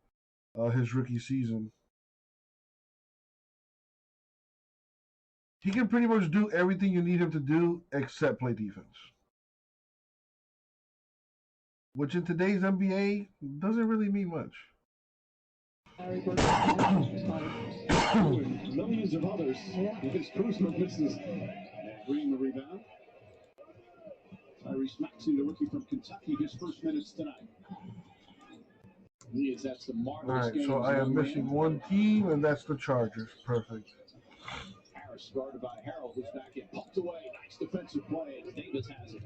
his rookie season. He can pretty much do everything you need him to do except play defense. Which in today's NBA doesn't really mean much. Millions of others. Because Kuzma misses. And Green the rebound. Tyrese Maxey, the rookie from Kentucky, his first minutes tonight. That's the marvelous game. So I am missing one team, and that's the Chargers. Perfect. Harris guarded by Harrell, who's back in. Pumped away. Nice defensive play. Davis has it.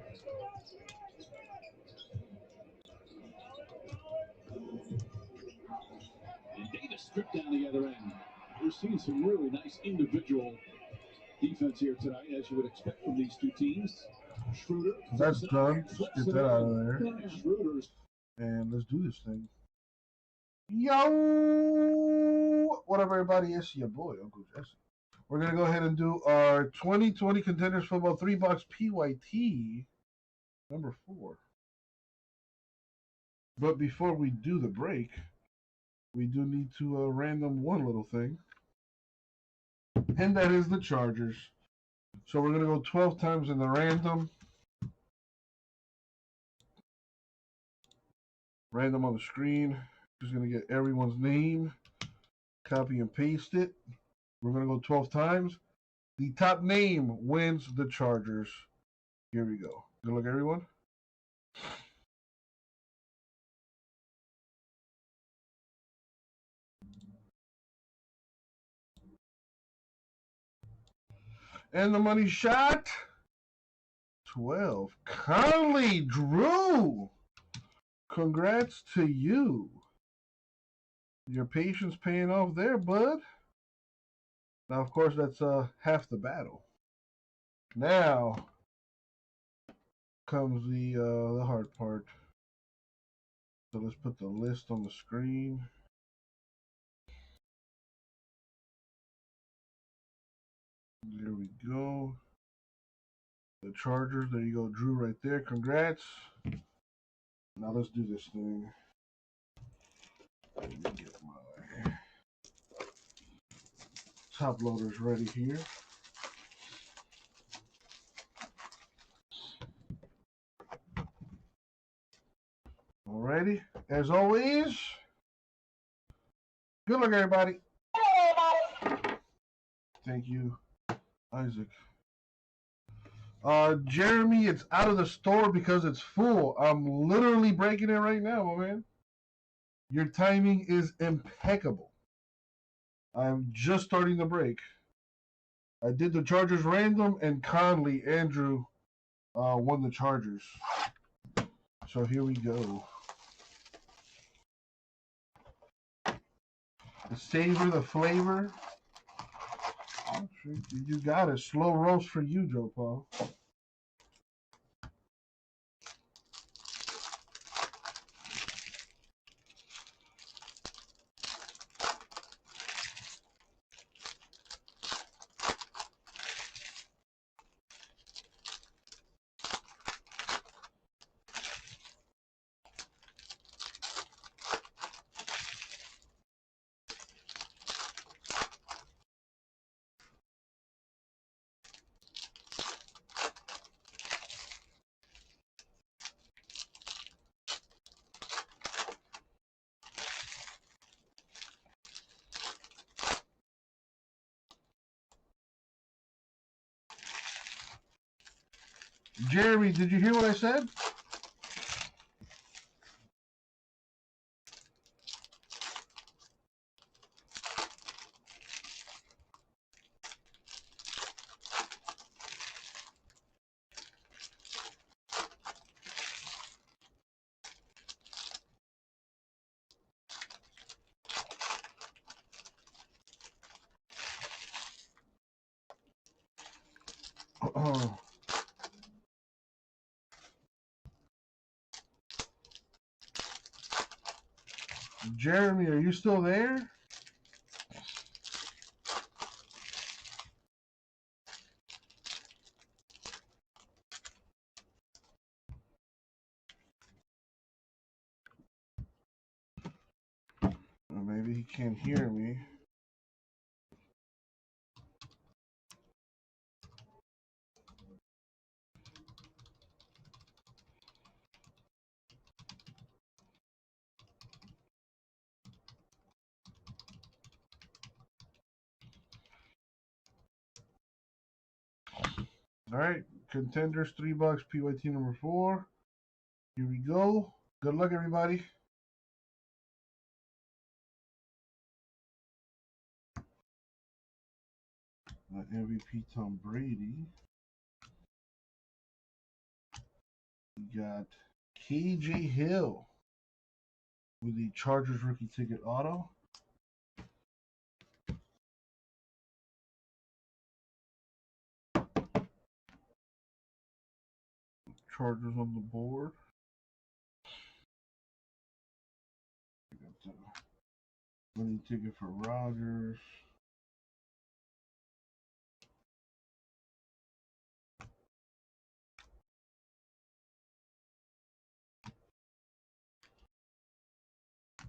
And Davis stripped down the other end. We're seeing some really nice individual defense here tonight, as you would expect from these two teams. Schroeder. That's done. Let's get that out of there. Schroeder's. And let's do this thing. Yo! What up, everybody? It's your boy, Uncle Jesse. We're going to go ahead and do our 2020 Contenders Football 3-box PYT number 4. But before we do the break, we do need to random one little thing. And that is the Chargers. So we're going to go 12 times in the random. Random on the screen. Just going to get everyone's name. Copy and paste it. We're going to go 12 times. The top name wins the Chargers. Here we go. Good luck, everyone. And the money shot. 12. Conley Drew. Congrats to you. Your patience paying off there, bud. Now, of course, that's half the battle. Now comes the hard part. So let's put the list on the screen. There we go. The Chargers. There you go, Drew, right there. Congrats. Now let's do this thing. Let me get my top loaders ready here. Alrighty. As always, good luck, everybody. Thank you, Isaac. Jeremy, it's out of the store because it's full. I'm literally breaking it right now, my man. Your timing is impeccable. I'm just starting the break. I did the Chargers random, and Conley, Andrew, won the Chargers. So here we go. The savor, the flavor. You got it. Slow roast for you, Joe Paul. Jeremy, did you hear what I said? Jeremy, are you still there? Or maybe he can't hear me. All right, contenders, $3, PYT number 4. Here we go. Good luck, everybody. MVP Tom Brady. We got KJ Hill with the Chargers rookie ticket auto. Chargers on the board. We got the winning ticket for Rodgers.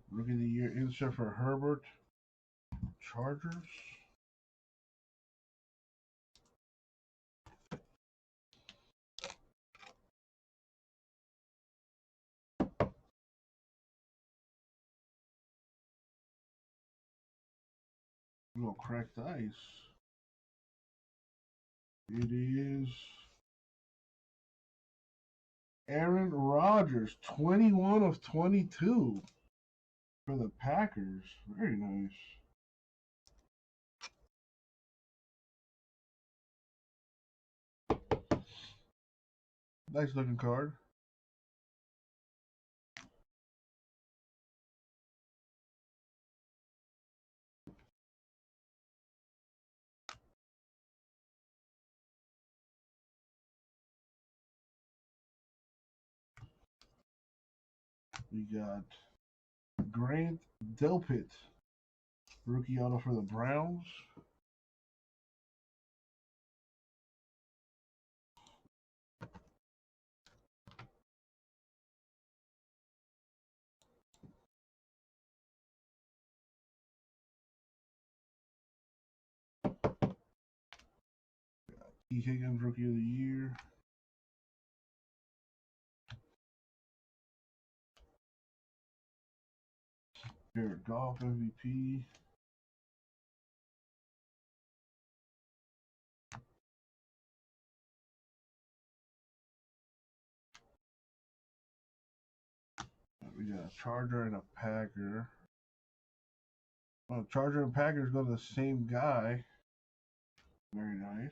Rookie of the Year insert for Herbert. Chargers. Little cracked ice. It is Aaron Rodgers, 21 of 22 for the Packers. Very nice. Nice looking card. We got Grant Delpit, rookie auto for the Browns. T. Higgins, rookie of the year. Jared Goff, MVP. We got a Charger and a Packer. Well, Charger and Packers go to the same guy. Very nice.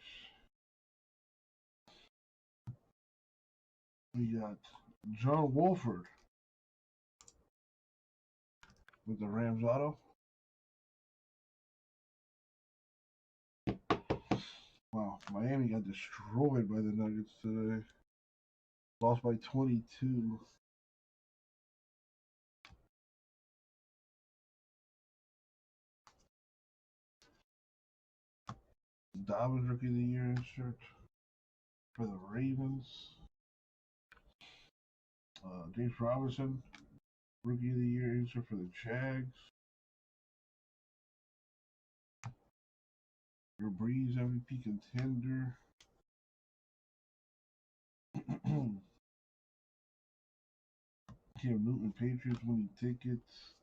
We got John Wolford with the Rams auto. Wow, Miami got destroyed by the Nuggets today. Lost by 22. Dobbins Rookie of the Year insert for the Ravens. James Robinson Rookie of the Year insert for the Jags. Drew Brees MVP contender. Cam Newton Patriots winning tickets.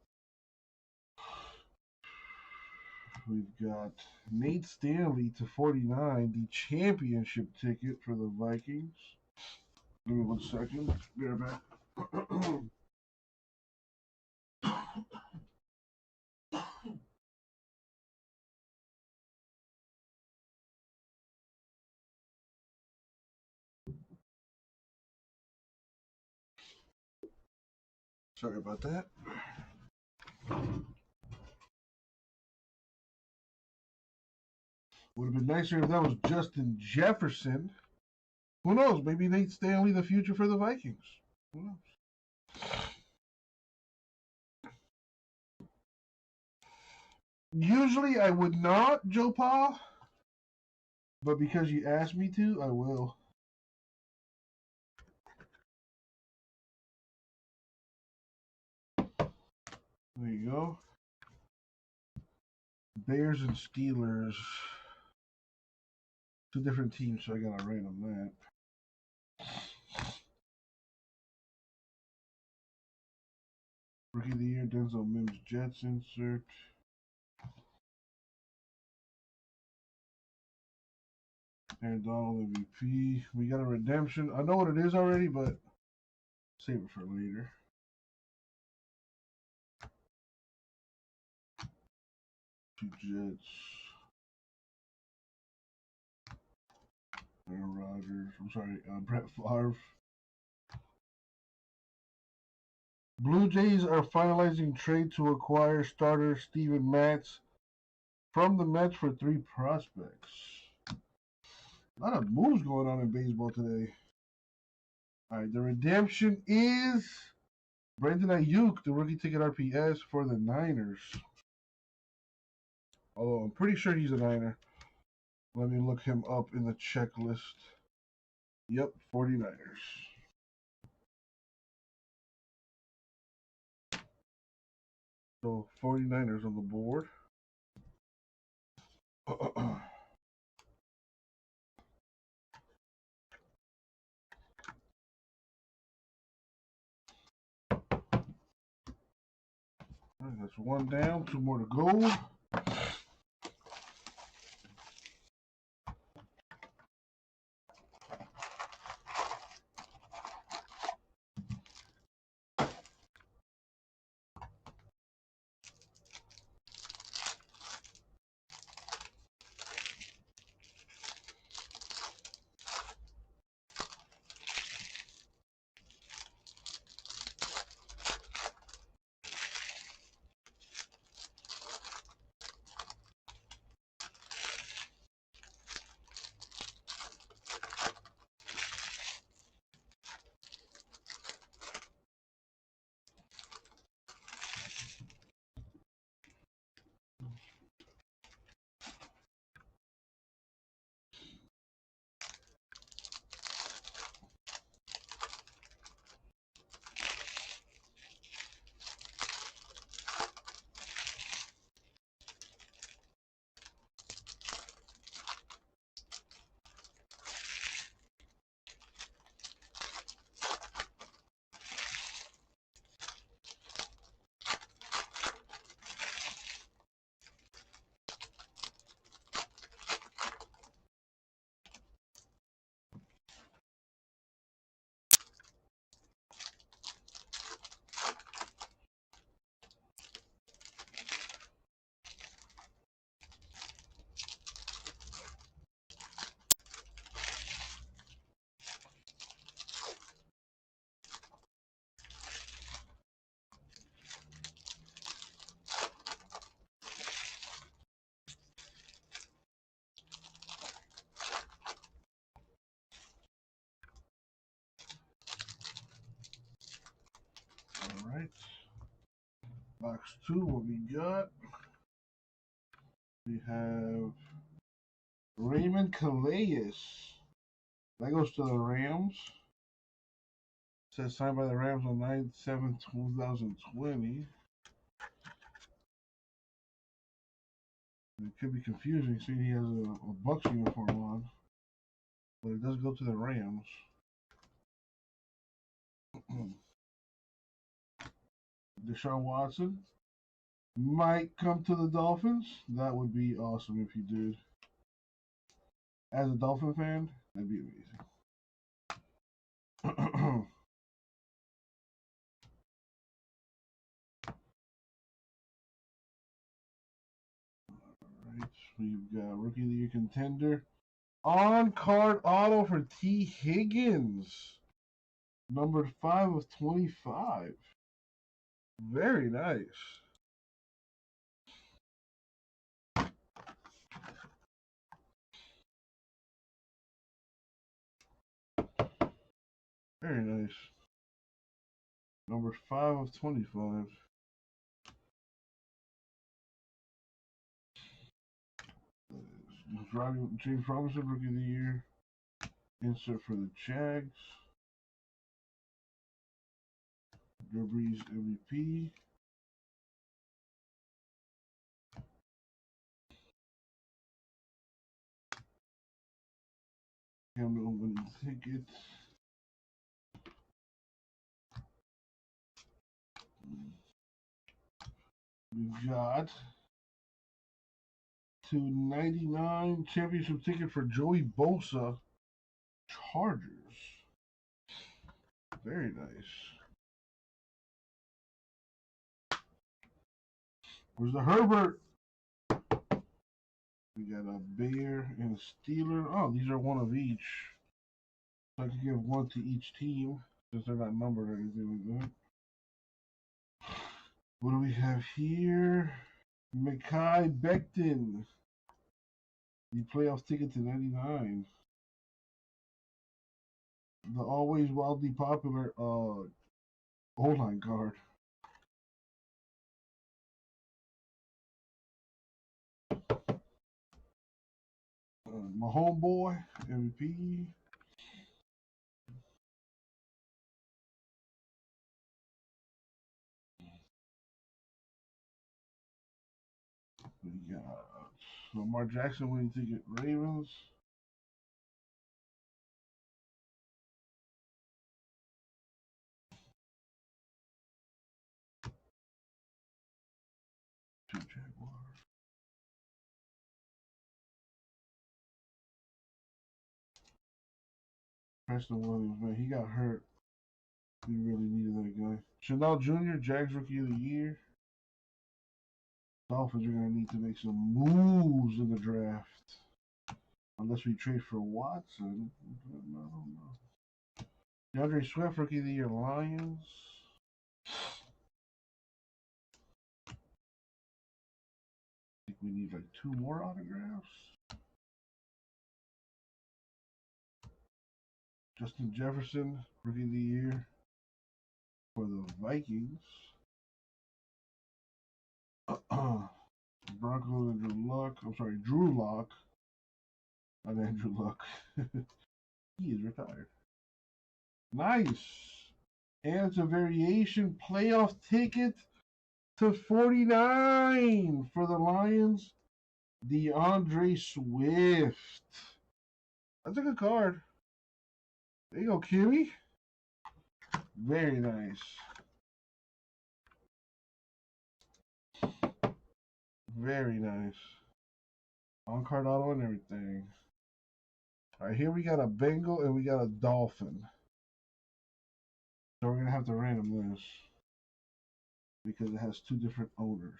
We've got Nate Stanley to 49, the championship ticket for the Vikings. Give me 1 second. Be right back. Sorry about that. Would have been nicer if that was Justin Jefferson. Who knows? Maybe Nate Stanley, the future for the Vikings. Who knows? Usually I would not, Joe Pa, but because you asked me to, I will. There you go. Bears and Steelers. Two different teams, so I gotta write on that. Rookie of the Year, Denzel Mims Jets insert. Aaron Donald MVP. We got a redemption. I know what it is already, but save it for later. Two Jets. Aaron Rodgers. I'm sorry, Brett Favre. Blue Jays are finalizing trade to acquire starter Steven Matz from the Mets for 3 prospects. A lot of moves going on in baseball today. All right, the redemption is Brandon Ayuk, the rookie ticket RPS for the Niners. Although I'm pretty sure he's a Niner. Let me look him up in the checklist. Yep, 49ers. So 49ers on the board. That's 1 down, 2 more to go. Box 2, what we got? We have Raymond Calais. That goes to the Rams. It says signed by the Rams on 9/7/2020. It could be confusing seeing he has a Bucks uniform on. But it does go to the Rams. Deshaun Watson might come to the Dolphins. That would be awesome if he did. As a Dolphin fan, that'd be amazing. Alright, we've got Rookie of the Year contender. On-card auto for T. Higgins. Numbered 5/25. Very nice. Very nice. Number 5/25. James Robinson, Rookie of the Year. Insert for the Jags. Drew Brees, MVP. Cam Newton winning ticket. We've got /299 championship ticket for Joey Bosa, Chargers. Very nice. Where's the Herbert? We got a Bear and a Steeler. Oh, these are one of each. So I can give one to each team since they're not numbered or anything like that. What do we have here? Mekhi Becton. The playoff ticket to 99. The always wildly popular O-line card. My homeboy, MVP. We got Lamar Jackson winning ticket, Ravens. Two Jaguars. Preston Williams, man, he got hurt. We really needed that guy. Chanel Jr., Jags Rookie of the Year. Dolphins are going to need to make some moves in the draft. Unless we trade for Watson. I don't know. DeAndre Swift, Rookie of the Year, Lions. I think we need like 2 more autographs. Justin Jefferson, Rookie of the Year for the Vikings. Broncos, Andrew Luck. I'm sorry, Drew Lock. Not Andrew Luck. He is retired. Nice. And it's a variation playoff ticket to 49 for the Lions. DeAndre Swift. That's a good card. There you go, Kimmy. Very nice. Very nice. On-card auto and everything. All right, here we got a Bengal and we got a Dolphin. So we're going to have to random this because it has 2 different owners.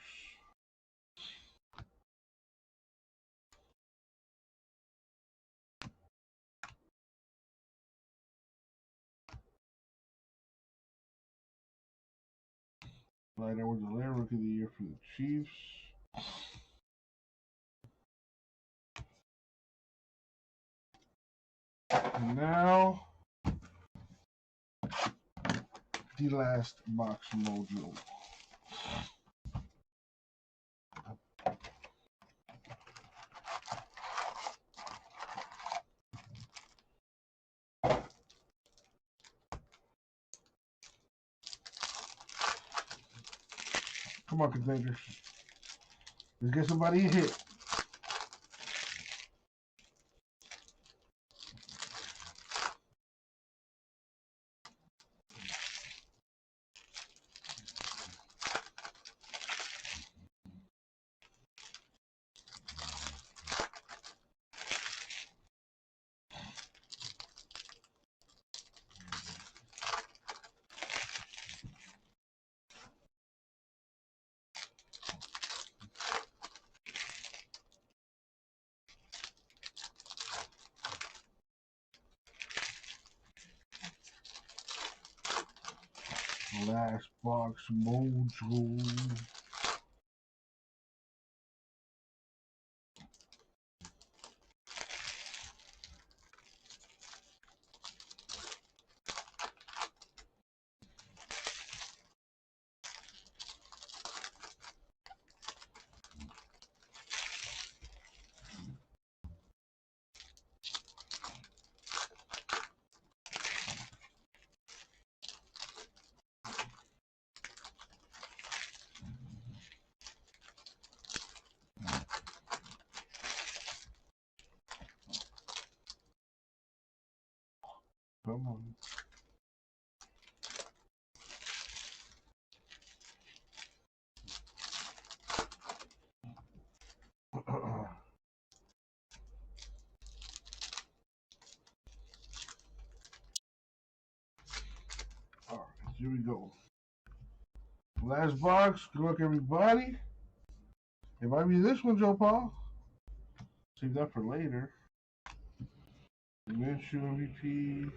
Clyde Edwards-Helaire, Rookie of the Year for the Chiefs. And now, the last box mojo. Come on, contenders. Let's get somebody a hit. Last box mojo. Come on. All right, here we go. Last box. Good luck, everybody. It might be this one, Joe Paul. Save that for later. Minshew MVP.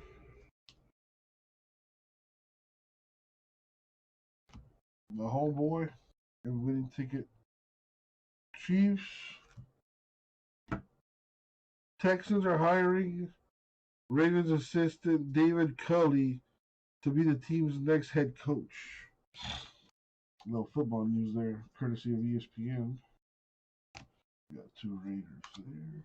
The homeboy. And winning ticket. Chiefs. Texans are hiring Ravens assistant David Culley to be the team's next head coach. No football news there, courtesy of ESPN. Got two Raiders there.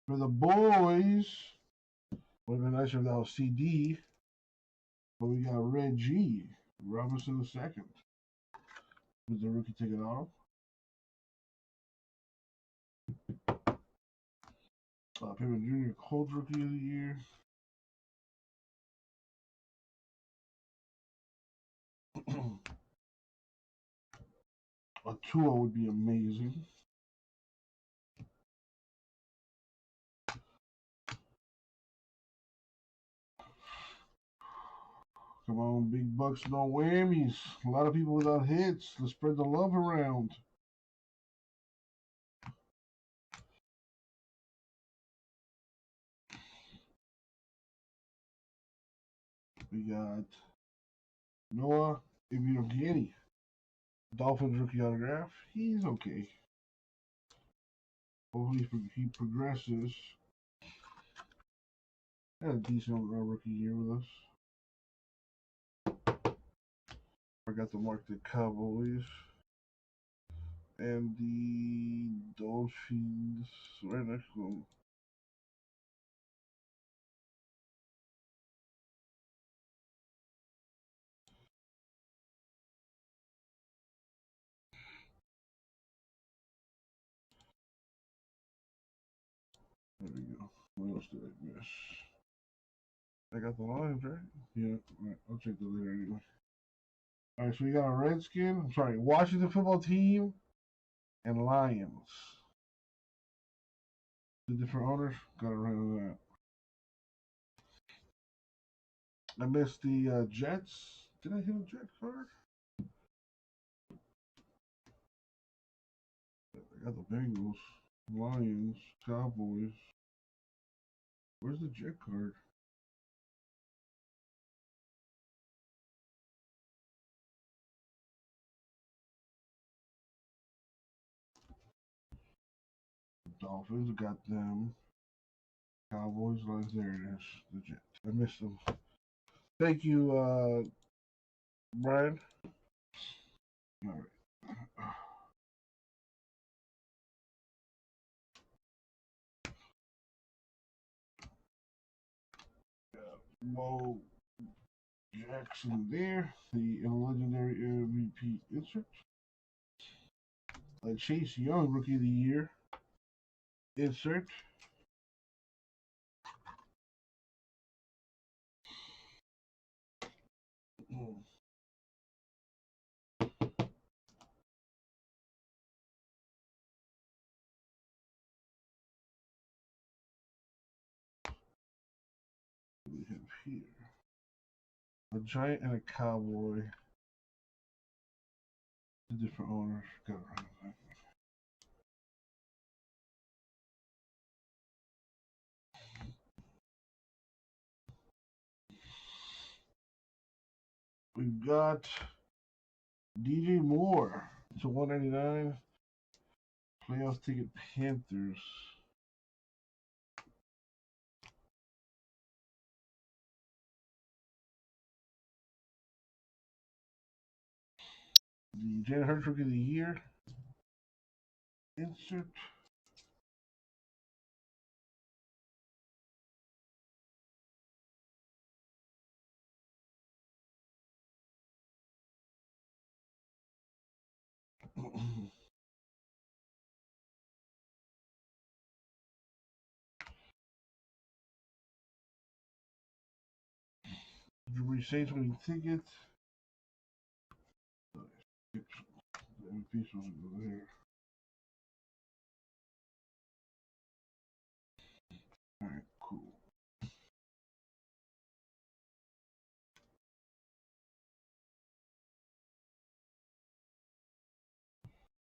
For the boys, would have been nicer if that was CD, but we got Reggie Robinson II with the rookie ticket auto. Pittman Jr. Colts rookie of the year. A Tua would be amazing. Come on, big bucks, no whammies. A lot of people without hits. Let's spread the love around. We got Noah Ibiogeni, Dolphins rookie autograph. He's okay. Hopefully he progresses. Had a decent rookie year with us. I got to mark the Cowboys and the Dolphins right next to them. There we go. What else did I miss? I got the Lions, right? Yeah, right. I'll check that later anyway. Alright, so we got a Redskin, I'm sorry, Washington football team and Lions. The different owners, got it right on that. I missed the Jets. Did I hit a Jet card? I got the Bengals, Lions, Cowboys. Where's the Jet card? Dolphins, got them. Cowboys, Lions, there it is. The Jets. I missed them. Thank you, Brian. All right. Mo Jackson there, the legendary MVP insert. Chase Young, Rookie of the Year insert. We have here a Giant and a Cowboy. The different owners. Got it right. We've got DJ Moore to 199. Playoff ticket Panthers. The Jalen Hurts Rookie of the Year insert. Drew Saints winning ticket. The MVP was over here. Alright, cool.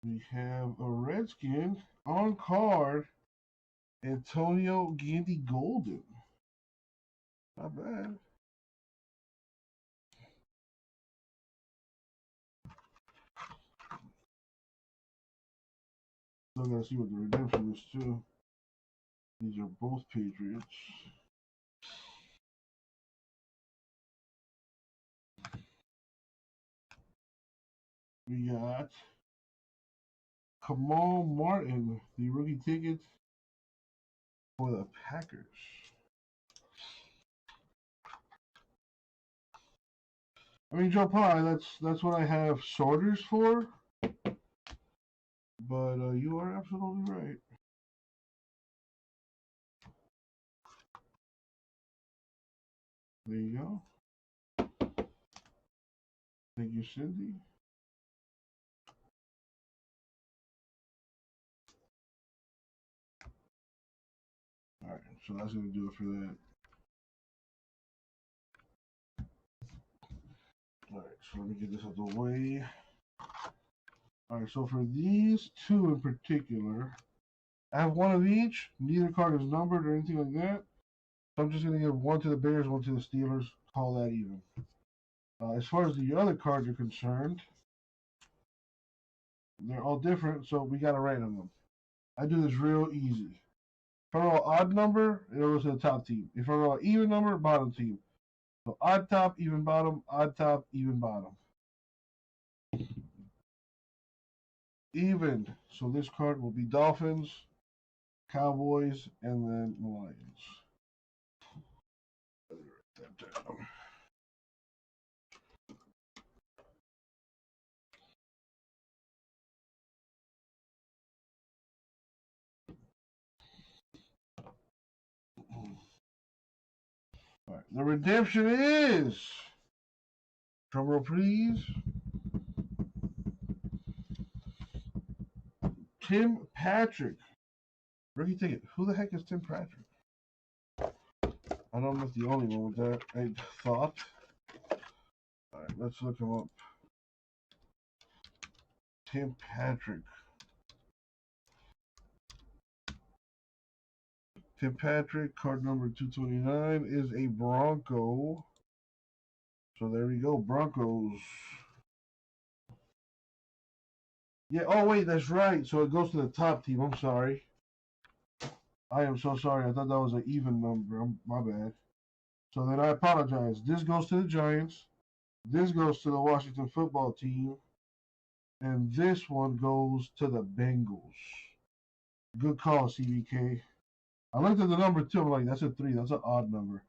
We have a Redskin on card, Antonio Gandy Golden. Not bad. Still gotta see what the redemption is too. These are both Patriots. We got Kamal Martin, the rookie ticket for the Packers. I mean, Joe Pye, that's what I have sorters for. But you are absolutely right. There you go. Thank you, Cindy. All right, so that's going to do it for that. All right, so let me get this out of the way. All right, so for these two in particular, I have one of each. Neither card is numbered or anything like that. So I'm just going to give one to the Bears, one to the Steelers. Call that even. As far as the other cards are concerned, they're all different, so we got to random them. I do this real easy. If I roll odd number, it goes to the top team. If I roll even number, bottom team. So odd top, even bottom, odd top, even bottom. Even. So this card will be Dolphins, Cowboys, and then Lions. Let me write that down. All right. The redemption is, drum roll please, Tim Patrick. Rookie ticket. Who the heck is Tim Patrick? I know I'm not the only one with that. I thought. All right, let's look him up. Tim Patrick. Tim Patrick, card number 229, is a Bronco. So there we go, Broncos. Yeah, oh wait, that's right. So it goes to the top team. I'm sorry. I am so sorry. I thought that was an even number. My bad. So then I apologize. This goes to the Giants. This goes to the Washington football team. And this one goes to the Bengals. Good call, CBK. I looked at the number too. I'm like, that's a 3. That's an odd number.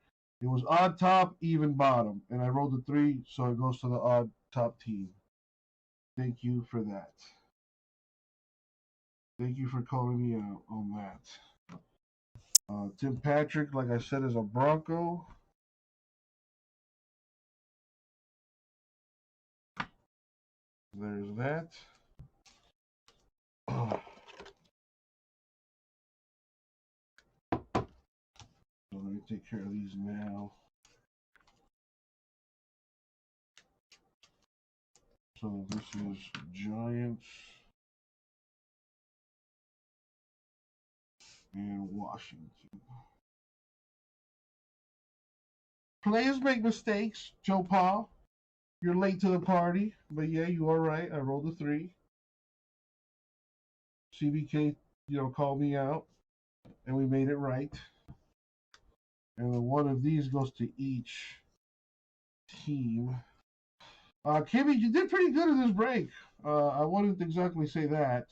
It was odd top, even bottom, and I rolled a 3, so it goes to the odd top team. Thank you for that. Thank you for calling me out on that. Tim Patrick, like I said, is a Bronco. There's that. So let me take care of these now. So this is Giants and Washington. Players make mistakes, Joe Paul. You're late to the party, but yeah, you are right. I rolled a 3. CBK, called me out, and we made it right. And then one of these goes to each team. Kimmy, you did pretty good in this break. I wouldn't exactly say that,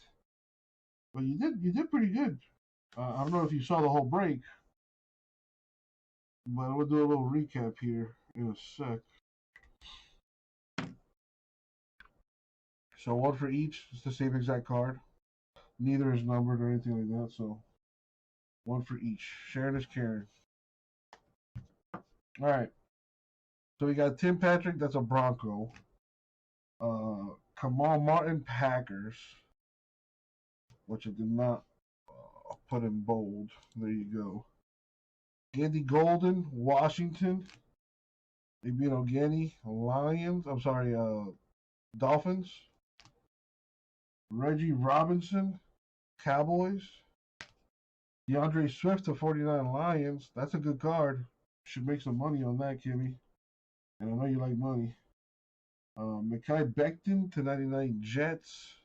but you did pretty good. I don't know if you saw the whole break, but I'm gonna do a little recap here in a sec. So one for each. It's the same exact card. Neither is numbered or anything like that. So one for each. Sharing is caring. All right. So we got Tim Patrick. That's a Bronco. Kamal Martin, Packers, which I did not put in bold. There you go. Andy Golden, Washington. Ogeni, Lions. I'm sorry, Dolphins. Reggie Robinson, Cowboys. DeAndre Swift to 49 Lions. That's a good card. Should make some money on that, Kimmy. And I know you like money. Mekhi Becton to 99 Jets.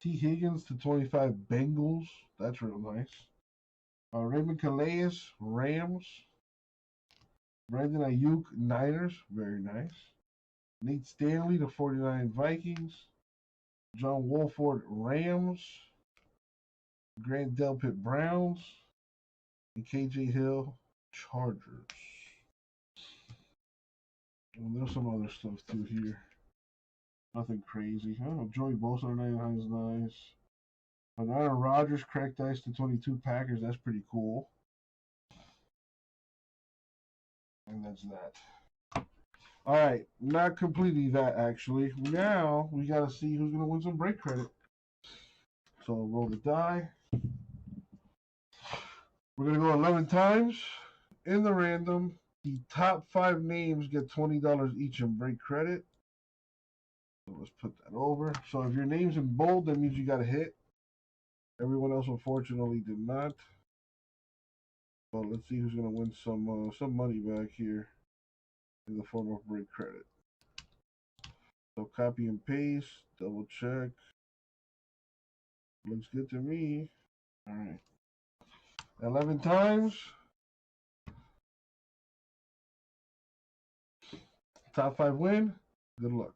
T. Higgins to 25 Bengals. That's real nice. Raymond Calais, Rams. Brandon Ayuk, Niners. Very nice. Nate Stanley to 49 Vikings. John Wolford, Rams. Grant Delpit, Browns. And KJ Hill, Chargers. And there's some other stuff too here. Nothing crazy. Oh, Joey Bosa 99 is nice. But Aaron Rodgers, cracked ice to 22 Packers. That's pretty cool. And that's that. All right. Not completely that, actually. Now, we got to see who's going to win some break credit. So, roll the die. We're going to go 11 times. In the random, the top 5 names get $20 each in break credit. So, let's put that over. So, if your name's in bold, that means you got a hit. Everyone else, unfortunately, did not. But let's see who's going to win some money back here in the form of break credit. So copy and paste, double check. Looks good to me. All right. 11 times. Top 5 win. Good luck.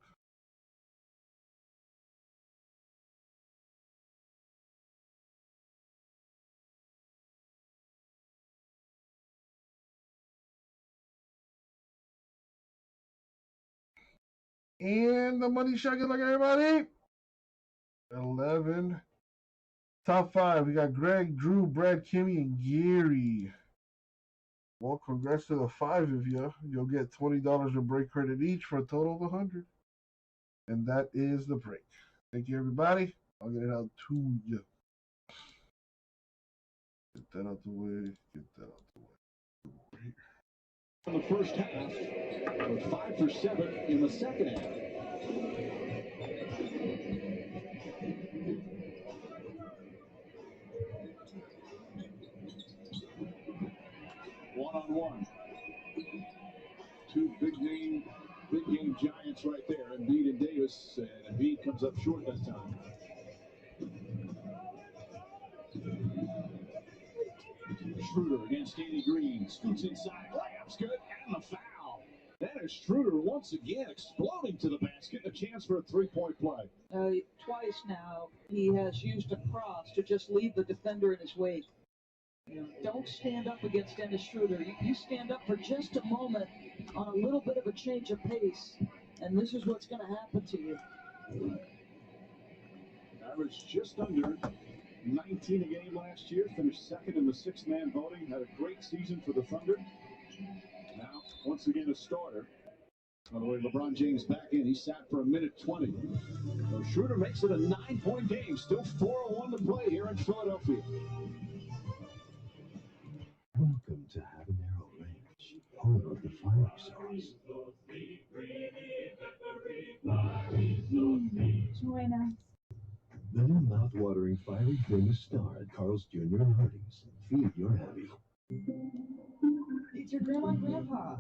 And the money shot, good luck, everybody. 11. Top 5. We got Greg, Drew, Brad, Kimmy, and Gary. Well, congrats to the 5 of you. You'll get $20 in break credit each for a total of 100. And that is the break. Thank you, everybody. I'll get it out to you. Get that out the way. Get that out the way. Over here. In the first half, but 5 for 7 in the second half. One-on-one. 2 big game giants right there. Embiid and Davis, and Embiid comes up short that time. Schroeder against Danny Green. Scoots inside. Layup's good. And the foul. Dennis Schroeder once again exploding to the basket. A chance for a 3-point play. Twice now he has used a cross to just leave the defender in his wake. You know, don't stand up against Dennis Schroeder. You stand up for just a moment on a little bit of a change of pace, and this is what's going to happen to you. Averaged just under 19 a game last year, finished second in the six-man voting, had a great season for the Thunder. Now, once again, a starter. By the way, LeBron James back in. He sat for a minute 20. So Schroeder makes it a 9-point game. Still 4:01 to play here in Philadelphia. Welcome to Habanero Ranch, home of the fire sauce. Join us. The new mouth-watering fiery famous star at Carl's Jr. and Hardee's. Feed your happy. It's your grandma and grandpa.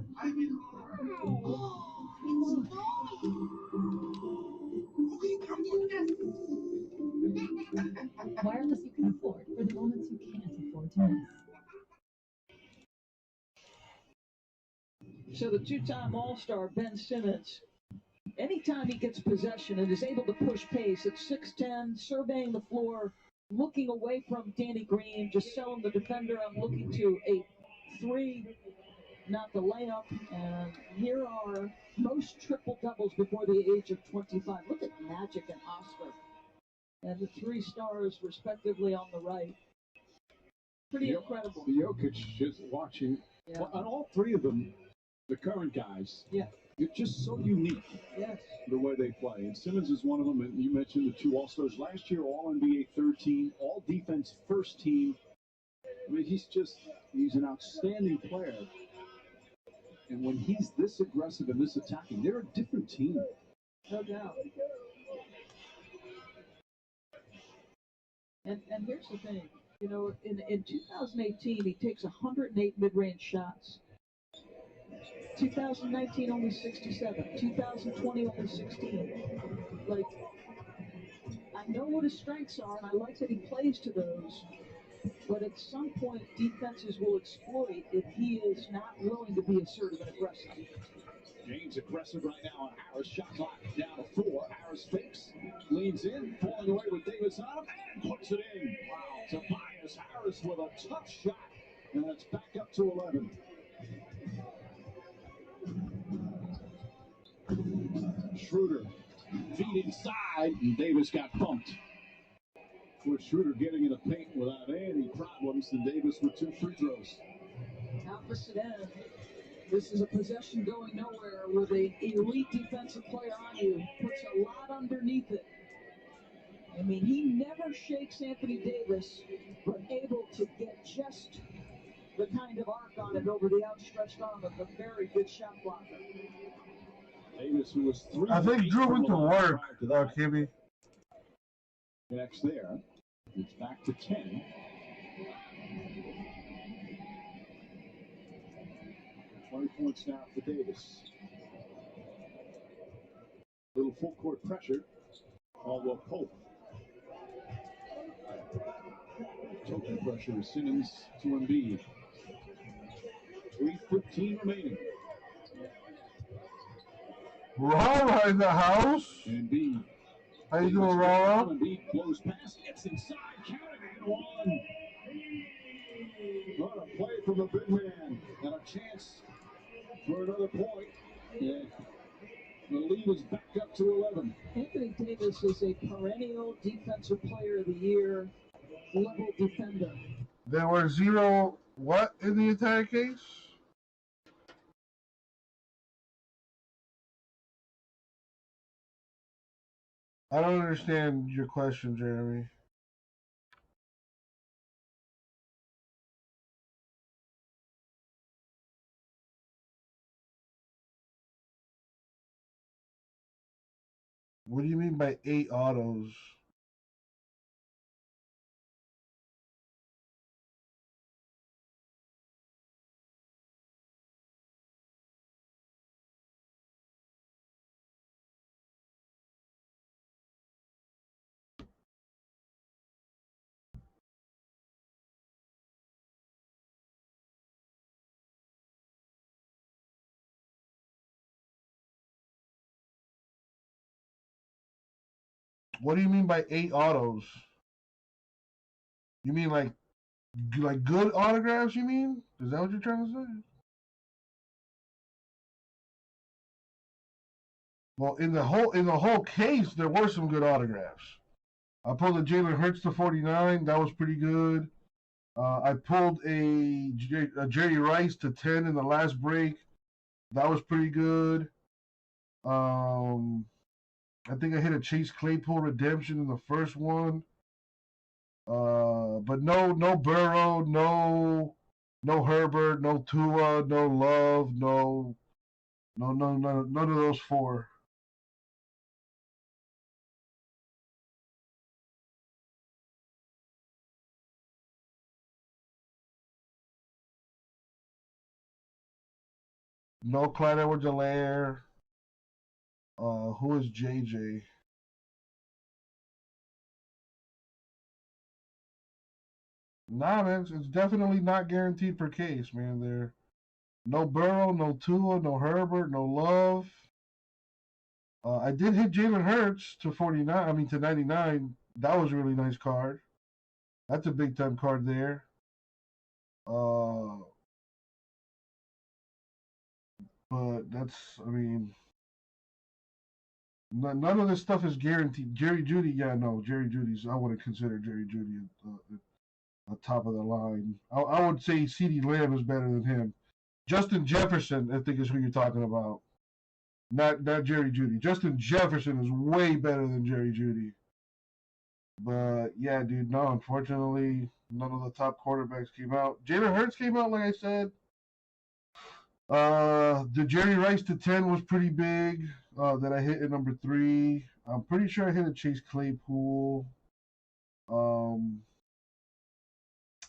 Wireless you can afford for the moments you can't afford to miss. So the two-time All-Star Ben Simmons, anytime he gets possession and is able to push pace at 6'10", surveying the floor, looking away from Danny Green, just telling the defender, I'm looking to a three, not the layup. And here are most triple-doubles before the age of 25. Look at Magic and Oscar. And the three stars, respectively, on the right. Pretty incredible. Jokic just watching. Yeah. Well, on all three of them, the current guys, yeah, they're just so unique. Yes. The way they play. And Simmons is one of them. And you mentioned the two All-Stars last year, All-NBA third team, All-Defense first team. I mean, he's an outstanding player. And when he's this aggressive and this attacking, they're a different team. No doubt. And here's the thing, you know, in 2018, he takes 108 mid-range shots. 2019, only 67. 2020, only 16. Like, I know what his strengths are, and I like that he plays to those. But at some point, defenses will exploit if he is not willing to be assertive and aggressive. James aggressive right now on Harris. Shot clock down to 4. Harris fakes, leans in, falling away with Davis on him, and puts it in. Wow. Tobias Harris with a tough shot, and that's back up to 11. Schroeder feet inside, and Davis got bumped. With Schroeder getting in the paint without any problems, and Davis with 2 free throws. Opposite end. This is a possession going nowhere with an elite defensive player on you. Puts a lot underneath it. I mean, he never shakes Anthony Davis, but able to get just the kind of arc on it over the outstretched arm of a very good shot blocker. Davis, who was 3. I think Drew went to work, Kimmy. Next there. It's back to 10. Points now for Davis. Little full court pressure. Caldwell Pope. Token pressure to Simmons to Embiid. 3:15 remaining. Rara in the house. Embiid. How you doing, Rara? Embiid blows past, gets inside, counted and one. What a play from the big man, and a chance for another point. Yeah. The lead is back up to 11. Anthony Davis is a perennial defensive player of the year level defender. There were 0 what in the entire case? I don't understand your question, Jeremy. What do you mean by 8 autos? What do you mean by 8 autos? You mean like Like good autographs, you mean? Is that what you're trying to say? Well, in the whole case, there were some good autographs. I pulled a Jalen Hurts to 49. That was pretty good. I pulled a Jerry Rice to 10 in the last break. That was pretty good. I think I hit a Chase Claypool redemption in the first one. But no Burrow, no Herbert, no Tua, no Love, none of those four. No Clyde Edwards-Helaire. Who is JJ? Nah, man, it's definitely not guaranteed per case, man. There, no Burrow, no Tua, no Herbert, no Love. I did hit Jalen Hurts to 49. I mean to 99. That was a really nice card. That's a big time card there. But that's, I mean, none of this stuff is guaranteed. Jerry Jeudy, yeah, no, Jerry Jeudy's. I wouldn't consider Jerry Jeudy a top of the line. I would say CeeDee Lamb is better than him. Justin Jefferson, I think, is who you're talking about. Not Jerry Jeudy. Justin Jefferson is way better than Jerry Jeudy. But yeah, dude, no, unfortunately, none of the top quarterbacks came out. Jalen Hurts came out, like I said. The Jerry Rice to 10 was pretty big. That I hit at number 3. I'm pretty sure I hit a Chase Claypool.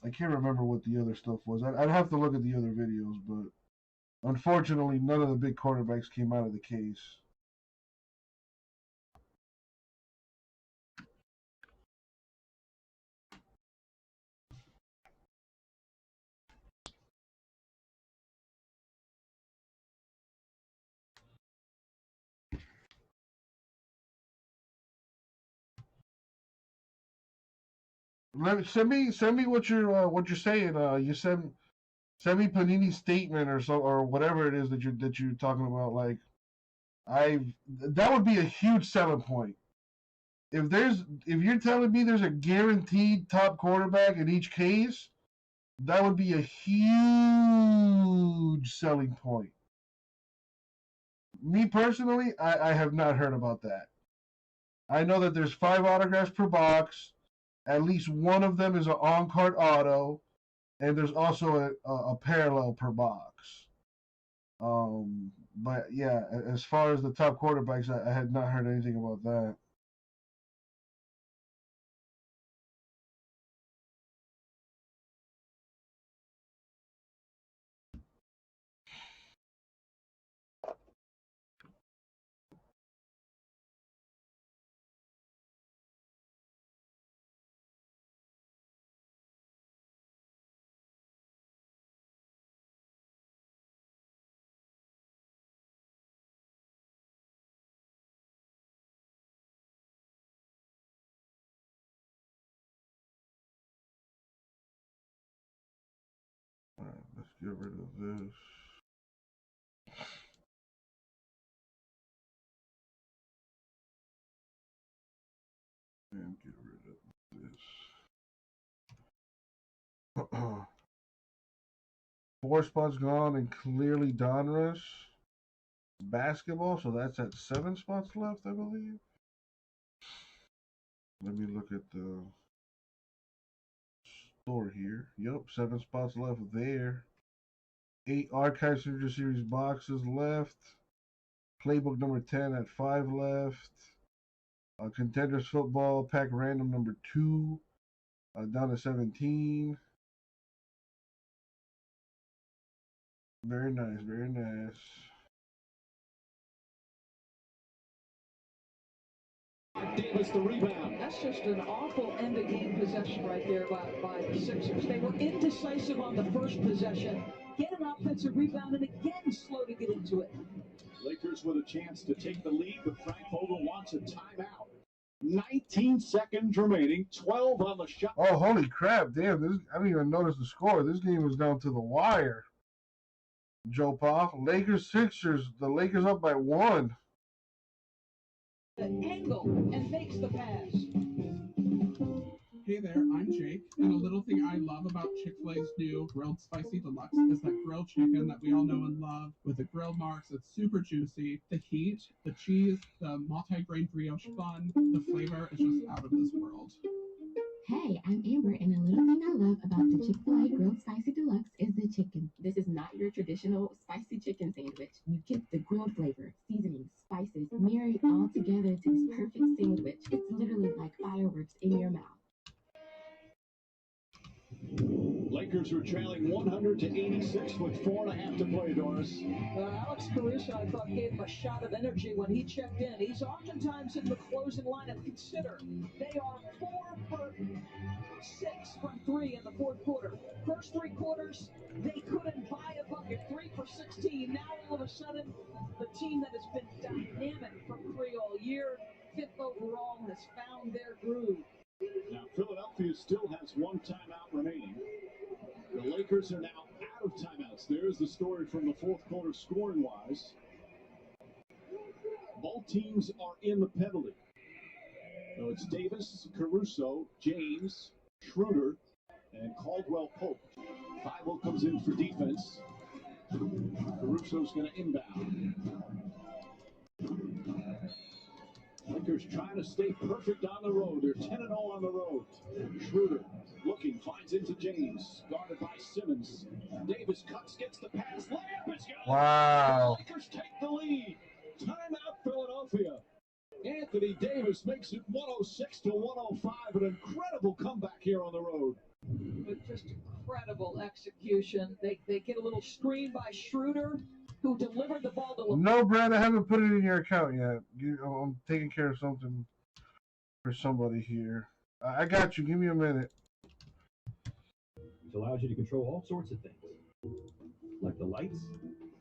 I can't remember what the other stuff was. I'd have to look at the other videos, but unfortunately, none of the big quarterbacks came out of the case. Send me what you're saying. You send me Panini's statement or whatever it is that you're talking about. Like, that would be a huge selling point. If you're telling me there's a guaranteed top quarterback in each case, that would be a huge selling point. Me personally, I have not heard about that. I know that there's 5 autographs per box. At least one of them is an on-card auto, and there's also a parallel per box. But yeah, as far as the top quarterbacks, I had not heard anything about that. All right, let's get rid of this. And get rid of this. 4 spots gone, and clearly Donruss. Basketball, so that's at 7 spots left, I believe. Let me look at the store here. Yep, 7 spots left there. 8 Archive Signature Series boxes left. Playbook number 10 at 5 left. Contenders Football Pack Random number 2 down to 17. Very nice, very nice. Davis the rebound. That's just an awful end of game possession right there by the Sixers. They were indecisive on the first possession. Get an offensive rebound and again slow to get into it. Lakers with a chance to take the lead, but Frank Vogel wants a timeout. 19 seconds remaining. 12 on the shot. Oh, holy crap! Damn, this I didn't even notice the score. This game was down to the wire. Joe Pa, Lakers Sixers. The Lakers up by 1. The angle and makes the pass. Hey there, I'm Jake, and a little thing I love about Chick-fil-A's new Grilled Spicy Deluxe is that grilled chicken that we all know and love with the grill marks. It's super juicy. The heat, the cheese, the multi-grain brioche bun, the flavor is just out of this world. Hey, I'm Amber, and a little thing I love about the Chick-fil-A Grilled Spicy Deluxe is the chicken. This is not your traditional spicy chicken sandwich. You get the grilled flavor, seasonings, spices, married all together to this perfect sandwich. It's literally like fireworks in your mouth. Lakers are trailing 100-86 with 4.5 to play, Doris. Alex Caruso, I thought, gave him a shot of energy when he checked in. He's oftentimes in the closing lineup. Consider they are 4 for 6 from 3 in the fourth quarter. First 3 quarters, they couldn't buy a bucket. 3 for 16. Now all of a sudden, the team that has been dynamic from 3 all year, 5th overall, has found their groove. Now, Philadelphia still has 1 timeout remaining. The Lakers are now out of timeouts. There's the story from the fourth quarter scoring-wise. Both teams are in the penalty. So it's Davis, Caruso, James, Schroeder, and Caldwell Pope. Thibault comes in for defense. Caruso's going to inbound. Lakers trying to stay perfect on the road. They're 10-0 on the road. Schroeder looking, finds into James. Guarded by Simmons. Davis cuts, gets the pass. Layup is good. Wow. The Lakers take the lead. Timeout, Philadelphia. Anthony Davis makes it 106-105. An incredible comeback here on the road. With just incredible execution. They get a little screen by Schroeder, who delivered the ball to No, Brad, I haven't put it in your account yet. I'm taking care of something for somebody here. I got you. Give me a minute. Which allows you to control all sorts of things, like the lights,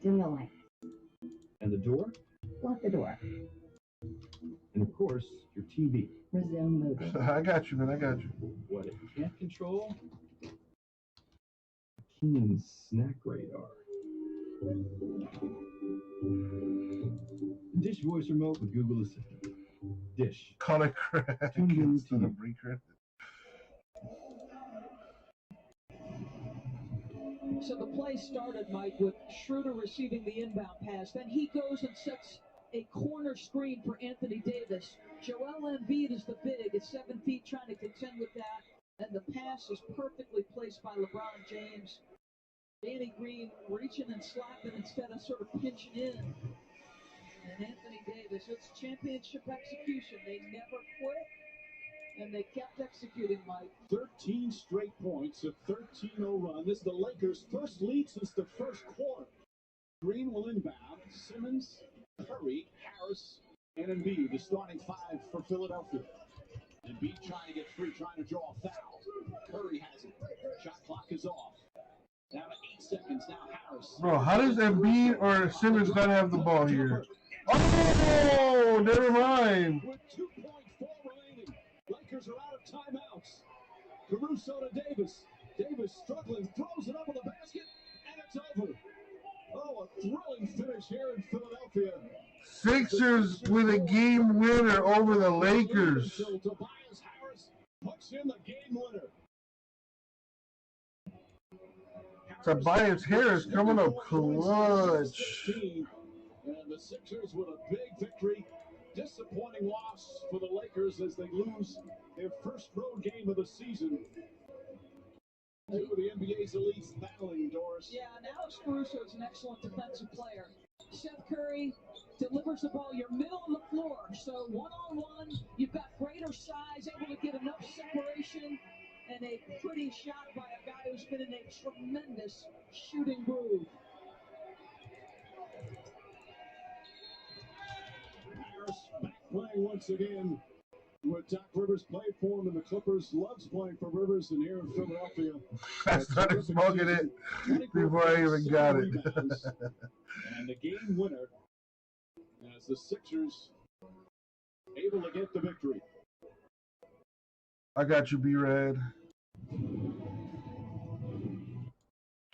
Dim the light. and the door, Lock the door. and of course, your TV. Resume moving. I got you, man. I got you. What it can't control? Keen snack radar. Dish voice remote with Google Assistant. Dish. Call it crack Tuned in instead to of recredit. So the play started, Mike, with Schroeder receiving the inbound pass. Then he goes and sets a corner screen for Anthony Davis. Joel Embiid is the big at 7 feet trying to contend with that. And the pass is perfectly placed by LeBron James. Danny Green reaching and slapping instead of sort of pinching in. And Anthony Davis, it's championship execution. They never quit, and they kept executing, Mike. 13 straight points, a 13-0 run. This is the Lakers' first lead since the first quarter. Green will inbound. Simmons, Curry, Harris, and Embiid, the starting 5 for Philadelphia. Embiid trying to get free, trying to draw a foul. Curry has it. Shot clock is off. Down to 8 seconds. Now Harris. Bro, how does Embiid or Simmons not have the ball here? Oh, never mind. With 2.4 remaining, Lakers are out of timeouts. Caruso to Davis. Davis struggling, throws it up in the basket, and it's over. Oh, a thrilling finish here in Philadelphia. Sixers with a game winner over the Lakers. Tobias Harris puts in the game winner. Tobias Harris coming up clutch. And the Sixers with a big victory. Disappointing loss for the Lakers as they lose their first road game of the season. 2 of the NBA's elites battling, Doris. Yeah, and Alex Caruso is an excellent defensive player. Seth Curry delivers the ball. You're middle of the floor, so one-on-one, you've got greater size, able to get enough separation, and a pretty shot by a guy who's been in a tremendous shooting groove. Harris back playing once again with Doc Rivers played for him, and the Clippers loves playing for Rivers, and here in Philadelphia. I started smoking it before I even got it. And the game winner as the Sixers able to get the victory. I got you, B-Red.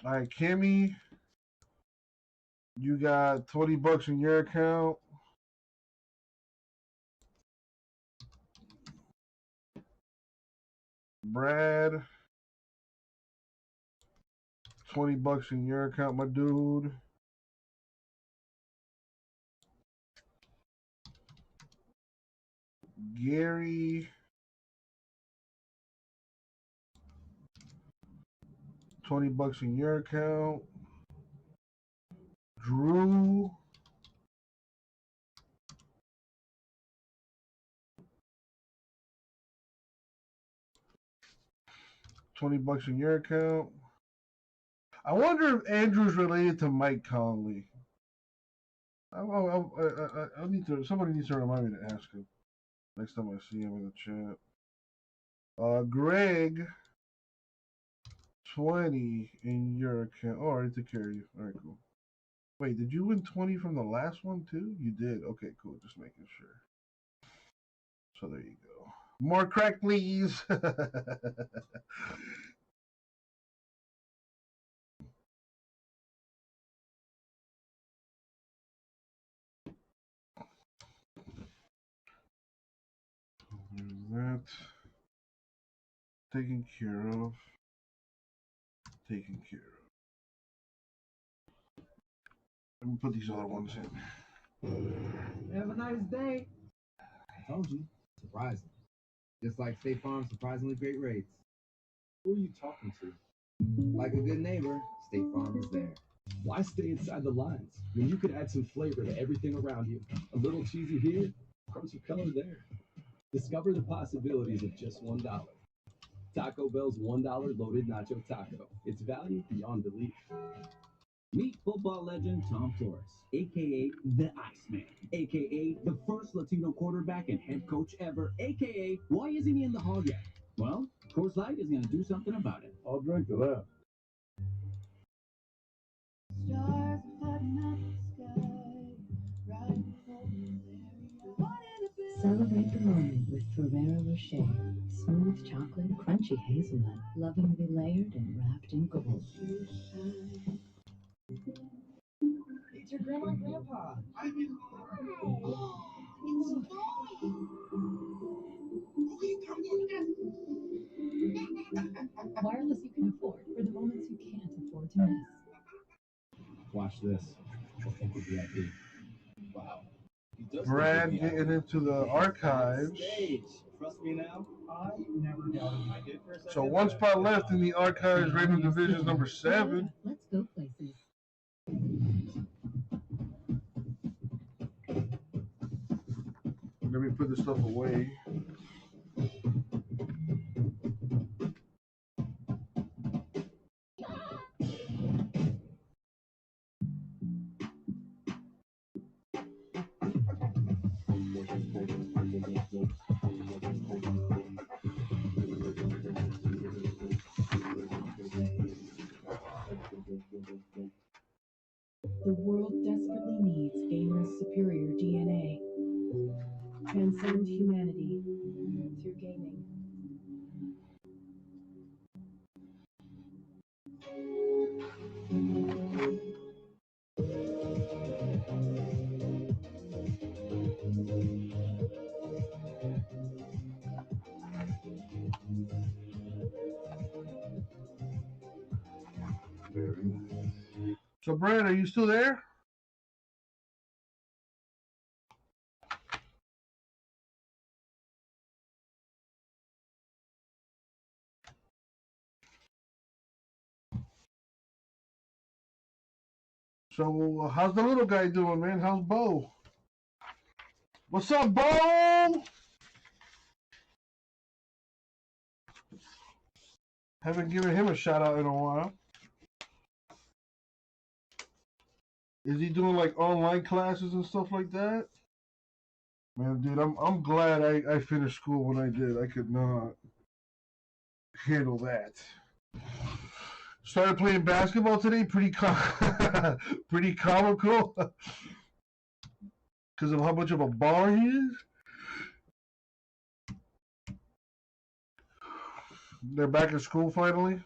All right, Kimmy, you got $20 in your account. Brad, $20 in your account, my dude. Gary, $20 in your account. Drew, $20 in your account. I wonder if Andrew's related to Mike Conley. I need to. Somebody needs to remind me to ask him next time I see him in the chat. Greg, 20 in your account. Oh, I already took care of you. All right, cool. Wait, did you win 20 from the last one too? You did. Okay, cool. Just making sure. So there you go. More crack, please. That taken care of. Taken care of. Let me put these other ones in. Have a nice day. I told you. Surprising. Just like State Farm's surprisingly great rates. Who are you talking to? Like a good neighbor, State Farm is there. Why stay inside the lines when you could add some flavor to everything around you? A little cheesy here, crumbs of color there. Discover the possibilities of just $1. Taco Bell's $1 loaded nacho taco. It's value beyond belief. Meet football legend Tom Flores, a.k.a. the Iceman, a.k.a. the first Latino quarterback and head coach ever, a.k.a. why isn't he in the hall yet? Well, Coors Light is going to do something about it. I'll drink to that. Stars flooding up the sky, right before Celebrate the moment with Ferrero Rocher. Smooth chocolate, crunchy hazelnut, lovingly layered and wrapped in gold. It's your grandma and grandpa. Wireless you can afford for the moments you can't afford to miss. Watch this. I think we're VIP. Wow. Brad getting into the archives. Trust me now. I never doubted I did for a second. So one spot left in the archives, Raven Divisions number 7. Let's go places. Let me put this stuff away. The world desperately needs gamers' superior DNA. Transcend humanity through gaming. So Brad, are you still there? So how's the little guy doing, man? How's Bo? What's up, Bo? Haven't given him a shout out in a while. Is he doing like online classes and stuff like that? Man, dude, I'm glad I finished school when I did. I could not handle that. Started playing basketball today. Pretty pretty comical because of how much of a baller he is. They're back at school finally.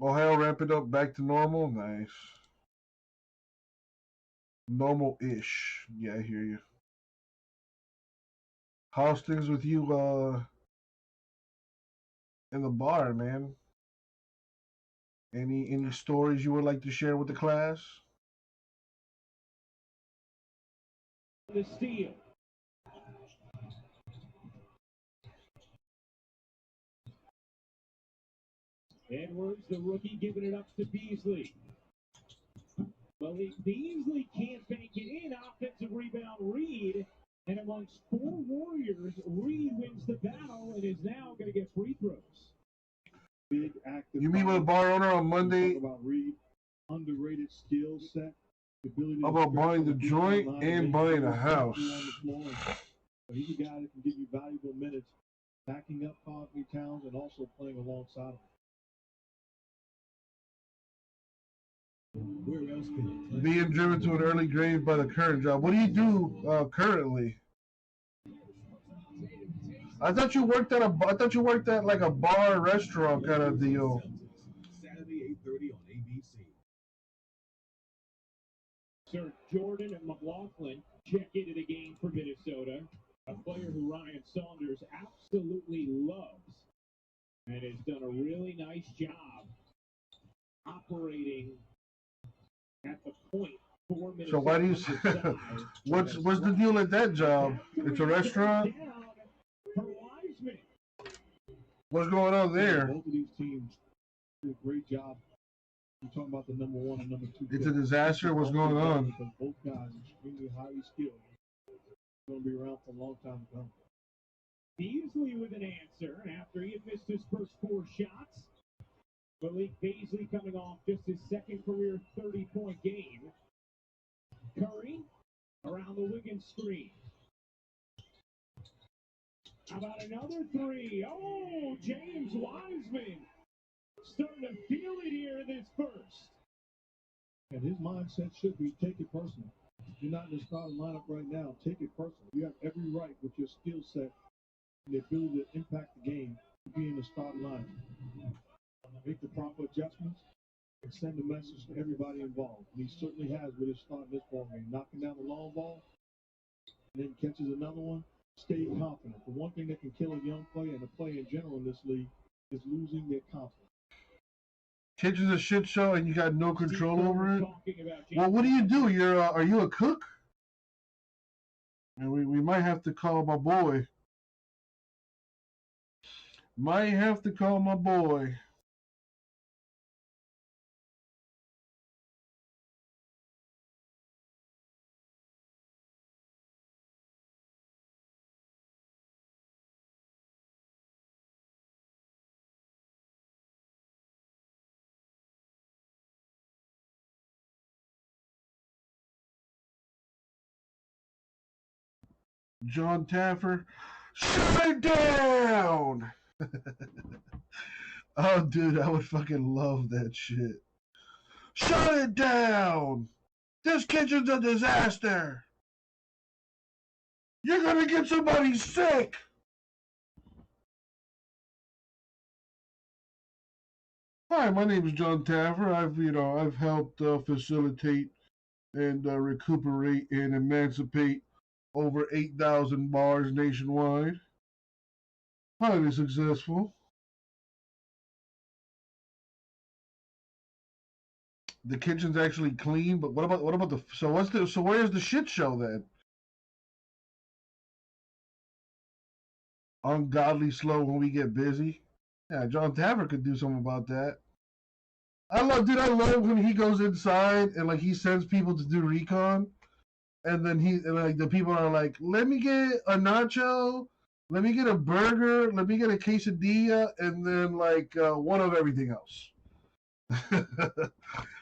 Ohio ramping up back to normal. Nice. Normal-ish. Yeah, I hear you. How's things with you in the bar, man? Any stories you would like to share with the class? The steal. Edwards, the rookie, giving it up to Beasley. Malik Beasley can't bank it in. Offensive rebound, Reed. And amongst four Warriors, Reed wins the battle and is now going to get free throws. Big active. You meet with a bar owner on Monday. Talk about Reed, underrated skill set, ability. How about buying the joint and buying a house? But he's a guy that can give you valuable minutes, backing up Carlton Towns and also playing alongside him. Where else can you play? Being driven to an early grave by the current job. What do you do currently? I thought you worked at like a bar restaurant kind of deal. Saturday 8:30 on ABC. Sir Jordan and McLaughlin check into the game for Minnesota. A player who Ryan Saunders absolutely loves and has done a really nice job operating at the point for Minnesota. So why do you what's the deal at that job? It's a restaurant? What's going on there? Both of these teams do a great job. We're talking about the number 1 and number 2. It's a disaster. What's going on? Because both guys are extremely highly skilled. They're going to be around for a long time to come. Beasley with an answer after he had missed his first 4 shots. Malik Beasley coming off just his second career 30-point game. Curry around the Wiggins screen. How about another 3? Oh, James Wiseman starting to feel it here in this first. And his mindset should be take it personal. You're not in the starting lineup right now. Take it personal. You have every right with your skill set and the ability to impact the game to be in the starting lineup. Make the proper adjustments and send a message to everybody involved. And he certainly has with his start this ball game. Knocking down the long ball and then catches another one. Stay confident. The one thing that can kill a young player and a player in general in this league is losing their confidence. Kitchen's a shit show and you got no control over it? Well, what do you do? Are you a cook? And we might have to call my boy. Might have to call my boy. John Taffer, shut it down! Oh, dude, I would fucking love that shit. Shut it down! This kitchen's a disaster! You're gonna get somebody sick! Hi, my name is John Taffer. I've helped facilitate and recuperate and emancipate over 8,000 bars nationwide. Highly successful. The kitchen's actually clean, but what about the so where's the shit show then? Ungodly slow when we get busy. Yeah, John Taffer could do something about that. I love when he goes inside and like he sends people to do recon. And then the people are like, let me get a nacho, let me get a burger, let me get a quesadilla, and then like one of everything else.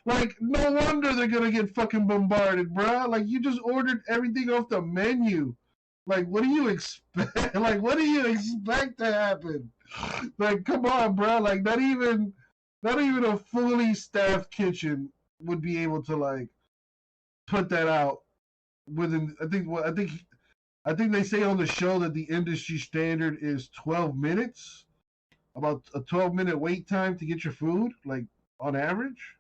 Like, no wonder they're gonna get fucking bombarded, bruh. Like, you just ordered everything off the menu. Like, what do you expect? Like, what do you expect to happen? Like, come on, bruh. Like, not even a fully staffed kitchen would be able to like put that out within. I think they say on the show that the industry standard is 12 minutes, about a 12-minute wait time to get your food, like on average.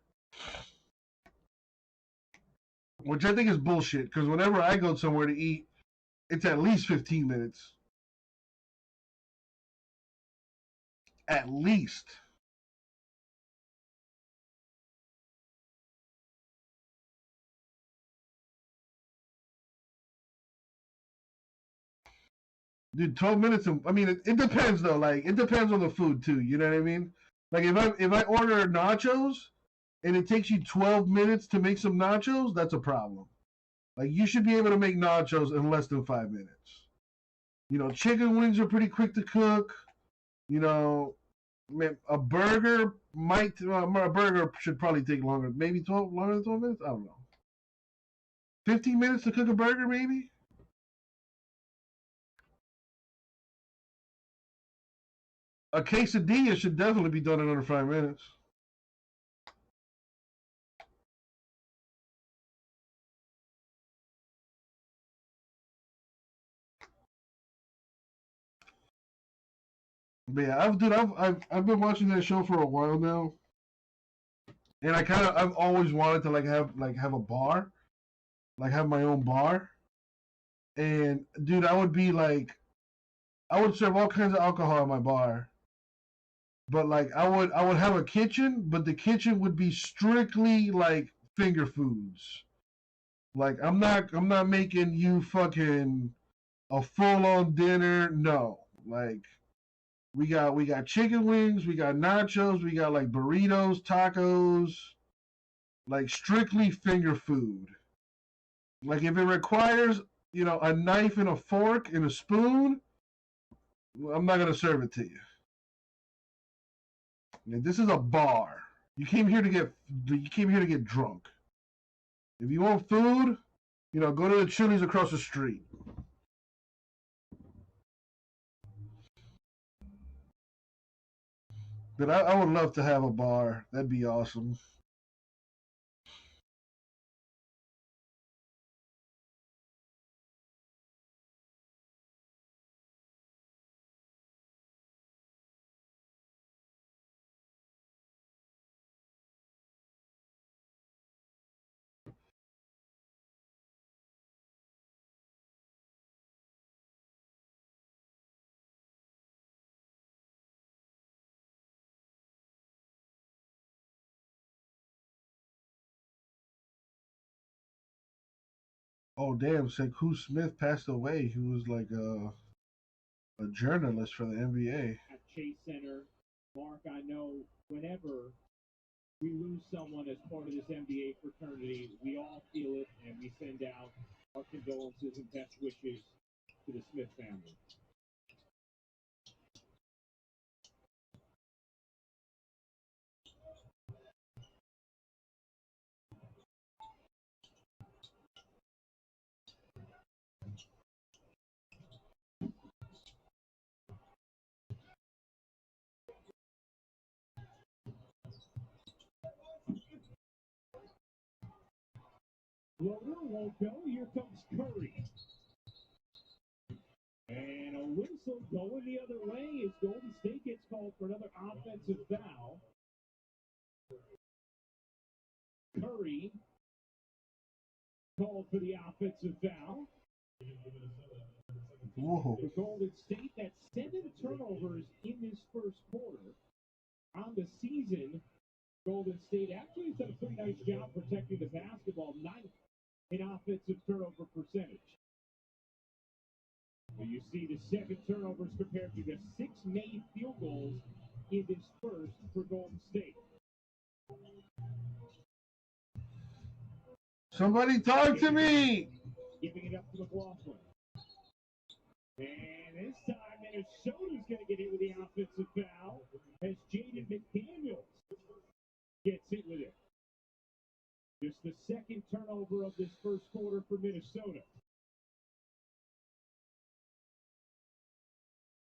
Which I think is bullshit, because whenever I go somewhere to eat, it's at least 15 minutes. At least. Dude, 12 minutes. I mean, it depends though. Like, it depends on the food too. You know what I mean? Like, if I order nachos and it takes you 12 minutes to make some nachos, that's a problem. Like, you should be able to make nachos in less than 5 minutes. You know, chicken wings are pretty quick to cook. You know, a burger a burger should probably take longer. Maybe longer than 12 minutes? I don't know. 15 minutes to cook a burger, maybe? A quesadilla should definitely be done in under 5 minutes. But yeah, I've been watching that show for a while now, and I've always wanted to have a bar, like have my own bar, and dude, I would serve all kinds of alcohol at my bar, but like I would have a kitchen, but the kitchen would be strictly like finger foods. Like I'm not making you fucking a full on dinner. No, like. We got chicken wings, we got nachos, we got like burritos, tacos, like strictly finger food. Like if it requires, you know, a knife and a fork and a spoon, I'm not gonna serve it to you. This is a bar. You came here to get drunk. If you want food, you know, go to the Chili's across the street. But I would love to have a bar. That'd be awesome. Oh damn! Sekou Smith passed away. He was like a journalist for the NBA. At Chase Center, Mark, I know whenever we lose someone as part of this NBA fraternity, we all feel it, and we send out our condolences and best wishes to the Smith family. Floater won't go. Here comes Curry. And a whistle going the other way as Golden State gets called for another offensive foul. Curry called for the offensive foul. Whoa. For Golden State, that's 7 turnovers in this first quarter. On the season, Golden State actually has done a pretty nice job protecting the basketball, 9th in offensive turnover percentage. So you see the 7 turnovers compared to the 6 made field goals in this first for Golden State. Somebody talk to me! Giving it up to McLaughlin. And this time Minnesota's going to get hit with the offensive foul as Jaden McDaniels gets hit with it. Just the second turnover of this first quarter for Minnesota.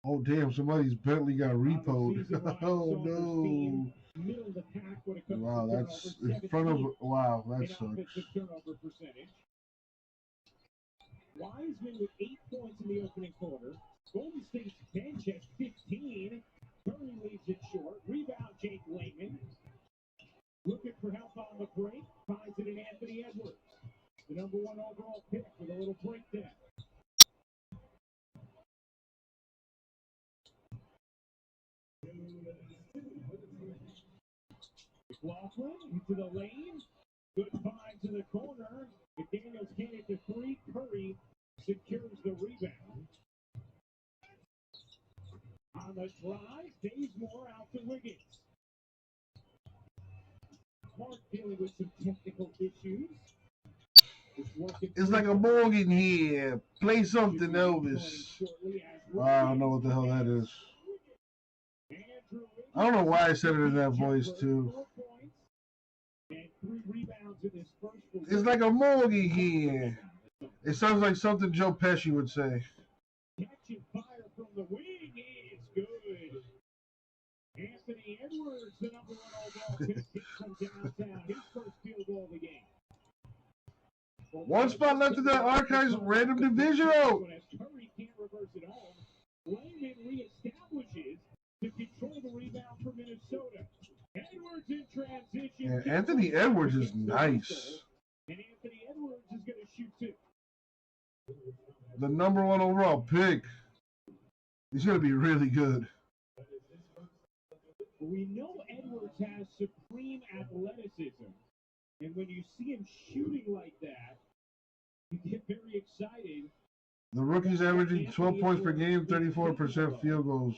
Oh damn! Somebody's Bentley got repoed. Oh no! Middle of the pack when it comes Wow, to that's turnovers, in front of. Wow, that in sucks. offensive turnover percentage. Wiseman with 8 points in the opening quarter. Golden State's bench at 15. Curry leaves it short. Rebound, Jake Layman. Looking for help on the break. Finds it in Anthony Edwards. The number 1 overall pick with a little breakdown. McLaughlin into the lane. Good find to the corner. McDaniels can't hit the 3. Curry secures the rebound. On the drive, Bazemore out to Wiggins. Mark dealing with some technical issues. It's like a Morgan here. Play something, Elvis. I don't know what the hell that is. I don't know why I said it in that voice, too. It's like a Morgan here. It sounds like something Joe Pesci would say. Catching fire from the wing is good. Anthony Edwards, the number 1 overall pick from downtown. His first field goal of the game. One spot left in that Archives random divisional. Curry can't reverse it home. Layman reestablishes to control the rebound for Minnesota. Edwards in transition. Yeah, Anthony Edwards is nice. And Anthony Edwards is going to shoot 2. The number 1 overall pick. He's going to be really good. We know Edwards has supreme athleticism. And when you see him shooting like that, you get very excited. The rookie's averaging 12 points per game, 34% field goal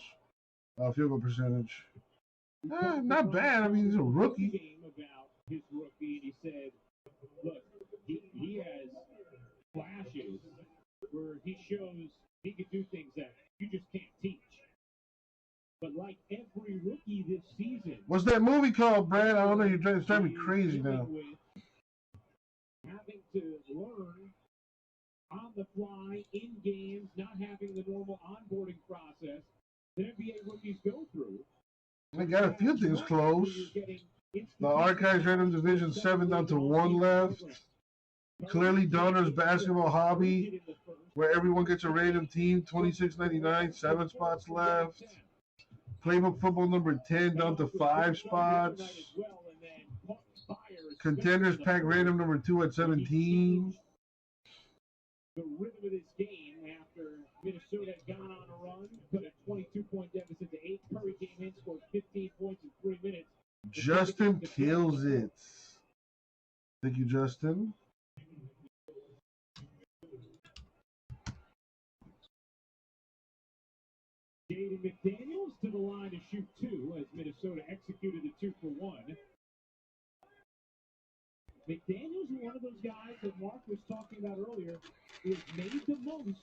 percentage. Not bad. I mean, he's a rookie. About his rookie, and he said, "Look, he has flashes where he shows he can do things that you just can't teach." But like every rookie this season, What's that movie called, Brad? I don't know. You're driving me crazy now. Having to learn on the fly in games, not having the normal onboarding process that NBA rookies go through. I got a few things close. The Archives Random Division 7 down to 1 left. Clearly Donner's Basketball Hobby, where everyone gets a random team, $26.99, 7 spots left. Playbook Football number 10 down to 5 spots. Contenders Pack Random number 2 at 17. The rhythm of this game after Minnesota had gone on a run, put a 22-point deficit to 8. Curry came in, scored 15 points in 3 minutes. Justin kills it. Thank you, Justin. Jaden McDaniels to the line to shoot 2 as Minnesota executed the 2-for-1. McDaniels is one of those guys that Mark was talking about earlier who has made the most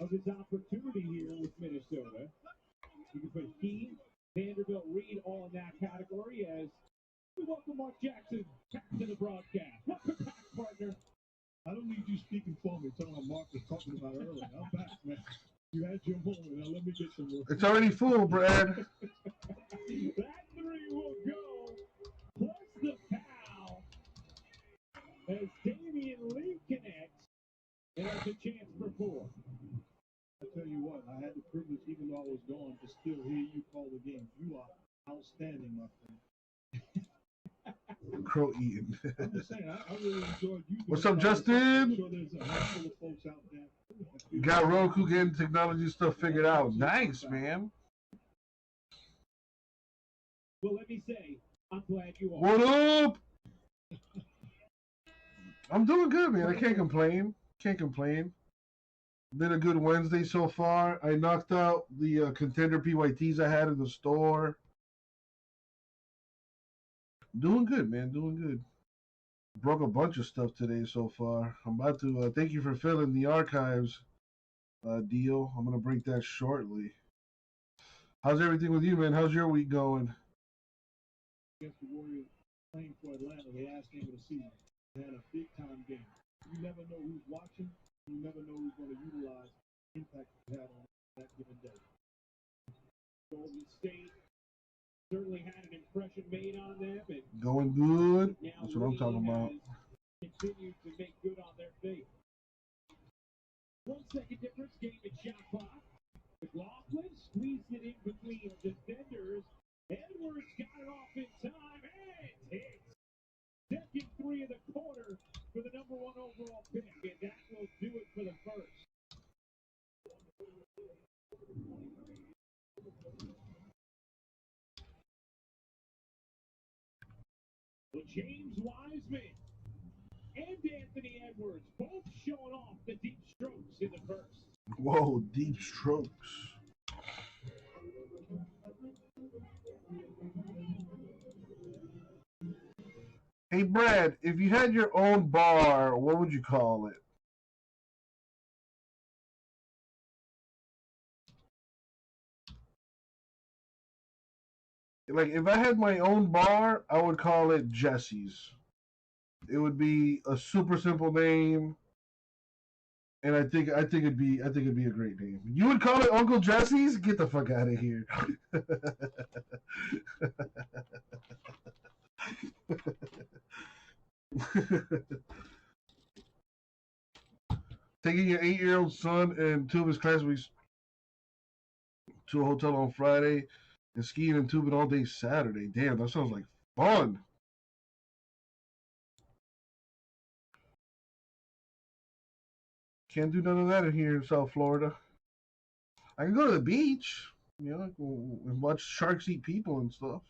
of his opportunity here with Minnesota. You can put he, Vanderbilt, Reed all in that category as we welcome Mark Jackson back to the broadcast. Welcome back, partner. I don't need you speaking for me. Talking about Mark was talking about earlier. I'm back, man. You had your moment. Now let me get some more. It's already full, Brad. That 3 will go. Plus the foul. As Damian Lee connects, and has a chance for 4. I tell you what, I had the privilege, even though I was gone, to still hear you call the game. You are outstanding, my friend. Crow eating. I'm just saying, I really enjoyed you. What's up, Justin? I'm sure there's a handful of folks out there. You got Roku getting technology stuff figured out. Nice, man. Well, let me say, I'm glad you are. What up? I'm doing good, man. I can't complain. Can't complain. Been a good Wednesday so far. I knocked out the contender PYTs I had in the store. Doing good, man. Doing good. Broke a bunch of stuff today so far. I'm about to thank you for filling the Archives deal. I'm gonna break that shortly. How's everything with you, man? How's your week going? Against the Warriors playing for Atlanta, the last game of the season. They had a big time game. You never know who's watching. You never know who's going to utilize the impact you had on that given day. Golden State certainly had an impression made on them, and Going good. That's what I'm talking about. continued to make good on their faith. game at shot clock. McLaughlin squeezed it in between defenders. Edwards got it off in time and hits. Second three of the quarter for the number 1 overall pick, and that will do it for the first. Well, James Wiseman and Anthony Edwards both showing off the deep strokes in the first. Whoa, deep strokes. Hey, Brad, if you had your own bar, what would you call it? Like, if I had my own bar, I would call it Jesse's. It would be a super simple name, and I think it'd be a great name. You would call it Uncle Jesse's? Get the fuck out of here. Taking your 8-year-old son and 2 of his classmates to a hotel on Friday and skiing and tubing all day Saturday. Damn, that sounds like fun. Can't do none of that in here in South Florida. I can go to the beach, you know, and watch sharks eat people and stuff.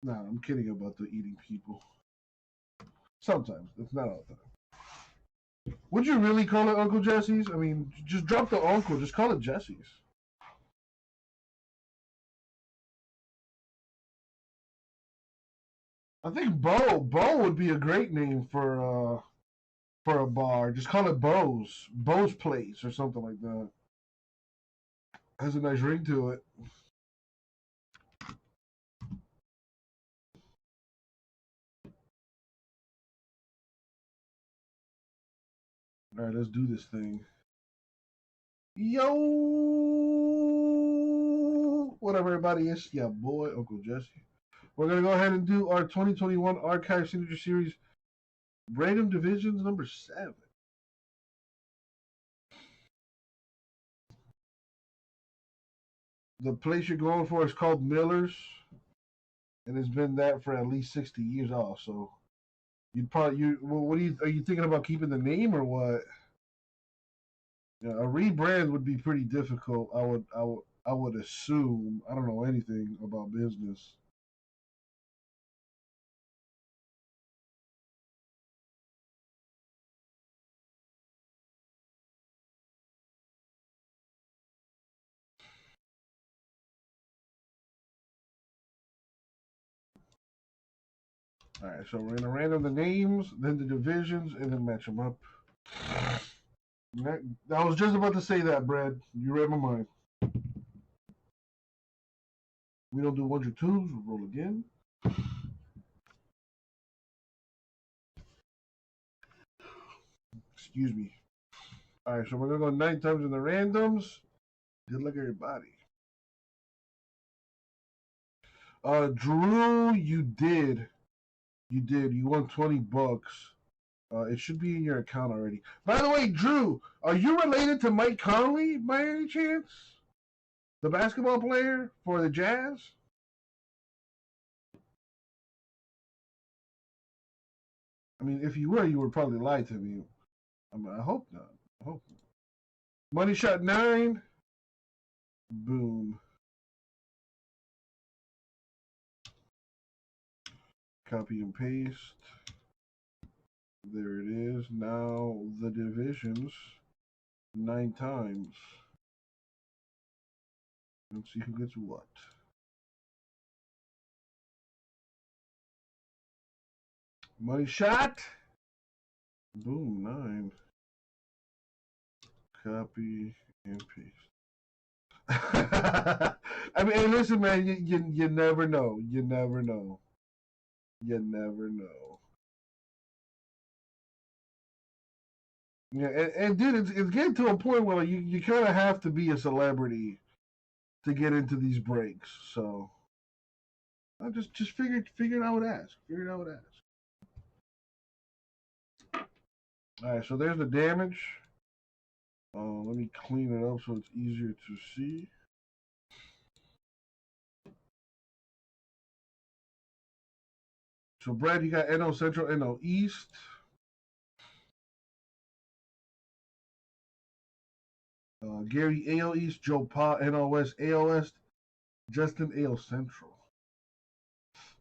No, I'm kidding about the eating people. Sometimes. It's not all the time. Would you really call it Uncle Jesse's? I mean, just drop the uncle. Just call it Jesse's. I think Bo would be a great name for a bar. Just call it Bo's Place or something like that. Has a nice ring to it. All right, let's do this thing. Yo, what up, everybody? It's your boy, Uncle Jesse. We're going to go ahead and do our 2021 Archive Signature Series Random Divisions number 7. The place you're going for is called Miller's, and it's been that for at least 60 years off. So you'd probably are you thinking about keeping the name or what? Yeah, a rebrand would be pretty difficult. I would assume. I don't know anything about business. All right, so we're gonna random the names, then the divisions, and then match them up. I was just about to say that, Brad. You read my mind. We don't do ones or twos. We'll roll again. Excuse me. All right, so we're gonna go 9 times in the randoms. Good luck, everybody. Drew, you did. You won $20. It should be in your account already. By the way, Drew, are you related to Mike Conley by any chance? The basketball player for the Jazz? I mean, if you were, you would probably lie to me. I hope not. Money shot 9. Boom. Copy and paste. There it is. Now the divisions 9 times. Let's see who gets what. Money shot. Boom, 9. Copy and paste. I mean, hey, listen, man, you never know. You never know. You never know. Yeah, and dude, it's getting to a point where you kind of have to be a celebrity to get into these breaks. So I just figured I would ask. All right, so there's the damage. Let me clean it up so it's easier to see. So, Brad, you got NL Central, NL East. Gary, AL East. Joe Pa, NL West, AL West. Justin, AL Central.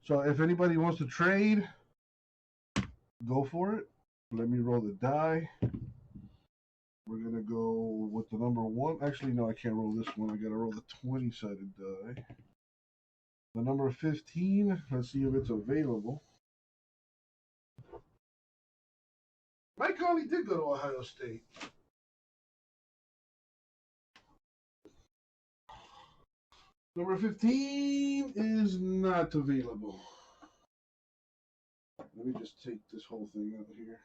So, if anybody wants to trade, go for it. Let me roll the die. We're going to go with the number 1. Actually, no, I can't roll this one. I got to roll the 20-sided die. The number 15. Let's see if it's available. Mike Conley did go to Ohio State. Number 15 is not available. Let me just take this whole thing out here.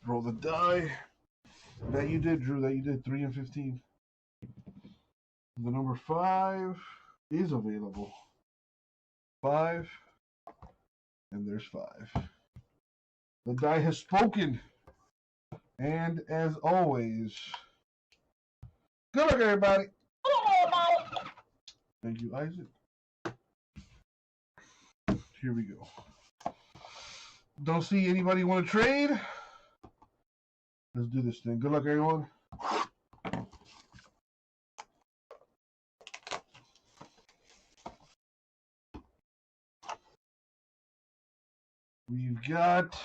Roll the die. That you did, Drew. That you did. 3 and 15. The number 5 is available. 5. And there's 5. The die has spoken. And as always, good luck, everybody. Thank you, Isaac. Here we go. Don't see anybody want to trade? Let's do this thing. Good luck, everyone. We've got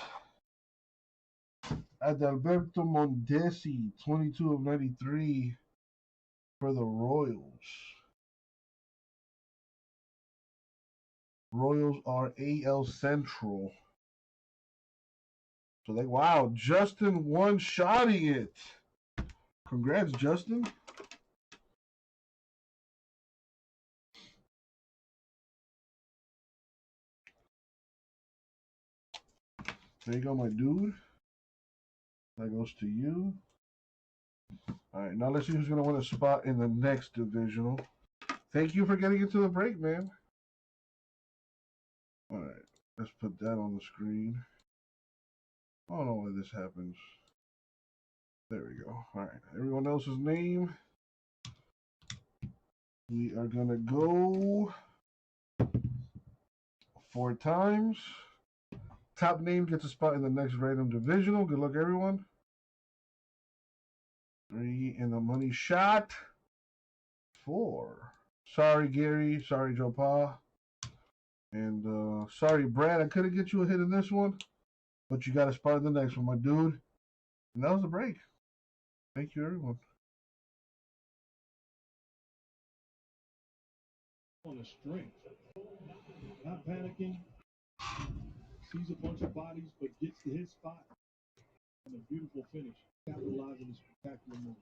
Adalberto Mondesi, 22 of 93 for the Royals. Royals are AL Central. So they, wow, Justin one-shotting it. Congrats, Justin. There you go, my dude. That goes to you. All right, now let's see who's going to win a spot in the next divisional. Thank you for getting into the break, man. All right, let's put that on the screen. I don't know why this happens. There we go. All right, everyone else's name. We are going to go 4 times. Top name gets a spot in the next random divisional. Good luck, everyone. 3 in the money shot. 4. Sorry, Gary. Sorry, Joe Pa. And sorry, Brad. I couldn't get you a hit in this one, but you got a spot in the next one, my dude. And that was the break. Thank you, everyone. On the strength. Not panicking. Sees a bunch of bodies, but gets to his spot. And a beautiful finish. Capitalizing the spectacular move.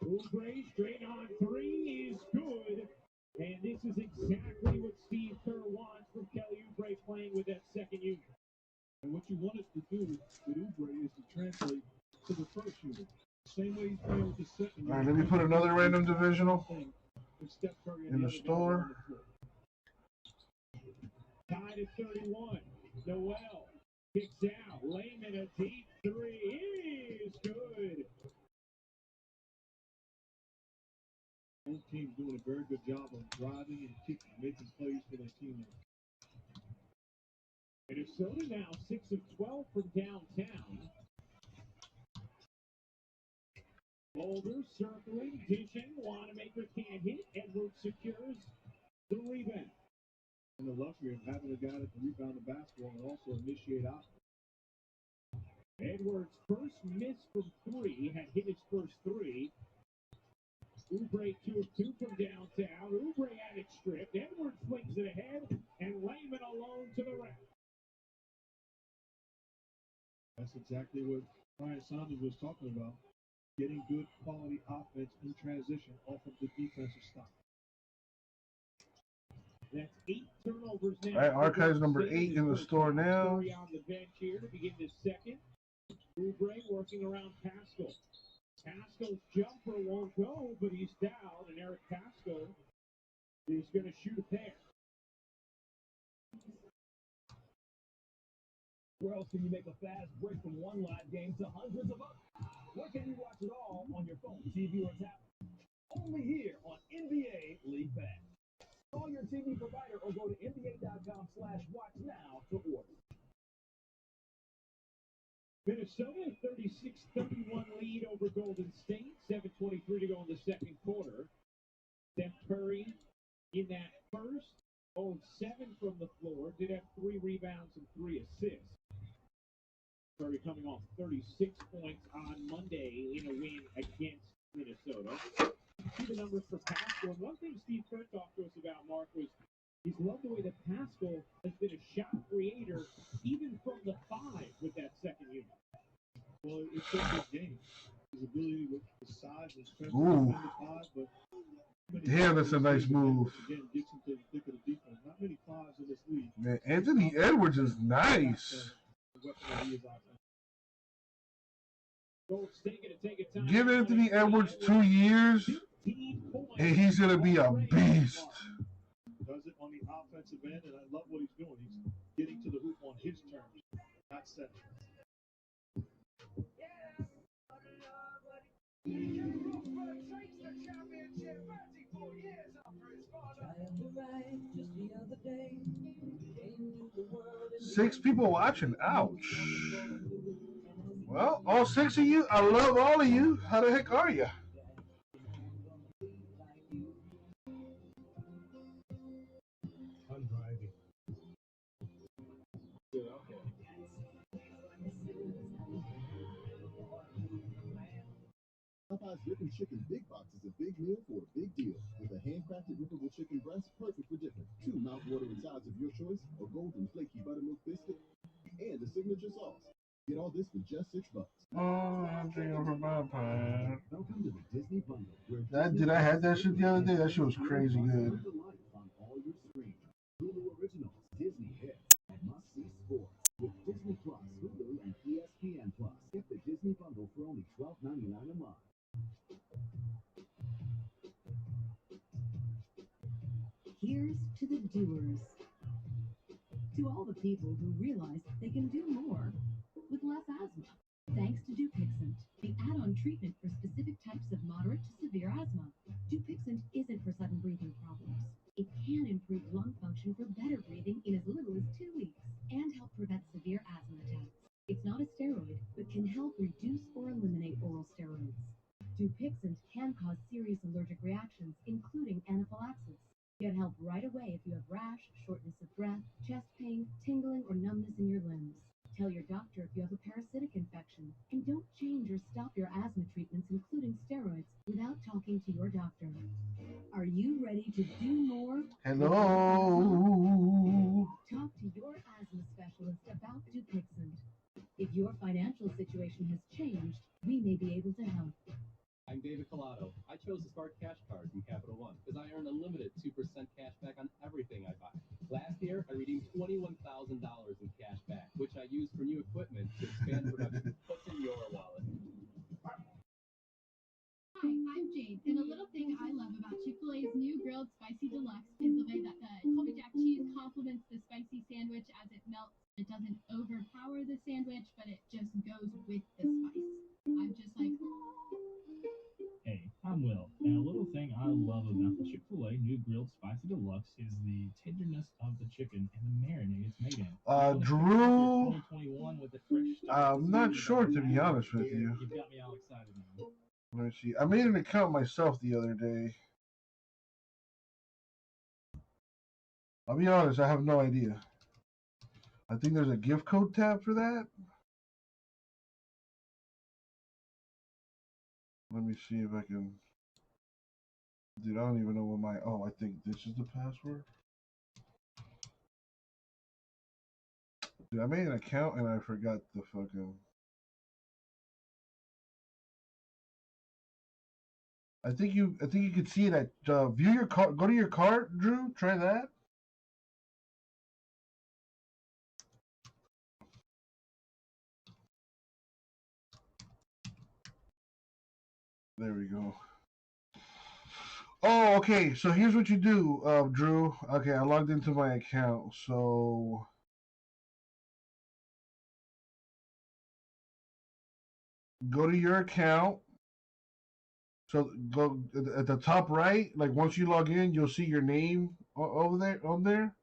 Oubre straight on 3 is good. And this is exactly what Steve Kerr wants from Kelly Oubre playing with that second unit. And what you want us to do with Oubre is to translate to the first unit. The same way he's playing with the second unit. All right, let me put another random divisional in the store. Tied at 31. Noel kicks out. Layman a deep 3 is good. Both teams doing a very good job of driving and kicking, making plays for their teammates. Minnesota now 6 of 12 from downtown. Boulder circling, dishing. Wanamaker can't hit. Edwards secures the rebound. And the luxury of having a guy that can rebound the basketball and also initiate offense. Edwards' first miss from 3 had hit his first 3. Oubre 2 of 2 from downtown. Oubre had it stripped. Edwards flings it ahead, and Layman alone to the rack. That's exactly what Brian Saunders was talking about. Getting good quality offense in transition off of the defensive stop. That's 8 turnovers now. All right, Archives number 8 in the store now. On the bench here to begin this second. Oubre working around Pascal. Pascal's jumper won't go, but he's down, and Eric Pascal is going to shoot a pair. Where else can you make a fast break from one live game to hundreds of others? Where can you watch it all on your phone, TV, or tablet? Only here on NBA League Pass. Call your TV provider or go to NBA.com/watch now to order. Minnesota 36-31 lead over Golden State. 7:23 to go in the second quarter. Steph Curry in that first, 0-7 from the floor. Did have 3 rebounds and 3 assists. Curry coming off 36 points on Monday in a win against Minnesota. See the numbers for Pascal. And one thing Steve Kerr talked to us about, Mark, was he's loved the way that Pascal has been a shot creator even from the 5 with that second unit. Well, it's just his game. His ability with the size and strength Ooh. of the 5, but Damn, that's a nice move. again gets him to the thick of the defense. Not many 5s in this league. Man, Anthony Edwards is nice. Give Anthony Edwards 2 years, and he's going to be a beast. Does it on the offensive end, and I love what he's doing. He's getting to the hoop on his terms, not setting. Six people watching. Ouch. Well, all 6 of you, I love all of you. How the heck are you? I'm driving. Popeye's Rippin' Chicken Big Box is a big meal for a big deal. With a handcrafted rippable chicken breast, perfect for different. 2 mouth-watering sides of your choice, a golden flaky buttermilk biscuit, and a signature sauce. Get all this for just $6. Oh, I'm drinking for Popeye. Welcome to the Disney Bundle. Did I have that shit the other day? That shit was crazy good. On all your screens. Hulu Originals, Disney Hits, and must-see sports. With Disney Plus, Hulu, and ESPN Plus. Get the Disney Bundle for only $12.99 a month. Here's to the doers. To all the people who realize they can do more with less asthma. Thanks to Dupixent, the add-on treatment for specific types of moderate to severe asthma. Dupixent isn't for sudden breathing problems. It can improve lung function for better breathing in as little as 2 weeks and help prevent severe asthma attacks. It's not a steroid, but can help reduce or eliminate oral steroids. Dupixent can cause serious allergic reactions, including anaphylaxis. Get help right away if you have rash, shortness of breath, chest pain, tingling, or numbness in your limbs. Tell your doctor if you have a parasitic infection, and don't change or stop your asthma treatments, including steroids, without talking to your doctor. Are you ready to do more? Hello. Talk to your asthma specialist about Dupixent. If your financial situation has changed, we may be able to help. I'm David Collado. I chose the Smart Cash Card from Capital One because I earn a limited 2% cash back on everything I buy. Last year, I redeemed $21,000 in cash back, which I used for new equipment to expand production. What's in your wallet? Hi, I'm Jade, and a little thing I love about Chick-fil-A's new Grilled Spicy Deluxe is the way that the Colby Jack cheese complements the spicy sandwich as it melts. It doesn't overpower the sandwich, but it just goes with the spice. I'm just like, Hey, I'm Will, and a little thing I love about the Chick-fil-A new Grilled Spicy Deluxe is the tenderness of the chicken and the marinade it's made in. Drew, 2021 with the fresh I'm not sure, to be honest with you. You've got me all excited now. Let me see. I made an account myself the other day. I'll be honest, I have no idea. I think there's a gift code tab for that. Let me see if I can. Dude, I don't even know what my. Oh, I think this is the password. Dude, I made an account and I forgot the fucking. I think you could see it at view your cart. Go to your cart, Drew. Try that. There we go. Oh, okay. So here's what you do, Drew. Okay, I logged into my account. So go to your account. So go at the top right, like once you log in, you'll see your name over there on there.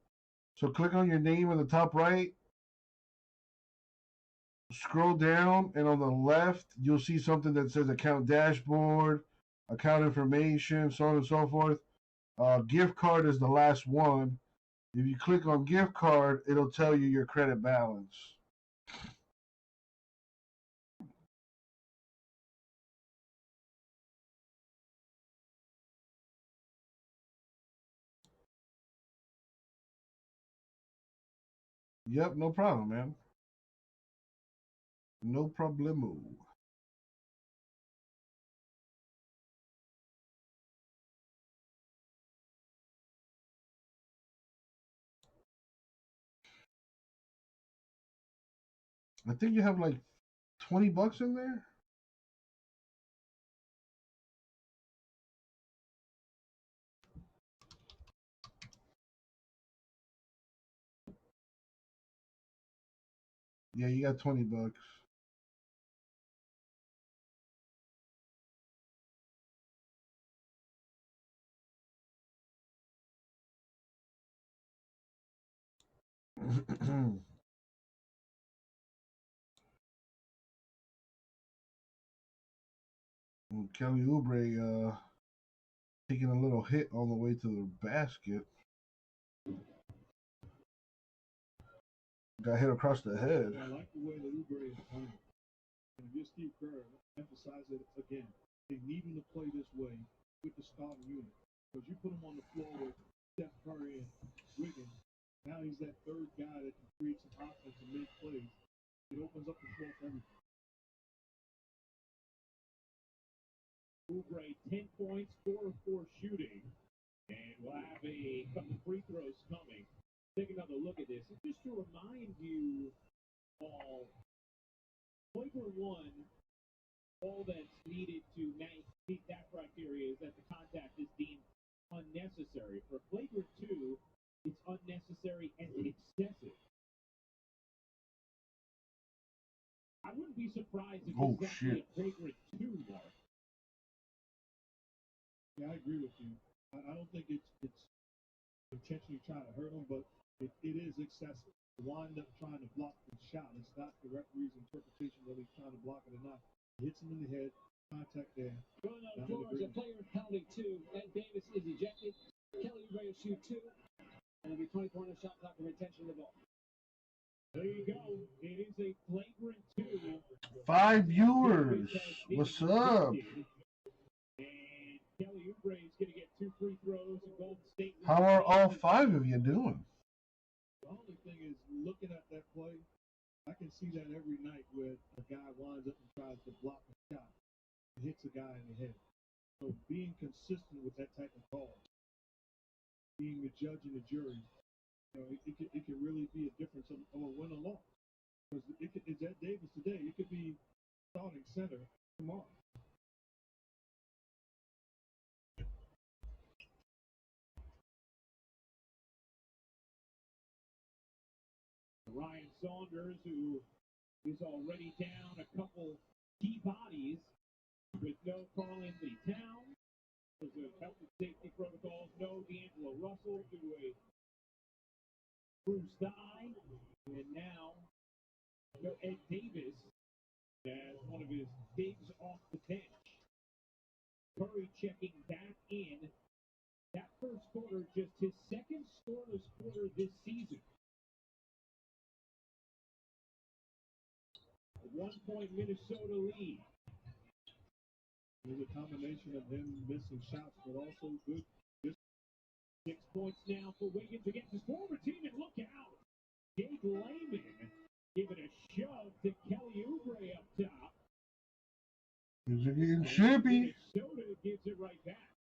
So click on your name in the top right. Scroll down, and on the left, you'll see something that says account dashboard, account information, so on and so forth. Gift card is the last one. If you click on gift card, it'll tell you your credit balance. Yep, no problem, man. No problemo. I think you have like $20 in there. Yeah, you got $20. Kelly Oubre taking a little hit on the way to the basket. Got hit across the head. I like the way that Oubre is playing. And if you're Steve Kerr, emphasize it again. They need him to play this way with the starting unit. Because you put him on the floor with Steph Curry and Wiggins, now he's that third guy that can create some offense and make plays. It opens up the floor for everything. Oubre, 10 points, 4 of 4 shooting. And we'll have a couple free throws coming. Take another look at this. And just to remind you all, flavor one, all that's needed to meet that criteria is that the contact is deemed unnecessary. For flavor two, it's unnecessary and excessive. I wouldn't be surprised if it's actually a flagrant 2, Mark. Yeah, I agree with you. I don't think it's intentionally trying to hurt him, but it is excessive. Wind up trying to block the shot. It's not the referee's interpretation whether he's trying to block it or not. He hits him in the head, contact there. Going on floor is a player penalty 2. Ed Davis is ejected. Kelly Oubre will shoot 2. And it'll be 20-point shot clock and retention of the ball. There you go. It is a flagrant 2. 5 viewers. What's up? And Kelly Oubre is going to get 2 free throws and Golden State. How are all 5 of you doing? The only thing is, looking at that play, I can see that every night where a guy winds up and tries to block a shot and hits a guy in the head. So being consistent with that type of call, being the judge and the jury, you know, it can really be a difference of a win or loss. Because it's Ed Davis today. It could be starting center tomorrow. Ryan Saunders, who is already down a couple key bodies with no Karl-Anthony Towns. There's a health and safety protocols. No D'Angelo Russell to a bruised thigh. And now, no Ed Davis as one of his bigs off the bench. Curry checking back in. That first quarter, just his second scoreless quarter this season. 1-point Minnesota lead. There's a combination of him missing shots, but also good. 6 points now for Wiggins against his former team, and look out! Jake Layman giving a shove to Kelly Oubre up top. Things are getting chippy. Minnesota gives it right back.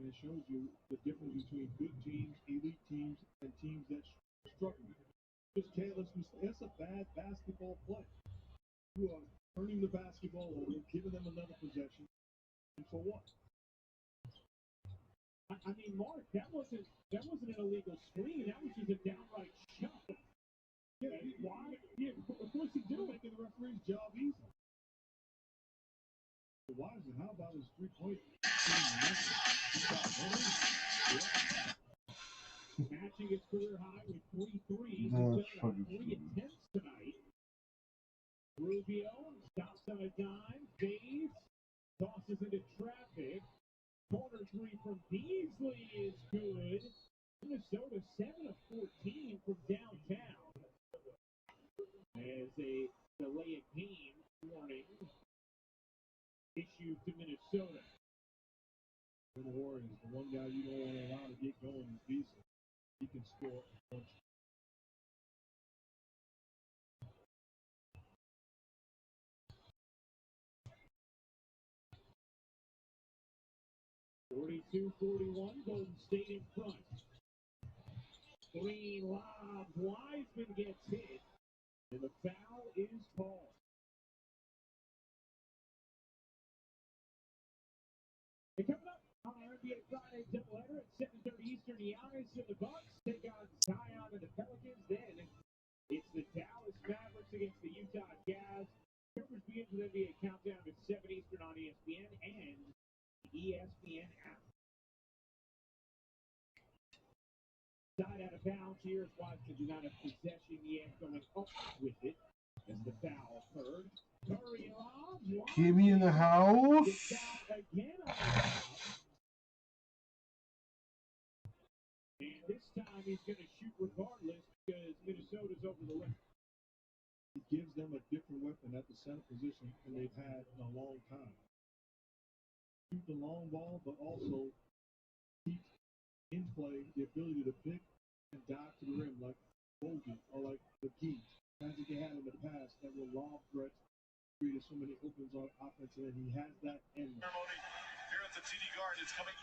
And it shows you the difference between good teams, elite teams, and teams that struggle. Just carelessness. That's a bad basketball play. You are turning the basketball over, giving them another possession, and for what? I mean, Mark, that wasn't an illegal screen. That was just a downright shove. Yeah, why? Yeah, of course he did, making the referee's job easy. Wiseman, how about his 3-point? Matching his career high with 43. That's fucking 3 attempts tonight. Rubio stops on a dime, fades, tosses into traffic. Corner 3 from Beasley is good. Minnesota 7 of 14 from downtown. As a delay of game warning issued to Minnesota. For the Warriors, the one guy you don't want to allow to get going is Beasley. He can score a bunch. (42-41), Golden State in front. Green lobs, Wiseman gets hit, and the foul is called. And coming up on our NBA Friday doubleheader at 7:30 Eastern, Giannis and the Bucks take on Zion and the Pelicans. Then it's the Dallas Mavericks against the Utah Jazz. Coverage begins with NBA Countdown at 7 Eastern on ESPN and the ESPN app. Side out of bounds here as Washington do not have possession yet, going up with it as the foul occurred. Curry lobs. Kimmy in the house. Again on the foul. And this time he's going to shoot regardless because Minnesota's over the limit. It gives them a different weapon at the center position than they've had in a long time. Shoot the long ball, but also keep in play the ability to pick and dive to the rim like Bolden or like the Key. As they had in the past that were lob threats, created so many opens on offense, and he has that end. Here at the TD Garden, it's coming.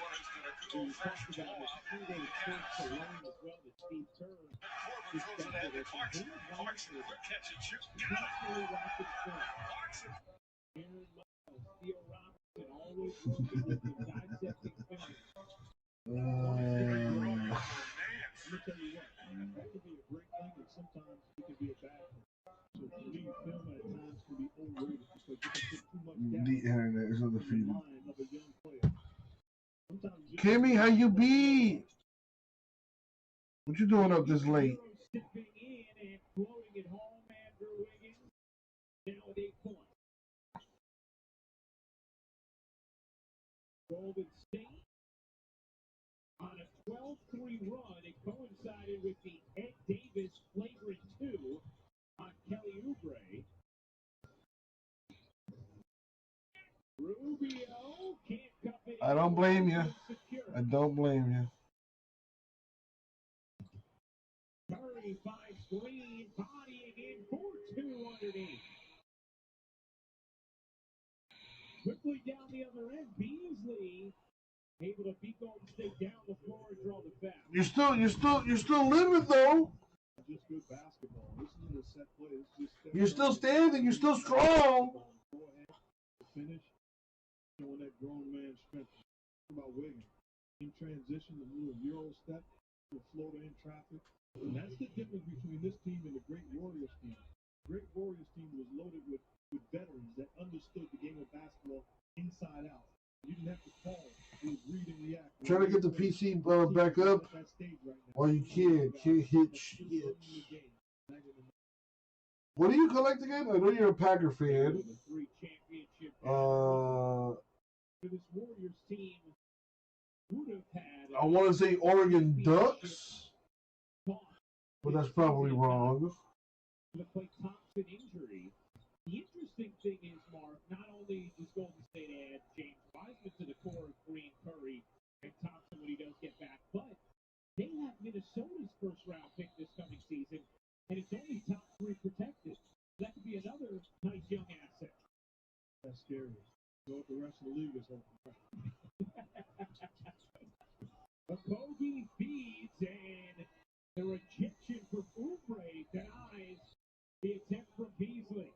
What has been a good old-fashioned blowout. Three-way turns to lane as well that Steve Kerr Corbin throws it ahead to Clarkson. Clarkson, quick catch and shoot. Clarkson. Aaron Miles, Theo Robinson, always looking dissecting fingers. Let me tell you what, that could be a great thing, and sometimes it can be a bad thing. So for me, film at times can be overrated because you can put too much data The internet is on the undefeated. line of a young player. Kimmy, how you be? What you doing up this late? Stepping in and floating it home, Andrew Wiggins. Now with 8 points. Golden State on a 12-3 run. It coincided with the Ed Davis flagrant 2 on Kelly Oubre. Rubio can't cup it. I don't blame you. I don't blame you. Curry finds Green, bodying in for 2 underneath. Quickly down the other end, Beasley able to beat Golden State down the floor and draw the foul. You're still living though. Just good basketball. This isn't a set play. It's just You're still standing. You're still strong. Go ahead, finish, showing that grown man strength. About Wiggins in transition, the little Euro step, the floater in traffic, and that's the difference between this team and the Great Warriors team. The Great Warriors team was loaded with veterans that understood the game of basketball inside out. You didn't have to call. You would read and react. Trying to get the PC back up. Well, you can't hit shit. What do you collect again? I know you're a Packer fan. This Warriors team would have had. I want to say Oregon Ducks, but that's probably wrong. The Klay Thompson injury. The interesting thing is, Mark, not only does Golden State add James Wiseman to the core of Green, Curry, and Thompson when he does get back, but they have Minnesota's first-round pick this coming season, and it's only top 3 protected. That could be another nice young asset. That's scary. So what the rest of the league is hoping. Okogie feeds, and the rejection for Oubre denies the attempt from Beasley.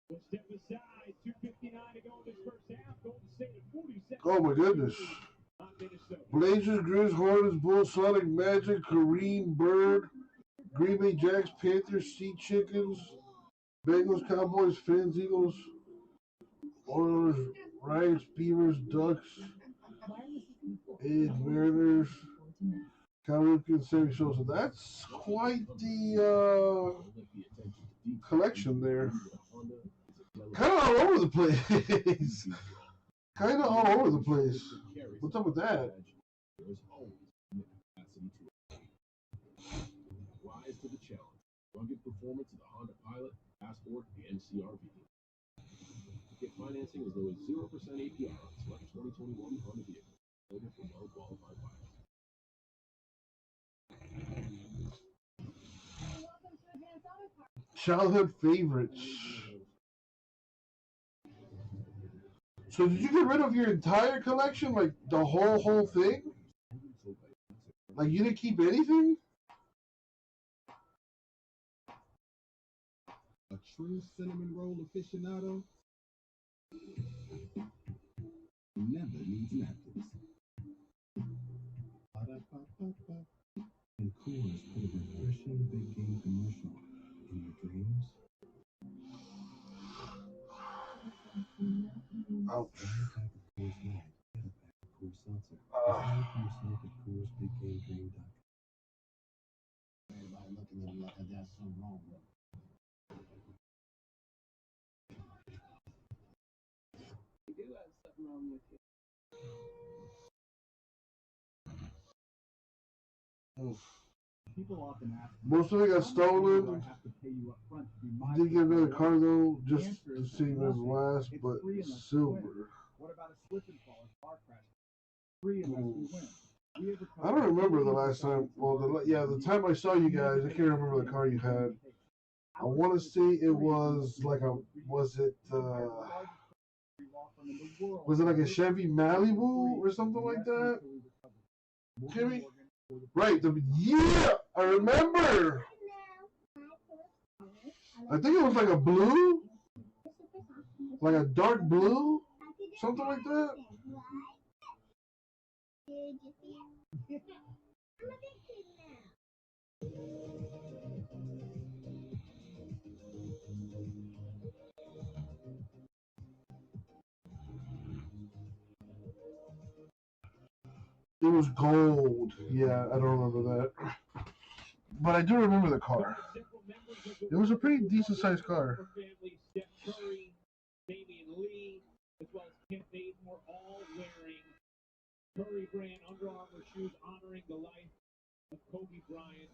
We'll step aside. 2:59 to go in this first half. Golden State at 47. Oh my goodness. Blazers, Grizz, Hornets, Bulls, Sonic, Magic, Kareem, Bird, Green Bay Jacks, Panthers, Sea Chickens, Bengals, Cowboys, Fins, Eagles, Oilers, Riots, Beavers, Ducks, A's, Mariners, Calvin Saving Show. So that's quite the collection there. Kind of all over the place. Kind of all over the place. What's up with that? Rise to the challenge. Rugged performance of the Honda Pilot, Passport, and CR-V. Get financing as low as 0% APR on select 2021 Honda vehicles. Available for well-qualified buyers. Childhood favorites. So did you get rid of your entire collection? Like the whole thing? Like you didn't keep anything? A true cinnamon roll aficionado never needs napkins. And Coors put a refreshing big game commercial in your dreams. Ouch. Coors Light, get a pack of Coors Seltzer. Find yourself at CoorsBigGameDream.com. Everybody looking at me like I got something wrong with me. You do have something wrong with you. People often ask, Most of it got stolen. do I have to pay you up front to be my Did get another customer? car though, The just answer the is same as nothing. last, It's but free unless you win. silver. What about a slip and fall or car crash? Free unless we win. We ever I don't remember the last time. Well, the time I saw you guys, I can't remember the car you had. I want to say it was like was it like a Chevy Malibu or something like that? Jimmy? Right, yeah, I remember. I think it was like a blue, like a dark blue, something like that. It was gold. Yeah, I don't remember that. But I do remember the car. It was a pretty decent sized car. Steph Curry, Damian Lee, as well as Kent Bazemore, all wearing Curry brand Under Armour shoes, honoring the life of Kobe Bryant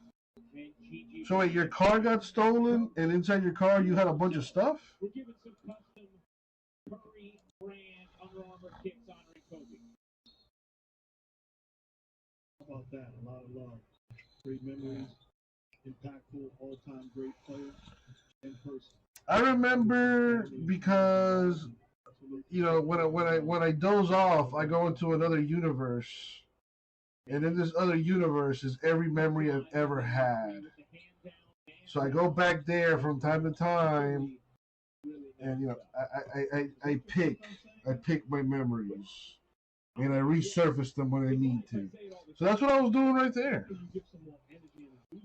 and Gigi. So wait, your car got stolen, and inside your car you had a bunch of stuff? We're giving some custom Curry brand Under Armour kits honoring Kobe. How about that? A lot of love. Great memories. Impactful, all-time great player in person. I remember because when I doze off, I go into another universe, and in this other universe is every memory I've ever had. So I go back there from time to time, and I pick my memories, and I resurface them when I need to. So that's what I was doing right there.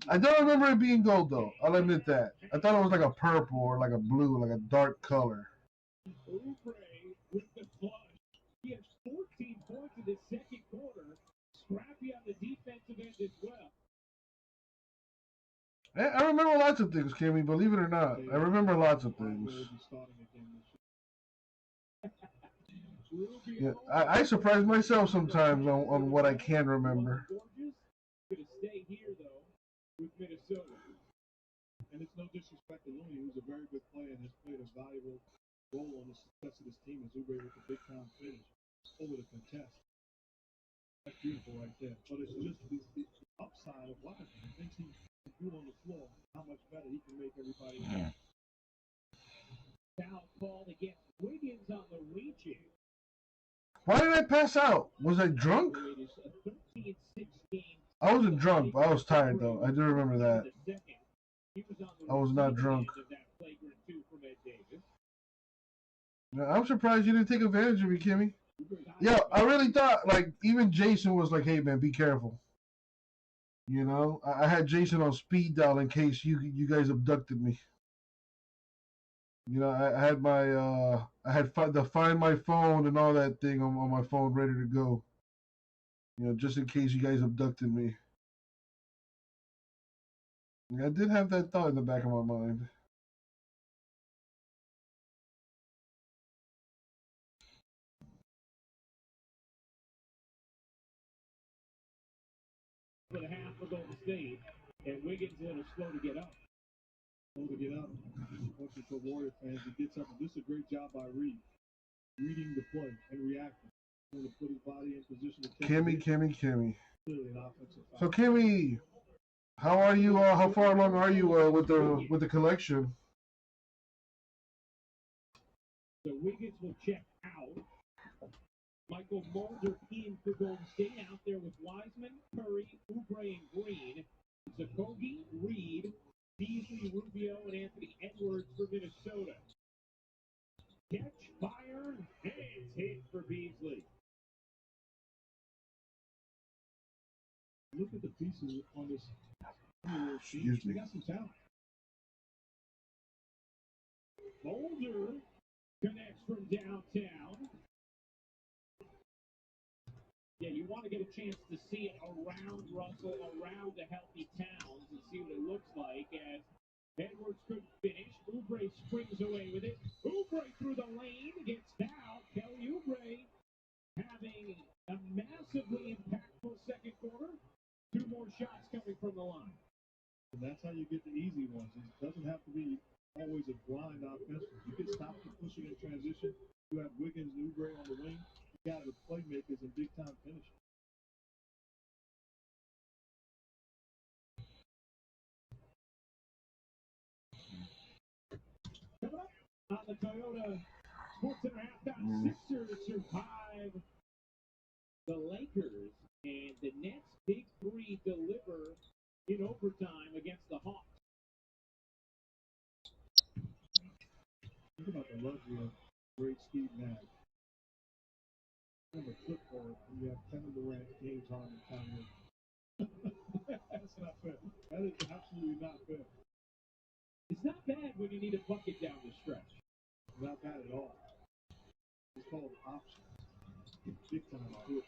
I don't remember it being gold though. I'll admit that. I thought it was like a purple or like a blue, like a dark color. Oubre with the clutch. He has 14 points in the second quarter. Scrappy on the defensive end as well. I remember lots of things, Kimmy. Believe it or not, I remember lots of things. Yeah, I surprise myself sometimes on what I can remember. Going to stay here though with Minnesota. And it's no disrespect to Looney, who's a very good player and has played a valuable role on the success of this team as Oubre with the big time finish over the contest. That's beautiful right there. But it's just the upside of watching. It makes him do on the floor how much better he can make everybody else. Foul called against Wiggins on the reach in. Why did I pass out? Was I drunk? I wasn't drunk, but I was tired though. I do remember that. I was not drunk. I'm surprised you didn't take advantage of me, Kimmy. Yeah, I really thought, like, even Jason was like, hey, man, be careful. You know, I had Jason on speed dial in case you guys abducted me. You know, I had my the Find My Phone and all that thing on my phone ready to go. You know, just in case you guys abducted me. Yeah, I did have that thought in the back of my mind. For the half for Golden State, and Wiggins a little slow to get up. Slow to get up. Unfortunately for Warrior fans, he gets up, and this is a great job by Reed. Reading the play and reacting. To put his body in position to take Kimmy. Clearly an offensive foul. So Kimmy, how are you? How far along are you with the collection? So Wiggins will check out. Michael Mulder in for Golden State out there with Wiseman, Curry, Oubre, and Green. Zakogi, Reed, Beasley, Rubio, and Anthony Edwards for Minnesota. Catch, fire, and it's hit for Beasley. Look at the pieces on this. Excuse me. They got some talent. Mulder connects from downtown. Yeah, you want to get a chance to see it around Russell, around the healthy Towns, and see what it looks like as Edwards could finish. Oubre springs away with it. Oubre through the lane, gets fouled. Kelly Oubre having a massively impactful second quarter. 2 more shots coming from the line. And that's how you get the easy ones. It doesn't have to be always a blind offensive. You can stop the pushing in transition. You have Wiggins and Oubre on the wing. You got the playmakers and big-time finishers. Coming up on the Toyota SportsCenter halftime, Sixers survive the Lakers, and the Nets' big three deliver in overtime against the Hawks. Think about the luxury of great Steve Nash. Have a clipboard and you have Kevin Durant, James Harden, Kanye. That's not fair. That is absolutely not fair. It's not bad when you need a bucket down the stretch. Not bad at all. It's called options. Big time to it.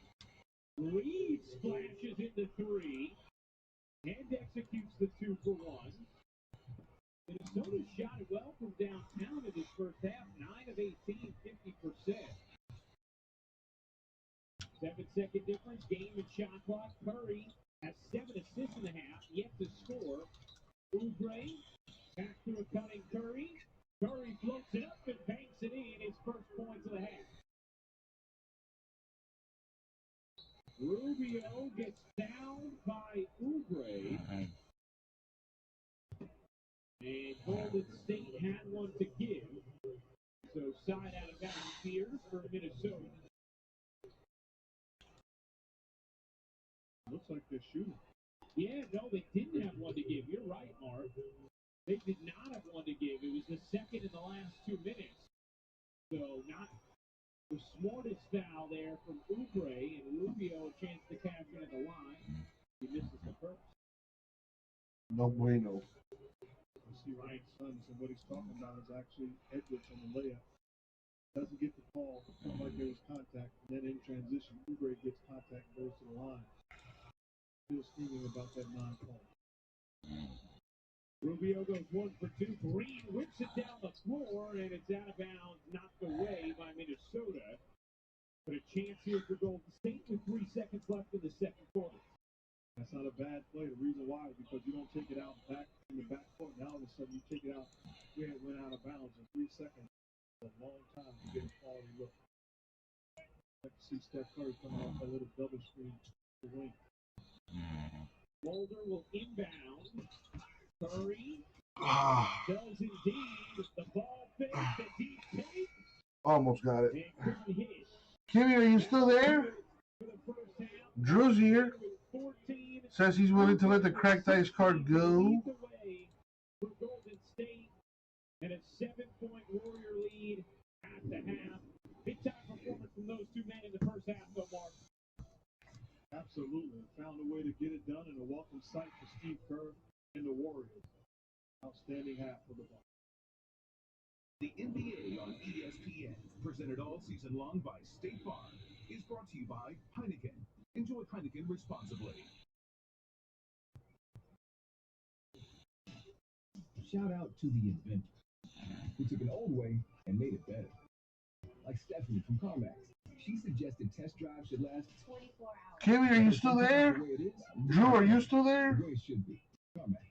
Reed splashes into 3 and executes the 2 for 1. Minnesota shot it well from downtown in this first half. 9 of 18, 50%. 7-second difference, game and shot clock. Curry has 7 assists in the half, yet to score. Oubre back to a cutting Curry. Curry floats it up and banks it in. His first points of the half. Rubio gets fouled by Oubre. And Golden State had one to give. So side out of bounds here for Minnesota. Looks like they're shooting. Yeah, no, they didn't have one to give. You're right, Mark. They did not have one to give. It was the second in the last 2 minutes. So not the smartest foul there from Oubre, and Rubio a chance to cash in at the line. He misses the first. No bueno. You see Ryan Sons, and what he's talking about is actually Edwards on the layup. Doesn't get the call, like there was contact, and then in transition, Oubre gets contact and goes to the line. Still screaming about that non-call. Rubio goes 1 for 2. Green whips it down the floor, and it's out of bounds, knocked away by Minnesota. But a chance here for Golden State with 3 seconds left in the second quarter. That's not a bad play. The reason why is because you don't take it out back in the backcourt. Now all of a sudden you take it out where it went out of bounds in 3 seconds. It's a long time to get a quality look. I'd like to see Steph Curry coming off that little double screen to win. Mulder will inbound. Curry does indeed. The ball fakes the deep take. Almost got it. Kimmy, are you still there? Drew's here. Says he's willing to let the cracked ice card go. For Golden State and a 7-point Warrior lead at the half. Big time performance from those 2 men in the first half, though, Mark. Absolutely. Found a way to get it done and a welcome sight for Steve Kerr and the Warriors. Outstanding half for the Bucks. The NBA on ESPN, presented all season long by State Farm, is brought to you by Heineken. Enjoy Heineken responsibly. Shout out to the inventor who took an old way and made it better. Like Stephanie from CarMax. She suggested test drives should last 24 hours. Kimmy, are you still there? Drew, are you still there? The way it should be. CarMax.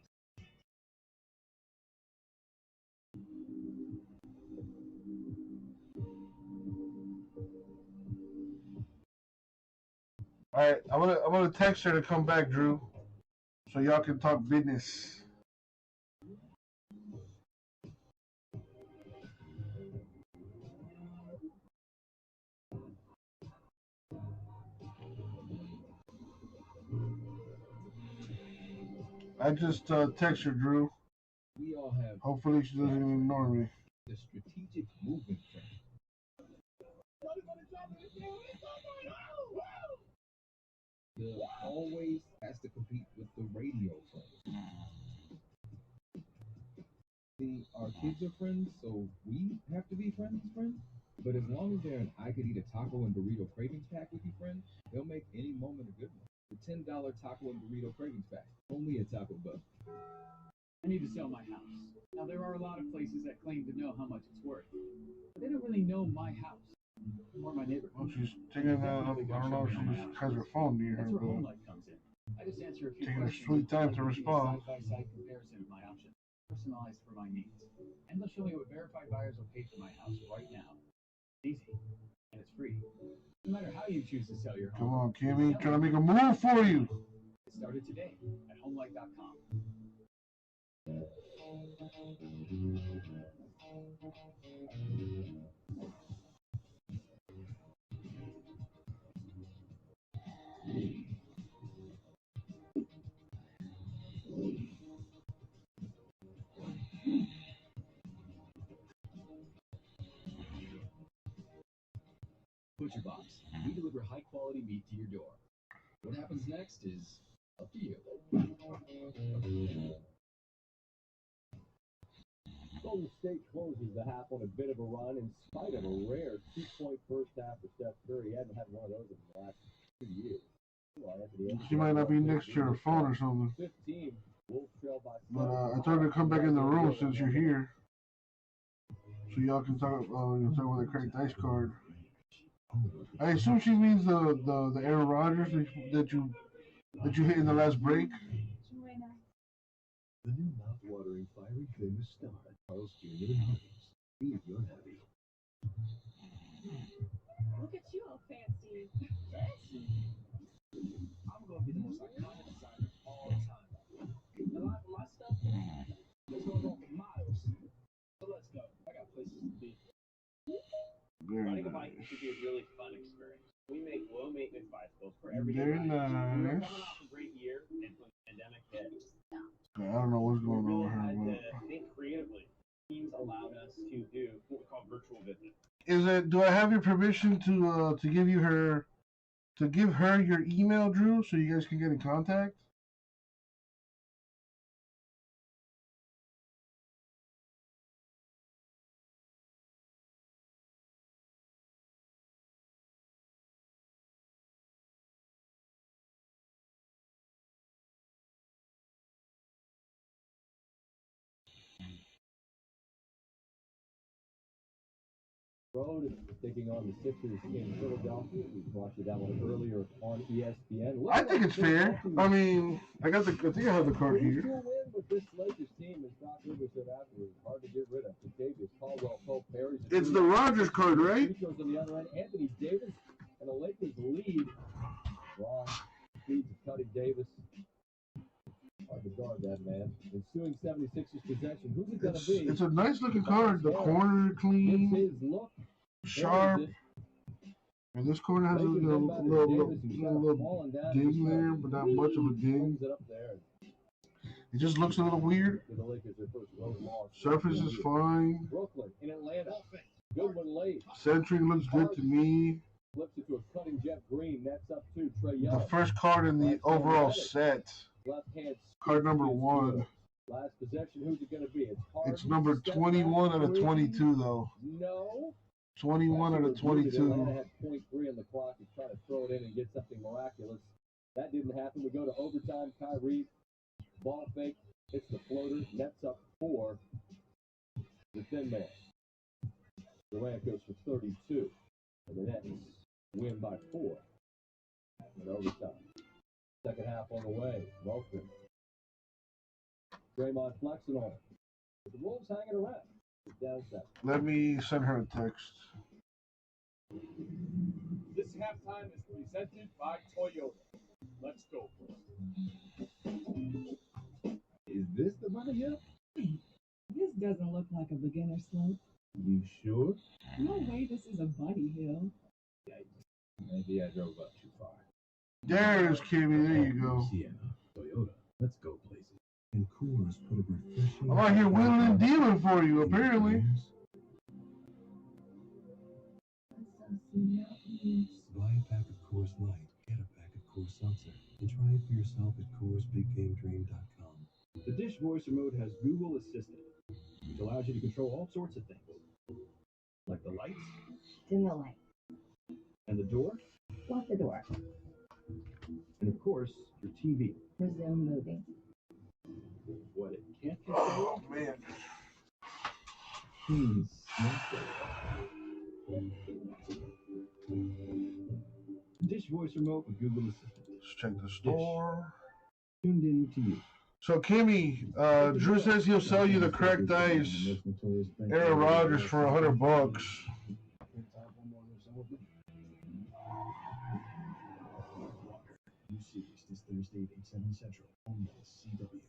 All right, I'm gonna text her to come back, Drew, so y'all can talk business. I just text her, Drew. We all have. Hopefully she doesn't even ignore me. The strategic movement trend. The always has to compete with the radio friends. See, our kids are friends, so we have to be friends. But as long as they're an I could eat a taco and burrito cravings pack with you friend, they'll make any moment a good one. The $10 taco and burrito cravings pack, only at Taco Bell. I need to sell my house. Now, there are a lot of places that claim to know how much it's worth, but they don't really know my house or my neighborhood. Well, she's taking I don't know if she just has her phone near her, That's where but Home Life comes in. I just answer a few taking her questions. sweet time to Give me a respond. Side-by-side comparison of my options, personalized for my needs. And they'll show me what verified buyers will pay for my house right now. It's easy, and it's free. No matter how you choose to sell your home. Come on, Kimmy, trying to make a move for you. Get started today at homelight.com. Butcher Box. We deliver high quality meat to your door. What happens next is up to you. Golden State closes the half on a bit of a run in spite of a rare 2-point first half for Steph Curry. He hadn't had one of those in the last 2 years. She might not be next to her phone or something. 15. Wolves trail by But I told her to come back in the room since you're here, so y'all can talk with the cracked ice card. I assume she means the Aaron Rodgers that you hit in the last break. The new mouth-watering fiery famous star, Carl's Jr. and Hardee's. See if you're happy. Look at you all fancy. Fancy? I'm going to be the most iconic designer of all time. A lot of my stuff is going on for miles. So let's go. I got places to be. Riding a bike should be a really fun experience. We make low-maintenance bicycles for everyday Very riders. We were nice. coming off a great year, and when the pandemic hit, I don't know what's going on we with her, had but to think creatively. Teams allowed us to do what we call virtual visits. do I have your permission to give her your email, Drew, so you guys can get in contact? Road is taking on the Sixers in Philadelphia. We brought you that one earlier on ESPN. I think it's fair. I mean, I think I have the card here. Win with this Lakers team, as Doc Rivers said afterwards, hard to get rid of. Davis, Caldwell, Pope, Perry. It's the Rodgers card, right? On the other end, Anthony Davis, and the Lakers lead. Wrong. Feeds Cutting Davis. Hard to guard that man. Ensuing 76ers possession. Who's it going to be? It's a nice looking card. The corner clean, His look. sharp. And this corner has a little ding there, but not much of a ding. It just looks a little weird. Surface is fine. Brooklyn in Atlanta. Good one late. Centering looks good to me. Flips it to a cutting Jeff Green. That's up to Trae Young. The first card in the overall set. Left hand. Card number 1. Last possession, who's it going to be? It's Harden. It's number 21 out of 22, though. No. 21 out of 22. Atlanta had 0.3 on the clock and try to throw it in and get something miraculous. That didn't happen. We go to overtime. Kyrie, ball fake, hits the floater, nets up 4. The thin man. Durant goes for 32. And the Nets win by 4 in overtime. Second half on the way. Welcome. Draymond flexing on it. The Wolves hanging around. It's down 7. Let me send her a text. This halftime is presented by Toyota. Let's go. Is this the money hill? This doesn't look like a beginner slope. You sure? No way this is a buddy hill. Yikes. Maybe I drove up too far. There's Kimmy. There you go. Sienna, Toyota. Let's go places. And Coors put a refreshing. I'm out here wheeling and dealing for you, apparently. Buy a pack of Coors Light, get a pack of Coors Seltzer, and try it for yourself at CoorsBigGameDream.com. The Dish Voice Remote has Google Assistant, which allows you to control all sorts of things, like the lights, Dim the light. and the door, Lock the door. and of course, your TV. Resume moving. What it can't control, man. Dish Voice Remote with Google Assistant. Let's check the store. Tuned in to you. So, Kimmy, Drew says he'll sell you the cracked ice Aaron Rodgers for $100. New series this Thursday at 8/7 Central on the CW.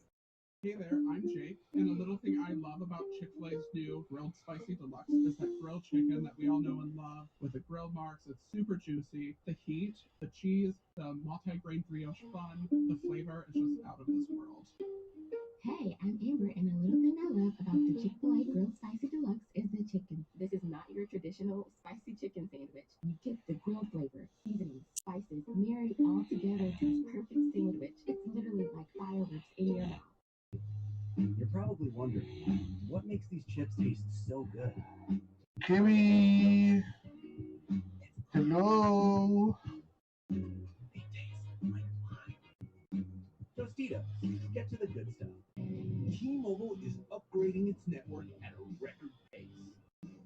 Hey there, I'm Jake, and a little thing I love about Chick-fil-A's new Grilled Spicy Deluxe is that grilled chicken that we all know and love. With the grill marks, it's super juicy. The heat, the cheese, the multi-grain brioche bun, the flavor is just out of this world. Hey, I'm Amber, and a little thing I love about the Chick-fil-A Grilled Spicy Deluxe is the chicken. This is not your traditional spicy chicken sandwich. You get the grilled flavor, seasonings, spices, married all together to this perfect sandwich. It's literally like fireworks in your mouth. You're probably wondering, what makes these chips taste so good? Kimmy, hello. Tostitos, get to the good stuff. T-Mobile is upgrading its network at a record pace.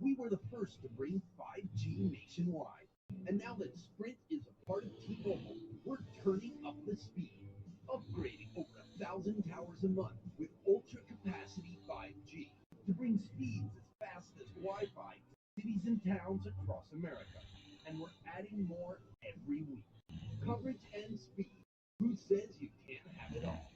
We were the first to bring 5G nationwide. And now that Sprint is a part of T-Mobile, we're turning up the speed, upgrading over 1,000 towers a month with ultra capacity 5G to bring speeds as fast as Wi-Fi to cities and towns across America. And we're adding more every week. Coverage and speed. Who says you can't have it all?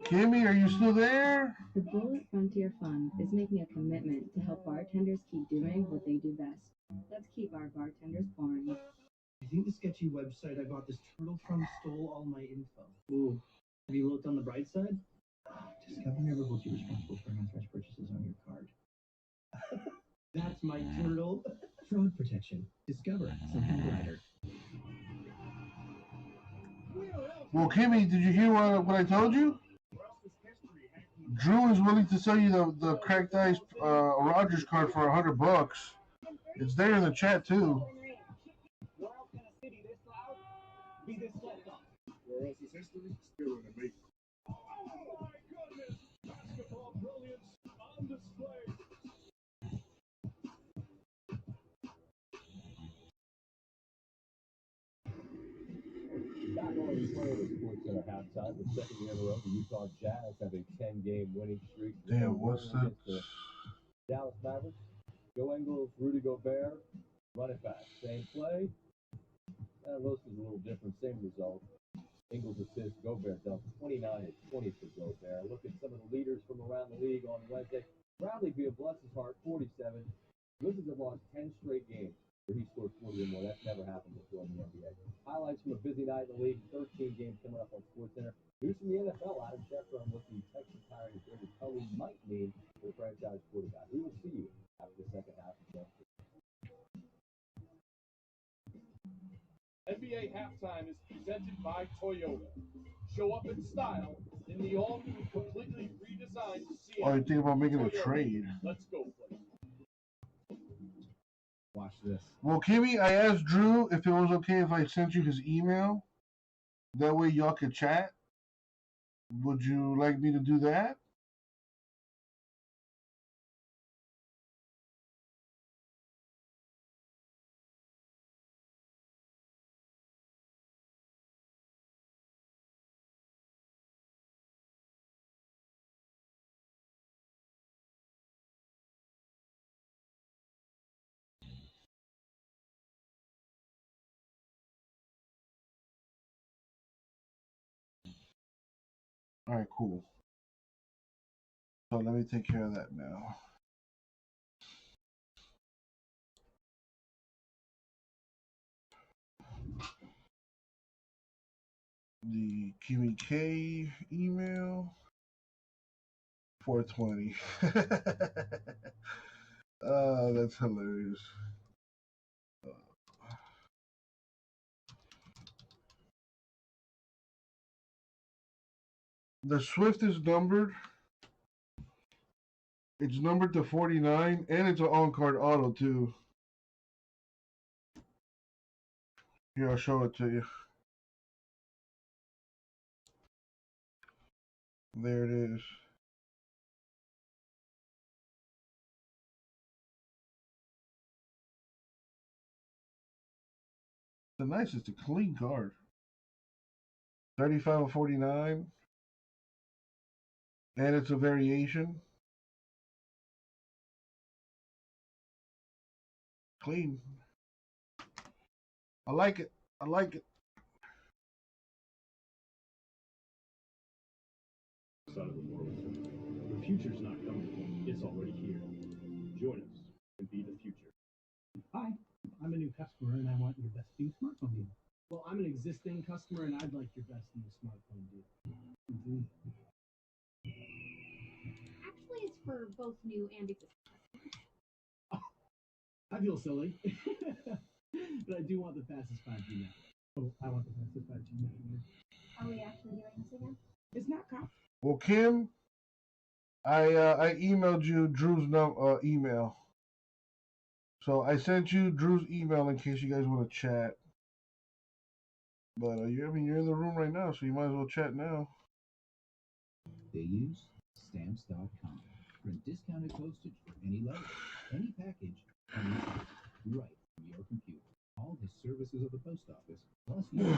Kimmy, are you still there? The Bullet Frontier Fund is making a commitment to help bartenders keep doing what they do best. Let's keep our bartenders boring. I think the sketchy website I bought this turtle from stole all my info. Ooh. Have you looked on the bright side? Discover never holds you responsible for unauthorized purchases on your card. That's my turtle. Fraud protection. Discover something brighter. Well, Kimmy, did you hear what I told you? Drew is willing to sell you the cracked ice Rodgers card for $100. It's there in the chat too. Where else is history? Still in the making. Oh my goodness! Basketball brilliance on display. Back on the Toyota SportsCenter halftime, the second year in a row, the Utah Jazz have a 10-game winning streak. Damn, what's that? The Dallas Mavericks. Joe Ingles, Rudy Gobert, running back. Same play. Most is a little different, same result. Ingles assist, Gobert dunk 29 and 20 for Gobert. Look at some of the leaders from around the league on Wednesday. Bradley Beal, bless his heart, 47. Wizards have lost 10 straight games where he scored 40 or more. That's never happened before in the NBA. Highlights from a busy night in the league. 13 games coming up on SportsCenter. News from the NFL. Adam Schefter on what the Texans hiring David Culley might mean for the franchise quarterback. We will see you after the second half of the NBA halftime is presented by Toyota. Show up in style in the all-new, completely redesigned Oh, you Sienna. think about making a Toyota. trade? Let's go, play. Watch this. Well, Kimmy, I asked Drew if it was okay if I sent you his email. That way y'all could chat. Would you like me to do that? All right, cool. So let me take care of that now. The Kimmy K email. 420. Oh, that's hilarious. The Swift is numbered. It's numbered to 49, and it's an on-card auto, too. Here, I'll show it to you. There it is. The nice, it's a clean card. 35 of 49. And it's a variation. Clean. I like it. I like it. Side of the world. The future's not coming. It's already here. Join us and be the future. Hi, I'm a new customer and I want your best new smartphone deal. Well, I'm an existing customer and I'd like your best new smartphone deal. Mm-hmm. Actually, it's for both new and existing customers. I feel silly, but I do want the fastest 5G network. Oh, I want the fastest 5G network. Are we actually doing this again? It's not comp. Well, Kim, I emailed you Drew's email. So I sent you Drew's email in case you guys want to chat. But you're in the room right now, so you might as well chat now. They use stamps.com. Print discounted postage for any letter, any package, anytime, right from your computer. All the services of the post office, plus more,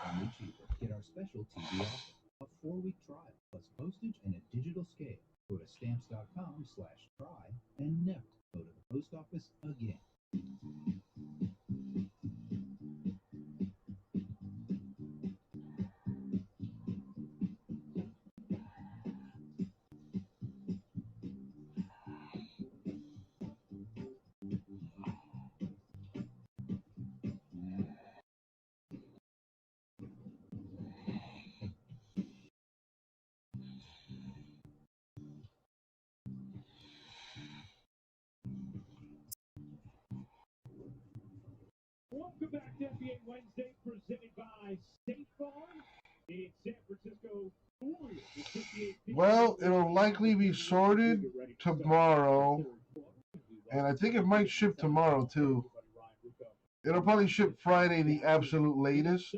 only cheaper. Get our special TV offer, a 4-week trial, plus postage and a digital scale. Go to stamps.com/try and never go to the post office again. Welcome back to NBA Wednesday, presented by State Farm. In San Francisco, Warriors with 58. Well, it'll likely be sorted tomorrow. And I think it might ship tomorrow, too. It'll probably ship Friday, the absolute latest.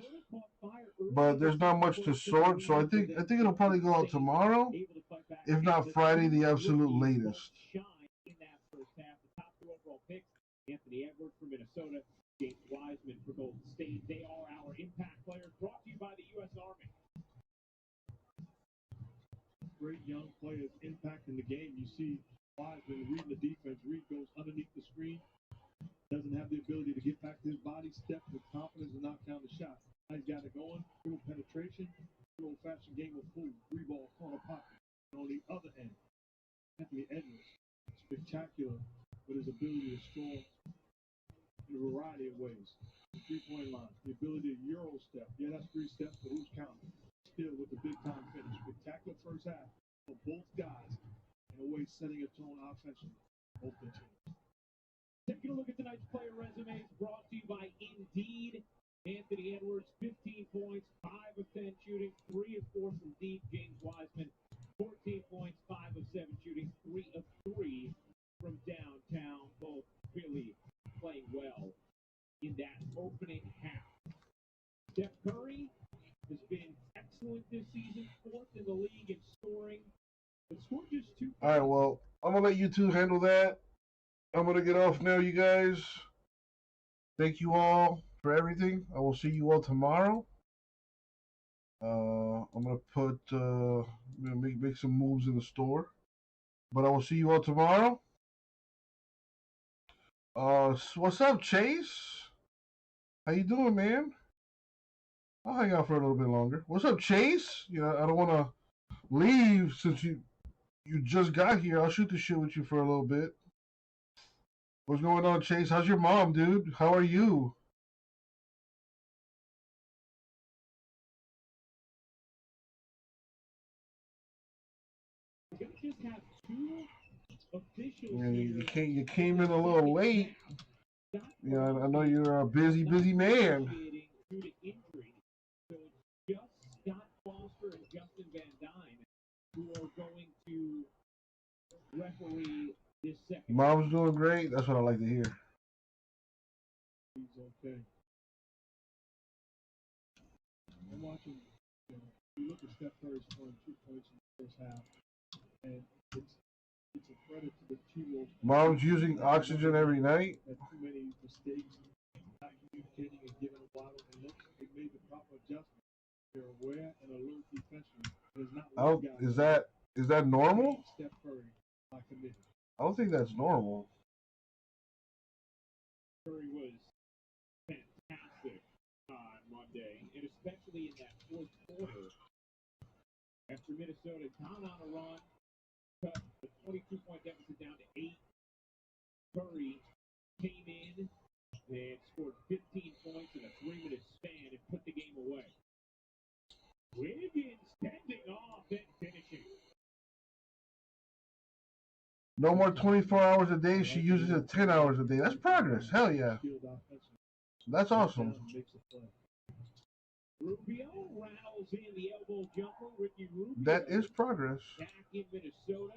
But there's not much to sort, so I think it'll probably go out tomorrow. If not Friday, the absolute latest. In that first half, the top two overall picks, Anthony Edwards from Minnesota, James Wiseman for Golden State. They are our impact players, brought to you by the U.S. Army. Great young players impacting the game. You see Wiseman reading the defense. Reed goes underneath the screen, doesn't have the ability to get back to his body, step with confidence, and knock down the shot. Now he's got it going, little penetration, good old-fashioned game of pool, 3-ball corner pocket. And on the other end, Anthony Edwards, spectacular with his ability to score in a variety of ways. Three-point line, the ability to Euro step. Yeah, that's 3 steps, but who's counting? Still with the big-time finish. Spectacular first half for both guys. In a way, setting a tone offensively. Both the teams. Taking a look at tonight's player resumes brought to you by Indeed. Anthony Edwards, 15 points, 5 of 10 shooting, 3 of 4 from deep. James Wiseman, 14 points, 5 of 7 shooting, 3 of 3 from downtown. Both really playing well in that opening half. Steph Curry has been excellent this season, 4th in the league in scoring. But scored just 2 points. All right, well, I'm going to let you two handle that. I'm going to get off now, you guys. Thank you all for everything. I will see you all tomorrow. I'm going to put, make some moves in the store. But I will see you all tomorrow. What's up, Chase? How you doing, man? I'll hang out for a little bit longer. What's up, Chase? You know, I don't want to leave since you just got here. I'll shoot the shit with you for a little bit. What's going on, Chase? How's your mom, dude? How are you? Just have 2 officials Yeah, you came in a little late. Yeah, I know you're a busy man. due to injury. So it's just Scott Foster and Justin Van Dyne who are going to referee this second. Mom's doing great. That's what I like to hear. He's okay. I'm watching. You look at Steph Curry scoring 2 points in the first half, and it's a credit to the T-Wolves. Mom's using oxygen every night. Had too many mistakes, not communicating and giving a lot of, and they made the proper adjustment. They're aware and alert defensively. Is that normal? Steph Curry, I committed. I don't think that's normal. Curry was fantastic on Monday, and especially in that fourth quarter. After Minnesota down on a run, cut the 22-point deficit down to 8. Curry came in and scored 15 points in a 3-minute span and put the game away. Wiggins standing off and finishing. No more 24 hours a day. She uses it 10 hours a day. That's progress. Hell yeah. That's awesome. Rubio rattles in the elbow jumper. Ricky Rubio. That is progress. Back in Minnesota,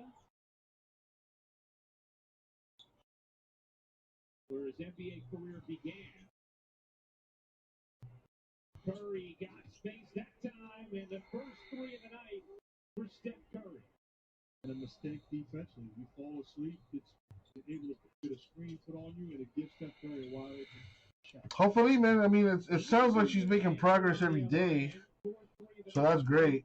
where his NBA career began. Curry got space that time, and the first 3 of the night for Steph Curry. And a mistake defensively. You fall asleep, it's able to get a screen put on you, and it gives Steph Curry a wide open shot. Hopefully, man. I mean, it sounds like she's making progress every day. So that's great.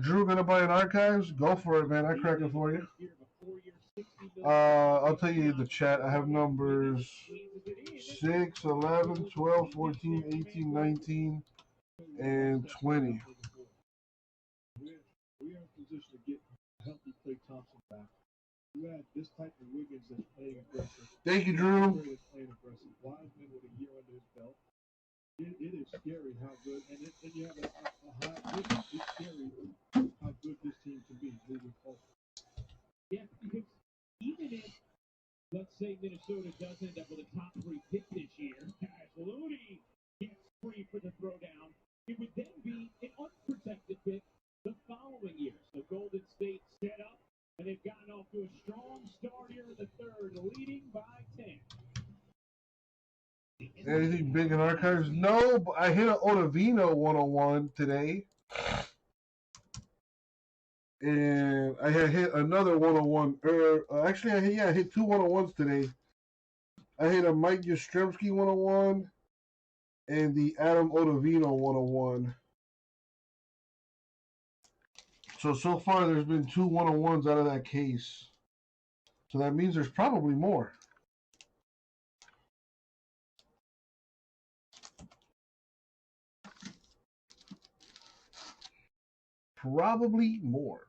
Drew, gonna buy an archives? Go for it, man. I crack it for you. I'll tell you the chat. I have numbers 6, 11, 12, 14, 18, 19, and 20. We are in position to get healthy Klay Thompson back. You had this type of Wiggins that's playing aggressive. Thank you, Drew. Playing aggressive. Wiseman with a year under his belt. It is scary how good, and you have a high. It's scary how good this team can be moving forward. Yeah, because even if, let's say, Minnesota does end up with a top 3 pick this year, as Looney gets free for the throwdown, it would then be an unprotected pick the following year. So Golden State set up, and they've gotten off to a strong start here in the third, leading by 10. Anything big in archives? No, but I hit an Ottavino 101 today. And I had hit another 101. Actually, I hit 2 101s today. I hit a Mike Yastrzemski 101 and the Adam Ottavino 101. So far, there's been 2 101s out of that case. So that means there's probably more. Probably more.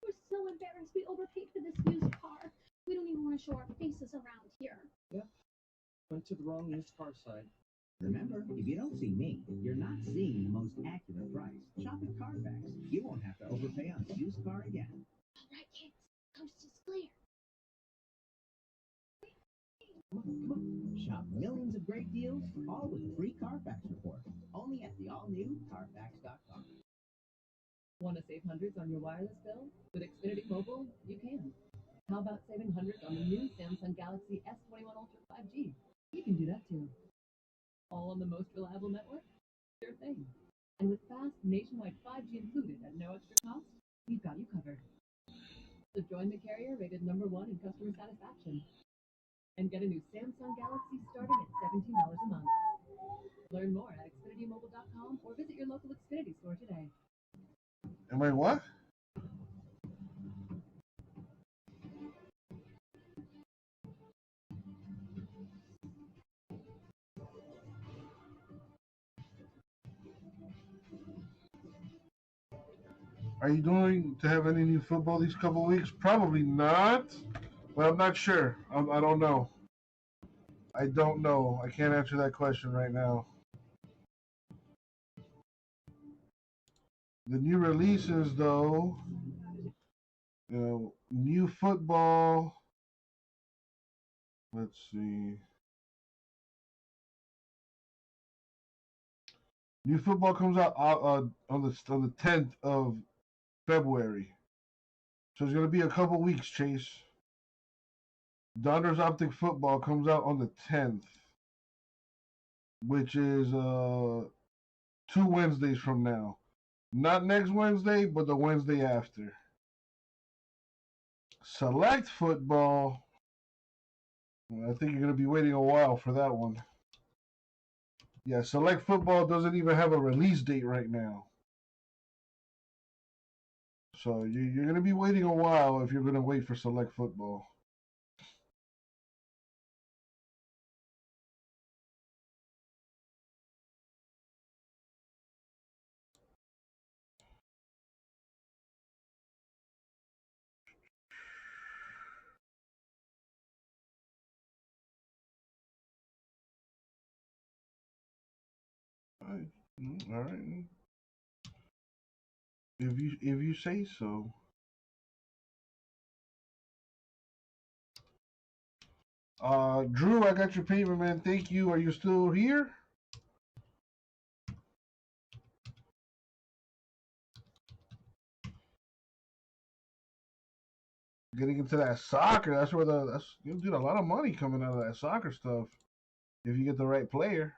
We're so embarrassed. We overpaid for this used car. We don't even want to show our faces around here. Yep. Went to the wrong used car site. Remember, if you don't see me, you're not seeing the most accurate price. Shop at Carfax. You won't have to overpay on a used car again. millions of great deals, all with free Carfax report. Only at the all-new Carfax.com. Want to save hundreds on your wireless bill? With Xfinity Mobile, you can. How about saving hundreds on the new Samsung Galaxy S21 Ultra 5G? You can do that too. All on the most reliable network? Sure thing. And with fast nationwide 5G included at no extra cost, we've got you covered. So join the carrier rated #1 in customer satisfaction. And get a new Samsung Galaxy starting at $17 a month. Learn more at XfinityMobile.com or visit your local Xfinity store today. Am I what? Are you going to have any new football these couple weeks? Probably not. Well, I'm not sure. I don't know. I don't know. I can't answer that question right now. The new releases, though, new football. Let's see. New football comes out on the 10th of February. So it's going to be a couple weeks, Chase. Donruss Optic Football comes out on the 10th, which is 2 Wednesdays from now. Not next Wednesday, but the Wednesday after. Select Football, I think you're going to be waiting a while for that one. Yeah, Select Football doesn't even have a release date right now. So you're going to be waiting a while if you're going to wait for Select Football. All right. If you say so. Drew, I got your payment, man. Thank you. Are you still here? Getting into that soccer, that's where you'll get a lot of money coming out of that soccer stuff if you get the right player.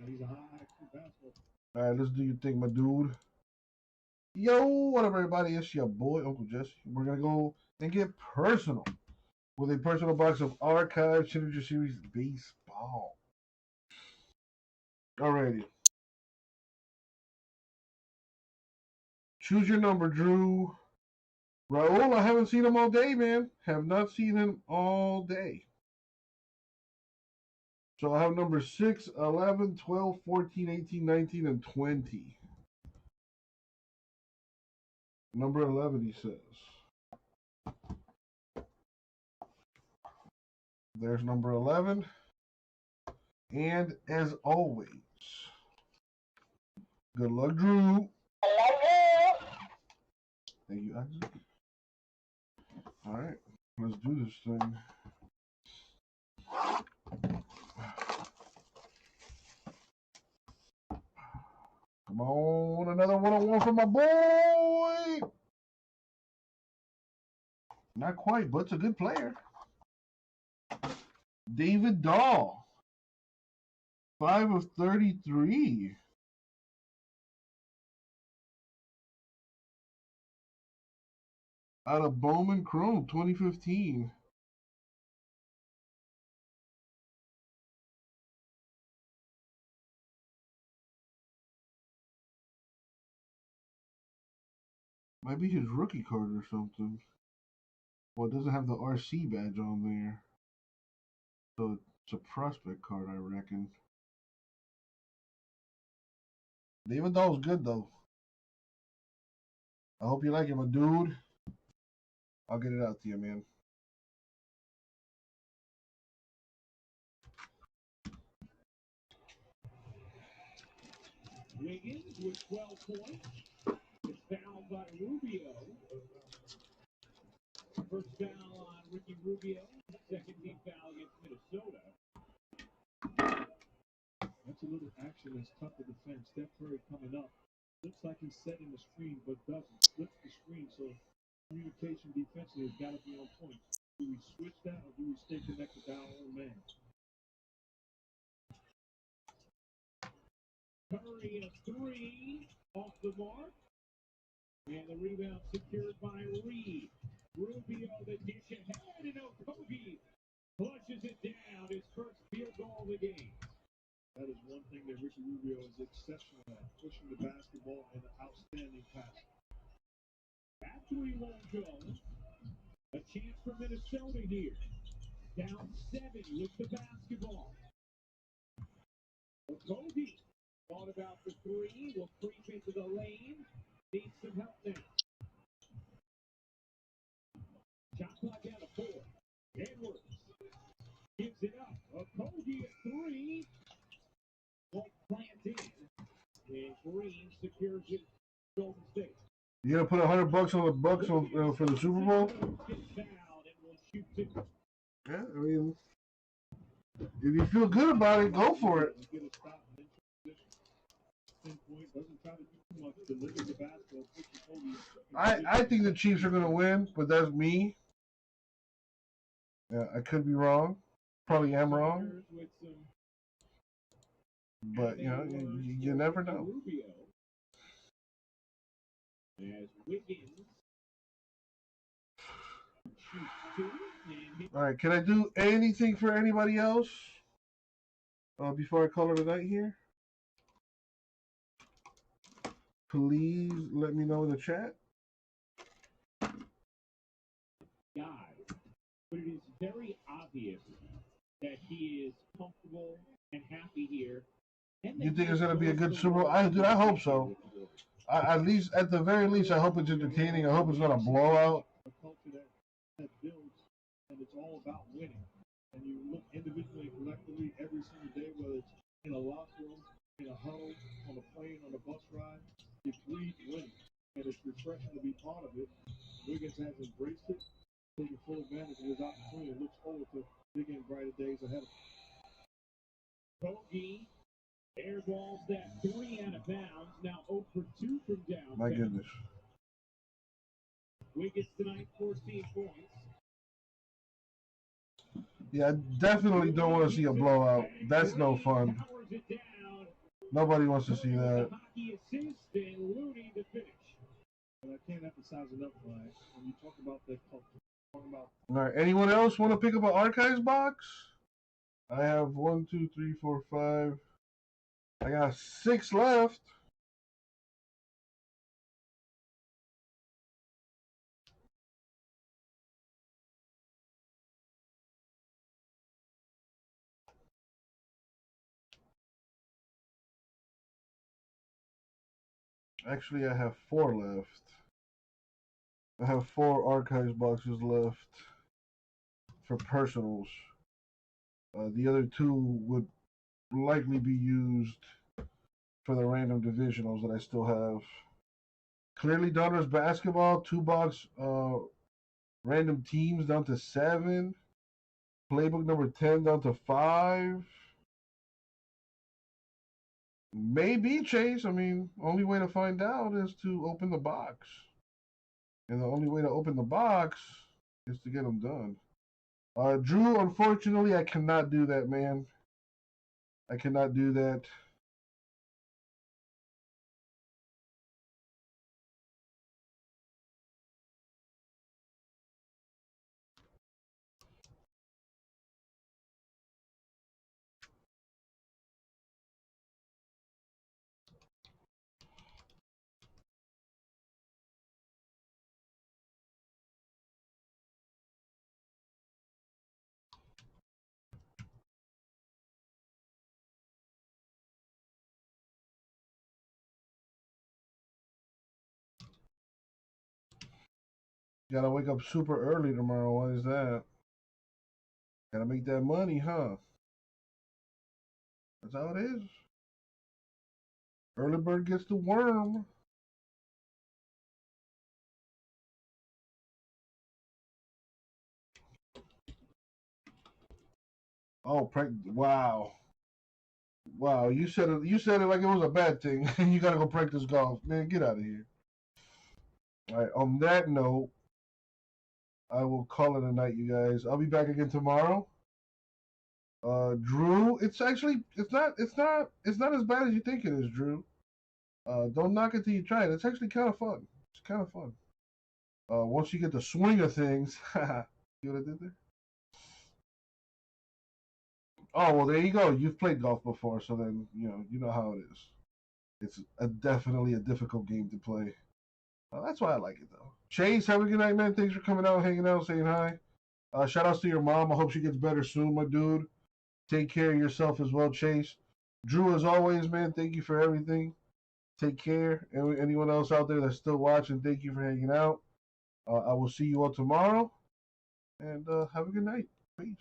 He's a high IQ basketball. All right, let's do your thing, my dude. Yo, what up, everybody? It's your boy, Uncle Jesse. We're gonna go and get personal with a personal box of Archive Signature Series baseball. Alrighty. Choose your number, Drew. Raul, I haven't seen him all day, man. Have not seen him all day. So I have number 6, 11, 12, 14, 18, 19, and 20. Number 11, he says. There's number 11. And as always, good luck, Drew. Thank you, Isaac. All right, let's do this thing. Come on, another one-on-one from my boy. Not quite, but it's a good player. David Dahl. 5 of 33. Out of Bowman Chrome, 2015. Might be his rookie card or something. Well, it doesn't have the RC badge on there. So it's a prospect card, I reckon. David Dahl's good, though. I hope you like him, my dude. I'll get it out to you, man. Wiggins with 12 points. It's fouled by Rubio. First foul on Ricky Rubio. Second team foul against Minnesota. gets a little action that's tough to defend. Steph Curry coming up. Looks like he's setting the screen, but doesn't. Flips the screen, so communication defensively has got to be on point. Do we switch that or do we stay connected to our own man? Curry, a three off the mark. And the rebound secured by Reed. Rubio, the dish ahead, and Okogie flushes it down. His first field goal of the game. That is one thing that Ricky Rubio is exceptional at, pushing the basketball and an outstanding pass. That three won't go. A chance for Minnesota here. Down 7 with the basketball. Okogie thought about the three, will creep into the lane. Needs some help now. Shot clock down to 4. Edwards gives it up. Okogie at 3. Won't plant in. And Green secures it. Golden State. You gonna put $100 on the Bucks for the Super Bowl? Yeah, I mean, if you feel good about it, go for it. I think the Chiefs are gonna win, but that's me. Yeah, I could be wrong. Probably am wrong. But you know, you never know. All right, can I do anything for anybody else before I call it a night here? Please let me know in the chat. Guy, but it is very obvious that he is comfortable and happy here. You think it's gonna be a good Super Bowl? I hope so. At least, at the very least, I hope it's entertaining. I hope it's not a blowout. A culture that builds, and it's all about winning. And you look individually and collectively every single day, whether it's in a locker room, in a huddle, on a plane, on a bus ride, it breeds winning. And it's refreshing to be part of it. Wiggins has embraced it, taking full advantage of his opportunity, and looks forward to bigger and brighter days ahead of him. Kogi airballs that 3 out of bounds. Now 0 for 2 from down. My goodness. Wiggins tonight, 14 points. Yeah, I definitely don't want to see a blowout. That's no fun. Nobody wants to see that. Hockey assist and Looney to finish. And I can't emphasize enough, Ryan, when you talk about that culture. Talking about All right, anyone else want to pick up an archives box? I have 1, 2, 3, 4, 5. I got 6 left. Actually, I have 4 left. I have 4 archives boxes left for personals. The other 2 would likely be used for the random divisionals that I still have. Clearly Donruss basketball, 2-box random teams down to 7. Playbook number 10 down to 5. Maybe Chase. I mean, only way to find out is to open the box. And the only way to open the box is to get them done. Drew, unfortunately, I cannot do that, man. I cannot do that. Gotta wake up super early tomorrow. Why is that? Gotta make that money, huh? That's how it is. Early bird gets the worm. Oh, wow. Wow, you said it. You said it like it was a bad thing. You gotta go practice golf, man. Get out of here. All right. On that note, I will call it a night, you guys. I'll be back again tomorrow. Drew, it's actually it's not as bad as you think it is, Drew. Don't knock it till you try it. It's actually kind of fun. It's kind of fun. Once you get the swing of things, see what I did there? Oh well, there you go. You've played golf before, so then you know how it is. It's definitely a difficult game to play. That's why I like it though. Chase, have a good night, man. Thanks for coming out, hanging out, saying hi. Shout outs to your mom. I hope she gets better soon, my dude. Take care of yourself as well, Chase. Drew, as always, man, thank you for everything. Take care. And anyone else out there that's still watching, thank you for hanging out. I will see you all tomorrow. And have a good night. Peace.